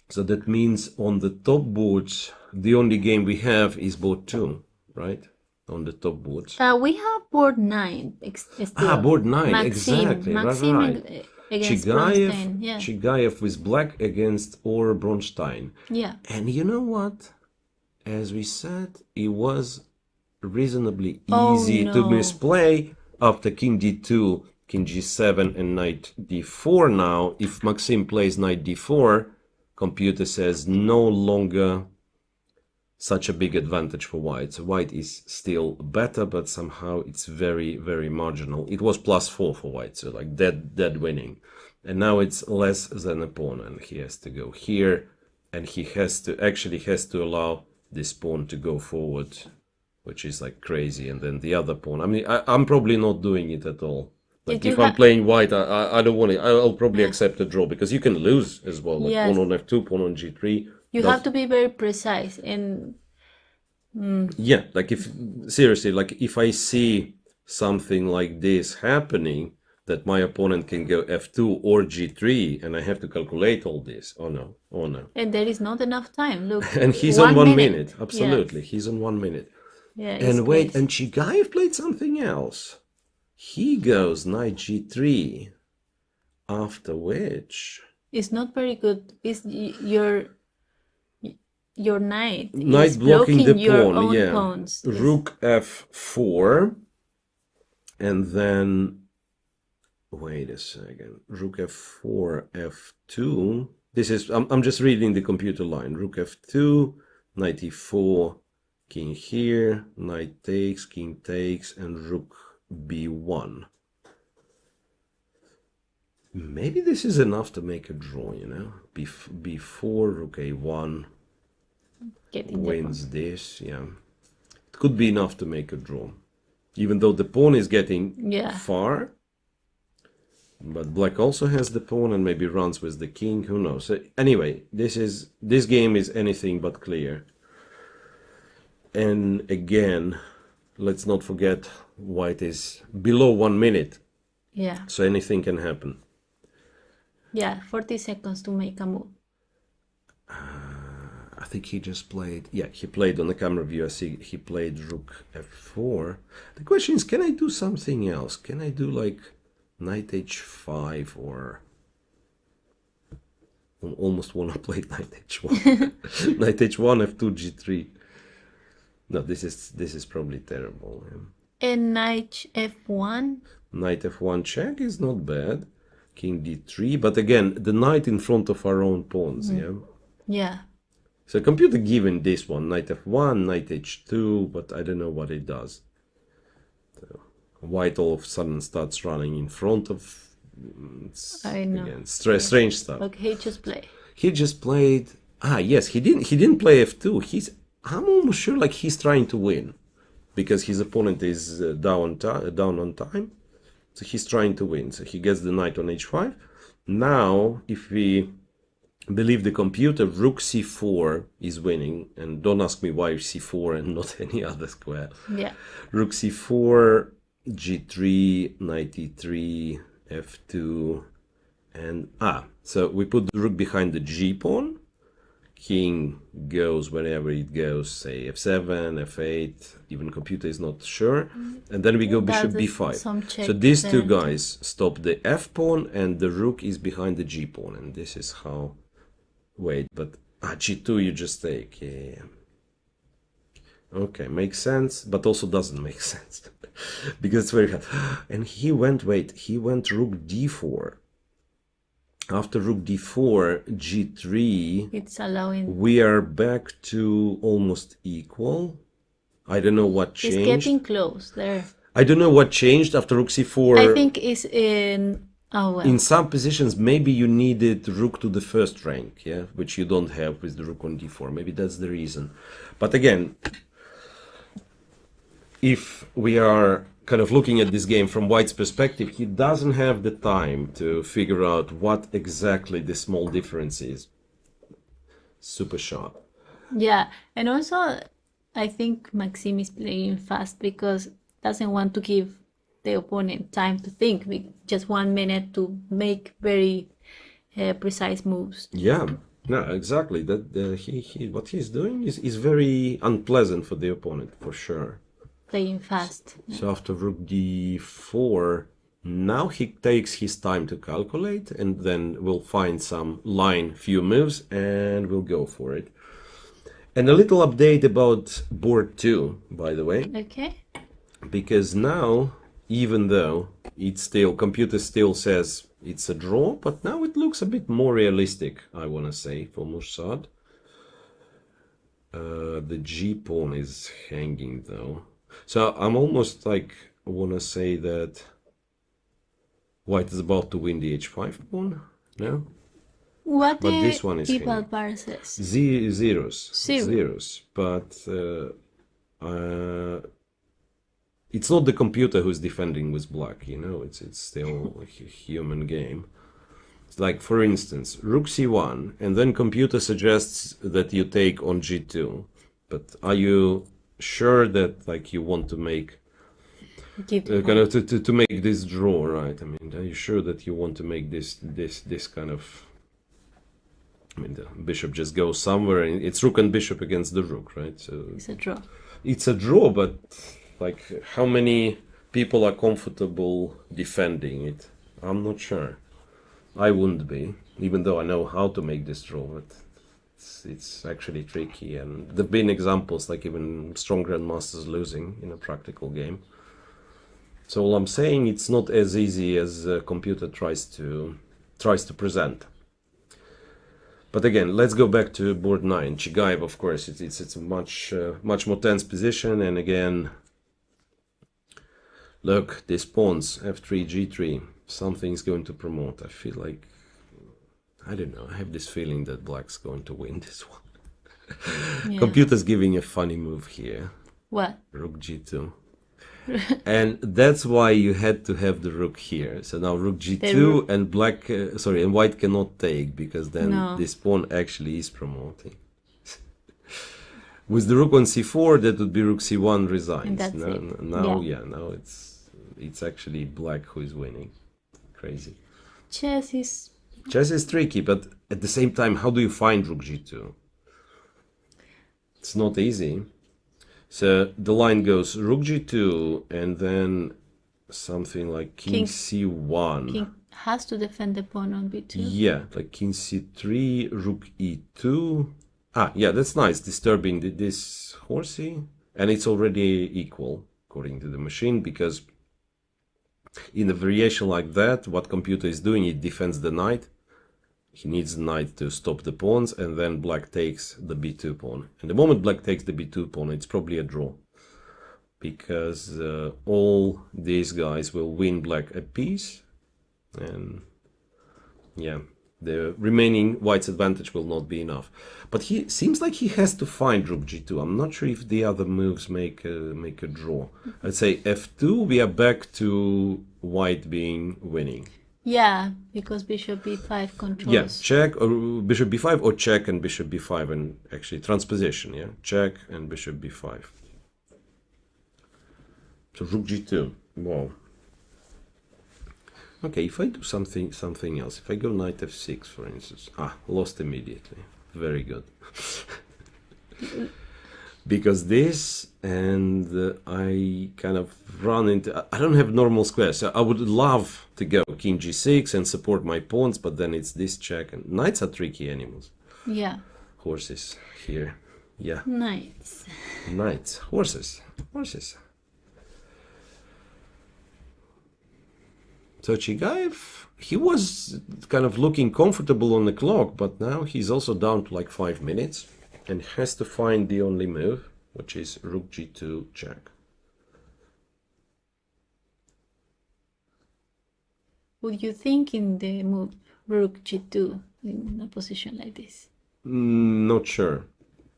So that means on the top boards, the only game we have is board 2, right? On the top boards. We have board 9. Still. Board 9, Maxim, exactly. Maxim right. Against Bronstein, yeah. Chigayev with black against Or Bronstein. Yeah. And you know what? As we said, it was reasonably easy to misplay after king d2, king g7, and knight d4. Now, if Maxim plays knight d4, computer says no longer such a big advantage for white. So white is still better, but somehow it's very, very marginal. It was +4 for white, so like dead winning. And now it's less than a pawn, and he has to go here, and he has to allow this pawn to go forward, which is like crazy. And then the other pawn, I mean, I'm probably not doing it at all. Like if I'm playing white, I don't want it. I'll probably accept a draw because you can lose as well. Like pawn on f2, pawn on g3. You have to be very precise and yeah, like if seriously, like if I see something like this happening, that my opponent can go f2 or g3, and I have to calculate all this. Oh no. And there is not enough time. Look, and he's on 1 minute. Absolutely, he's on 1 minute. Yeah, and wait, crazy. And Chigayev played something else. He goes knight g3, after which it's not very good. It's your knight is blocking the pawn. Yeah, pawns. Rook f4, and then wait a second. Rook f4, f2. This is I'm just reading the computer line. Rook f2, knight e4, king here, knight takes, king takes, and rook b1. Maybe this is enough to make a draw, you know, before rook a1 Getting wins this, yeah. It could be enough to make a draw. Even though the pawn is getting far, but black also has the pawn and maybe runs with the king, who knows. So anyway, this game is anything but clear. And again, let's not forget white is below 1 minute. Yeah. So anything can happen. Yeah, 40 seconds to make a move. I think he just played, yeah, he played on the camera view. I see he played rook f4. The question is, can I do something else? Can I do like knight h5 or... I almost want to play knight h1. Knight h1, f2, g3. No, this is probably terrible. Yeah. And knight f1? Knight f1 check is not bad. King d3, but again, the knight in front of our own pawns, yeah? Yeah. So computer given this one, knight f1, knight h2, but I don't know what it does. So white all of a sudden starts running in front of... I know. Again, strange stuff. Okay, he just played. He just played... Ah, yes, he didn't play f2. I'm almost sure like he's trying to win. Because his opponent is down on time. So he's trying to win. So he gets the knight on h5. Now, if we believe the computer, rook c4 is winning. And don't ask me why c4 and not any other square. Yeah. Rook c4, g3, knight e3, f2, and... so we put the rook behind the g-pawn. King goes wherever it goes, say f7, f8, even computer is not sure. And then we go bishop b5. So these two guys stop the f-pawn and the rook is behind the g-pawn. And this is how... Wait, but... g2 you just take. Yeah. Okay, makes sense, but also doesn't make sense. Because it's very hard. And he went rook d4. After rook d4, g3, it's allowing... we are back to almost equal. I don't know what changed. It's getting close there. I don't know what changed after rook c4. I think it's in... Oh, well. In some positions, maybe you needed rook to the first rank, yeah, which you don't have with the rook on d4. Maybe that's the reason. But again, if we are kind of looking at this game from White's perspective, he doesn't have the time to figure out what exactly the small difference is. Super sharp. Yeah, and also I think Maxim is playing fast because doesn't want to give the opponent time to think. Just 1 minute to make very precise moves. Yeah, no, exactly. That what he's doing is very unpleasant for the opponent, for sure. Playing fast. So after rook d4, now he takes his time to calculate, and then we'll find some few moves, and we'll go for it. And a little update about board 2, by the way. Okay. Because now, even though computer still says it's a draw, but now it looks a bit more realistic, I want to say, for Mursad. The g-pawn is hanging, though. So I'm almost like, I want to say that White is about to win the h5 pawn, no? What but this one is says? Zeros. But it's not the computer who's defending with black, you know, it's still a human game. It's like, for instance, rook c1, and then computer suggests that you take on g2. But are you sure that like you want to make kind of to make this draw, right? I mean, are you sure that you want to make this kind of... I mean, the bishop just goes somewhere, and it's rook and bishop against the rook, right? So it's a draw. It's a draw, but like, how many people are comfortable defending it? I'm not sure. I wouldn't be, even though I know how to make this draw, but it's actually tricky. And there've been examples, like even strong grandmasters losing in a practical game. So all I'm saying, it's not as easy as a computer tries to present. But again, let's go back to board 9. Chigaev, of course, it's a much more tense position. And again, look, these pawns, f3, g3. something's going to promote. I feel like, I don't know, I have this feeling that black's going to win this one. Yeah. Computer's giving a funny move here. What? Rook g2. And that's why you had to have the rook here. So now rook g2 and black, and white cannot take, because then this pawn actually is promoting. With the rook on c4, that would be rook c1 resigns. Now it's actually black who is winning. Crazy. Chess is tricky, but at the same time, how do you find rook g2? It's not easy. So the line goes rook g2 and then something like king c1. King has to defend the pawn on b2. Yeah, like king c3, rook e2. Yeah, that's nice, disturbing this horsey. And it's already equal, according to the machine, because in a variation like that, what computer is doing, it defends the knight. He needs the knight to stop the pawns, and then black takes the b2 pawn. And the moment black takes the b2 pawn, it's probably a draw. Because all these guys will win black a piece. And yeah, the remaining white's advantage will not be enough. But he seems like he has to find rook g2. I'm not sure if the other moves make a draw. I'd say f2, we are back to white being winning. Yeah, because bishop b5 controls. Yeah, check or bishop b5, or check and bishop b5, and actually transposition, yeah? Check and bishop b5. So rook g2, wow. Okay, if I do something else, if I go knight f6, for instance, lost immediately. Very good. Because this, and I kind of run into, I don't have normal squares, so I would love to go king g6 and support my pawns, but then it's this check, and knights are tricky animals. Yeah. Horses here, yeah. Knights. Knights, horses. So Chigaev, he was kind of looking comfortable on the clock, but now he's also down to like 5 minutes. And has to find the only move, which is rook g2 check. Would you think in the move rook g2 in a position like this? Not sure.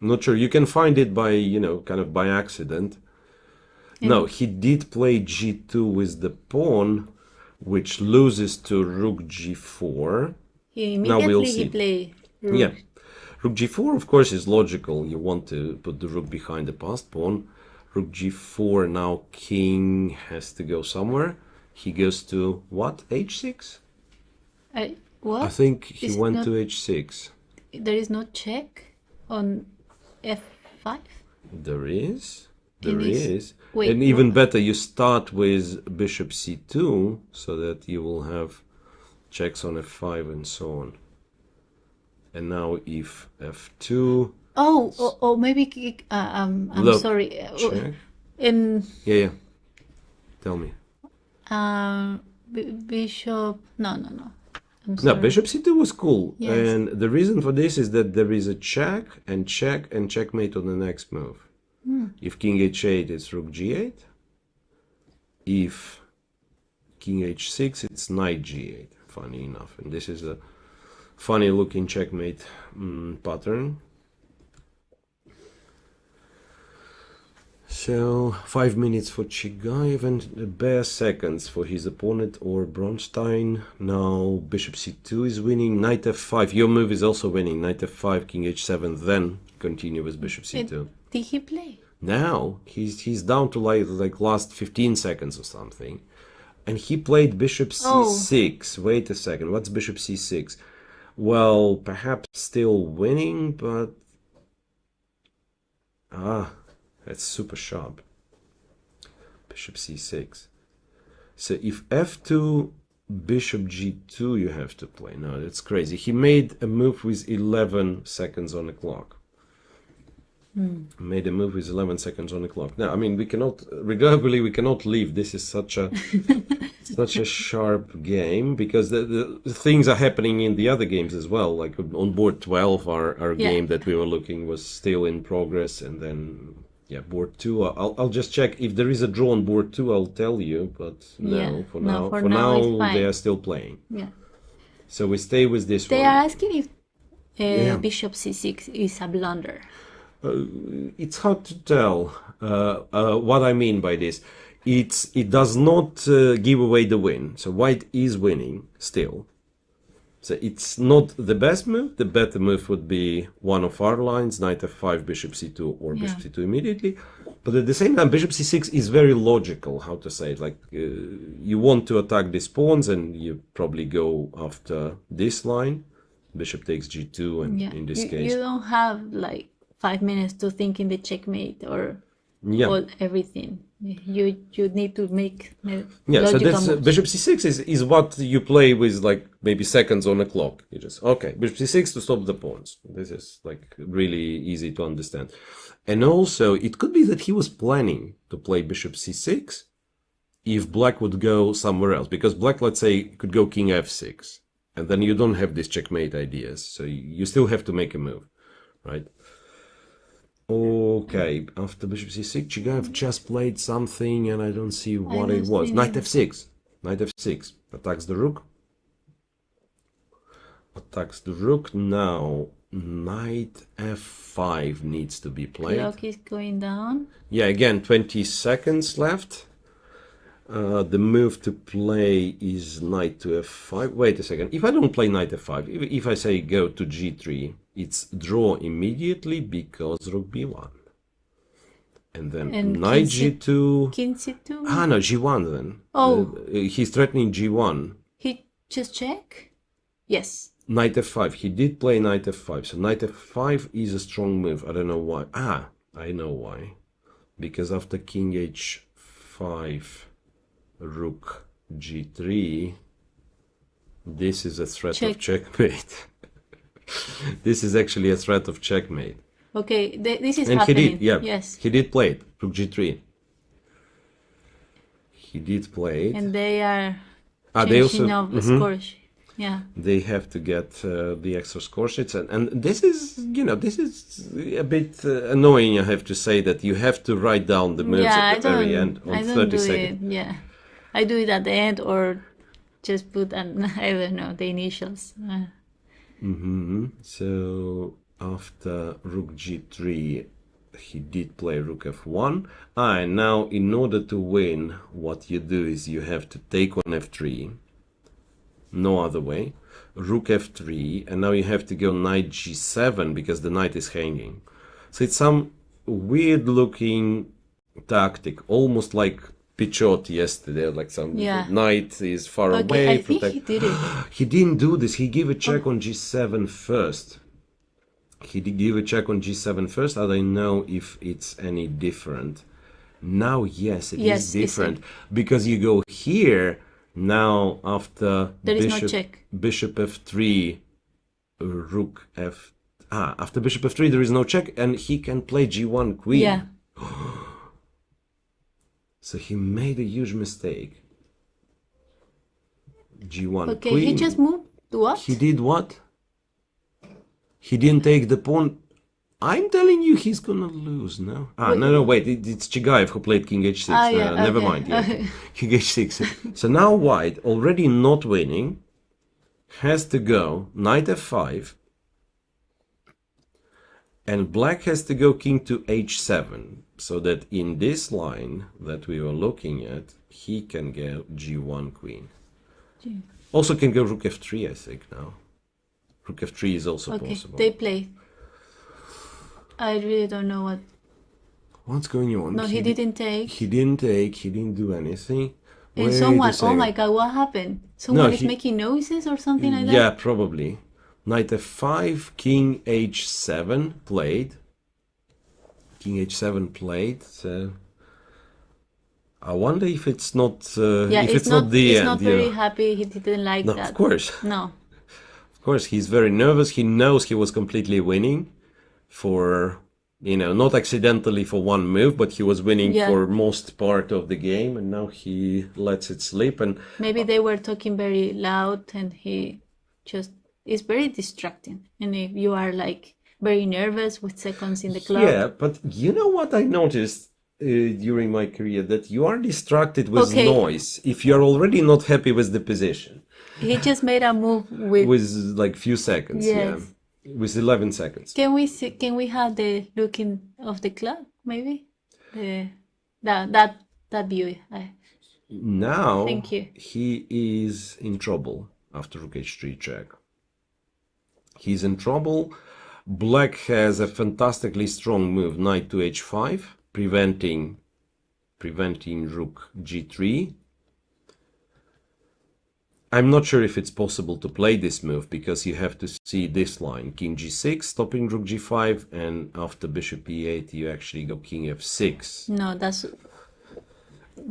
You can find it by, kind of by accident. And no, he did play g2 with the pawn, which loses to rook g4. Now we'll see. He played rook. Yeah. Rook g4, of course, is logical. You want to put the rook behind the passed pawn. Rook g4, now king has to go somewhere. He goes to what? H6? What? I think he went to h6. There is no check on f5? There is. Wait, and even better, you start with bishop c2 so that you will have checks on f5 and so on. And now if f2. Maybe I'm look, sorry. Check. Yeah. Tell me. Bishop. No. No, bishop c2 was cool. Yes. And the reason for this is that there is a check and checkmate on the next move. If king h8, it's rook g8. If king h6, it's knight g8. Funny enough. And this is a funny looking checkmate pattern. So 5 minutes for Chigaev and bare seconds for his opponent or Bronstein. Now bishop c2 is winning. Knight f5. Your move is also winning. Knight f5, king h7. Then continue with bishop c2. Did he play? Now he's down to like last 15 seconds or something, and he played bishop c6. Wait a second. What's bishop c6? Well, perhaps still winning, but that's super sharp. Bishop c6. So if f2, bishop g2, you have to play. No, that's crazy. He made a move with 11 seconds on the clock. Made a move with 11 seconds on the clock. Now, I mean, we cannot leave. This is such a sharp game, because the things are happening in the other games as well. Like on board 12, our game that we were looking was still in progress, and then Yeah, board two. I'll just check if there is a draw on board two. I'll tell you, but Yeah. no, for No, now, for for now it's now they fine. are still playing. Yeah. So we stay with this They one. are asking if Yeah. bishop c6 is a blunder. It's hard to tell what I mean by this. It does not give away the win. So white is winning still. So it's not the best move. The better move would be one of our lines, knight f5, bishop c2, or bishop c2 immediately. But at the same time, bishop c6 is very logical, how to say it. Like, you want to attack these pawns, and you probably go after this line. Bishop takes g2, and in this case... You don't have, like, 5 minutes to think in the checkmate or all everything. You need to make so that's moves. bishop c6 is what you play with, like, maybe seconds on a clock. You just bishop c6 to stop the pawns. This is like really easy to understand. And also it could be that he was planning to play bishop c6 if black would go somewhere else, because black, let's say, could go king f6, and then you don't have these checkmate ideas, so you still have to make a move, right? Okay, after bishop c6, Chigaev just played something, and I don't see what it was. Knight f6. Knight f6. Attacks the rook. Attacks the rook. Now, knight f5 needs to be played. Clock is going down. Yeah, again, 20 seconds left. The move to play is knight to f5. Wait a second. If I don't play knight f5, if I say go to g3, it's draw immediately because rook b1. And then knight g2. King c2? Ah, no, g1 then. Oh. He's threatening g1. He just check? Yes. Knight f5. He did play knight f5. So knight f5 is a strong move. I don't know why. Ah, I know why. Because after king h5, rook g3, this is a threat of checkmate. This is actually a threat of checkmate. Okay, this is and happening. He did, yes. He did play it, rook g3. He did play it. And they are changing of the scores. Yeah. They have to get the extra score sheets. And this is, this is a bit annoying, I have to say, that you have to write down the moves at the very end on 30 seconds. Yeah. I do it at the end, or just put I don't know, the initials. So after rook g3, he did play rook f1. And now, in order to win, what you do is you have to take on f3. No other way. Rook f3, and now you have to go knight g7 because the knight is hanging. So it's some weird looking tactic, almost like Pichot yesterday, like some knight is far away. I think he did it. He didn't do this. He gave a check on g7 first. He did give a check on g7 first. I don't know if it's any different. Now, yes, it is different. Because you go here, now after bishop f3, rook f... after bishop f3 there is no check, and he can play g1 queen. Yeah. So he made a huge mistake. G1 okay, queen. He just moved what? He did what? He didn't take the pawn. I'm telling you, he's gonna lose, no? No, wait, it's Chigaev who played king h6. Never mind. Yeah. King h6. So now white, already not winning, has to go knight f5, and black has to go king to h7, so that in this line that we were looking at, he can go g1 queen. Also can go rook f3, I think, now. Rook f3 is also possible. They play. I really don't know what's going on. No, he didn't take. He didn't take. He didn't do anything. And someone, oh my god, what happened? Someone is making noises or something like that? Yeah, probably. Knight f5, king h7 played. King h7 played. So I wonder if it's not. If it's not the he's end. Not very happy. He didn't like no, that. Of course. No. Of course, he's very nervous. He knows he was completely winning for, not accidentally for one move, but he was winning for most part of the game, and now he lets it slip. And maybe they were talking very loud, and he just is very distracting. And if you are like very nervous with seconds in the clock. Yeah, but you know what I noticed during my career? That you are distracted with Okay. noise if you're already not happy with the position. He just made a move with With like few seconds, yeah. yes. With 11 seconds. Can we see, can we have the looking of the clock maybe? The that view. Now Thank you. he is in trouble after rook h3 check. He's in trouble. Black has a fantastically strong move, knight to h5, preventing rook g3. I'm not sure if it's possible to play this move because you have to see this line, king g6, stopping rook g5, and after bishop e8 you actually go king f6. No, that's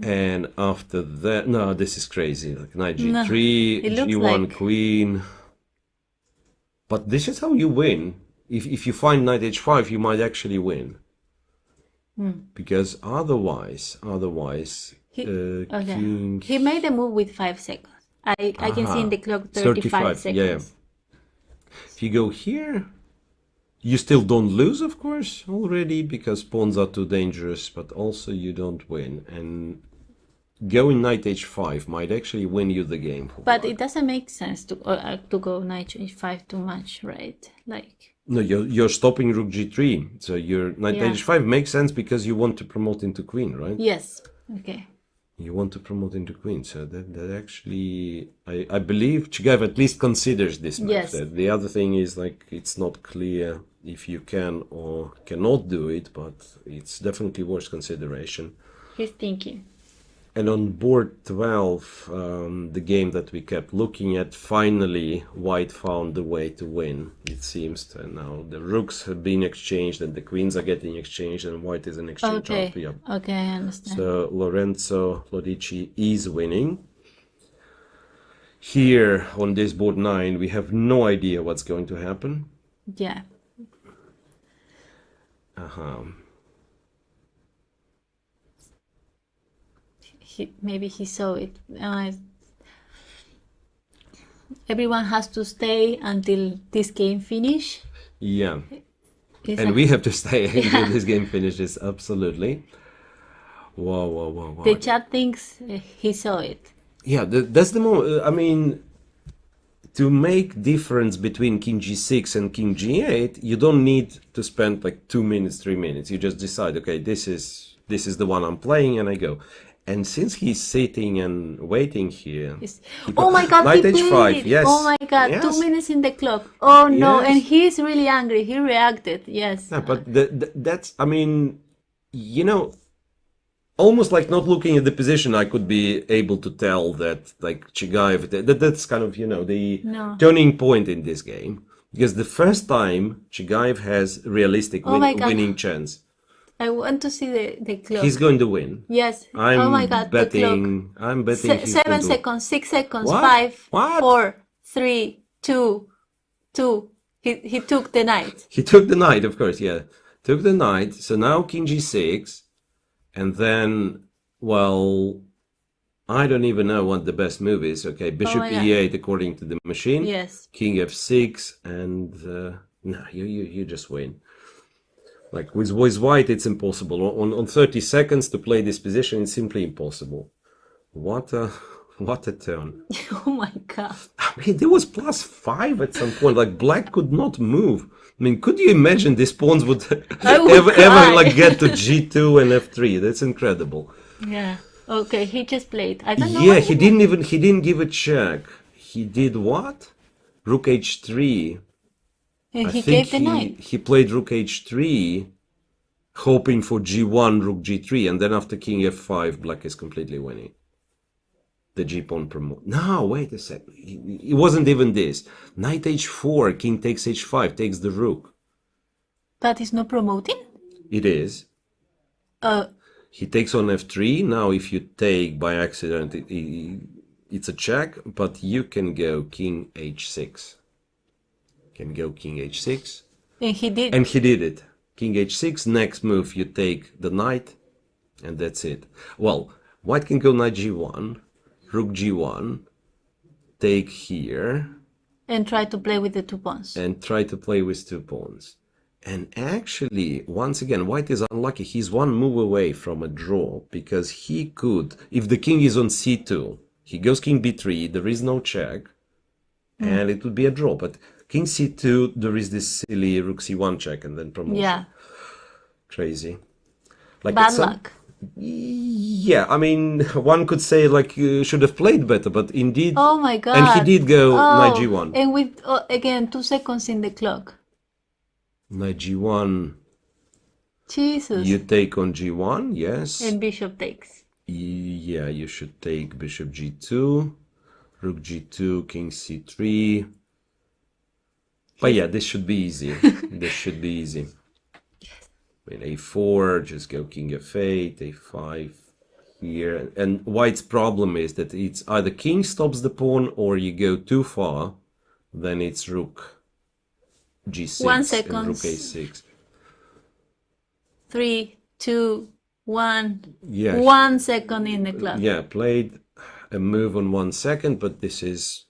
And after that, no, this is crazy. Like knight no. g3, It looks g1 like queen. But this is how you win. If you find knight h5, you might actually win. Because otherwise, he, king. okay. He made a move with 5 seconds. I can see in the clock 35 seconds. Yeah. If you go here, you still don't lose, of course, already, because pawns are too dangerous, but also you don't win. And going knight h5 might actually win you the game. But it doesn't make sense to go knight h5 too much, right? Like no, you're stopping rook g3, so your knight h5 makes sense because you want to promote into queen, right? Yes. Okay. You want to promote into queen, so that actually, I believe Chigaev at least considers this method. The other thing is like it's not clear if you can or cannot do it, but it's definitely worth consideration. He's thinking. And on board 12, the game that we kept looking at, finally White found the way to win, it seems. And now the rooks have been exchanged and the queens are getting exchanged and White is an exchange Okay. up. Yeah. Okay, I understand. So Lorenzo Lodici is winning. Here on this board 9, we have no idea what's going to happen. Yeah. Maybe he saw it. Everyone has to stay until this game finish. Yeah. And we have to stay until this game finishes, absolutely. Whoa. The chat thinks he saw it. Yeah, that's the moment. I mean, to make difference between king g6 and king g8, you don't need to spend like 2 minutes, 3 minutes. You just decide, okay, this is the one I'm playing, and I go. And since he's sitting and waiting here, oh my God, knight he h5, played it. yes. Oh my God, yes. 2 minutes in the clock. Oh no, Yes. and he's really angry. He reacted. Yes. Yeah, but that's, I mean, you know, almost like not looking at the position, I could be able to tell that, like, Chigaev, that's kind of, you know, the turning point in this game. Because the first time, Chigaev has realistic winning chance. I want to see the clock. He's going to win. Yes. I'm oh my God, betting. I'm betting. he's 7 going to seconds, 6 seconds, What? 5, What? 4, 3, 2, 2. He took the knight. He took the knight, of course, yeah. Took the knight. So now king g6. And then, well, I don't even know what the best move is. Okay, bishop e8 according to the machine. Yes. King f6, and no, you just win. Like with White, it's impossible. On 30 seconds to play this position, it's simply impossible. What a turn! Oh my God! I mean, there was +5 at some point. Like Black could not move. I mean, could you imagine these pawns would ever like get to g2 and f3? That's incredible. Yeah. Okay, he just played. I don't know. Yeah, he didn't give a check. He did what? Rook h3. And he gave the knight. He played rook h3, hoping for g1, rook g3, and then after king f5, Black is completely winning. The g-pawn promote. No, wait a second. It wasn't even this. Knight h4, king takes h5, takes the rook. That is not promoting? It is. He takes on f3. Now, if you take by accident, it's a check, but you can go king h6. Can go king h6. And he did. And he did it. King h6. Next move, you take the knight, and that's it. Well, White can go knight g1, rook g1, take here. And try to play with the 2 pawns. And try to play with 2 pawns. And actually, once again, white is unlucky. He's one move away from a draw because he could, if the king is on c2, he goes king b3, there is no check, and it would be a draw. But king c2, there is this silly rook c1 check and then promotion. Yeah. Crazy. Like Bad it's some, luck. yeah, I mean, one could say like you should have played better, but indeed, Oh my God. and he did go knight Oh, g1. and with again 2 seconds in the clock. Knight g1, Jesus. you take on g1, yes. And bishop takes. Yeah, you should take bishop g2, rook g2, king c3. But yeah, this should be easy. This should be easy. I mean, a4, just go king f8, a5 here. And white's problem is that it's either king stops the pawn or you go too far, then it's rook g6 1 and second. rook a6. 3, 2, 1. Yeah. 1 second in the clock. Yeah, played a move on 1 second, but this is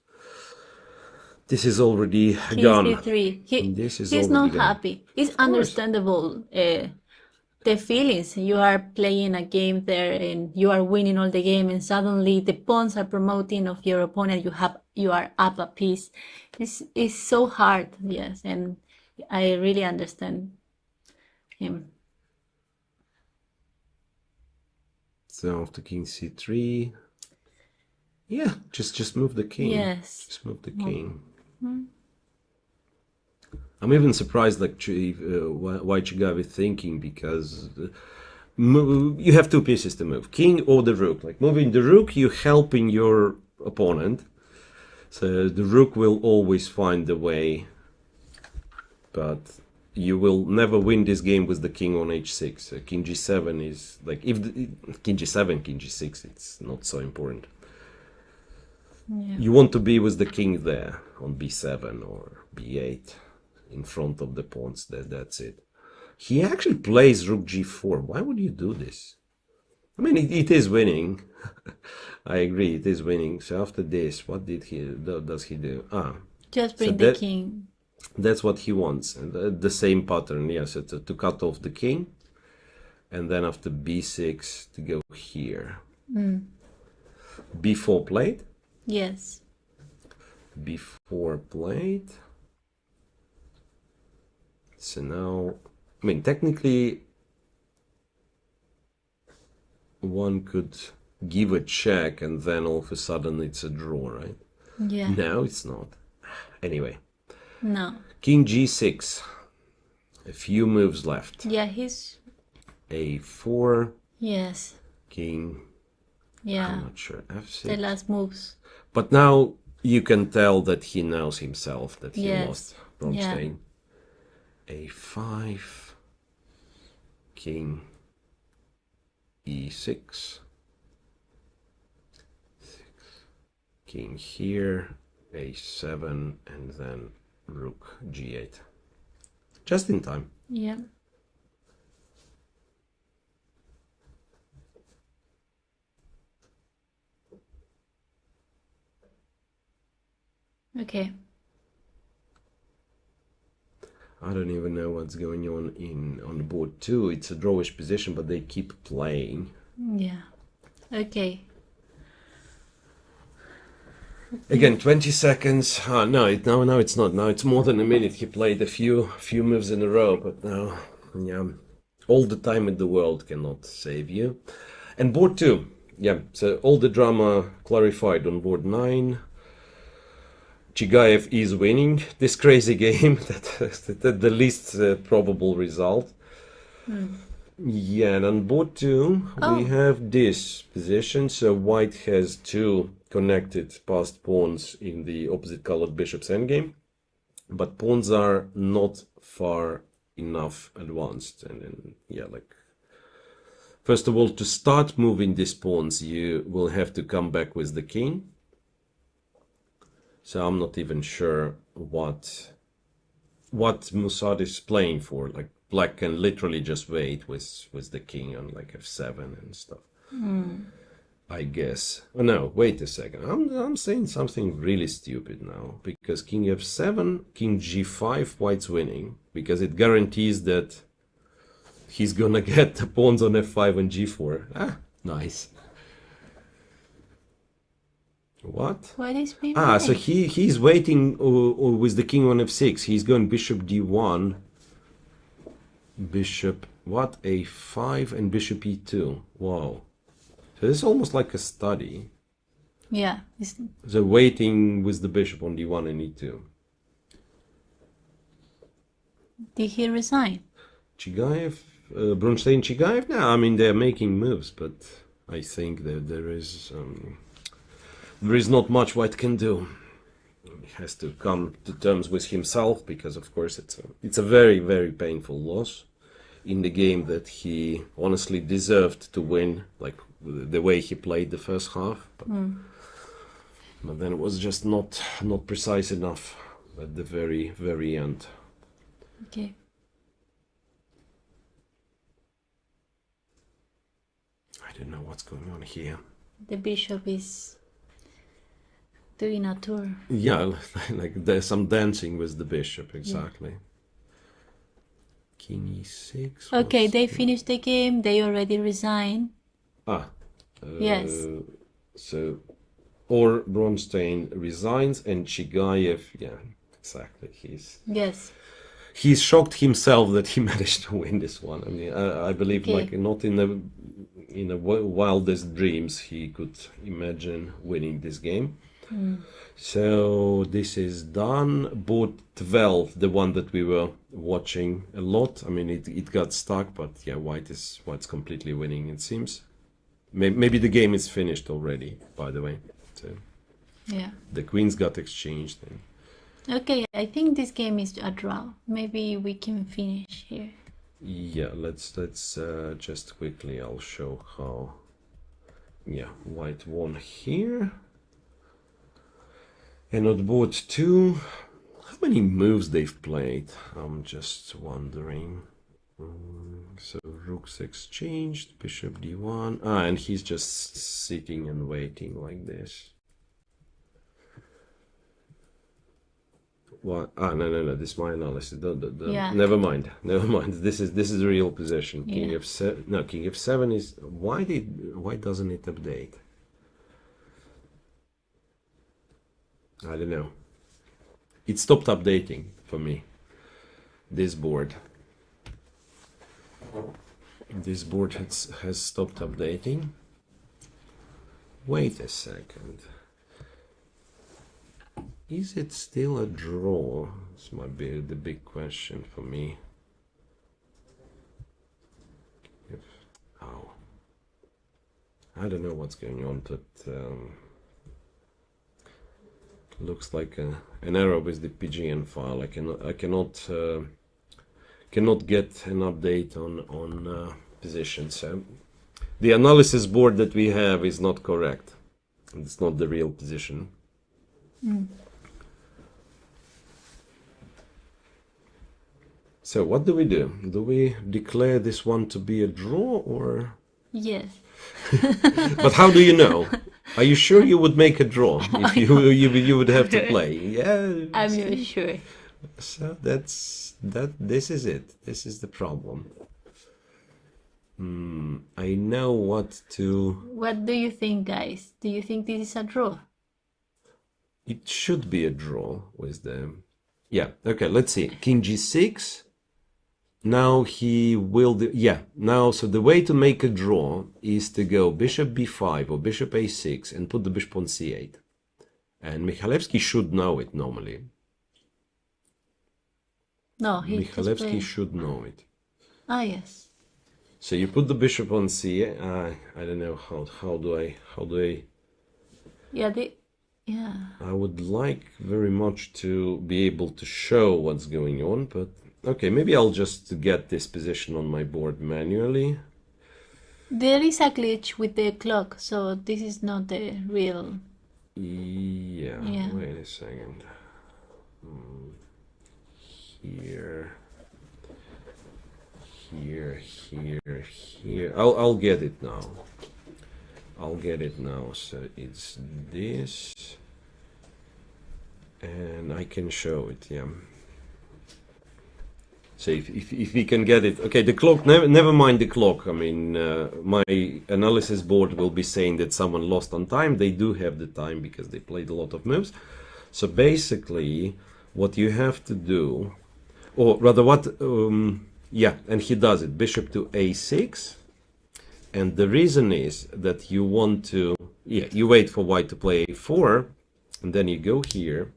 already King gone. c3. This is He's already not gone. happy. It's understandable. The feelings. You are playing a game there and you are winning all the game, and suddenly the pawns are promoting of your opponent. You are up a piece. It's so hard. Yes, and I really understand him. So after king c3, yeah, just move the king. Yes. Just move the king. I'm even surprised, like, why Chigavi is thinking, because you have two pieces to move, king or the rook. Like, moving the rook, you're helping your opponent, so the rook will always find a way, but you will never win this game with the king on h6. So king g7 is, like, if king g7, king g6, it's not so important. Yeah. You want to be with the king there on b7 or b8 in front of the pawns. That's it. He actually plays rook g4. Why would you do this? I mean, it is winning. I agree, it is winning. So after this, what does he do? Just bring so the king. That's what he wants. And the same pattern, yes, to cut off the king. And then after b6 to go here. b4 played. Yes. b4 played. So now, I mean, technically, one could give a check and then all of a sudden it's a draw, right? Yeah. No, it's not. Anyway. No. King g6. A few moves left. Yeah, he's... a4. Yes. King. Yeah. I'm not sure. f6. The last moves. But now you can tell that he knows himself that he Yes. lost Bronstein. a5. King e6. King here. a7 and then rook g8. Just in time. Yeah. Okay. I don't even know what's going on board 2. It's a drawish position, but they keep playing. Yeah. Okay. Again, 20 seconds. No, it's not. Now it's more than a minute. He played a few moves in a row, but now, yeah, all the time in the world cannot save you. And board 2, yeah. So all the drama clarified on board 9. Chigaev is winning this crazy game. That the least probable result. Yeah, and on board 2 we have this position. So white has 2 connected passed pawns in the opposite colored bishop's endgame, but pawns are not far enough advanced. And then, yeah, like, first of all, to start moving these pawns, you will have to come back with the king. So I'm not even sure what Musad is playing for. Like, black can literally just wait with the king on like f7 and stuff. I guess. Oh, no, wait a second. I'm saying something really stupid now because king f7, king g5, white's winning because it guarantees that he's gonna get the pawns on f5 and g4. Ah, nice. What? What is being Ah, so played? he's waiting with the king on f6. He's going bishop d1, bishop what, a5 and bishop e2. Wow. So this is almost like a study. Yeah. So waiting with the bishop on d1 and e2. Did he resign? Chigayev, Brunstein, Chigayev. No, I mean they're making moves, but I think that there is not much White can do. He has to come to terms with himself because, of course, it's a very, very painful loss in the game that he honestly deserved to win, like the way he played the first half. But then it was just not precise enough at the very, very end. Okay. I don't know what's going on here. The bishop is doing a tour. Yeah, like there's some dancing with the bishop, exactly. Yeah. King e6. Okay, they finished the game. They already resigned. Yes. So, or Bronstein resigns and Chigayev, yeah, exactly. He's shocked himself that he managed to win this one. I mean, I believe, like, not in the wildest dreams he could imagine winning this game. So this is done. Board 12, the one that we were watching a lot. I mean, it got stuck, but yeah, White's completely winning, it seems. Maybe the game is finished already, by the way. So yeah, the queens got exchanged. Okay, I think this game is a draw. Maybe we can finish here. Yeah, let's just quickly. I'll show how. Yeah, White won here. And on board 2, how many moves they've played? I'm just wondering. So rooks exchanged, bishop d1. And he's just sitting and waiting like this. What? No. This is my analysis. Yeah. Never mind. This is the real position. King f7. No, king f7 is. Why doesn't it update? I don't know. It stopped updating for me. This board has stopped updating. Wait a second. Is it still a draw? This might be the big question for me. I don't know what's going on, but looks like an error with the PGN file. I cannot get an update on position. So the analysis board that we have is not correct. It's not the real position. So what do we do? Do we declare this one to be a draw or? Yes. But how do you know? Are you sure you would make a draw if you would have to play? Yeah. I'm not sure. So this is it. This is the problem. I know what to. What do you think, guys? Do you think this is a draw? It should be a draw with them. Yeah. Okay. Let's see. King g6. Now he will. Now, so the way to make a draw is to go bishop b5 or bishop a6 and put the bishop on c8. And Mikhailevsky should know it normally. No, Mikhailevsky should know it. Ah, yes. So you put the bishop on c8. I don't know how do I. Yeah. I would like very much to be able to show what's going on, but okay, maybe I'll just get this position on my board manually. There is a glitch with the clock, so this is not the real. Yeah. Wait a second. Here. I'll get it now. I'll get it now. So it's this, and I can show it. Yeah. So if we can get it, okay. The clock. Never mind the clock. I mean, my analysis board will be saying that someone lost on time. They do have the time because they played a lot of moves. So basically, what you have to do, or rather, yeah, and he does it. Bishop to a6. And the reason is that you want to, yeah, you wait for white to play a4, and then you go here.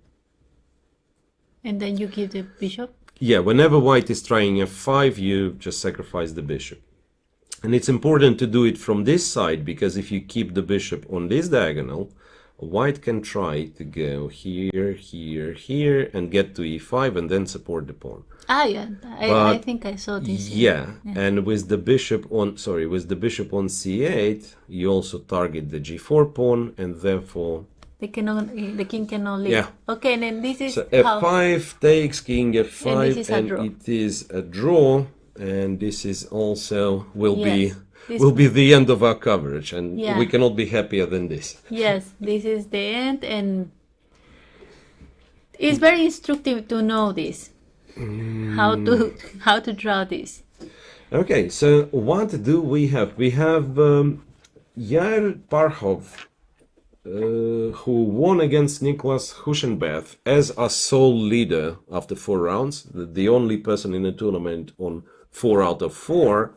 And then you give the bishop? Yeah, whenever white is trying f5, you just sacrifice the bishop. And it's important to do it from this side, because if you keep the bishop on this diagonal, white can try to go here, here, here, and get to e5, and then support the pawn. Ah, yeah, I think I saw this. Yeah, and with the bishop on, sorry, with the bishop on c8, you also target the g4 pawn, and therefore the king cannot leave. Yeah. Okay, and then this is so f5 takes king f5, and it is a draw, and this is also will Yes, be the end of our coverage, and Yeah. we cannot be happier than this. Yes, this is the end, and it's very instructive to know this. How to draw this. Okay, so what do we have? We have Yair Parhov, who won against Nicholas Huschenbeth as a sole leader after 4 rounds, the only person in the tournament on 4 out of 4.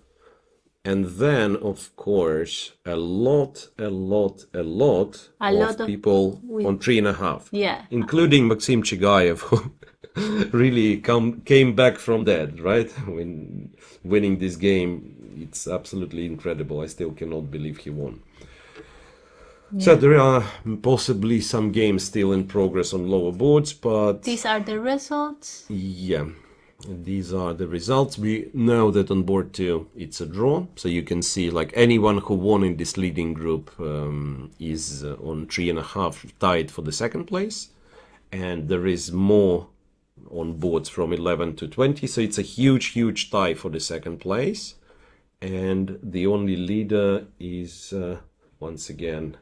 And then, of course, a lot of people on 3.5. Yeah. Including Maxim Chigayev, who really came back from dead, right? When winning this game, it's absolutely incredible. I still cannot believe he won. Yeah. So there are possibly some games still in progress on lower boards, but These are the results. yeah, these are the results. We know that on board 2 it's a draw, so you can see like anyone who won in this leading group is on 3.5 tied for the second place, and there is more on boards from 11 to 20, so it's a huge tie for the second place, and the only leader is once again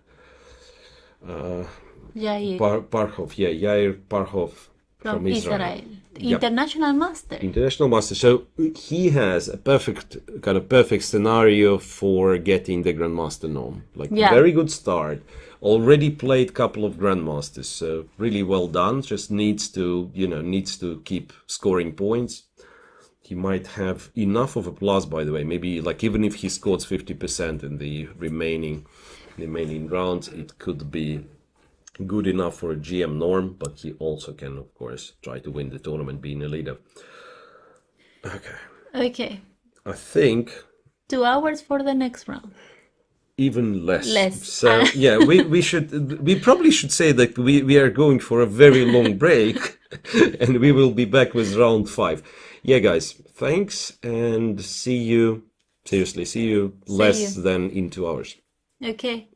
Yair Parhov, yeah, Yair Parhov from Israel. Yep. International master. International master. So he has a perfect scenario for getting the grandmaster norm. Like very good start. Already played couple of grandmasters, so really well done. Just needs to keep scoring points. He might have enough of a plus, by the way. Maybe like even if he scores 50% in the remaining rounds, it could be good enough for a GM norm, but he also can, of course, try to win the tournament being a leader. Okay. I think 2 hours for the next round. Even less. So yeah, we probably should say that we are going for a very long break, and we will be back with round 5. Yeah, guys, thanks, and see you less than in 2 hours. Okay.